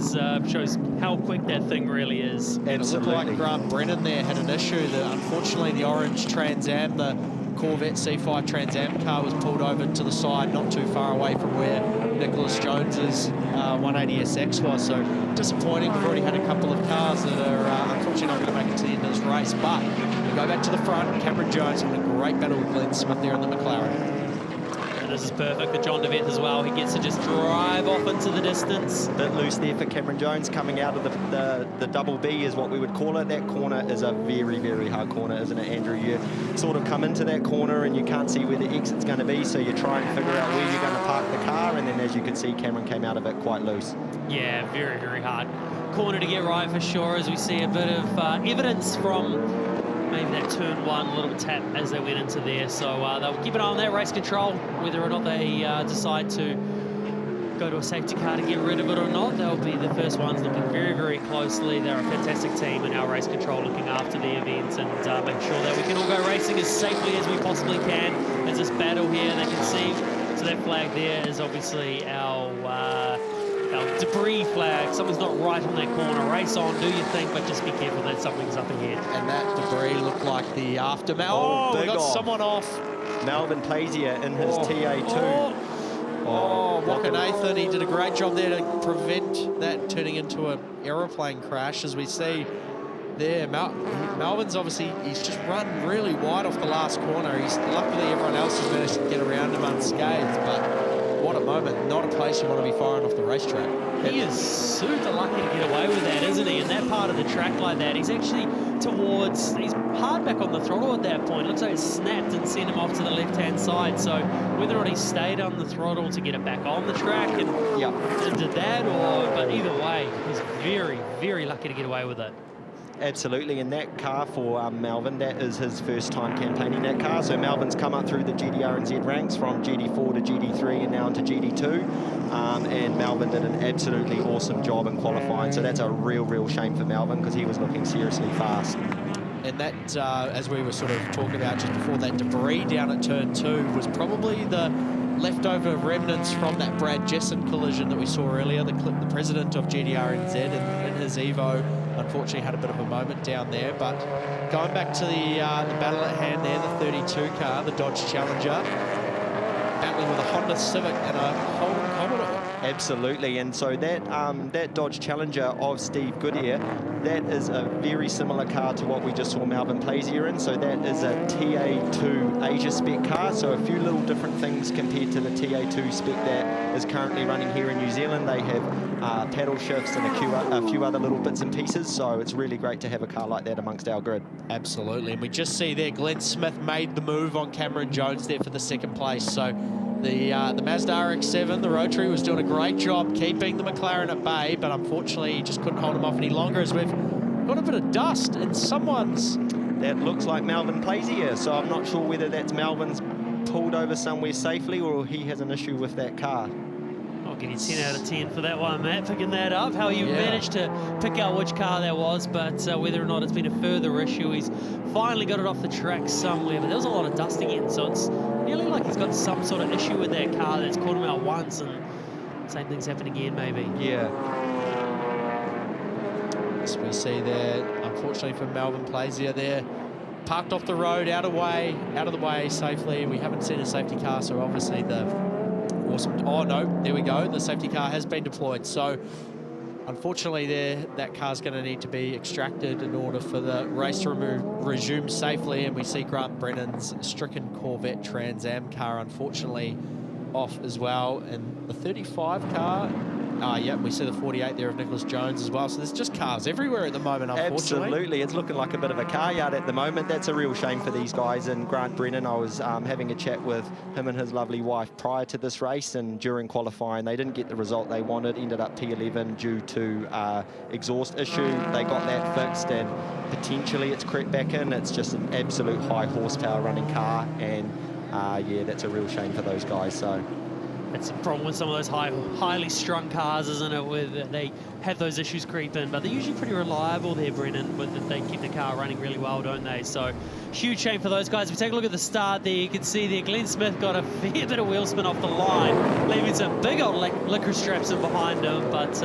shows how quick that thing really is. And it looked like Grant Brennan there had an issue that unfortunately the orange Trans Am, the Corvette C5 Trans Am car, was pulled over to the side, not too far away from where Nicholas Jones's 180SX was. So disappointing. We've already had a couple of cars that are unfortunately not going to make it to the end of this race. But we go back to the front. Cameron Jones having a great battle with Glenn Smith there in the McLaren. And this is perfect for John DeVeth as well. He gets to just drive off into the distance. Bit loose there for Cameron Jones coming out of the double B is what we would call it. That corner is a very, very hard corner, isn't it, Andrew? You sort of come into that corner and you can't see where the exit's going to be, so you try and figure out where you're going to park the car, and then as you can see, Cameron came out of it quite loose. Yeah, very, very hard corner to get right for sure, as we see a bit of evidence from maybe that turn 1, a little bit tap as they went into there. So they'll keep an eye on that race control, whether or not they decide to go to a safety car to get rid of it or not. They'll be the first ones looking very, very closely. They're a fantastic team in our race control, looking after the event and making sure that we can all go racing as safely as we possibly can. As this battle here, they can see. So that flag there is obviously our debris flag. Something's not right on that corner. Race on, do your thing, but just be careful that something's up ahead. And that debris looked like the aftermath. Oh, we got someone off. Melvin Plazier in his TA2. Walker Nathan, he did a great job there to prevent that turning into an aeroplane crash. As we see there, Melvin's obviously, he's just run really wide off the last corner. Luckily everyone else has managed to get around him unscathed, but what a moment. Not a place you want to be firing off the racetrack. He is super lucky to get away with that, isn't he? In that part of the track like that, he's actually he's hard back on the throttle at that point. Looks like it snapped and sent him off to the left-hand side. So whether or not he stayed on the throttle to get it back on the track and did that, but either way, he's very, very lucky to get away with it. Absolutely, and that car for Melvin, that is his first time campaigning that car. So Melvin's come up through the GTRNZ ranks from GT4 to GT3 and now into GT2. And Melvin did an absolutely awesome job in qualifying. So that's a real shame for Melvin because he was looking seriously fast. And that, as we were sort of talking about just before, that debris down at turn 2 was probably the leftover remnants from that Brad Jessen collision that we saw earlier. The president of GTRNZ in his Evo unfortunately had a bit of a moment down there. But going back to the battle at hand there, the 32 car, the Dodge Challenger, battling with a Honda Civic and a Holden Commodore. Absolutely, and so that Dodge Challenger of Steve Goodyear, that is a very similar car to what we just saw Melvin Plazier in. So that is a TA2 Asia spec car, so a few little different things compared to the TA2 spec that is currently running here in New Zealand. They have paddle shifts and a few other little bits and pieces, so it's really great to have a car like that amongst our grid. Absolutely, and we just see there Glenn Smith made the move on Cameron Jones there for the second place. So the Mazda RX-7, the Rotary, was doing a great job keeping the McLaren at bay, but unfortunately he just couldn't hold him off any longer, as we've got a bit of dust in someone's... That looks like Melvin Plazier, so I'm not sure whether that's Melvin's pulled over somewhere safely or he has an issue with that car. I'll give you 10 out of 10 for that one, Matt, picking that up. How you managed to pick out which car that was, but whether or not it's been a further issue, he's finally got it off the track somewhere, but there was a lot of dust again, so it's nearly like he's got some sort of issue with that car that's caught him out once, and same thing's happened again, maybe. Yeah. As we see there, unfortunately for Melvin Plazier there, parked off the road, out of the way safely. We haven't seen a safety car, so obviously the awesome... Oh, no, there we go. The safety car has been deployed. So, unfortunately, that car's going to need to be extracted in order for the race to resume safely. And we see Grant Brennan's stricken Corvette Trans Am car, unfortunately, off as well. And the 35 car... we see the 48 there of Nicholas Jones as well. So there's just cars everywhere at the moment, unfortunately. Absolutely. It's looking like a bit of a car yard at the moment. That's a real shame for these guys. And Grant Brennan, I was having a chat with him and his lovely wife prior to this race, and during qualifying, they didn't get the result they wanted. Ended up P11 due to exhaust issue. They got that fixed, and potentially it's crept back in. It's just an absolute high horsepower running car, and yeah, that's a real shame for those guys. So That's the problem with some of those highly strung cars, isn't it? Where they have those issues creep in, but they're usually pretty reliable there, Brennan. They keep the car running really well, don't they? So huge shame for those guys. If we take a look at the start there, you can see there Glenn Smith got a fair bit of wheel spin off the line, leaving some big old liquor straps in behind him, but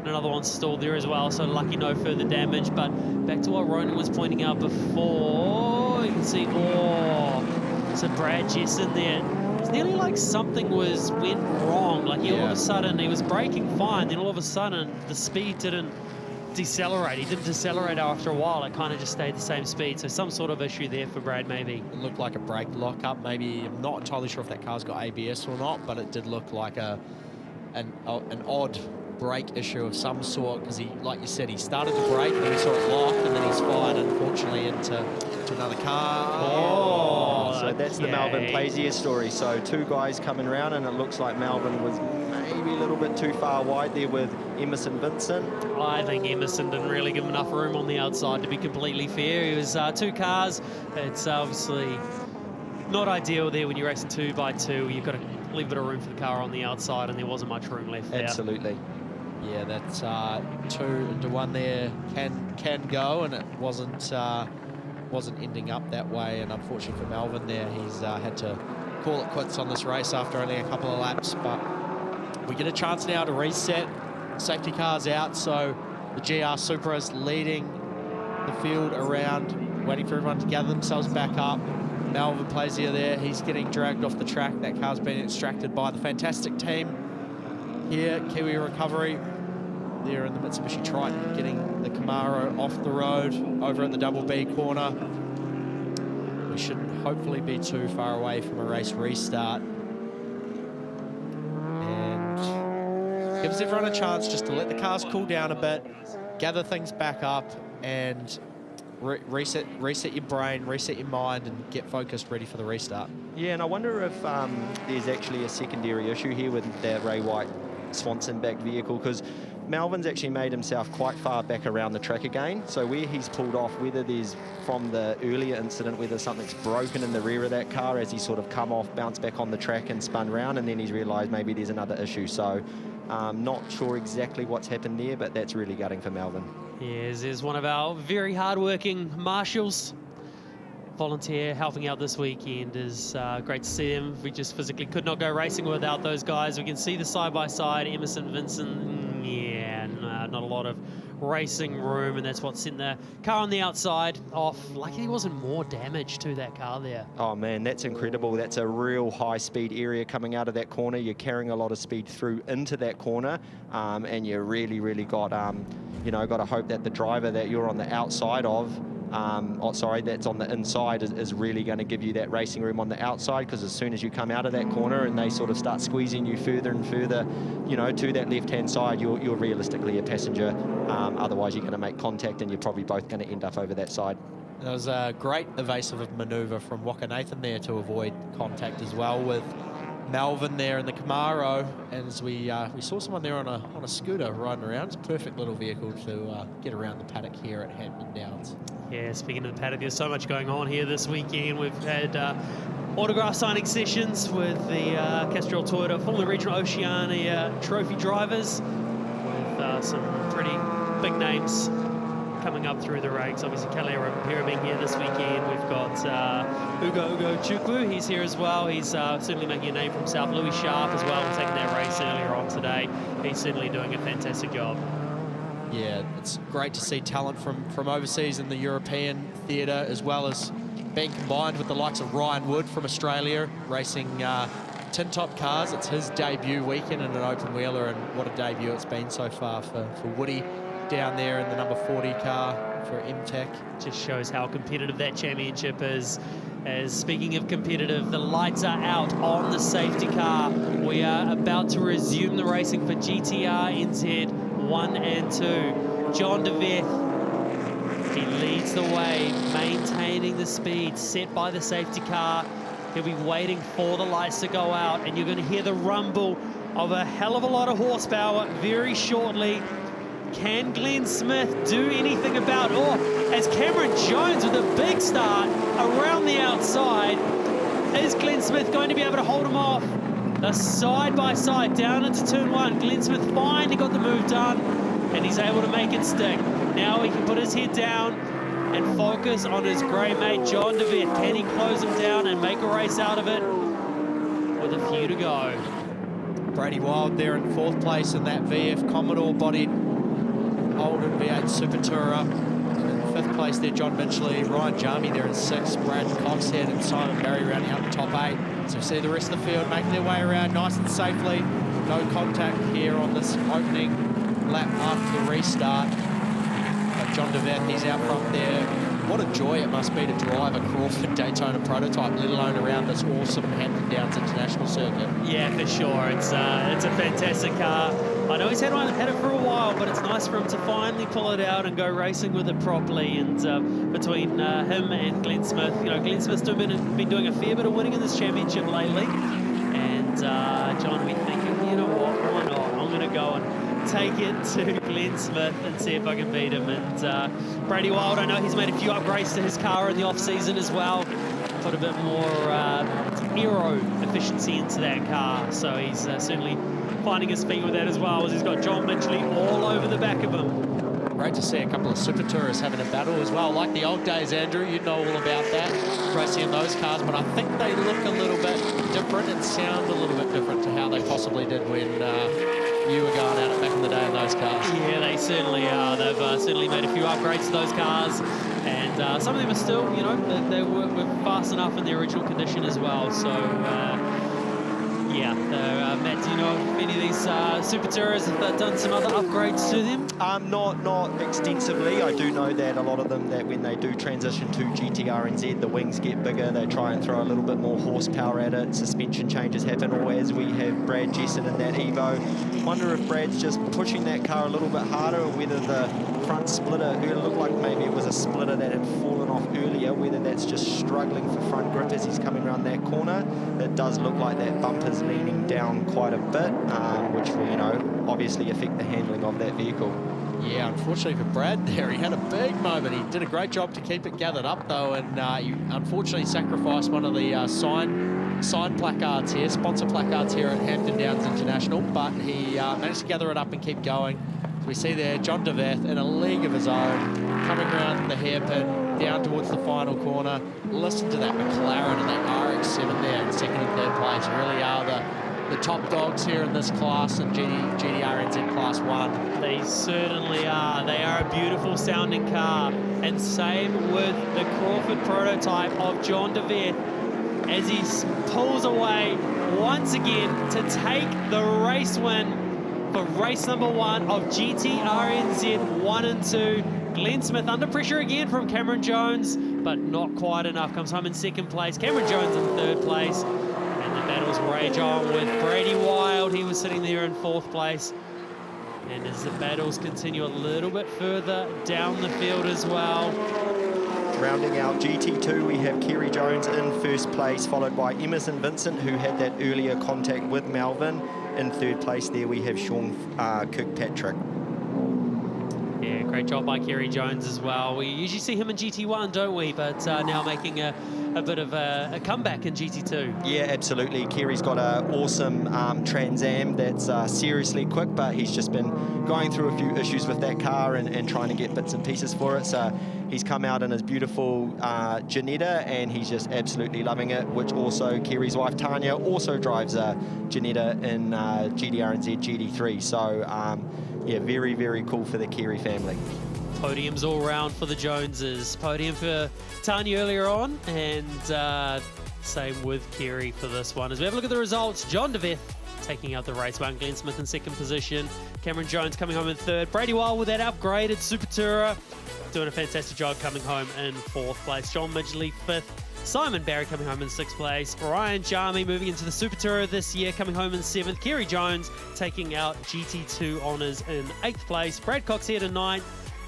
another one stalled there as well, so lucky no further damage. But back to what Ronan was pointing out before, you can see, so Brad Jesson there. It's nearly like something went wrong. Like all of a sudden he was braking fine, then all of a sudden the speed didn't decelerate. He didn't decelerate after a while. It kind of just stayed the same speed. So some sort of issue there for Brad, maybe. It looked like a brake lockup. Maybe I'm not entirely sure if that car's got ABS or not, but it did look like an odd brake issue of some sort, because he, like you said, he started to brake and then he saw it lock, and then he's fired, unfortunately, into another car. So that's the Melvin Plaisier story. So 2 guys coming around, and it looks like Melvin was maybe a little bit too far wide there with Emerson Vincent. I think Emerson didn't really give him enough room on the outside, to be completely fair. It was 2 cars. It's obviously not ideal there when you're racing 2 by 2. You've got to leave a bit of room for the car on the outside, and there wasn't much room left there. Absolutely. Yeah, that's 2 into 1 there can go, and it wasn't ending up that way. And unfortunately for Melvin there, he's had to call it quits on this race after only a couple of laps. But we get a chance now to reset. Safety car's out, so the GR Supra's leading the field around, waiting for everyone to gather themselves back up. Melvin Plaisier there, he's getting dragged off the track. That car's been extracted by the fantastic team here, Kiwi Recovery. There in the Mitsubishi Triton, getting the Camaro off the road over at the Double B corner. We shouldn't hopefully be too far away from a race restart. And gives everyone a chance just to let the cars cool down a bit, gather things back up, and reset your brain, reset your mind, and get focused, ready for the restart. Yeah, and I wonder if there's actually a secondary issue here with that Ray White Swanson-backed vehicle, because Melvin's actually made himself quite far back around the track again. So where he's pulled off, whether there's from the earlier incident, whether something's broken in the rear of that car as he sort of come off, bounced back on the track and spun round, and then he's realised maybe there's another issue. So not sure exactly what's happened there, but that's really gutting for Melvin. Yes, is one of our very hard-working marshals. Volunteer helping out this weekend. Is great to see them. We just physically could not go racing without those guys. We can see the side-by-side, Emerson Vincent. Not a lot of racing room, and that's what sent the car on the outside off. Luckily, there wasn't more damage to that car there. Oh man, that's incredible. That's a real high-speed area coming out of that corner. You're carrying a lot of speed through into that corner, and you really got, got to hope that the driver that you're on the outside of, that's on the inside, is really going to give you that racing room on the outside, because as soon as you come out of that corner and they sort of start squeezing you further and further, to that left-hand side, you're realistically a passenger. Otherwise, you're going to make contact and you're probably both going to end up over that side. That was a great evasive manoeuvre from Waka Nathan there to avoid contact as well with Melvin there in the Camaro. And as we saw someone there on a scooter riding around. It's a perfect little vehicle to get around the paddock here at Hampton Downs. Yeah, speaking of the paddock, there's so much going on here this weekend. We've had autograph signing sessions with the Castrol Toyota Formula Regional Oceania trophy drivers, with some pretty big names coming up through the ranks. Obviously, Calero Pera being here this weekend. We've got Ugo Chukwu. He's here as well. He's certainly making a name for himself. Louis Sharp as well, taking that race earlier on today. He's certainly doing a fantastic job. Yeah, it's great to see talent from overseas in the European theatre, as well as being combined with the likes of Ryan Wood from Australia, racing tin top cars. It's his debut weekend in an open wheeler, and what a debut it's been so far for Woody down there in the number 40 car for MTech. Just shows how competitive that championship is. As speaking of competitive, the lights are out on the safety car. We are about to resume the racing for GTRNZ 1 and 2. John DeVeth, he leads the way, maintaining the speed set by the safety car. He'll be waiting for the lights to go out, and you're going to hear the rumble of a hell of a lot of horsepower very shortly. Can Glenn Smith do anything about, as Cameron Jones with a big start around the outside, is Glenn Smith going to be able to hold him off? They're side by side down into turn 1. Glenn Smith finally got the move done, and he's able to make it stick. Now he can put his head down and focus on his grey mate, John DeVette. Can he close him down and make a race out of it with a few to go? Brady Wild there in 4th place in that VF Commodore bodied Holden V8 Super Tourer. In 5th place there, John Mitchley. Ryan Jarmy there in 6th. Brad Coxhead and Simon Barry rounding out the top 8. So we see the rest of the field making their way around nice and safely. No contact here on this opening lap after the restart. But John DeVette, he's out front there. What a joy it must be to drive a Crawford Daytona prototype, let alone around this awesome Hampton Downs International Circuit. Yeah, for sure. It's a fantastic car. I know he's had it for a while, but it's nice for him to finally pull it out and go racing with it properly. And between him and Glenn Smith, Glenn Smith's been doing a fair bit of winning in this championship lately. And John, we think, you know what, why not? I'm going to go and take it to Glenn Smith and see if I can beat him. And Brady Wild, I know he's made a few upgrades to his car in the off-season as well. Put a bit more aero efficiency into that car. So he's certainly finding his feet with that as well, as he's got John Mitchley all over the back of him. Great to see a couple of Super Tourists having a battle as well. Like the old days, Andrew, you know all about that, racing in those cars, but I think they look a little bit different and sound a little bit different to how they possibly did when you were going at it back in the day in those cars. Yeah, they certainly are. They've certainly made a few upgrades to those cars, and some of them are still, they were fast enough in the original condition as well. So, yeah. Matt, do you know if any of these Super Tourers have done some other upgrades to them? Not extensively. I do know that a lot of them, that when they do transition to GTRNZ, the wings get bigger. They try and throw a little bit more horsepower at it. Suspension changes happen, or as we have Brad Jessen in that Evo. Wonder if Brad's just pushing that car a little bit harder, or whether the front splitter, it looked like maybe it was a splitter that had fallen off earlier, whether that's just struggling for front grip as he's coming around that corner. It does look like that bumper's leaning down quite a bit, which will, obviously affect the handling of that vehicle. Yeah, unfortunately for Brad there, he had a big moment. He did a great job to keep it gathered up, though, and he unfortunately sacrificed one of the sign placards here, sponsor placards here at Hampton Downs International, but he managed to gather it up and keep going. So we see there John DeVette in a league of his own, coming around the hairpin, down towards the final corner. Listen to that McLaren and that RX-7 there in 2nd and 3rd place. Really are the top dogs here in this class, in GTRNZ Class 1. They certainly are. They are a beautiful sounding car. And same with the Crawford prototype of John DeVette, as he pulls away once again to take the race win for race number 1 of GTRNZ 1 and 2. Glenn Smith under pressure again from Cameron Jones, but not quite enough. Comes home in 2nd place. Cameron Jones in 3rd place. And the battles rage on with Brady Wild. He was sitting there in 4th place. And as the battles continue a little bit further down the field as well. Rounding out GT2, we have Kerry Jones in 1st place, followed by Emerson Vincent, who had that earlier contact with Melvin. In 3rd place there, we have Sean Kirkpatrick. Yeah, great job by Kerry Jones as well. We usually see him in GT1, don't we? But now making a bit of a comeback in GT2. Yeah, absolutely. Kerry's got an awesome Trans Am that's seriously quick, but he's just been going through a few issues with that car and trying to get bits and pieces for it. So he's come out in his beautiful Janetta, and he's just absolutely loving it, which also Kerry's wife Tanya also drives a Janetta in GTRNZ GT3. So yeah, very, very cool for the Kerry family. Podiums all round for the Joneses. Podium for Tanya earlier on, and same with Kerry for this one. As we have a look at the results, John DeVette taking out the race one, Glenn Smith in 2nd position, Cameron Jones coming home in 3rd, Brady Wild with that upgraded Super Tourer doing a fantastic job coming home in 4th place, John Midgley 5th, Simon Barry coming home in 6th place, Ryan Jarmy moving into the Super Tourer this year coming home in 7th, Kerry Jones taking out GT2 honours in 8th place, Brad Coxhead in 9th,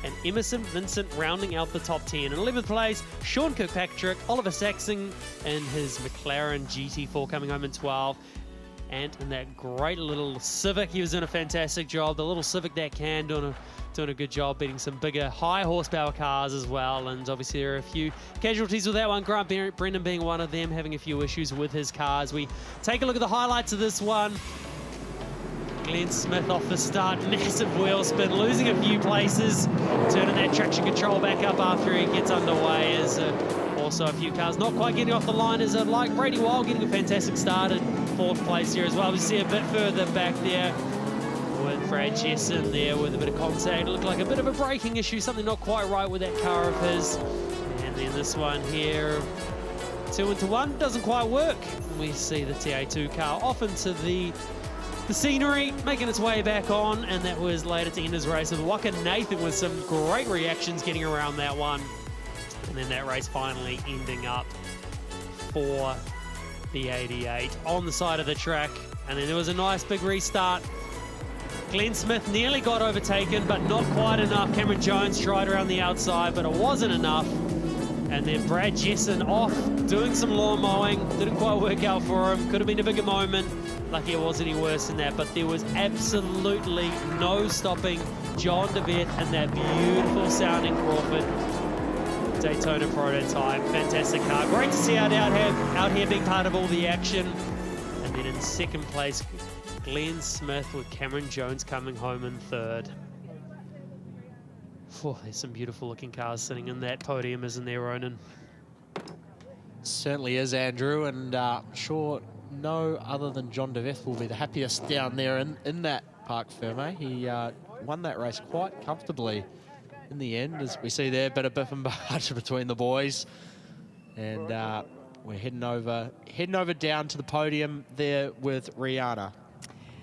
and Emerson Vincent rounding out the top 10. In 11th place, Sean Kirkpatrick, Oliver Saxon in his McLaren GT4 coming home in 12th. And in that great little Civic, he was doing a fantastic job. The little Civic that can, doing a doing a good job beating some bigger, high horsepower cars as well. And obviously there are a few casualties with that one. Grant Brennan being one of them, having a few issues with his cars. We take a look at the highlights of this one. Glenn Smith off the start, massive wheel spin, losing a few places, turning that traction control back up after he gets underway. As also a few cars not quite getting off the line, as like Brady Wild getting a fantastic start in 4th place here as well. We see a bit further back there with Brad Jesson there with a bit of contact. It looked like a bit of a braking issue, something not quite right with that car of his. And then this one here, 2 into 1, doesn't quite work. We see the TA2 car off into the scenery, making its way back on, and that was later to end his race with Waka Nathan with some great reactions getting around that one. And then that race finally ending up for the 88 on the side of the track. And then there was a nice big restart. Glenn Smith nearly got overtaken, but not quite enough. Cameron Jones tried around the outside, but it wasn't enough. And then Brad Jesson off, doing some lawn mowing. Didn't quite work out for him. Could have been a bigger moment. Lucky it wasn't any worse than that, but there was absolutely no stopping John DeVette and that beautiful sounding Crawford Daytona prototype. Fantastic car. Great to see out here being part of all the action. And then in 2nd place, Glenn Smith with Cameron Jones coming home in 3rd. Oh, there's some beautiful looking cars sitting in that podium, isn't there, Ronan? Certainly is, Andrew, and I'm sure no other than John DeVeth will be the happiest down there in that Parc Ferme. He won that race quite comfortably in the end, as we see there, bit of biff and barge between the boys. And we're heading over down to the podium there with Rihanna.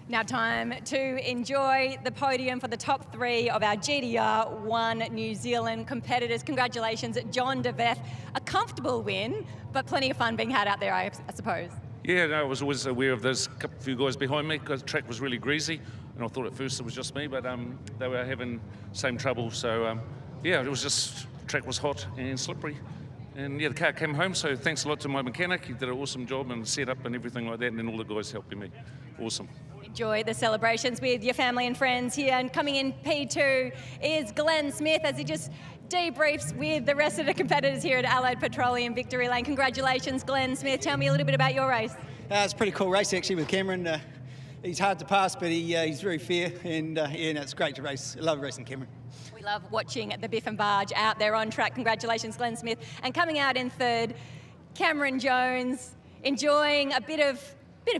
Now time to enjoy the podium for the top 3 of our GTR1 New Zealand competitors. Congratulations, John DeVeth. A comfortable win, but plenty of fun being had out there, I suppose. Yeah, no, I was always aware of those few guys behind me because the track was really greasy, and I thought at first it was just me, but they were having same trouble. So yeah, it was just, the track was hot and slippery. And yeah, the car came home, so thanks a lot to my mechanic. He did an awesome job and set up and everything like that, and then all the guys helping me. Awesome. Enjoy the celebrations with your family and friends here. And coming in P2 is Glenn Smith as he just debriefs with the rest of the competitors here at Allied Petroleum Victory Lane. Congratulations, Glenn Smith. Tell me a little bit about your race. It's a pretty cool race actually with Cameron. He's hard to pass, but he's very fair, and yeah, no, it's great to race. I love racing Cameron. We love watching the biff and barge out there on track. Congratulations, Glenn Smith. And coming out in 3rd, Cameron Jones, enjoying a bit of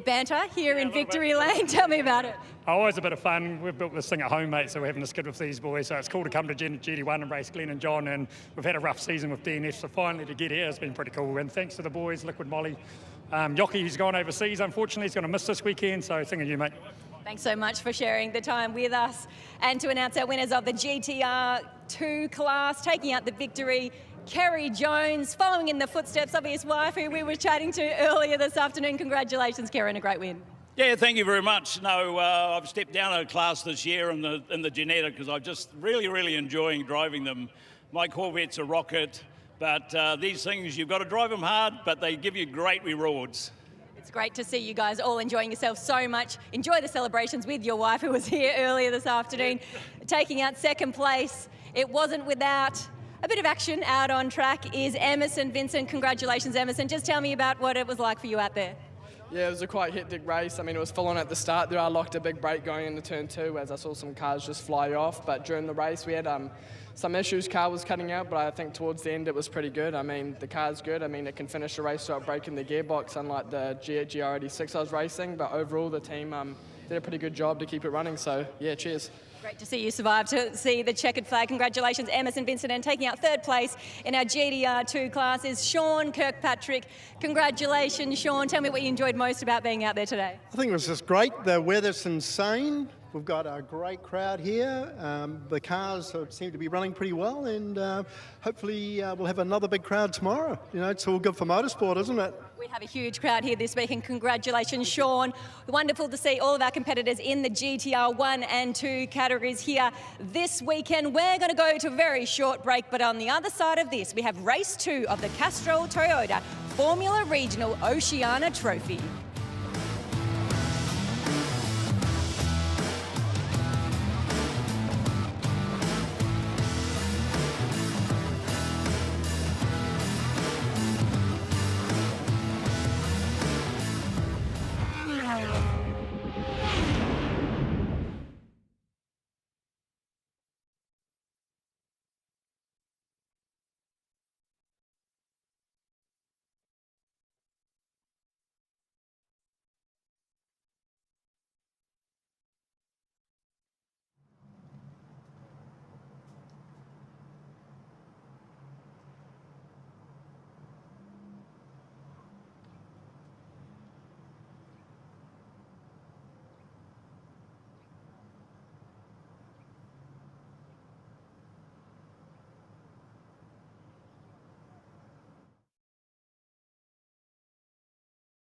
banter here in Victory Lane. Tell me about it. Always a bit of fun. We've built this thing at home, mate, so we're having a skid with these boys. So it's cool to come to GT1 and race Glenn and John, and we've had a rough season with DNF, so finally to get here has been pretty cool. And thanks to the boys, Liquid Molly. Yoki, who's gone overseas, unfortunately, he's going to miss this weekend, so thinking of you, mate. Thanks so much for sharing the time with us. And to announce our winners of the GTR2 class, taking out the victory, Kerry Jones, following in the footsteps of his wife, who we were chatting to earlier this afternoon. Congratulations, Kerry, on a great win. Yeah, thank you very much. No, I've stepped down a class this year in the Genetta because I'm just really enjoying driving them. My Corvette's a rocket, but these things, you've got to drive them hard, but they give you great rewards. It's great to see you guys all enjoying yourselves so much. Enjoy the celebrations with your wife, who was here earlier this afternoon, taking out 2nd place. It wasn't without a bit of action out on track is Emerson Vincent. Congratulations, Emerson. Just tell me about what it was like for you out there. Yeah, it was a quite hectic race. I mean, it was full on at the start there. I locked a big break going into turn 2 as I saw some cars just fly off. But during the race, we had some issues. Car was cutting out, but I think towards the end it was pretty good. I mean, the car's good. I mean, it can finish the race without breaking the gearbox, unlike the GTRNZ I was racing. But overall, the team did a pretty good job to keep it running. So, yeah, cheers. Great to see you survive to see the checkered flag. Congratulations, Emerson Vincent. And taking out 3rd place in our GTR2 class is Sean Kirkpatrick. Congratulations, Sean. Tell me what you enjoyed most about being out there today. I think it was just great. The weather's insane. We've got a great crowd here. The cars seem to be running pretty well, and hopefully we'll have another big crowd tomorrow. You know, it's all good for motorsport, isn't it? We have a huge crowd here this week, and congratulations, Sean. Wonderful to see all of our competitors in the GTR 1 and 2 categories here this weekend. We're going to go to a very short break, but on the other side of this, we have race 2 of the Castrol Toyota Formula Regional Oceania Trophy.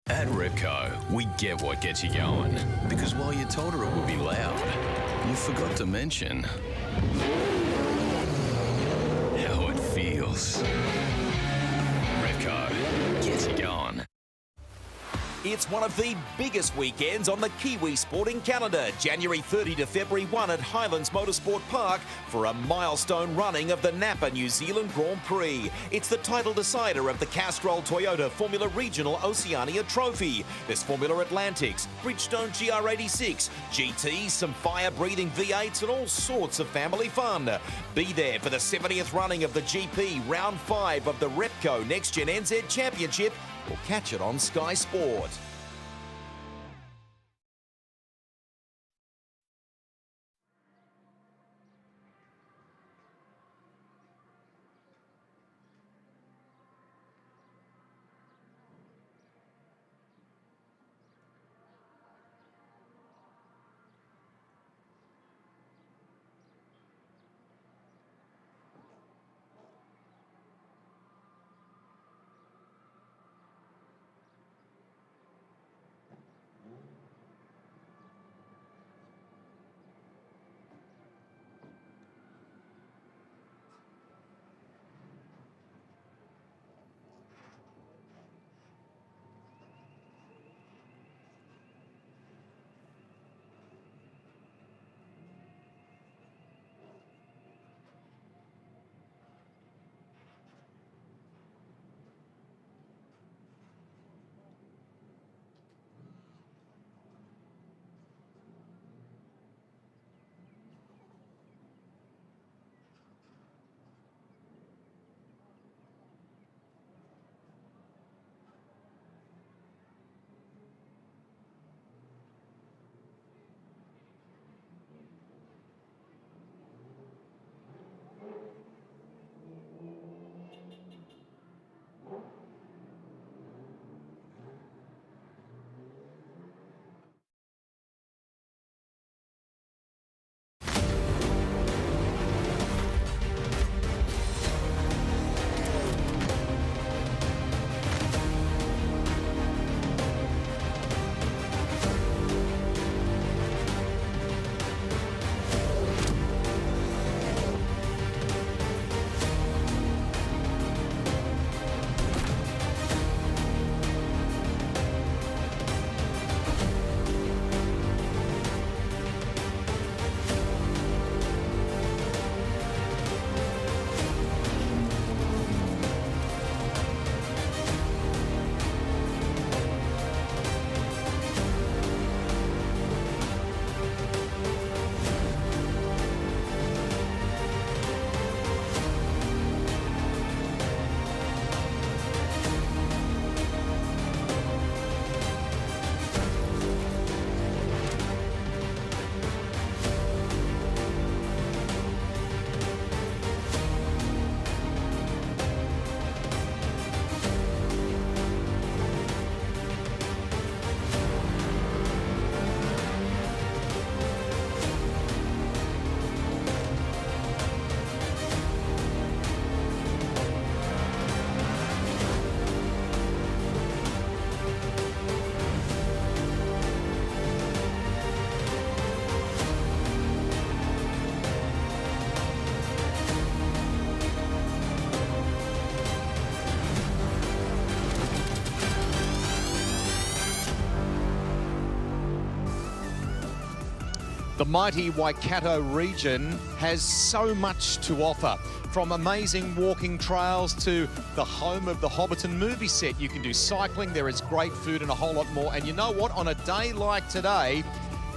At Repco, we get what gets you going. Because while you told her it would be loud, you forgot to mention how it feels. Repco gets you going. It's one of the biggest weekends on the Kiwi sporting calendar, January 30 to February 1 at Highlands Motorsport Park for a milestone running of the Napa New Zealand Grand Prix. It's the title decider of the Castrol Toyota Formula Regional Oceania Trophy. There's Formula Atlantics, Bridgestone GR86, GTs, some fire-breathing V8s and all sorts of family fun. Be there for the 70th running of the GP Round 5 of the Repco NextGen NZ Championship, or catch it on Sky Sport. The mighty Waikato region has so much to offer, from amazing walking trails to the home of the Hobbiton movie set. You can do cycling, there is great food and a whole lot more. And you know what? On a day like today,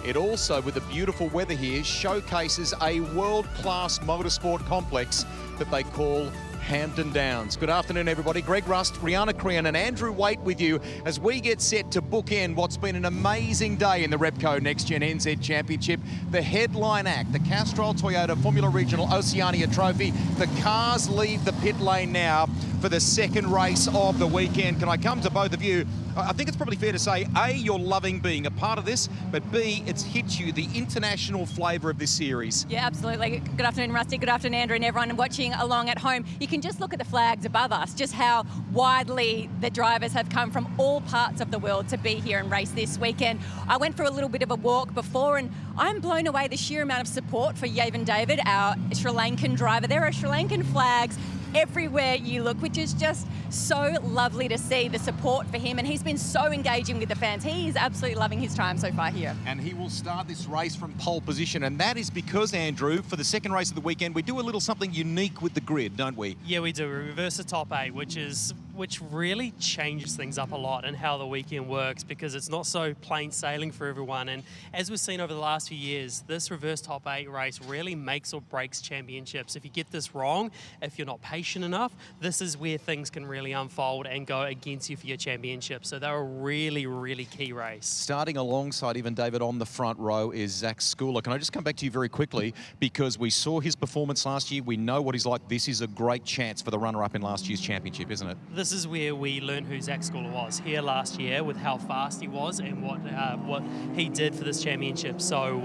it also, with the beautiful weather here, showcases a world-class motorsport complex that they call Hampton Downs. Good afternoon, everybody. Greg Rust, Rihanna Crean and Andrew Waite with you as we get set to bookend what's been an amazing day in the Repco NextGen NZ Championship. The headline act, the Castrol Toyota Formula Regional Oceania Trophy. The cars leave the pit lane now. for the second race of the weekend. Can I come to both of you? I think it's probably fair to say, A, you're loving being a part of this, but B, it's hit you, the international flavour of this series. Yeah, absolutely. Good afternoon, Rusty. Good afternoon, Andrew, and everyone watching along at home. You can just look at the flags above us, just how widely the drivers have come from all parts of the world to be here and race this weekend. I went for a little bit of a walk before, and I'm blown away the sheer amount of support for Yaven David, our Sri Lankan driver. There are Sri Lankan flags everywhere you look, which is just so lovely to see the support for him, and he's been so engaging with the fans. He is absolutely loving his time so far here. And he will start this race from pole position, and that is because, Andrew, for the second race of the weekend, we do a little something unique with the grid, don't we? Yeah, we do. We reverse the top 8, which really changes things up a lot and how the weekend works, because it's not so plain sailing for everyone. And as we've seen over the last few years, this reverse top 8 race really makes or breaks championships. If you get this wrong, if you're not patient enough, this is where things can really unfold and go against you for your championship. So they're a really, really key race. Starting alongside even David on the front row is Zach Schooler. Can I just come back to you very quickly, because we saw his performance last year. We know what he's like. This is a great chance for the runner-up in last year's championship, isn't it? This is where we learned who Zach Schooler was here last year, with how fast he was and what he did for this championship. So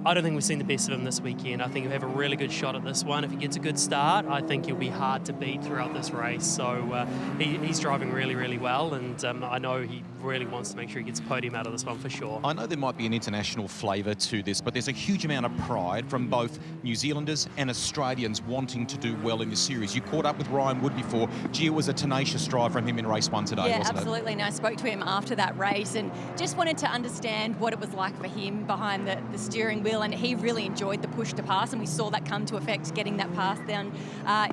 I don't think we've seen the best of him this weekend. I think he'll have a really good shot at this one. If he gets a good start, I think he'll be hard to beat throughout this race. So he's driving really, really well, and I know he really wants to make sure he gets a podium out of this one for sure. I know there might be an international flavour to this, but there's a huge amount of pride from both New Zealanders and Australians wanting to do well in this series. You caught up with Ryan Wood before. Gee, it was a tenacious drive from him in race 1 today, yeah, wasn't absolutely. And I spoke to him after that race and just wanted to understand what it was like for him behind the steering wheel, and he really enjoyed the push to pass, and we saw that come to effect, getting that pass down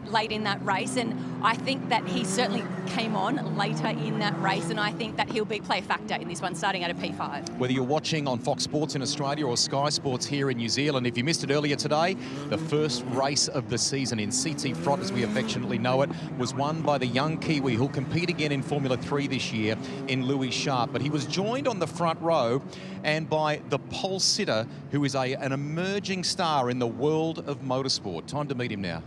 late in that race. And I think that he certainly came on later in that race, and I think that he'll play a factor in this one, starting out of P5. Whether you're watching on Fox Sports in Australia or Sky Sports here in New Zealand, if you missed it earlier today, the first race of the season in CT Front, as we affectionately know it, was won by the young Kiwi who'll compete again in Formula 3 this year in Louis Sharp. But he was joined on the front row and by the pole sitter, who is an emerging star in the world of motorsport. Time to meet him now.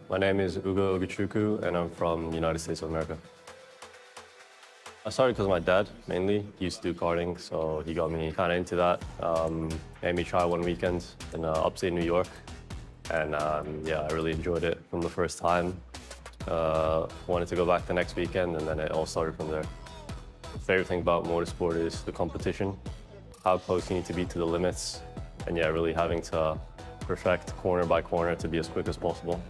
My name is Ugo Ogichukwu, and I'm from the United States of America. I started because my dad, mainly. He used to do karting, so he got me kind of into that. Made me try one weekend in upstate New York. And yeah, I really enjoyed it from the first time. Wanted to go back the next weekend, and then it all started from there. The favorite thing about motorsport is the competition, how close you need to be to the limits, and yeah, really having to perfect corner by corner to be as quick as possible.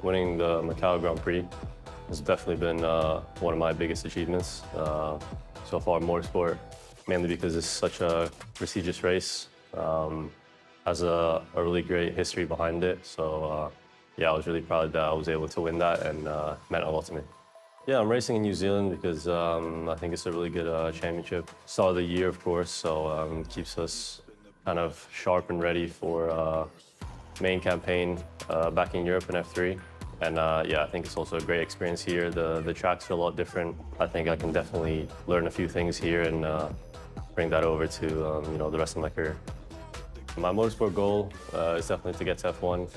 Winning the Macau Grand Prix has definitely been one of my biggest achievements so far in motorsport, mainly because it's such a prestigious race, has a really great history behind it. So yeah, I was really proud that I was able to win that, and meant a lot to me. Yeah, I'm racing in New Zealand because I think it's a really good championship. Start of the year, of course, so keeps us kind of sharp and ready for main campaign back in Europe in F3. And yeah, I think it's also a great experience here. The tracks are a lot different. I think I can definitely learn a few things here and bring that over to you know, the rest of my career. My motorsport goal is definitely to get to F1.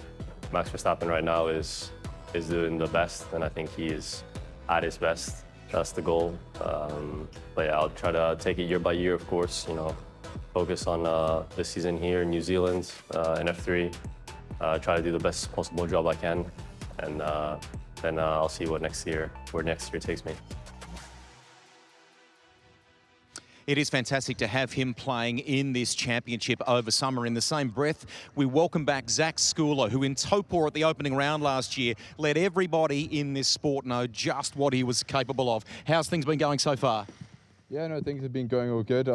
Max Verstappen right now is doing the best, and I think he is at his best. That's the goal. But yeah, I'll try to take it year by year, of course. You know, focus on this season here in New Zealand in F3. Try to do the best possible job I can, and then I'll see where next year takes me. It is fantastic to have him playing in this championship over summer. In the same breath, we welcome back Zach Schooler, who in Topor at the opening round last year let everybody in this sport know just what he was capable of. How's things been going so far? Yeah, no, things have been going all good.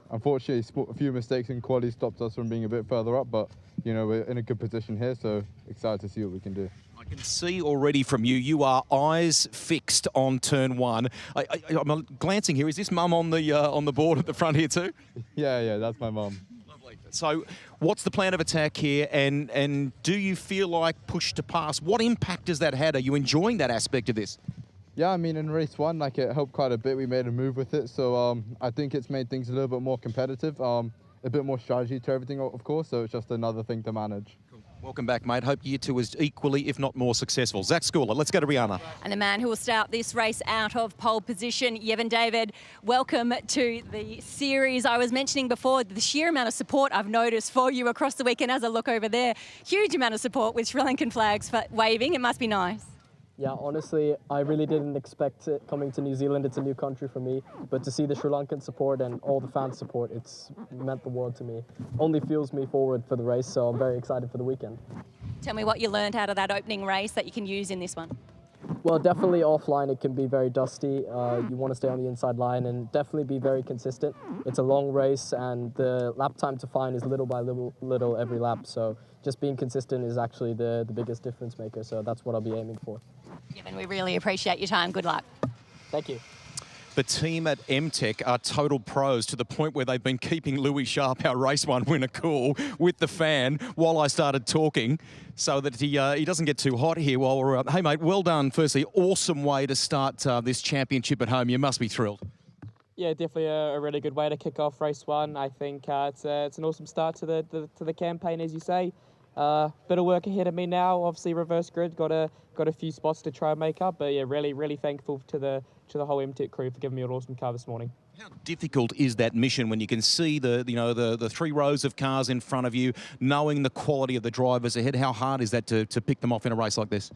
Unfortunately, a few mistakes in quali stopped us from being a bit further up, but you know, we're in a good position here, so excited to see what we can do. I can see already from you, you are eyes fixed on turn one. I'm glancing here. Is this mum on the board at the front here too? Yeah, that's my mum. Lovely. So, what's the plan of attack here, and do you feel like push to pass? What impact has that had? Are you enjoying that aspect of this? Yeah, I mean, in race one, like, it helped quite a bit. We made a move with it, so I think it's made things a little bit more competitive. A bit more strategy to everything, of course, so it's just another thing to manage. Welcome back, mate. Hope year 2 is equally, if not more, successful. Zach Schooler, let's go to Rihanna. And the man who will start this race out of pole position, Yevon David, welcome to the series. I was mentioning before the sheer amount of support I've noticed for you across the weekend as I look over there. Huge amount of support with Sri Lankan flags waving. It must be nice. Yeah, honestly, I really didn't expect it coming to New Zealand. It's a new country for me, but to see the Sri Lankan support and all the fan support, it's meant the world to me. Only fuels me forward for the race, so I'm very excited for the weekend. Tell me what you learned out of that opening race that you can use in this one. Well, definitely offline it can be very dusty. You want to stay on the inside line and definitely be very consistent. It's a long race and the lap time to find is little by little every lap. So just being consistent is actually the biggest difference maker. So that's what I'll be aiming for. Yevon, we really appreciate your time. Good luck. Thank you. The team at MTech are total pros to the point where they've been keeping Louis Sharp, our race 1 winner, cool with the fan while I started talking so that he doesn't get too hot here while we're up. Hey, mate, well done. Firstly, awesome way to start this championship at home. You must be thrilled. Yeah, definitely a really good way to kick off race 1. I think it's an awesome start to the campaign, as you say. Bit of work ahead of me now. Obviously, reverse grid, got a few spots to try and make up. But yeah, really thankful to the whole MTech crew for giving me an awesome car this morning. How difficult is that mission when you can see the 3 rows of cars in front of you, knowing the quality of the drivers ahead? How hard is that to pick them off in a race like this?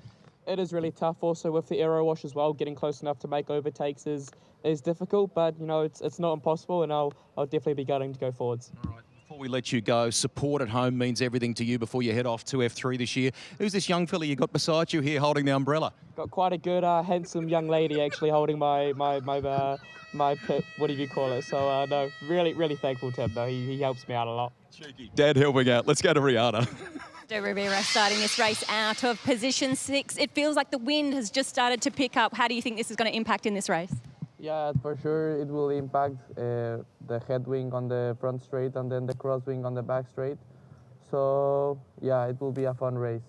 It is really tough. Also with the aero wash as well, getting close enough to make overtakes is difficult. But it's not impossible, and I'll definitely be going to go forwards. All right. Before we let you go, support at home means everything to you before you head off to F3 this year. Who's this young fella you got beside you here holding the umbrella? Got quite a good, handsome young lady actually holding my pit, what do you call it? So no, really thankful to him though. He helps me out a lot. Cheeky. Dad helping out. Let's go to Rihanna. De Rivera starting this race out of position 6. It feels like the wind has just started to pick up. How do you think this is going to impact in this race? Yeah, for sure it will impact the headwind on the front straight and then the crosswind on the back straight. So yeah, it will be a fun race.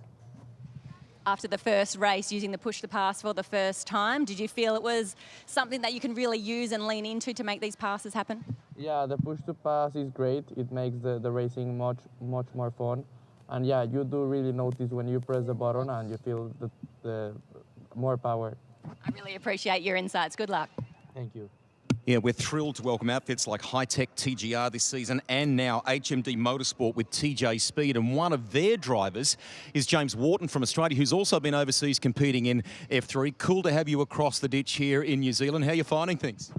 After the first race, using the push to pass for the first time, did you feel it was something that you can really use and lean into to make these passes happen? Yeah, the push to pass is great. It makes the racing much more fun. And yeah, you do really notice when you press the button and you feel the more power. I really appreciate your insights. Good luck. Thank you. Yeah, we're thrilled to welcome outfits like Hi-Tech TGR this season and now HMD Motorsport with TJ Speed. And one of their drivers is James Wharton from Australia, who's also been overseas competing in F3. Cool to have you across the ditch here in New Zealand. How are you finding things?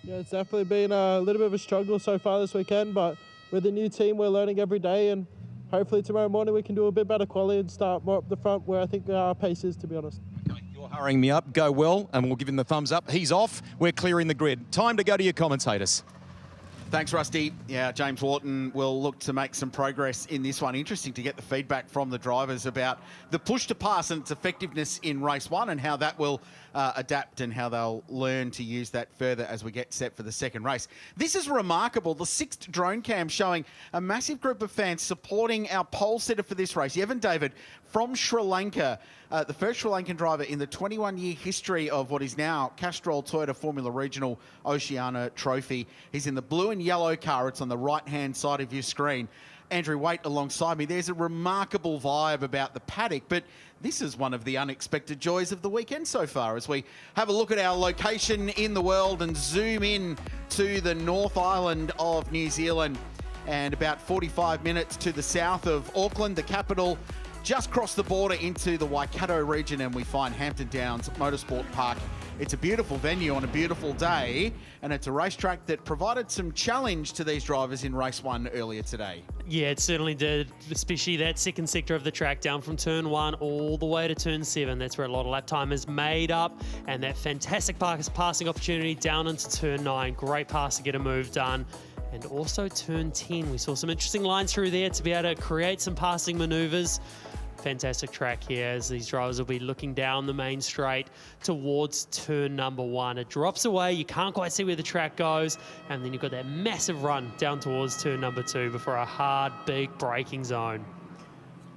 Yeah, it's definitely been a little bit of a struggle so far this weekend, but with a new team, we're learning every day, and hopefully tomorrow morning we can do a bit better quality and start more up the front where I think our pace is, to be honest. Okay, you're hurrying me up. Go well, and we'll give him the thumbs up. He's off. We're clearing the grid. Time to go to your commentators. Thanks, Rusty. Yeah, James Wharton will look to make some progress in this one. Interesting to get the feedback from the drivers about the push to pass and its effectiveness in race 1 and how that will adapt and how they'll learn to use that further as we get set for the second race. This is remarkable. The 6th drone cam showing a massive group of fans supporting our pole sitter for this race. Yevon David from Sri Lanka, the first Sri Lankan driver in the 21-year history of what is now Castrol Toyota Formula Regional Oceania Trophy. He's in the blue and yellow car. It's on the right-hand side of your screen. Andrew Waite alongside me. There's a remarkable vibe about the paddock, but this is one of the unexpected joys of the weekend so far as we have a look at our location in the world and zoom in to the North Island of New Zealand, and about 45 minutes to the south of Auckland, the capital. Just cross the border into the Waikato region and we find Hampton Downs Motorsport Park. It's a beautiful venue on a beautiful day, and it's a racetrack that provided some challenge to these drivers in race 1 earlier today. Yeah, it certainly did, especially that second sector of the track down from turn 1 all the way to turn 7. That's where a lot of lap time is made up, and that fantastic passing opportunity down into turn 9. Great pass to get a move done. And also turn 10. We saw some interesting lines through there to be able to create some passing maneuvers. Fantastic track here as these drivers will be looking down the main straight towards turn number 1. It drops away, you can't quite see where the track goes, and then you've got that massive run down towards turn number 2 before a hard, big braking zone.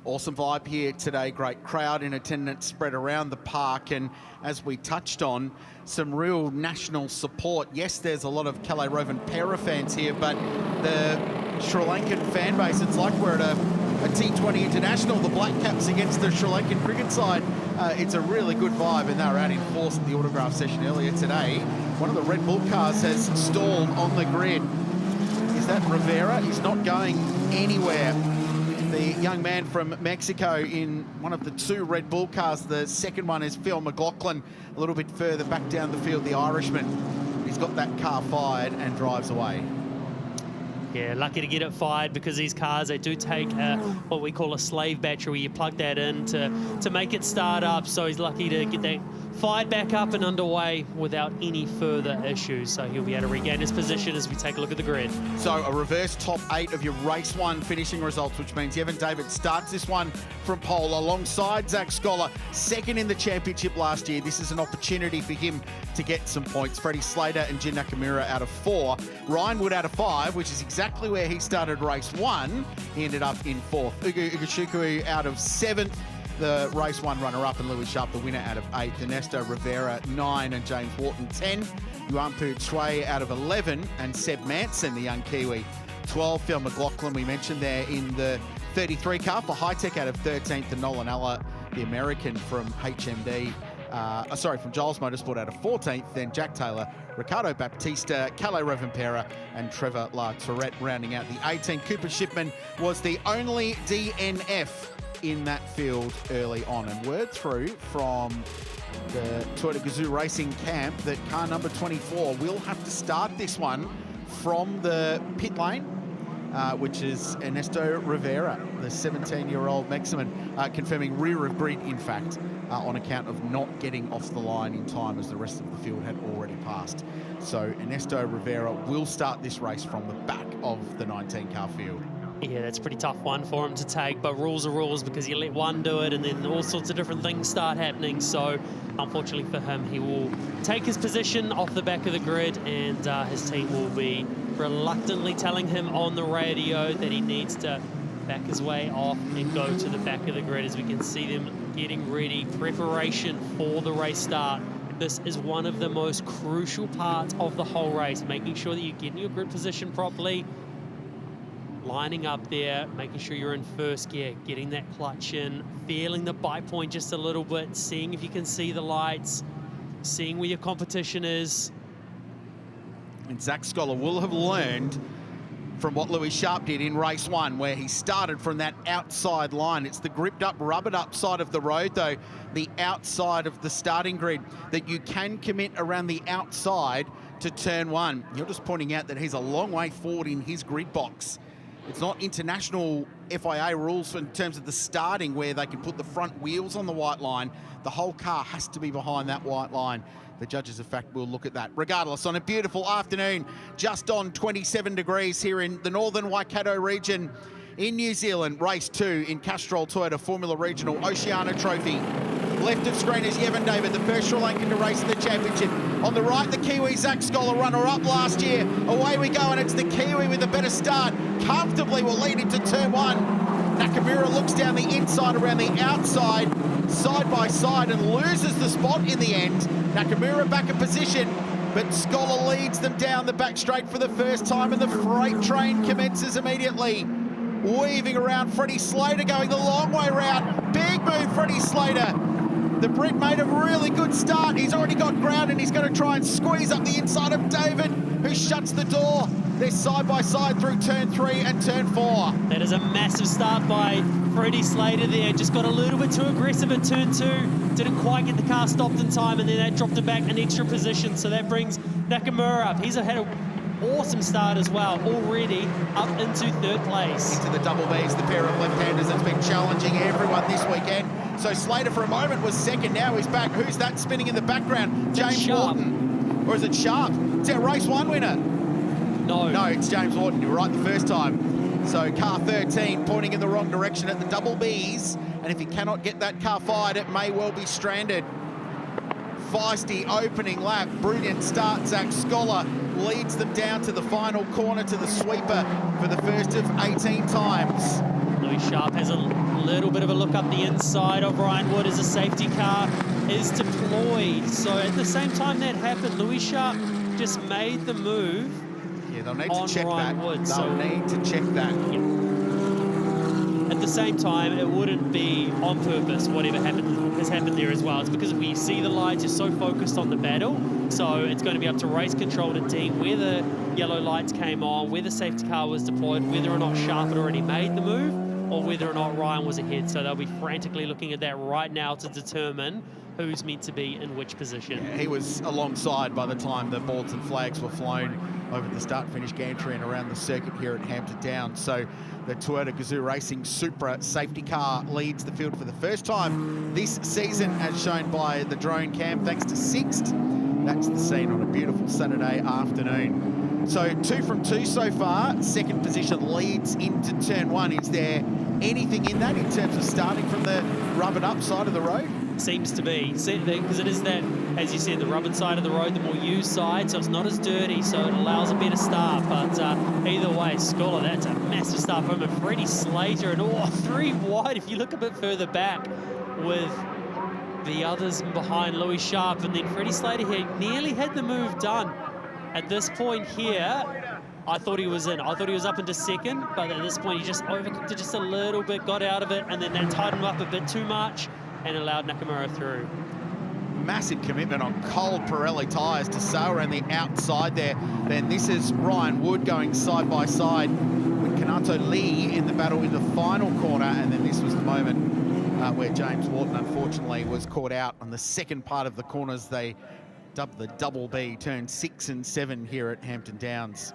Awesome vibe here today. Great crowd in attendance spread around the park, and as we touched on, some real national support. Yes, there's a lot of Calais Rovan Para fans here, but the Sri Lankan fan base, it's like we're at a a T20 international, the Black Caps against the Sri Lankan cricket side. It's a really good vibe, and they were out in force at the autograph session earlier today. One of the Red Bull cars has stalled on the grid. Is that Rivera? He's not going anywhere. The young man from Mexico in one of the 2 Red Bull cars. The second one is Phil McLaughlin, a little bit further back down the field, the Irishman. He's got that car fired and drives away. Yeah, lucky to get it fired, because these cars, they do take what we call a slave battery, where you plug that in to make it start up. So he's lucky to get that fired back up and underway without any further issues. So he'll be able to regain his position as we take a look at the grid. So a reverse top 8 of your race 1 finishing results, which means Evan David starts this one from pole alongside Zach Scholar, second in the championship last year. This is an opportunity for him to get some points. Freddie Slater and Jin Nakamura out of 4. Ryan Wood out of 5, which is exactly where he started race 1. He ended up in 4th. Ugu Iguchuku out of 7th. The race 1 runner-up, and Louis Sharp, the winner, out of 8th. Ernesto Rivera, 9, and James Wharton, 10. Yuan Pu Chui out of 11, and Seb Manson, the young Kiwi, 12. Phil McLaughlin, we mentioned there in the 33 car for High-Tech, out of 13th, and Nolan Alla, the American from HMD, from Giles Motorsport, out of 14th. Then Jack Taylor, Ricardo Baptista, Calais Rovanpera, and Trevor La Tourette rounding out the 18. Cooper Shipman was the only DNF in that field early on, and word through from the Toyota Gazoo Racing camp that car number 24 will have to start this one from the pit lane, which is Ernesto Rivera, the 17-year-old Mexican, confirming rear of grid, in fact, on account of not getting off the line in time as the rest of the field had already passed. So Ernesto Rivera will start this race from the back of the 19-car field. Yeah, that's a pretty tough one for him to take, but rules are rules, because you let one do it and then all sorts of different things start happening. So unfortunately for him, he will take his position off the back of the grid, and his team will be reluctantly telling him on the radio that he needs to back his way off and go to the back of the grid, as we can see them getting ready, preparation for the race start. This is one of the most crucial parts of the whole race, making sure that you get in your grid position properly, lining up there, making sure you're in first gear, getting that clutch in, feeling the bite point just a little bit, seeing if you can see the lights, seeing where your competition is. And Zach Scholar will have learned from what Louis Sharp did in race 1, where he started from that outside line. It's the gripped up, rubbered up side of the road, though, the outside of the starting grid, that you can commit around the outside to turn 1. You're just pointing out that he's a long way forward in his grid box. It's not international FIA rules in terms of the starting, where they can put the front wheels on the white line. The whole car has to be behind that white line. The judges, in fact, will look at that. Regardless, on a beautiful afternoon, just on 27 degrees here in the northern Waikato region in New Zealand, race 2 in Castrol Toyota Formula Regional Oceania Trophy. Left of screen is Evan David, the first Sri Lankan to race in the championship. On the right, the Kiwi Zach Scholar, runner-up last year. Away we go, and it's the Kiwi with a better start. Comfortably will lead into turn 1. Nakamura looks down the inside, around the outside, side by side, and loses the spot in the end. Nakamura back in position, but Scholar leads them down the back straight for the first time, and the freight train commences immediately. Weaving around, Freddie Slater going the long way round. Big move, Freddie Slater. The Brit made a really good start. He's already got ground, and he's going to try and squeeze up the inside of David, who shuts the door. They're side by side through turn 3 and turn 4. That is a massive start by Freddie Slater there. Just got a little bit too aggressive at turn 2. Didn't quite get the car stopped in time, and then that dropped it back an extra position. So that brings Nakamura up. He's had an awesome start as well, already up into 3rd place. Into the double Bs, the pair of left-handers that's been challenging everyone this weekend. So Slater for a moment was second, now he's back. Who's that spinning in the background? James Wharton. Or is it Sharp? It's our race 1 winner. No, it's James Wharton. You were right the first time. So car 13 pointing in the wrong direction at the double Bs. And if he cannot get that car fired, it may well be stranded. Feisty opening lap. Brilliant start. Zach Scholar leads them down to the final corner, to the sweeper for the first of 18 times. Louis Sharp has a little bit of a look up the inside of Ryan Wood as a safety car is deployed. So at the same time that happened, Louis Sharp just made the move. Yeah, they'll need to check Ryan that. Wood, They'll need to check that. Yeah. at the same time, it wouldn't be on purpose, whatever has happened there as well. It's because we see the lights, you're so focused on the battle, so it's going to be up to race control to deem where the yellow lights came on, where the safety car was deployed, whether or not Sharp had already made the move, or whether or not Ryan was ahead. So they'll be frantically looking at that right now to determine who's meant to be in which position. Yeah, he was alongside by the time the boards and flags were flown over the start-finish gantry and around the circuit here at Hampton Downs. So the Toyota Gazoo Racing Supra safety car leads the field for the first time this season, as shown by the drone cam, thanks to Sixt. That's the scene on a beautiful Saturday afternoon. So 2 from 2 so far. Second position leads into turn 1. Is there anything in that in terms of starting from the rubbered up side of the road? Seems to be, because it is that, as you said, the rubbered side of the road, the more used side, so it's not as dirty, so it allows a better start. But either way, Scholar, that's a massive start from him. Freddie Slater, and 3 wide if you look a bit further back with the others behind Louis Sharp, and then Freddie Slater here nearly had the move done. At this point here, I thought he was in. I thought he was up into second, but at this point he just overcooked it just a little bit, got out of it, and then that tightened him up a bit too much and allowed Nakamura through. Massive commitment on cold Pirelli tyres to sail around the outside there. Then this is Ryan Wood going side by side with Kanato Lee in the battle in the final corner, and then this was the moment where James Wharton unfortunately was caught out on the second part of the corners. They dubbed the Double B, turn 6 and 7 here at Hampton Downs.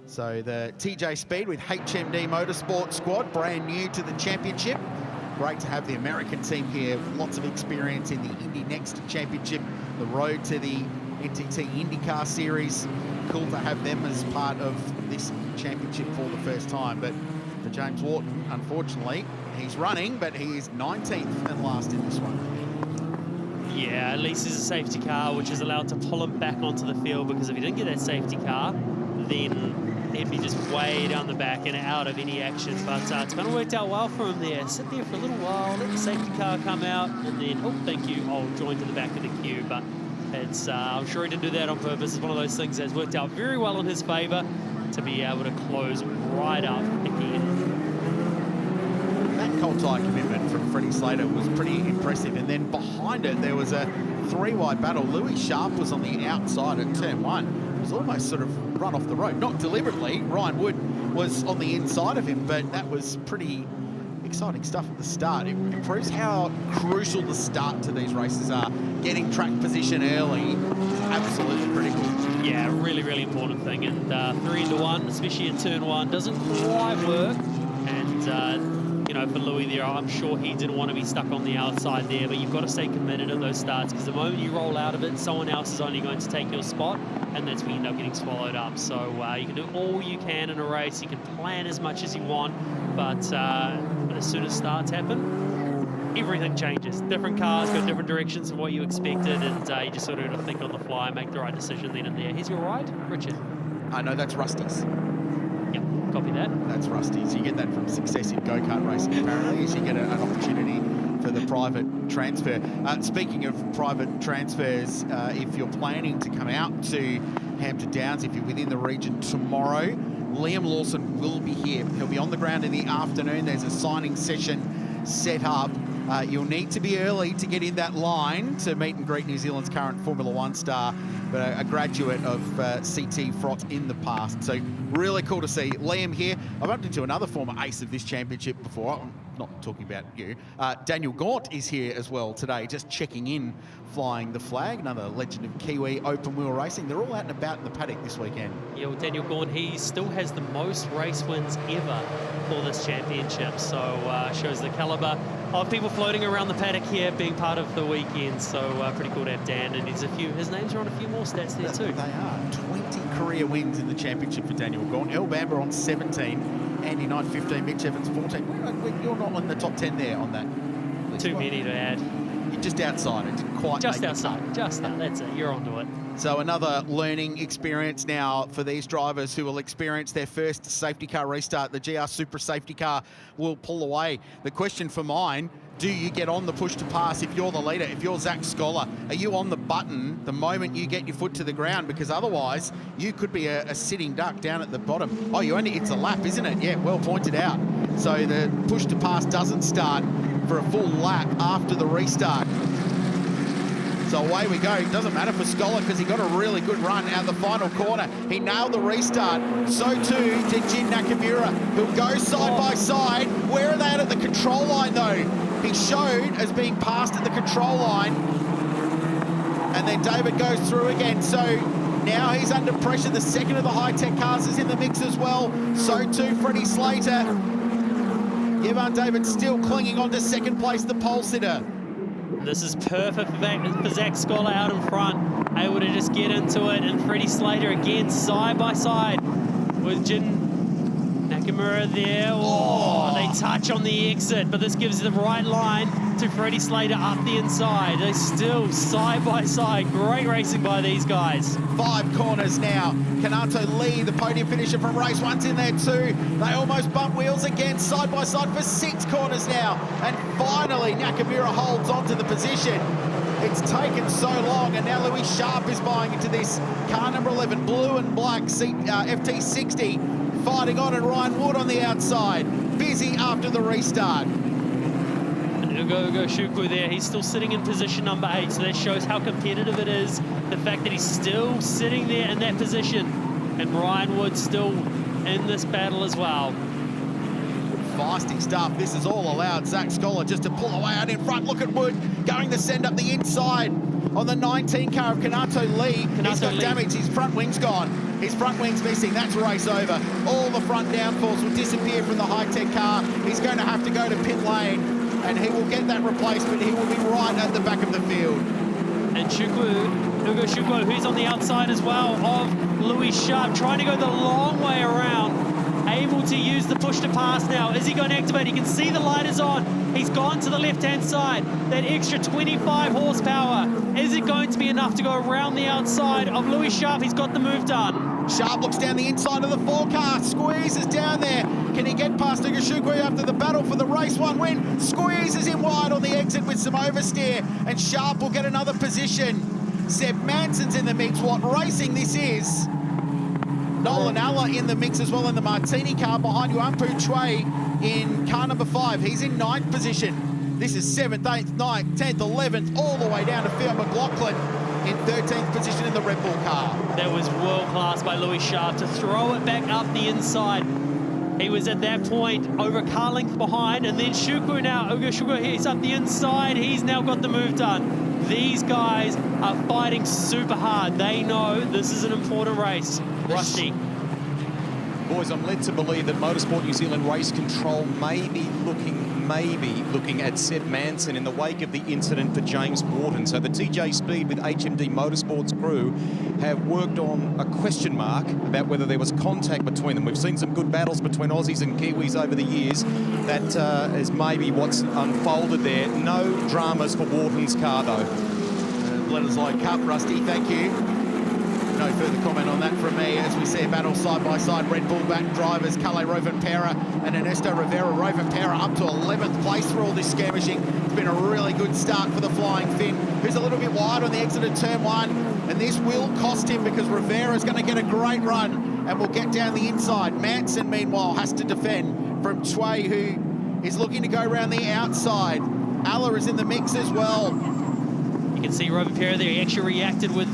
So the TJ Speed with HMD Motorsport squad, brand new to the championship. Great to have the American team here with lots of experience in the Indy Next Championship, the road to the NTT IndyCar Series. Cool to have them as part of this championship for the first time. But for James Wharton, unfortunately, he's running, but he is 19th and last in this one. Yeah, at least there's a safety car, which is allowed to pull him back onto the field, because if he didn't get that safety car, then he'd be just way down the back and out of any action. But it's kind of worked out well for him there. Sit there for a little while, let the safety car come out, and then, oh, thank you, I'll join to the back of the queue. But it's, I'm sure he didn't do that on purpose. It's one of those things that's worked out very well in his favour to be able to close right up again. That cold tyre commitment from Freddie Slater was pretty impressive. And then behind it, there was a 3-wide battle. Louis Sharp was on the outside at turn 1. He was almost sort of run off the road. Not deliberately. Ryan Wood was on the inside of him, but that was pretty exciting stuff at the start. It proves how crucial the start to these races are. Getting track position early is absolutely critical. Yeah, really, really important thing. And 3 into 1, especially in turn 1, doesn't quite work. And, you know, for Louis there, I'm sure he didn't want to be stuck on the outside there, but you've got to stay committed at those starts, because the moment you roll out of it, someone else is only going to take your spot, and that's when you end up getting swallowed up. So you can do all you can in a race, you can plan as much as you want, but as soon as starts happen, everything changes. Different cars go different directions from what you expected, and you just sort of got to think on the fly, make the right decision then and there. Here's your ride, Richard. No, that's Rusty's. Yep, copy that. That's Rusty's. You get that from successive go-kart racing, apparently, as you get an opportunity for the private transfer. Speaking of private transfers, if you're planning to come out to Hampton Downs, if you're within the region tomorrow, Liam Lawson will be here. He'll be on the ground in the afternoon. There's a signing session set up. You'll need to be early to get in that line to meet and greet New Zealand's current Formula One star, but a graduate of CT Frott in the past. So really cool to see Liam here. I've bumped into another former ace of this championship before. I'm not talking about you. Daniel Gaunt is here as well today, just checking in, flying the flag. Another legend of Kiwi open wheel racing. They're all out and about in the paddock this weekend. Yeah, well, Daniel Gaunt, he still has the most race wins ever for this championship. So shows the calibre of people floating around the paddock here being part of the weekend. So pretty cool to have Dan, and his names are on a few more stats there too. They are. 20 career wins in the championship for Daniel Gaunt. El Bamber on 17, Andy Knight 15, Mitch Evans 14. You're not on the top 10 there on that list. Too many to add. You're just outside it. Quite just outside. Just out. That's it. You're onto it. So another learning experience now for these drivers who will experience their first safety car restart. The GR Supra safety car will pull away. The question for mine, do you get on the push to pass if you're the leader, if you're Zach Scholar? Are you on the button the moment you get your foot to the ground? Because otherwise, you could be a sitting duck down at the bottom. Oh, it's a lap, isn't it? Yeah, well pointed out. So the push to pass doesn't start for a full lap after the restart. So away we go. It doesn't matter for Scholar because he got a really good run out the final corner. He nailed the restart. So too did Jin Nakamura, who'll go side by side. Where are they at the control line though? He showed as being passed at the control line. And then David goes through again. So now he's under pressure. The second of the high-tech cars is in the mix as well. So too Freddie Slater. Yvonne David still clinging on to second place, the pole sitter. This is perfect for Zach Scholar out in front, able to just get into it, and Freddie Slater again side by side with Jin Nakamura there. Oh, they touch on the exit, but this gives the right line to Freddie Slater up the inside. They're still side by side. Great racing by these guys. 5 corners now. Kanato Lee, the podium finisher from race 1's in there too. They almost bump wheels again, side by side for 6 corners now. And finally, Nakamura holds on to the position. It's taken so long, and now Louis Sharp is buying into this. Car number 11, blue and black, FT60, fighting on, and Ryan Wood on the outside. Busy after the restart. Ugo Shukwu there, he's still sitting in position number 8, so that shows how competitive it is. The fact that he's still sitting there in that position, and Ryan Wood still in this battle as well. Feisty stuff. This is all allowed Zach Scholar just to pull away out in front. Look at Wood going to send up the inside on the 19 car of Kanato Lee. He's got damage. His front wing's gone. His front wing's missing. That's race over. All the front downforce will disappear from the high-tech car. He's going to have to go to pit lane, and he will get that replacement. He will be right at the back of the field. And Ugo Shukwu, who's on the outside as well of Louis Sharp, trying to go the long way around, able to use the push to pass now. Is he going to activate? He can see the light is on. He's gone to the left-hand side. That extra 25 horsepower. Is it going to be enough to go around the outside of Louis Sharp? He's got the move done. Sharp looks down the inside of the 4 car, squeezes down there. Can he get past Ugo Shukwu after the battle for the race 1 win? Squeezes in wide on the exit with some oversteer, and Sharp will get another position. Seb Manson's in the mix. What racing this is. Nolan Alla in the mix as well in the Martini car behind Yuampu Chue in car number 5. He's in 9th position. This is 7th, 8th, 9th, 10th, 11th, all the way down to Theo McLaughlin in 13th position in the Red Bull car. That was world class by Louis Sharp to throw it back up the inside. He was at that point over a car length behind, and then Shukwu now, Ugo Shukwu, he's up the inside. He's now got the move done. These guys are fighting super hard. They know this is an important race. Rusty. Boys, I'm led to believe that Motorsport New Zealand Race Control may be looking at Seb Manson in the wake of the incident for James Wharton. So the TJ Speed with HMD Motorsports crew have worked on a question mark about whether there was contact between them. We've seen some good battles between Aussies and Kiwis over the years. That is maybe what's unfolded there. No dramas for Wharton's car, though. Letters like Cup, Rusty, thank you. No further comment on that from me as we see a battle side by side. Red Bull back drivers, Kalle Rovanperä and Ernesto Rivera. Rovanperä up to 11th place for all this skirmishing. It's been a really good start for the Flying Finn, who's a little bit wide on the exit of turn 1. And this will cost him because Rivera's going to get a great run and will get down the inside. Manson, meanwhile, has to defend from Chue, who is looking to go around the outside. Alla is in the mix as well. You can see Rovanperä there. He actually reacted with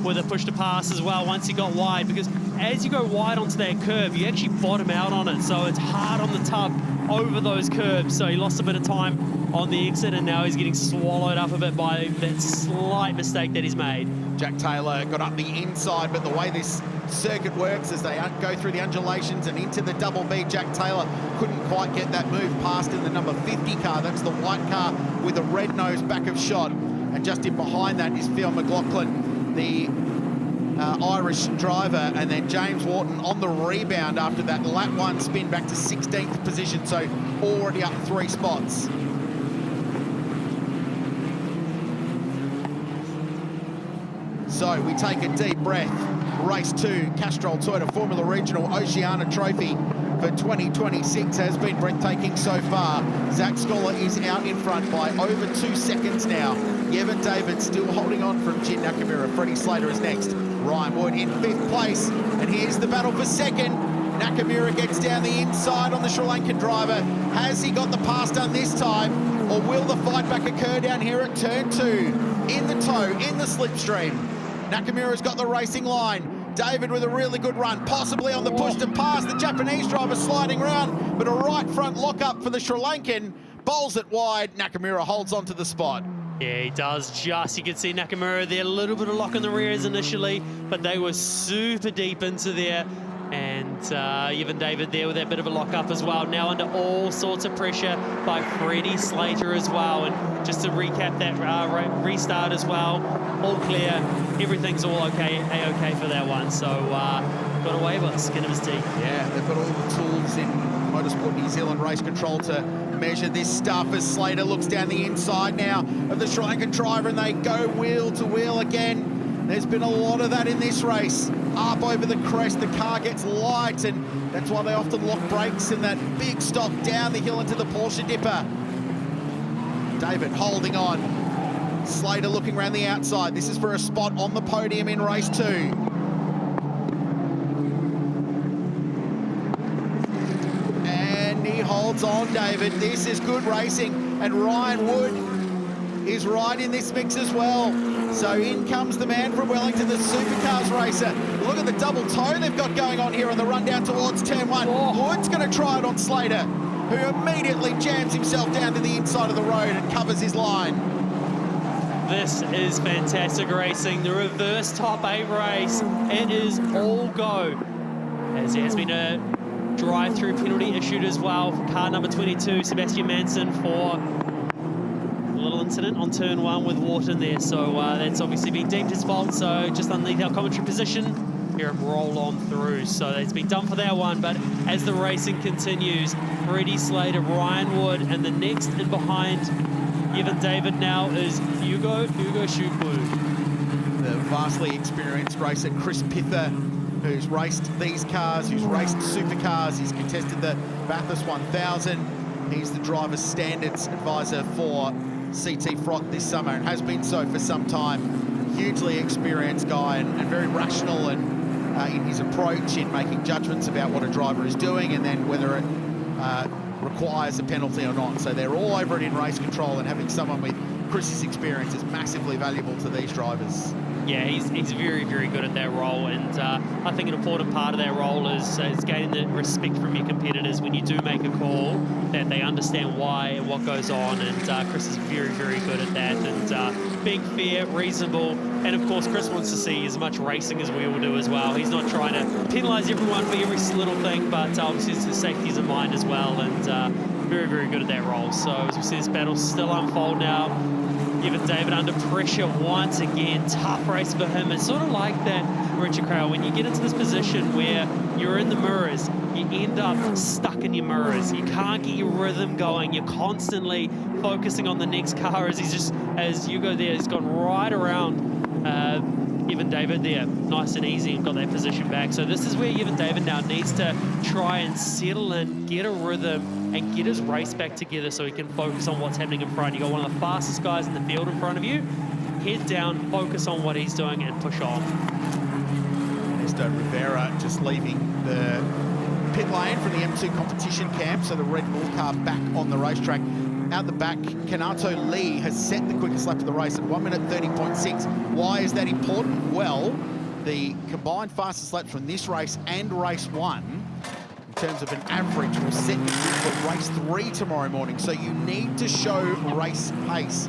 a push to pass as well once he got wide, because as you go wide onto that curb, you actually bottom out on it, so it's hard on the tub over those curbs. So he lost a bit of time on the exit, and now he's getting swallowed up a bit by that slight mistake that he's made. Jack Taylor got up the inside, but the way this circuit works as they go through the undulations and into the double B, Jack Taylor couldn't quite get that move past in the number 50 car. That's the white car with a red nose back of shot, and just in behind that is Theo McLaughlin, the Irish driver, and then James Wharton on the rebound after that lap 1 spin back to 16th position, so already up 3 spots. So we take a deep breath. Race 2, Castrol Toyota Formula Regional Oceania Trophy for for 2026 has been breathtaking so far. Zach Scholar is out in front by over 2 seconds now. Yevon David still holding on from Jin Nakamura. Freddie Slater is next. Ryan Wood in 5th place. And here's the battle for second. Nakamura gets down the inside on the Sri Lankan driver. Has he got the pass done this time? Or will the fight back occur down here at turn 2? In the toe, in the slipstream. Nakamura's got the racing line. David with a really good run, possibly on the push to pass. The Japanese driver sliding around, but a right front lock-up for the Sri Lankan. Bowls it wide. Nakamura holds on to the spot. Yeah, he does just. You can see Nakamura there, a little bit of lock in the rears initially, but they were super deep into there. And Yevon David there with that bit of a lock-up as well. Now under all sorts of pressure by Freddie Slater as well. And just to recap that restart as well, all clear. Everything's all okay, A-OK for that one. So got away by the skin of his teeth. Yeah, they've got all the tools in Motorsport New Zealand race control to measure this stuff as Slater looks down the inside now of the Sri Lankan driver, and they go wheel to wheel again. There's been a lot of that in this race. Up over the crest, the car gets light, and that's why they often lock brakes in that big stop down the hill into the Porsche dipper. David holding on. Slater looking around the outside. This is for a spot on the podium in race 2. And he holds on, David. This is good racing, and Ryan Wood is right in this mix as well. So in comes the man from Wellington, the Supercars racer. Look at the double toe they've got going on here on the run down towards turn 1. Wood's going to try it on Slater, who immediately jams himself down to the inside of the road and covers his line. This is fantastic racing. The reverse top 8 race. It is all go. As there has been a drive-through penalty issued as well for car number 22, Sebastian Manson, for little incident on turn 1 with Wharton there, so that's obviously been deemed his fault. So just underneath our commentary position, hear him roll on through. So it's been done for that one, but as the racing continues, Freddie Slater, Ryan Wood, and the next in behind Yevon David now is Hugo Shuku. The vastly experienced racer Chris Pither, who's raced these cars, who's raced supercars. He's contested the Bathurst 1000. He's the driver's standards advisor for CT Frott this summer and has been so for some time. Hugely experienced guy and very rational and in his approach in making judgments about what a driver is doing and then whether it requires a penalty or not. So they're all over it in race control, and having someone with Chris's experience is massively valuable to these drivers. Yeah, he's very, very good at that role, and I think an important part of that role is gaining the respect from your competitors when you do make a call, that they understand why and what goes on, and Chris is very, very good at that, and being fair, reasonable, and of course Chris wants to see as much racing as we all do as well. He's not trying to penalise everyone for every little thing, but obviously the safety is in mind as well, and very, very good at that role. So as we see this battle still unfold now, Yevon David under pressure once again. Tough race for him. It's sort of like that, Richard Crowell, when you get into this position where you're in the mirrors, you end up stuck in your mirrors. You can't get your rhythm going. You're constantly focusing on the next car as you go there. He's gone right around Yevon David there, nice and easy, and got that position back. So this is where Yevon David now needs to try and settle in, get a rhythm, and get his race back together so he can focus on what's happening in front. You got one of the fastest guys in the field in front of you. Head down, focus on what he's doing, and push on. Ernesto Rivera just leaving the pit lane from the M2 competition camp, so the Red Bull car back on the racetrack. Out the back, Kanato Lee has set the quickest lap of the race at 1 minute 30.6. Why is that important? Well, the combined fastest laps from this race and race 1, in terms of an average, will set you for race 3 tomorrow morning. So you need to show race pace.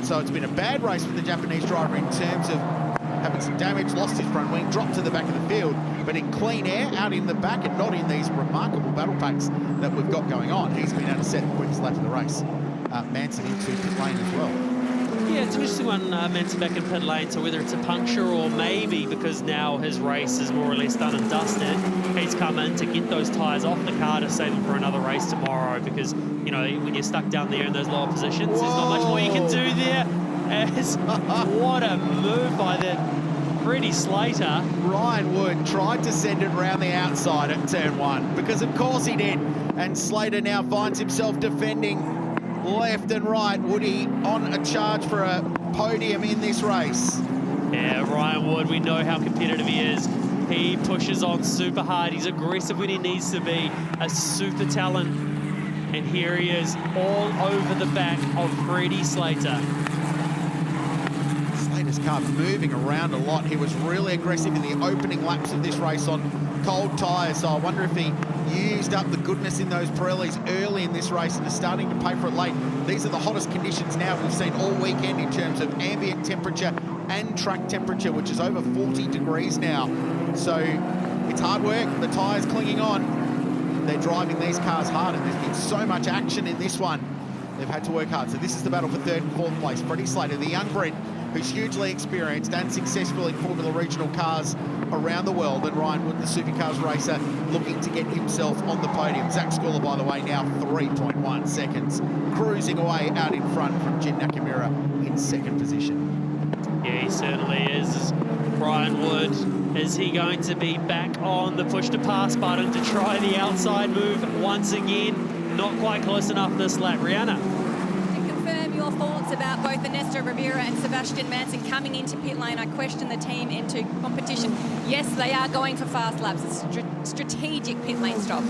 So it's been a bad race for the Japanese driver in terms of having some damage, lost his front wing, dropped to the back of the field. But in clean air, out in the back, and not in these remarkable battle packs that we've got going on, he's been able to set the quickest lap of the race. Manson into pit lane as well. Yeah, it's an interesting one, Manson back in pit lane, so whether it's a puncture or maybe because now his race is more or less done and dusted, he's come in to get those tyres off the car to save him for another race tomorrow, because, you know, when you're stuck down there in those lower positions, there's not much more you can do there. What a move by that Freddie Slater. Ryan Wood tried to send it round the outside at turn 1, because of course he did. And Slater now finds himself defending left and right. Woody on a charge for a podium in this race. Yeah, Ryan Wood, we know how competitive he is. He pushes on super hard. He's aggressive when he needs to be. A super talent. And here he is, all over the back of Freddie Slater. Slater's car moving around a lot. He was really aggressive in the opening laps of this race on cold tyres, so I wonder if he used up the goodness in those Pirellis early in this race and is starting to pay for it late. These are the hottest conditions now we've seen all weekend in terms of ambient temperature and track temperature, which is over 40 degrees now. So it's hard work, the tyres clinging on. They're driving these cars hard, and there's been so much action in this one. They've had to work hard. So this is the battle for 3rd and 4th place. Freddie Slater, the young Brit, who's hugely experienced and successful in Formula Regional cars around the world, and Ryan Wood, the Supercars racer, looking to get himself on the podium. Zach Sculler, by the way, now 3.1 seconds, cruising away out in front from Jin Nakamura in 2nd position. Yeah, he certainly is. Ryan Wood, is he going to be back on the push to pass button to try the outside move once again? Not quite close enough this lap. Rihanna. Confirm your thoughts about both Ernesto Rivera and Sebastian Manson coming into pit lane. I question the team into competition. Yes, they are going for fast laps. It's a strategic pit lane stop.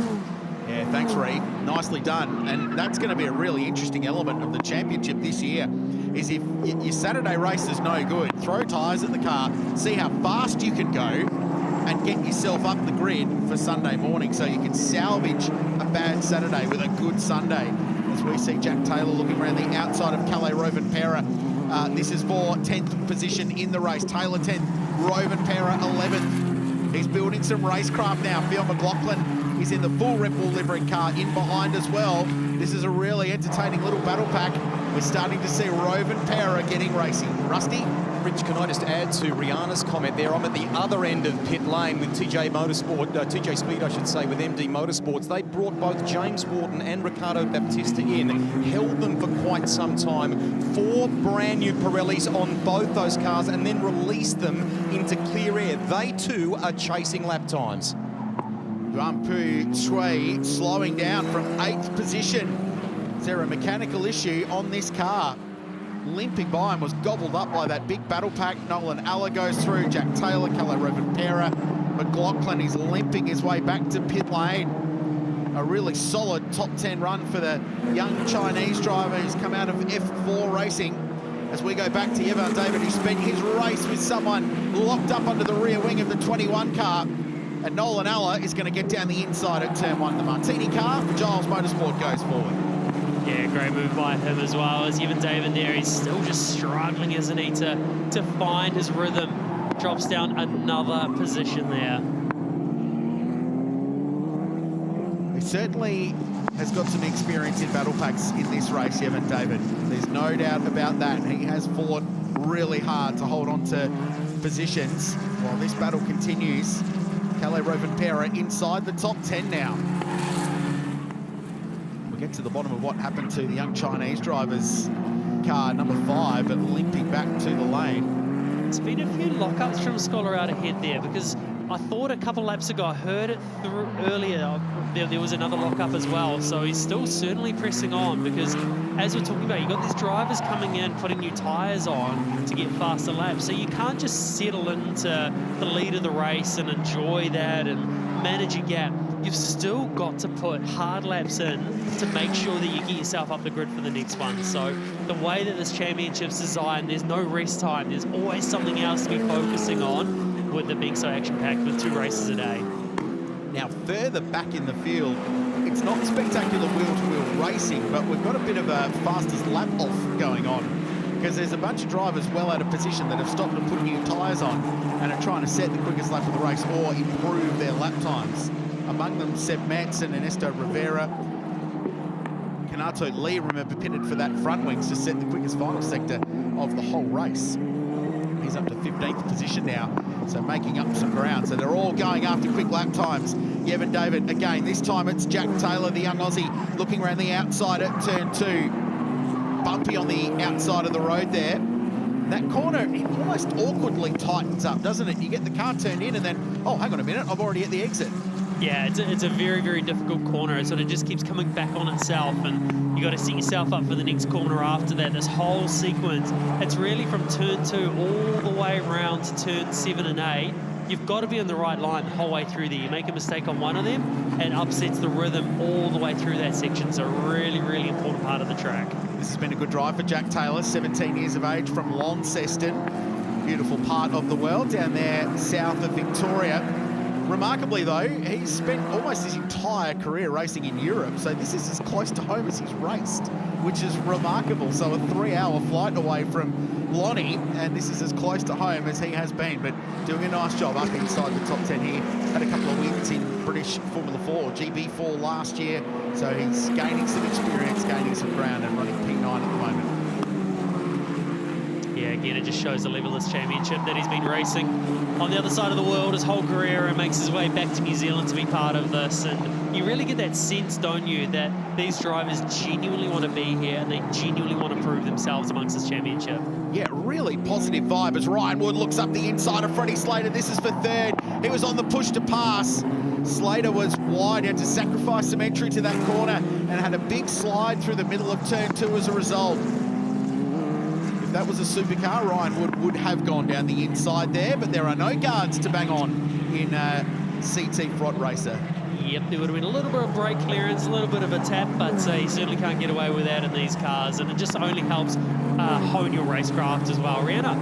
Yeah, thanks, Reed. Nicely done. And that's going to be a really interesting element of the championship this year, is if your Saturday race is no good, throw tyres at the car, see how fast you can go, and get yourself up the grid for Sunday morning so you can salvage a bad Saturday with a good Sunday. As we see Jack Taylor looking around the outside of Kalle Rovanperä. This is for 10th position in the race. Taylor 10th, Rovanperä 11th. He's building some racecraft now. Phil McLaughlin is in the full Red Bull livery car in behind as well. This is a really entertaining little battle pack. We're starting to see Rovanperä getting racing. Rusty? Rich, can I just add to Rihanna's comment there? I'm at the other end of pit lane with TJ Speed, I should say, with MD Motorsports. They brought both James Wharton and Ricardo Baptista in, held them for quite some time, 4 brand new Pirellis on both those cars, and then released them into clear air. They too are chasing lap times. Guangpu Shui slowing down from 8th position. Is there a mechanical issue on this car? Limping by and was gobbled up by that big battle pack. Nolan Alla goes through, Jack Taylor, Kalle Rovanperä. McLaughlin is limping his way back to pit lane. A really solid top 10 run for the young Chinese driver who's come out of F4 racing. As we go back to Evan David, who spent his race with someone locked up under the rear wing of the 21 car. And Nolan Alla is going to get down the inside at turn 1. The Martini car for Giles Motorsport goes forward. Yeah, great move by him as well. As even David there, he's still just struggling, isn't he, to find his rhythm. Drops down another position there. He certainly has got some experience in battle packs in this race, Evan David. There's no doubt about that. He has fought really hard to hold on to positions while this battle continues. Kalle Rovanperä inside the top 10 now. We'll get to the bottom of what happened to the young Chinese driver's car, number 5, but limping back to the lane. It's been a few lockups from Scholar out ahead there, because I thought a couple laps ago, I heard it earlier, there was another lockup as well. So he's still certainly pressing on, because as we're talking about, you've got these drivers coming in, putting new tyres on to get faster laps. So you can't just settle into the lead of the race and enjoy that and manage a gap. You've still got to put hard laps in to make sure that you get yourself up the grid for the next one. So the way that this championship's designed, there's no rest time. There's always something else to be focusing on, with it being so action-packed with 2 races a day. Now, further back in the field, it's not spectacular wheel-to-wheel racing, but we've got a bit of a fastest lap off going on, because there's a bunch of drivers well out of position that have stopped to put new tyres on and are trying to set the quickest lap of the race or improve their lap times. Among them, Seb Matz and Ernesto Rivera. Kanato Lee, remember, pitted for that front wings to set the quickest final sector of the whole race. He's up to 15th position now, so making up some ground. So they're all going after quick lap times. Evan David, again, this time it's Jack Taylor, the young Aussie, looking around the outside at turn 2. Bumpy on the outside of the road there. that corner, it almost awkwardly tightens up, doesn't it? You get the car turned in and then, oh, hang on a minute, I'm already at the exit. Yeah, it's a very, very difficult corner. It sort of just keeps coming back on itself, and you got to set yourself up for the next corner after that. This whole sequence, it's really from turn 2 all the way around to turn 7 and 8. You've got to be on the right line the whole way through there. You make a mistake on one of them, it upsets the rhythm all the way through that section. So really, really important part of the track. This has been a good drive for Jack Taylor, 17 years of age, from Launceston. Beautiful part of the world down there south of Victoria. Remarkably, though, he's spent almost his entire career racing in Europe, so this is as close to home as he's raced, which is remarkable. So a 3-hour flight away from Lonnie, and this is as close to home as he has been, but doing a nice job up inside the top 10 here. Had a couple of wins in British Formula 4, GB4 last year, so he's gaining some experience, gaining some ground, and running P9 at the moment. Yeah, again, it just shows the level of this championship that he's been racing on the other side of the world his whole career, and makes his way back to New Zealand to be part of this. And you really get that sense, don't you, that these drivers genuinely want to be here and they genuinely want to prove themselves amongst this championship. Yeah, really positive vibe as Ryan Wood looks up the inside of Freddie Slater. This is for third. He was on the push to pass. Slater was wide, had to sacrifice some entry to that corner and had a big slide through the middle of turn 2 as a result. If that was a supercar, Ryan Wood would have gone down the inside there, but there are no guards to bang on in CT Front Racer. Yep, there would have been a little bit of brake clearance, a little bit of a tap, but you certainly can't get away with that in these cars, and it just only helps hone your racecraft as well. Rihanna.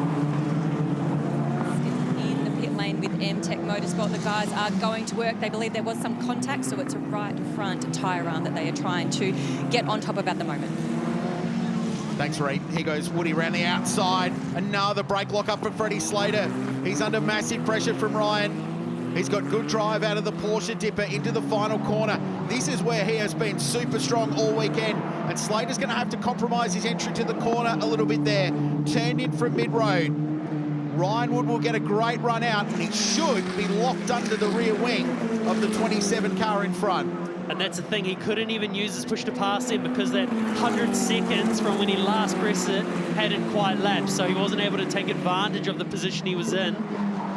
In the pit lane with MTech Motorsport, the guys are going to work. They believe there was some contact, so it's a right front tyre arm that they are trying to get on top of at the moment. Thanks, Reed. Here goes Woody around the outside. Another brake lock up for Freddie Slater. He's under massive pressure from Ryan. He's got good drive out of the Porsche dipper into the final corner. This is where he has been super strong all weekend, and Slater's going to have to compromise his entry to the corner a little bit there. Turned in from mid-road. Ryan Wood will get a great run out, and he should be locked under the rear wing of the 27 car in front. And that's the thing, he couldn't even use his push to pass him because that 100 seconds from when he last pressed it hadn't quite lapsed, so he wasn't able to take advantage of the position he was in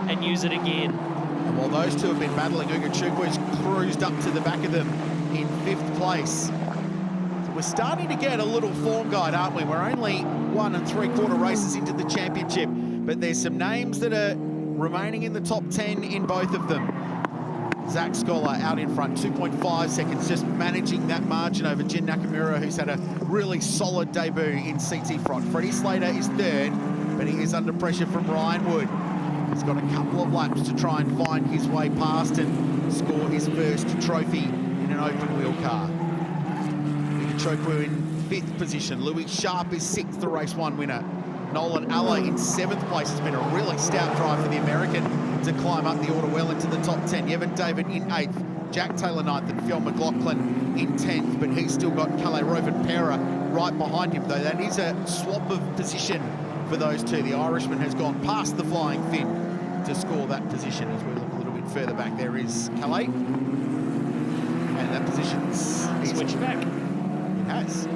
and use it again. And while those two have been battling, Ugochukwu cruised up to the back of them in 5th place. So we're starting to get a little form guide, aren't we? We're only 1 3/4 races into the championship, but there's some names that are remaining in the top 10 in both of them. Zach Scholar out in front, 2.5 seconds, just managing that margin over Jin Nakamura, who's had a really solid debut in CT Front. Freddie Slater is third, but he is under pressure from Ryan Wood. He's got a couple of laps to try and find his way past and score his first trophy in an open wheel car. Ugochukwu in 5th position. Louis Sharp is 6th, the race 1 winner. Nolan Alla in 7th place. Has been a really stout drive for the American to climb up the order well into the top 10. Yevon David in 8th, Jack Taylor 9th, and Phil McLaughlin in 10th, but he's still got Kalle Rovanperä right behind him, though that is a swap of position for those two. The Irishman has gone past the Flying Finn to score that position. As we look a little bit further back, there is Kalle, and that position's switched back. It has.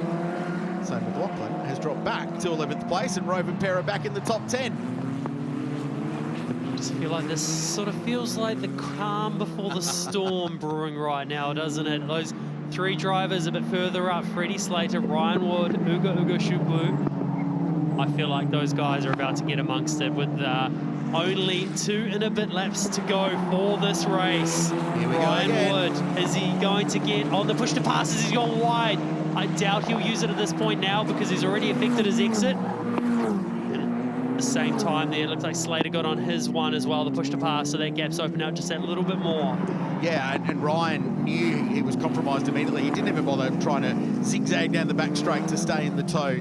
So McLaughlin has dropped back to 11th place, and Rovanperä back in the top 10. I just feel like this sort of feels like the calm before the storm brewing right now, doesn't it? Those 3 drivers a bit further up, Freddie Slater, Ryan Wood, Ugochukwu. I feel like those guys are about to get amongst it with only 2 and a bit laps to go for this race. Here we Ryan go Wood, is he going to get on the push to passes? He's gone wide. I doubt he'll use it at this point now because he's already affected his exit. At the same time there, it looks like Slater got on his one as well, the push to pass, so that gap's opened out just that little bit more. Yeah, and Ryan knew he was compromised immediately. He didn't even bother trying to zigzag down the back straight to stay in the tow.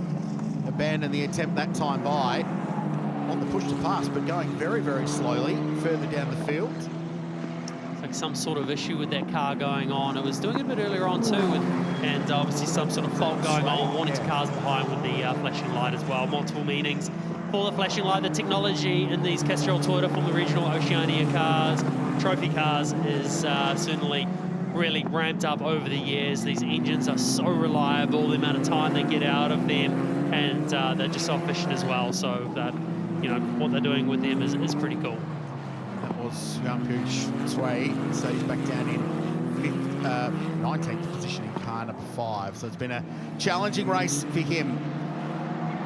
Abandoned the attempt that time by on the push to pass, but going very, very slowly further down the field. It's like some sort of issue with that car going on. It was doing it a bit earlier on too, and obviously some sort of fault going on, warning to cars behind with the flashing light as well. Multiple meanings for the flashing light. The technology in these Castrol Toyota from the regional Oceania cars, trophy cars, is certainly really ramped up over the years. These engines are so reliable, the amount of time they get out of them, and they're just so efficient as well. So that, you know, what they're doing with them is pretty cool. That was Yampu Sui, so he's back down in 19th position in car number 5. So it's been a challenging race for him.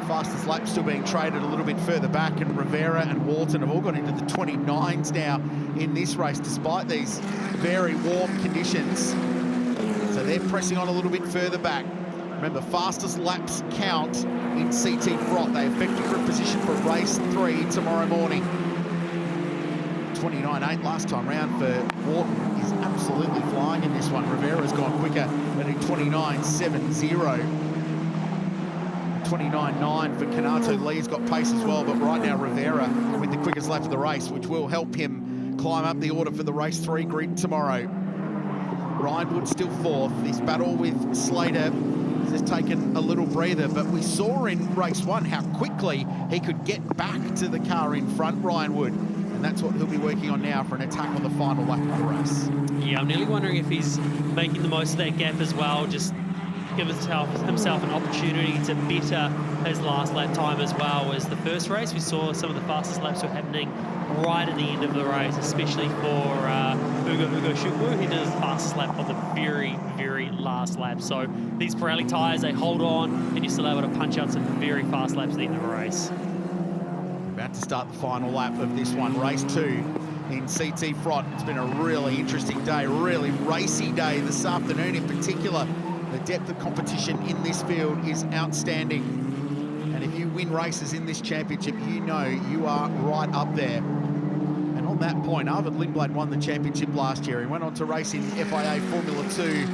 Fastest lap still being traded a little bit further back, and Rivera and Walton have all got into the 29s now in this race, despite these very warm conditions. So they're pressing on a little bit further back. Remember, fastest laps count in CT Frot. They effectively for a position for race 3 tomorrow morning. 29.8 last time round for Walton is absolutely flying in this one. Rivera's gone quicker at a 29.70. 29.9 for Kanato. Lee's got pace as well, but right now Rivera with the quickest lap of the race, which will help him climb up the order for the race 3 grid tomorrow. Ryan Wood still 4th. This battle with Slater has taken a little breather, but we saw in race 1 how quickly he could get back to the car in front, Ryan Wood. And that's what he'll be working on now for an attack on the final lap of the race. Yeah, I'm nearly wondering if he's making the most of that gap as well, just give himself an opportunity to better his last lap time as well. As the first race, we saw some of the fastest laps were happening right at the end of the race, especially for Hugo Shukwu. He did his fastest lap on the very, very last lap. So these Pirelli tyres, they hold on, and you're still able to punch out some very fast laps at the end of the race. About to start the final lap of this one, race 2 in CT Frot. It's been a really interesting day, really racy day this afternoon in particular. The depth of competition in this field is outstanding. And if you win races in this championship, you know you are right up there. And on that point, Arvid Lindblad won the championship last year. He went on to race in FIA Formula 2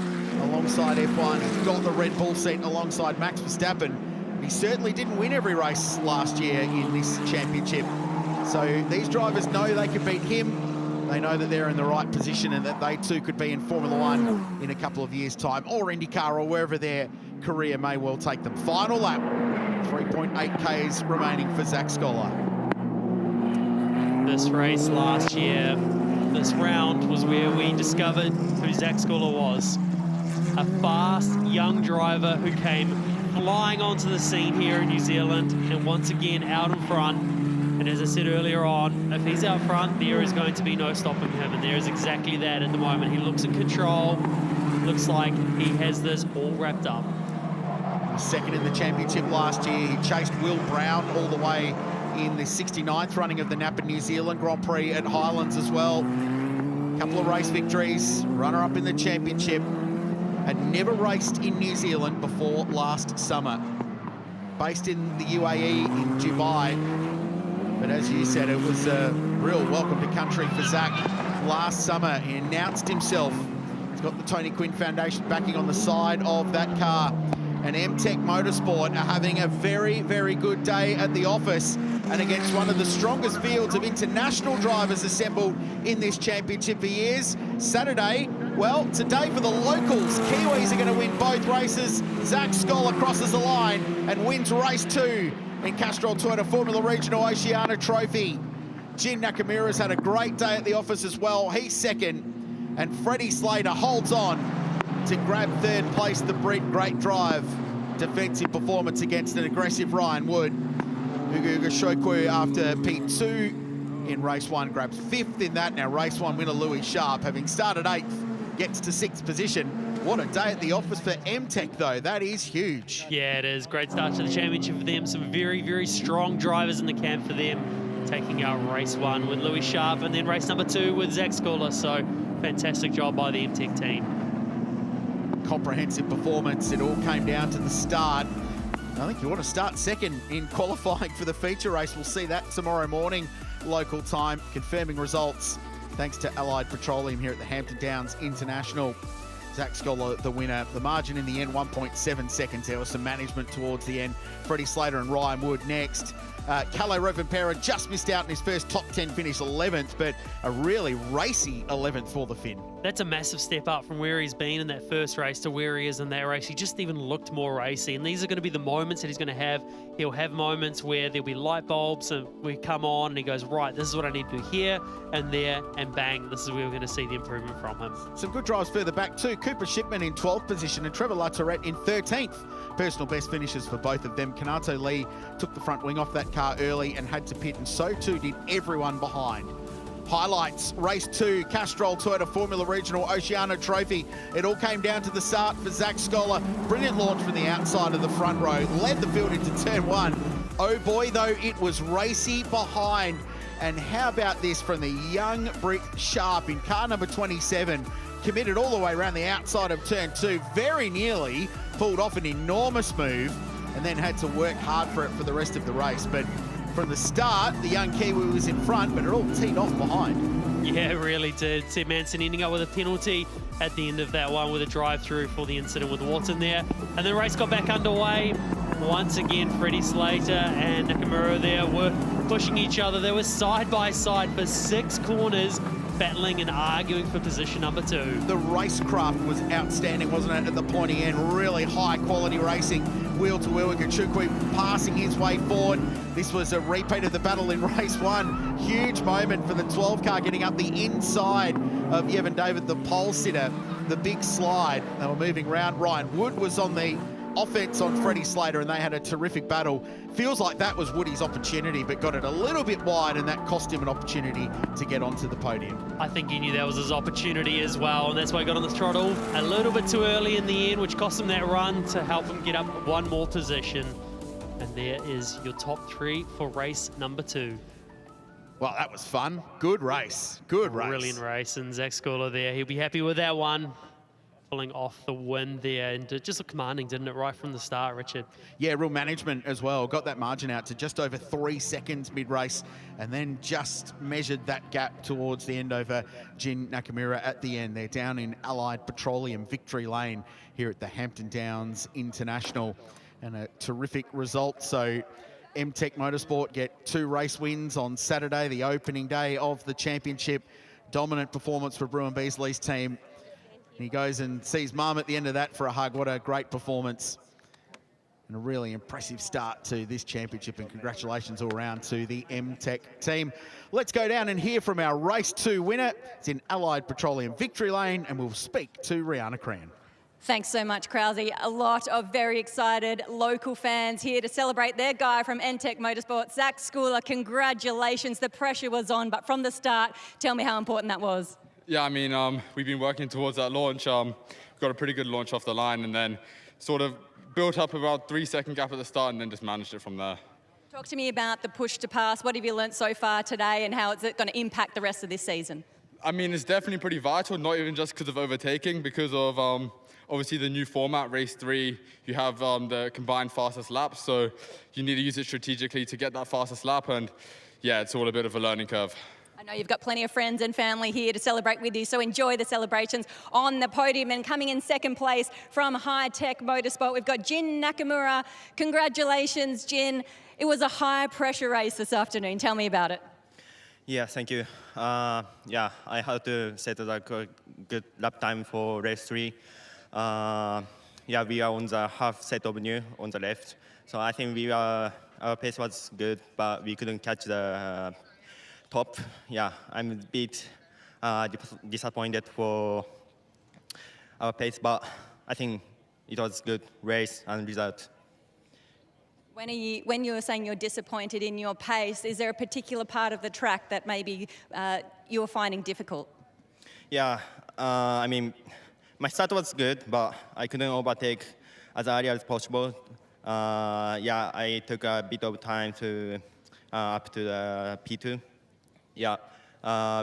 alongside F1. He's got the Red Bull seat alongside Max Verstappen. He certainly didn't win every race last year in this championship. So these drivers know they can beat him. They know that they're in the right position and that they too could be in Formula 1 in a couple of years' time, or IndyCar, or wherever their career may well take them. Final lap, 3.8 Ks remaining for Zach Scholar. This race last year, this round was where we discovered who Zach Scholar was. A fast, young driver who came flying onto the scene here in New Zealand, and once again out in front. And as I said earlier on, if he's out front, there is going to be no stopping him, and there is exactly that at the moment. He looks in control, looks like he has this all wrapped up. Second in the championship last year, he chased Will Brown all the way in the 69th running of the Napa New Zealand Grand Prix at Highlands as well. Couple of race victories, runner-up in the championship. Had never raced in New Zealand before last summer. Based in the UAE in Dubai. But as you said, it was a real welcome to country for Zach last summer. He announced himself. He's got the Tony Quinn Foundation backing on the side of that car. And MTech Motorsport are having a very, very good day at the office and against one of the strongest fields of international drivers assembled in this championship for years. Saturday, well, today for the locals, Kiwis are going to win both races. Zach Scholar crosses the line and wins race 2 in Castrol Toyota Formula Regional Oceania Trophy. Jim Nakamura's had a great day at the office as well. He's second, and Freddie Slater holds on to grab 3rd place. The Brit, great drive, defensive performance against an aggressive Ryan Wood. Hugo Shokwu after P2 in race 1 grabs 5th in that. Now race 1 winner Louis Sharp, having started 8th, gets to 6th position. What a day at the office for MTech though, that is huge. Yeah, it is. Great start to the championship for them. Some very, very strong drivers in the camp for them, taking out race 1 with Louis Sharp and then race number 2 with Zach Scholar. So fantastic job by the MTech team. Comprehensive performance. It all came down to the start. I think you want to start second in qualifying for the feature race. We'll see that tomorrow morning, local time, confirming results thanks to Allied Petroleum here at the Hampton Downs International. Zach Scholar, the winner. The margin in the end, 1.7 seconds. There was some management towards the end. Freddie Slater and Ryan Wood next. Kalle Rovanperä just missed out in his first top 10 finish, 11th, but a really racy 11th for the Finn. That's a massive step up from where he's been in that first race to where he is in that race. He just even looked more racy, and these are going to be the moments that he's going to have. He'll have moments where there'll be light bulbs and we come on and he goes, right, this is what I need to do here and there, and bang, this is where we're going to see the improvement from him. Some good drives further back too. Cooper Shipman in 12th position and Trevor Latourette in 13th. Personal best finishes for both of them. Kanato Lee took the front wing off that car early and had to pit, and so too did everyone behind. Highlights, race 2, Castrol Toyota Formula Regional Oceania Trophy. It all came down to the start for Zach Scholar. Brilliant launch from the outside of the front row. Led the field into turn 1. Oh boy, though, it was racy behind. And how about this from the young Brit Sharp in car number 27. Committed all the way around the outside of turn 2. Very nearly pulled off an enormous move and then had to work hard for it for the rest of the race. But from the start, the young Kiwi was in front, but it all teed off behind. Yeah, it really did. Ted Manson ending up with a penalty at the end of that one with a drive-through for the incident with Watson there. And the race got back underway. Once again, Freddie Slater and Nakamura there were pushing each other. They were side by side for 6 corners, battling and arguing for position number 2. The racecraft was outstanding, wasn't it, at the pointy end? Really high-quality racing. Wheel to wheel, Gachukwu passing his way forward. This was a repeat of the battle in race 1. Huge moment for the 12 car getting up the inside of Yevon David, the pole sitter. The big slide. They were moving round. Ryan Wood was on the offense on Freddie Slater, and they had a terrific battle. Feels like that was Woody's opportunity, but got it a little bit wide, and that cost him an opportunity to get onto the podium. I think he knew that was his opportunity as well, and that's why he got on the throttle a little bit too early in the end, which cost him that run to help him get up one more position. And there is your top 3 for race number 2. Well, that was fun. Good race. Good race. Brilliant race, and Zach Scholar there. He'll be happy with that one. Pulling off the win there, and it just looked commanding, didn't it, right from the start, Richard? Yeah, real management as well. Got that margin out to just over 3 seconds mid-race, and then just measured that gap towards the end over Jin Nakamura at the end. They're down in Allied Petroleum Victory Lane here at the Hampton Downs International, and a terrific result. So MTech Motorsport get 2 race wins on Saturday, the opening day of the championship. Dominant performance for Bruin Beasley's team. He goes and sees Mum at the end of that for a hug. What a great performance. And a really impressive start to this championship, and congratulations all around to the MTech team. Let's go down and hear from our race 2 winner. It's in Allied Petroleum Victory Lane, and we'll speak to Rihanna Cran. Thanks so much, Krause. A lot of very excited local fans here to celebrate their guy from MTech Motorsport, Zach Scholar. Congratulations. The pressure was on, but from the start, tell me how important that was. Yeah, I mean, we've been working towards that launch. Got a pretty good launch off the line, and then sort of built up about 3-second gap at the start, and then just managed it from there. Talk to me about the push to pass. What have you learnt so far today, and how is it going to impact the rest of this season? I mean, it's definitely pretty vital, not even just because of overtaking, because of obviously the new format, race 3, you have the combined fastest laps, so you need to use it strategically to get that fastest lap, and yeah, it's all a bit of a learning curve. I know you've got plenty of friends and family here to celebrate with you, so enjoy the celebrations on the podium. And coming in second place from High Tech Motorsport, we've got Jin Nakamura. Congratulations, Jin. It was a high-pressure race this afternoon. Tell me about it. Yeah, thank you. Yeah, I had to set a good lap time for race 3. Yeah, we are on the half set of new on the left, so I think our pace was good, but we couldn't catch the top. Yeah, I'm a bit disappointed for our pace, but I think it was good race and result. When you were saying you're disappointed in your pace, is there a particular part of the track that maybe you're finding difficult? Yeah, I mean, my start was good, but I couldn't overtake as early as possible. Yeah, I took a bit of time to up to the P2. Yeah,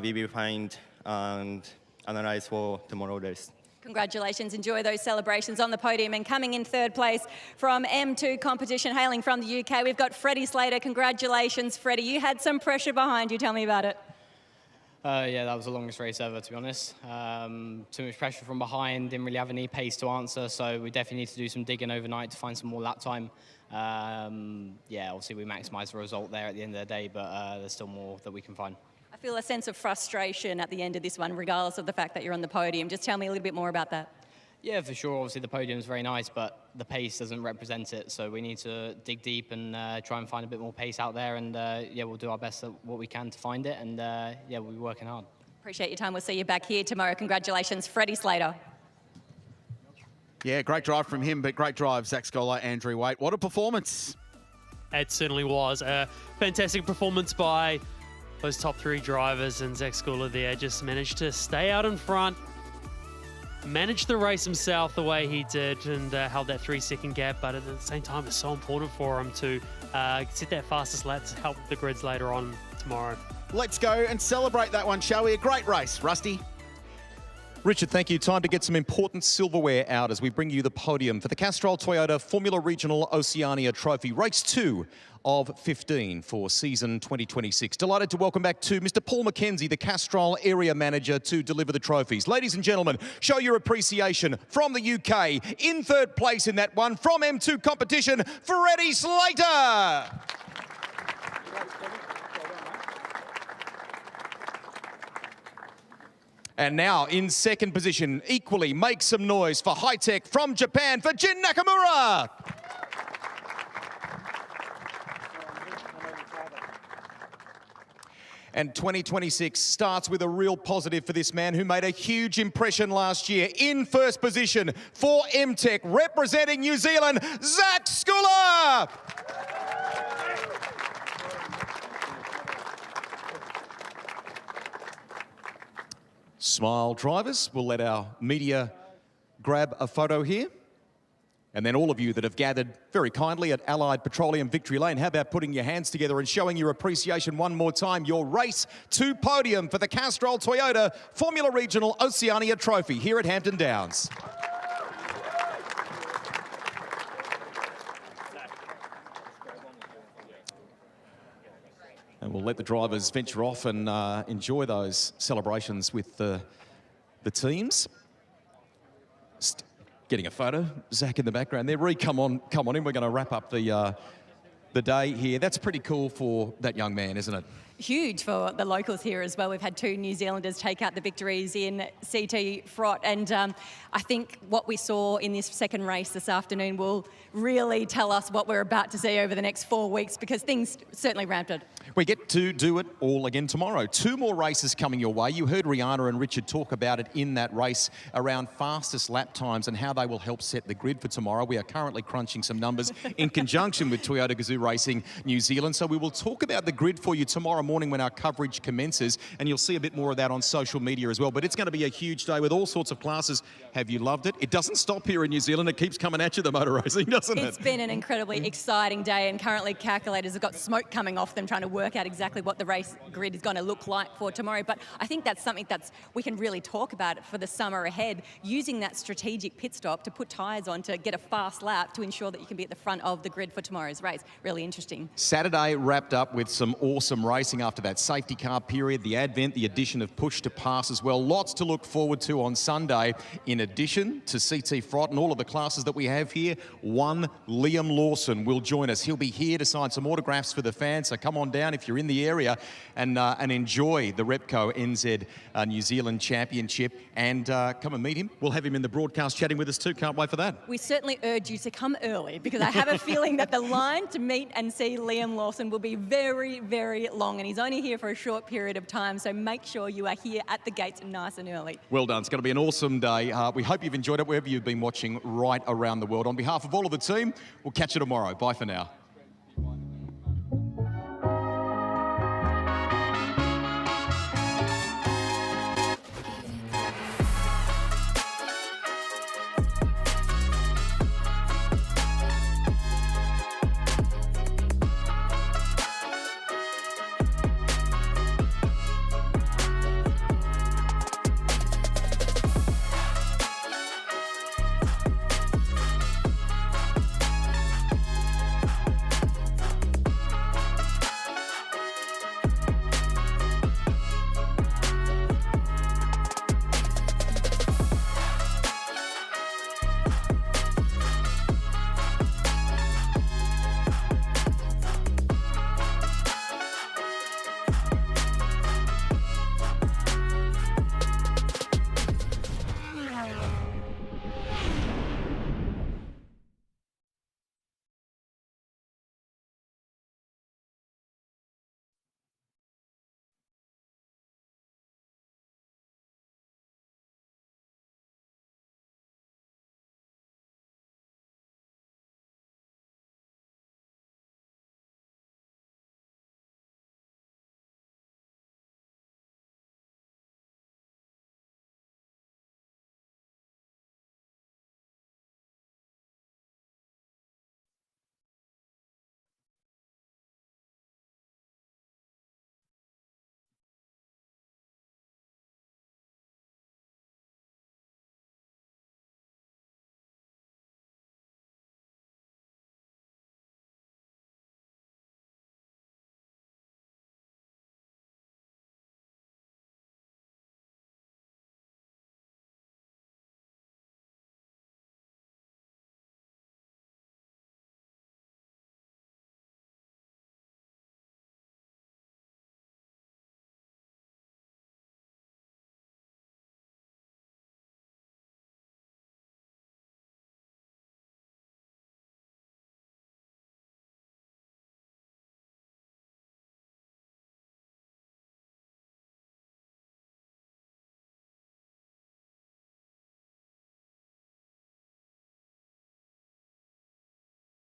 we will find and analyze for tomorrow's race. Congratulations, enjoy those celebrations on the podium. And coming in third place from M2 competition, hailing from the UK, we've got Freddie Slater. Congratulations, Freddie. You had some pressure behind you. Tell me about it. Yeah, that was the longest race ever, to be honest. Too much pressure from behind, didn't really have any pace to answer, so we definitely need to do some digging overnight to find some more lap time. Yeah, obviously we maximised the result there at the end of the day, but there's still more that we can find. I feel a sense of frustration at the end of this one, regardless of the fact that you're on the podium. Just tell me a little bit more about that. Yeah, for sure. Obviously, the podium is very nice, but the pace doesn't represent it. So we need to dig deep and try and find a bit more pace out there. And yeah, we'll do our best at what we can to find it. And yeah, we'll be working hard. Appreciate your time. We'll see you back here tomorrow. Congratulations, Freddie Slater. Yeah, great drive from him, but great drive, Zach Scholar, Andrew Waite. What a performance. It certainly was. A fantastic performance by those top three drivers, and Zach Scholar there just managed to stay out in front, managed the race himself the way he did, and held that 3-second gap, but at the same time it's so important for him to set that fastest lap to help the grids later on tomorrow. Let's go and celebrate that one, shall we? A great race, Rusty. Richard, thank you. Time to get some important silverware out as we bring you the podium for the Castrol Toyota Formula Regional Oceania Trophy, race 2 of 15 for season 2026. Delighted to welcome back to Mr. Paul McKenzie, the Castrol area manager, to deliver the trophies. Ladies and gentlemen, show your appreciation from the UK. In third place in that one from M2 competition, Freddie Slater. And now in second position, equally make some noise for High Tech from Japan for Jin Nakamura. And 2026 starts with a real positive for this man who made a huge impression last year. In first position for MTech, representing New Zealand, Zach Scholar. Smile drivers, we'll let our media grab a photo here. And then all of you that have gathered very kindly at Allied Petroleum Victory Lane, how about putting your hands together and showing your appreciation one more time, your race to podium for the Castrol Toyota Formula Regional Oceania Trophy here at Hampton Downs. And we'll let the drivers venture off and enjoy those celebrations with the teams. Just getting a photo, Zach in the background there. Reed, come on in. We're going to wrap up the day here. That's pretty cool for that young man, isn't it? Huge for the locals here as well. We've had 2 New Zealanders take out the victories in CT Frot, and I think what we saw in this second race this afternoon will really tell us what we're about to see over the next 4 weeks, because things certainly ramped up. We get to do it all again tomorrow. 2 more races coming your way. You heard Rihanna and Richard talk about it in that race around fastest lap times and how they will help set the grid for tomorrow. We are currently crunching some numbers in conjunction with Toyota Gazoo Racing New Zealand. So we will talk about the grid for you tomorrow morning when our coverage commences, and you'll see a bit more of that on social media as well. But it's going to be a huge day with all sorts of classes. Have you loved it? It doesn't stop here in New Zealand. It keeps coming at you, the motor racing, doesn't it? It's been an incredibly exciting day, and currently calculators have got smoke coming off them trying to work out exactly what the race grid is going to look like for tomorrow. But I think that's something we can really talk about for the summer ahead, using that strategic pit stop to put tyres on to get a fast lap to ensure that you can be at the front of the grid for tomorrow's race. Really interesting. Saturday wrapped up with some awesome racing after that safety car period, the advent, the addition of push to pass as well. Lots to look forward to on Sunday. In addition to CT Frot and all of the classes that we have here, one Liam Lawson will join us. He'll be here to sign some autographs for the fans, so come on down if you're in the area and enjoy the Repco NZ New Zealand Championship, and come and meet him. We'll have him in the broadcast chatting with us too. Can't wait for that. We certainly urge you to come early, because I have a feeling that the line to meet and see Liam Lawson will be very, very long, and he's only here for a short period of time, so make sure you are here at the gates nice and early. Well done. It's going to be an awesome day. We hope you've enjoyed it wherever you've been watching right around the world. On behalf of all of the team, we'll catch you tomorrow. Bye for now.